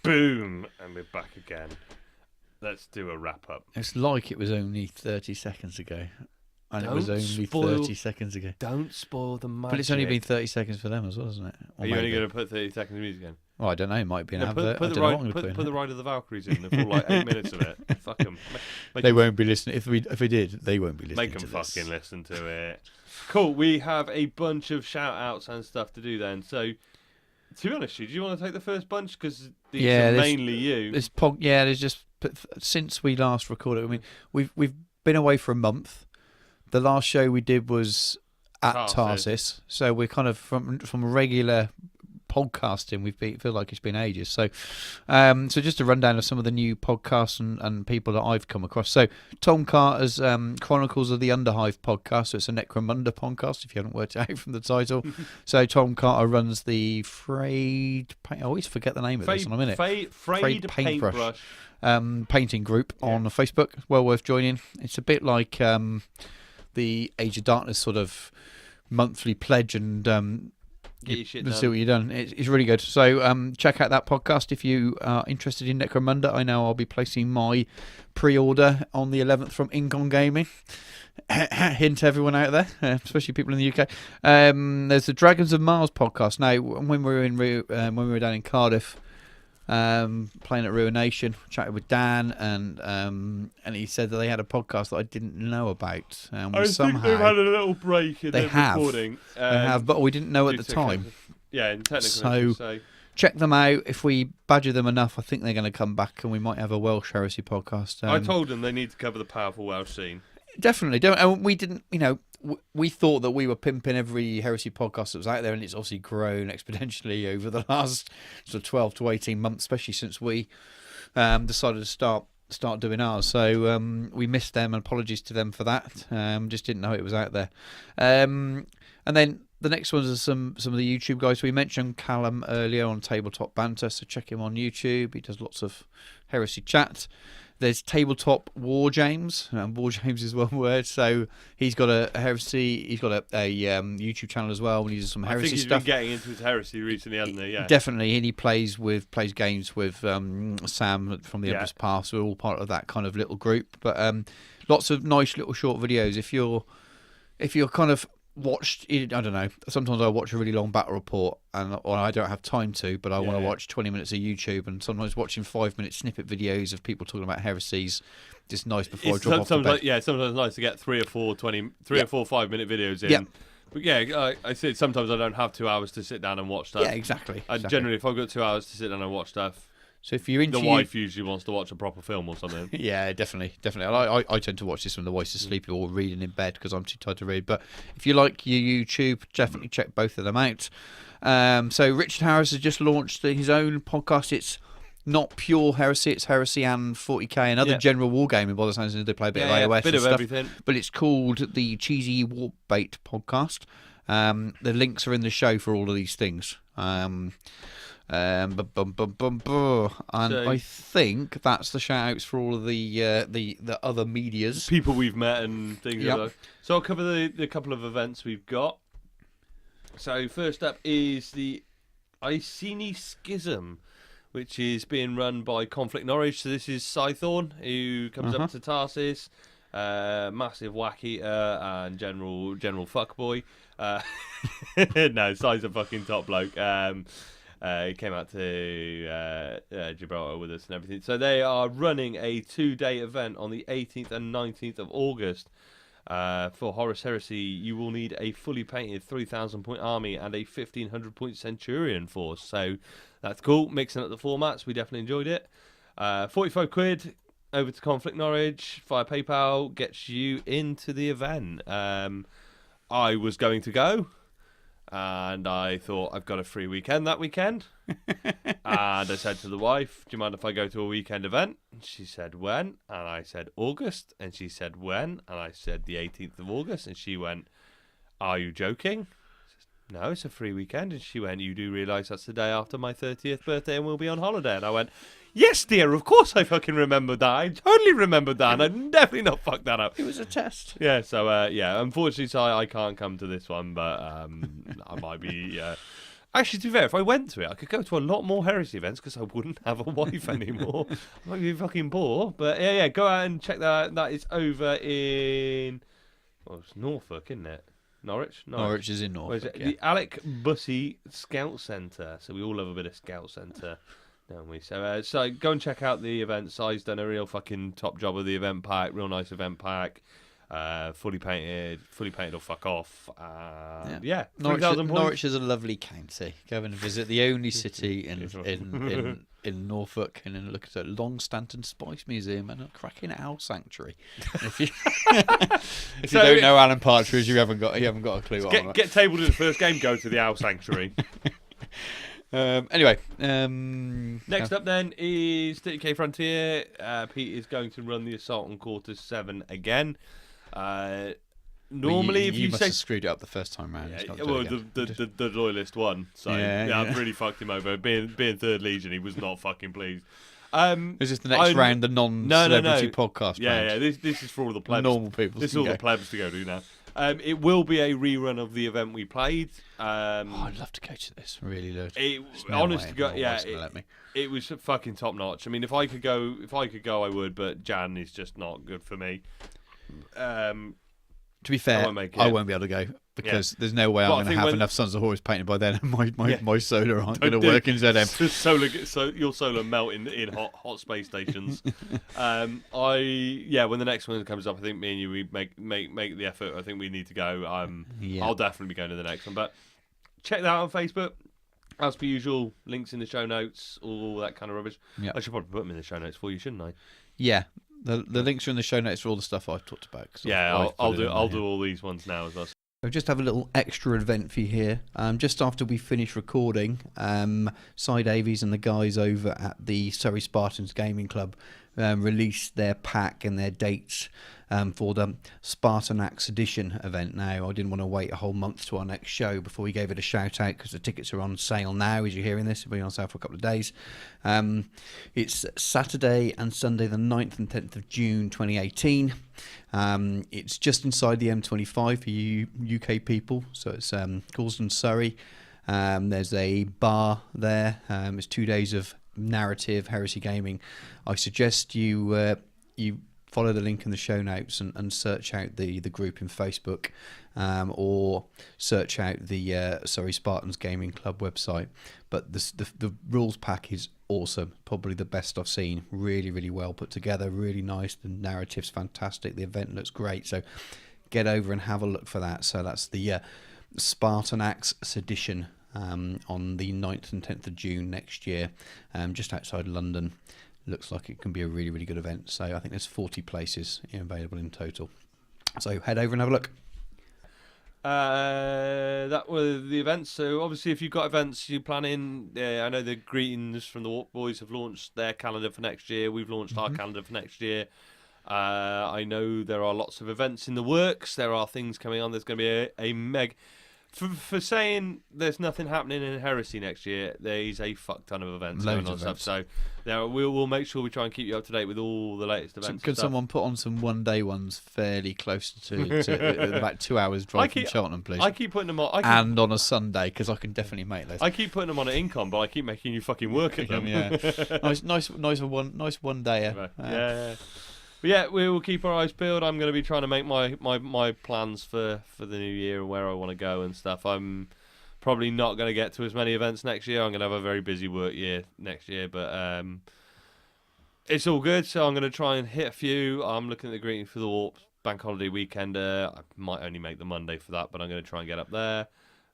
S1: Boom, and we're back again. Let's do a wrap up.
S2: It's like it was only 30 seconds ago. And it was
S1: Don't
S2: only
S1: spoil-
S2: 30 seconds ago.
S1: Don't spoil the magic.
S2: But it's only been 30 seconds for them as well, isn't it? Or
S1: Are you only
S2: maybe.
S1: going to put 30 seconds of music in?
S2: Well, I don't know. It might be an
S1: No,
S2: advert.
S1: put
S2: I
S1: the
S2: don't know what I'm
S1: ride,
S2: going to
S1: put,
S2: put
S1: put
S2: in
S1: the
S2: it.
S1: Ride of the Valkyries in the full like 8 minutes of it. Fuck them.
S2: They won't be listening. If we did, they won't be listening
S1: Make them
S2: to this.
S1: fucking listen to it. Cool. We have a bunch of shout outs and stuff to do then. So, to be honest, do you want to take the first bunch? Because these are mainly you.
S2: There's just since we last recorded. I mean, we've been away for a month. The last show we did was at Tarsis, so we're kind of from regular podcasting. Feel like it's been ages. So, so just a rundown of some of the new podcasts and people that I've come across. So, Tom Carter's Chronicles of the Underhive podcast. So it's a Necromunda podcast, if you haven't worked it out from the title. So Tom Carter runs the Frayed. I always forget the name of this in a minute.
S1: Frayed Paintbrush.
S2: Painting group on Facebook. Well worth joining. It's a bit like the Age of Darkness sort of monthly pledge and
S1: Get your shit
S2: see
S1: done.
S2: what you've done. It's really good. So check out that podcast if you are interested in Necromunda. I know I'll be placing my pre-order on the 11th from Incom Gaming. Hint to everyone out there, especially people in the UK. There's the Dragons of Mars podcast. Now, when we were down in Cardiff, playing at Ruination, chatted with Dan, and he said that they had a podcast that I didn't know about.
S1: I think they've had a little break in their recording.
S2: They have, but we didn't know at the time.
S1: In technical
S2: so check them out. If we badger them enough, I think they're going to come back, and we might have a Welsh heresy podcast.
S1: I told them they need to cover the powerful Welsh scene.
S2: Definitely don't. And we didn't. We thought that we were pimping every heresy podcast that was out there, and it's obviously grown exponentially over the last sort of 12 to 18 months, especially since we decided to start doing ours. So we missed them, and apologies to them for that. Just didn't know it was out there. And then the next ones are some of the YouTube guys. We mentioned Callum earlier on Tabletop Banter, so check him on YouTube. He does lots of heresy chat. There's Tabletop War James. War James is one word. So he's got a heresy. He's got a YouTube channel as well. And he does some heresy
S1: I think he's
S2: stuff.
S1: been getting into his heresy recently, hasn't he? Yeah,
S2: definitely. And he plays games with Sam from the Empress Pass. We're all part of that kind of little group. But lots of nice little short videos. If you're kind of watched, I don't know, sometimes I watch a really long battle report or I don't have time to, but I want to watch 20 minutes of YouTube, and sometimes watching 5-minute snippet videos of people talking about heresies just nice before I drop off to bed.
S1: Sometimes it's nice to get 3 or 4 5-minute videos in. But I said sometimes I don't have 2 hours to sit down and watch stuff.
S2: Yeah, exactly.
S1: Generally, if I've got 2 hours to sit down and watch stuff,
S2: so if you're into
S1: the wife usually wants to watch a proper film or something.
S2: Yeah, definitely. I tend to watch this when the wife's asleep or reading in bed because I'm too tired to read. But if you like your YouTube, definitely check both of them out. So Richard Harris has just launched his own podcast. It's not pure heresy, it's heresy and 40k and other general wargaming. By the sounds of it, they play a bit of AOS
S1: bit
S2: and
S1: of
S2: stuff.
S1: everything.
S2: But it's called the Cheesy Warbait podcast. The links are in the show for all of these things. And I think that's the shout outs for all of the other medias,
S1: people we've met and things like that. So I'll cover the couple of events we've got. So first up is the Iceni Schism, which is being run by Conflict Norwich. So this is Scythorn, who comes up to Tarsis, massive whack eater and general fuckboy. No, Scy's a fucking top bloke. He came out to Gibraltar with us and everything. So they are running a 2-day event on the 18th and 19th of August. For Horus Heresy, you will need a fully painted 3,000 point army and a 1,500 point Centurion force. So that's cool. Mixing up the formats, we definitely enjoyed it. 45 quid over to Conflict Norwich via PayPal gets you into the event. I was going to go, and I thought I've got a free weekend that weekend. And I said to the wife, do you mind if I go to a weekend event? And she said, when? And I said, August. And she said, when? And I said, the 18th of August. And she went, are you joking? I said, no, it's a free weekend. And she went, you do realise that's the day after my 30th birthday and we'll be on holiday? And I went, yes, dear, of course I fucking remembered that. I totally remembered that, and I definitely not fucked that up.
S2: It was a test.
S1: Yeah, so, unfortunately, so I can't come to this one, but I might be... Actually, to be fair, if I went to it, I could go to a lot more Heresy events because I wouldn't have a wife anymore. I might be fucking poor, but yeah, go out and check that out. That is over in... Well, it's Norfolk, isn't it? Norwich?
S2: Norwich is in Norfolk,
S1: Is it?
S2: yeah.
S1: The Alec Bussey Scout Centre. So we all love a bit of Scout Centre, don't we? So go and check out the event. Si's done a real fucking top job of the event pack. Real nice event pack. Fully painted or fuck off. Yeah, 3,000 points.
S2: Norwich is a lovely county. Go and visit the only city in Norfolk, and then look at a Long Stanton Spice Museum and a cracking owl sanctuary. If you don't know Alan Partridge, you haven't got a clue.
S1: Get tabled in the first game. Go to the owl sanctuary.
S2: Anyway,
S1: next up then is 30k Frontier. Pete is going to run the Assault on Quarters 7 again. Normally, if you
S2: must
S1: say
S2: have screwed it up the first time round.
S1: The loyalist won, so I've really fucked him over. Being third legion, he was not fucking pleased.
S2: Is this the next round? The non-celebrity podcast?
S1: Yeah. This is for all the plebs.
S2: Normal people.
S1: This is all the plebs to go to now. It will be a rerun of the event we played.
S2: I'd love to go to this. Really, Lord.
S1: Honest to God, it was fucking top notch. I mean, if I could go, I would. But Jan is just not good for me.
S2: To be fair, I won't be able to go because there's no way I'm going to have enough Sons of Horus painted by then, and my solar aren't going to work in ZM.
S1: Your solar melt in hot space stations. When the next one comes up, I think me and you we make the effort. I think we need to go. I'll definitely be going to the next one. But check that out on Facebook. As per usual, links in the show notes, all that kind of rubbish. Yep. I should probably put them in the show notes for you, shouldn't I?
S2: Yeah. The links are in the show notes for all the stuff I've talked about.
S1: I'll do all these ones now as well.
S2: I'll just have a little extra event for you here. Just after we finish recording, Cy Davies and the guys over at the Surrey Spartans Gaming Club released their pack and their dates for the Spartan Axe Edition event. Now, I didn't want to wait a whole month to our next show before we gave it a shout out because the tickets are on sale now as you're hearing this. It'll be on sale for a couple of days. It's Saturday and Sunday the 9th and 10th of June 2018. It's just inside the M25 for you UK people, so it's Causden, Surrey. There's a bar there. It's 2 days of narrative heresy gaming. I suggest you follow the link in the show notes and search out the group in Facebook, or search out the Surrey Spartans Gaming Club website. But the rules pack is awesome, probably the best I've seen. Really, really well put together, really nice. The narrative's fantastic. The event looks great. So get over and have a look for that. So that's the Spartan Axe Sedition on the 9th and 10th of June next year, just outside London. Looks like it can be a really, really good event. So I think there's 40 places available in total. So head over and have a look.
S1: That were the events. So obviously, if you've got events you're planning, I know the Greetings from the Warp Boys have launched their calendar for next year. We've launched our calendar for next year. I know there are lots of events in the works. There are things coming on. There's going to be a meg. For saying there's nothing happening in Heresy next year, there's a fuck ton of events going on stuff. So we'll make sure we try and keep you up to date with all the latest events.
S2: Could someone put on some one-day ones fairly close to about 2 hours drive from Cheltenham, please?
S1: I keep putting them on.
S2: And on a Sunday, because I can definitely make those.
S1: I keep putting them on at Incom, but I keep making you fucking work at them.
S2: Yeah. nice one day.
S1: Yeah. But yeah, we will keep our eyes peeled. I'm going to be trying to make my plans for the new year and where I want to go and stuff. I'm probably not going to get to as many events next year. I'm going to have a very busy work year next year, but it's all good. So I'm going to try and hit a few. I'm looking at the Greeting for the Warp Bank Holiday Weekend. I might only make the Monday for that, but I'm going to try and get up there.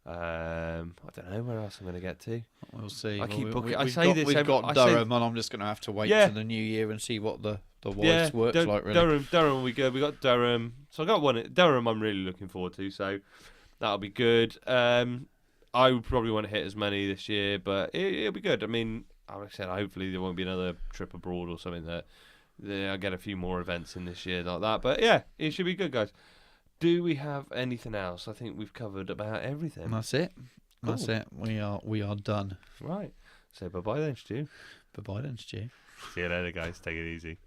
S1: I don't know where else I'm going to get to.
S2: We'll see.
S1: I keep booking.
S2: We've got Durham, and I'm just going to have to wait till the new year and see what the wife's work's like. Really,
S1: Durham will be good. We got Durham, so I got one. Durham, I'm really looking forward to. So that'll be good. I would probably want to hit as many this year, but it'll be good. I mean, like I said, hopefully there won't be another trip abroad or something that I'll get a few more events in this year like that. But yeah, it should be good, guys. Do we have anything else? I think we've covered about everything.
S2: That's it.
S1: Cool.
S2: That's it. We are done.
S1: Right. So bye-bye then, Stu.
S2: Bye-bye then, Stu.
S1: See you later, guys. Take it easy.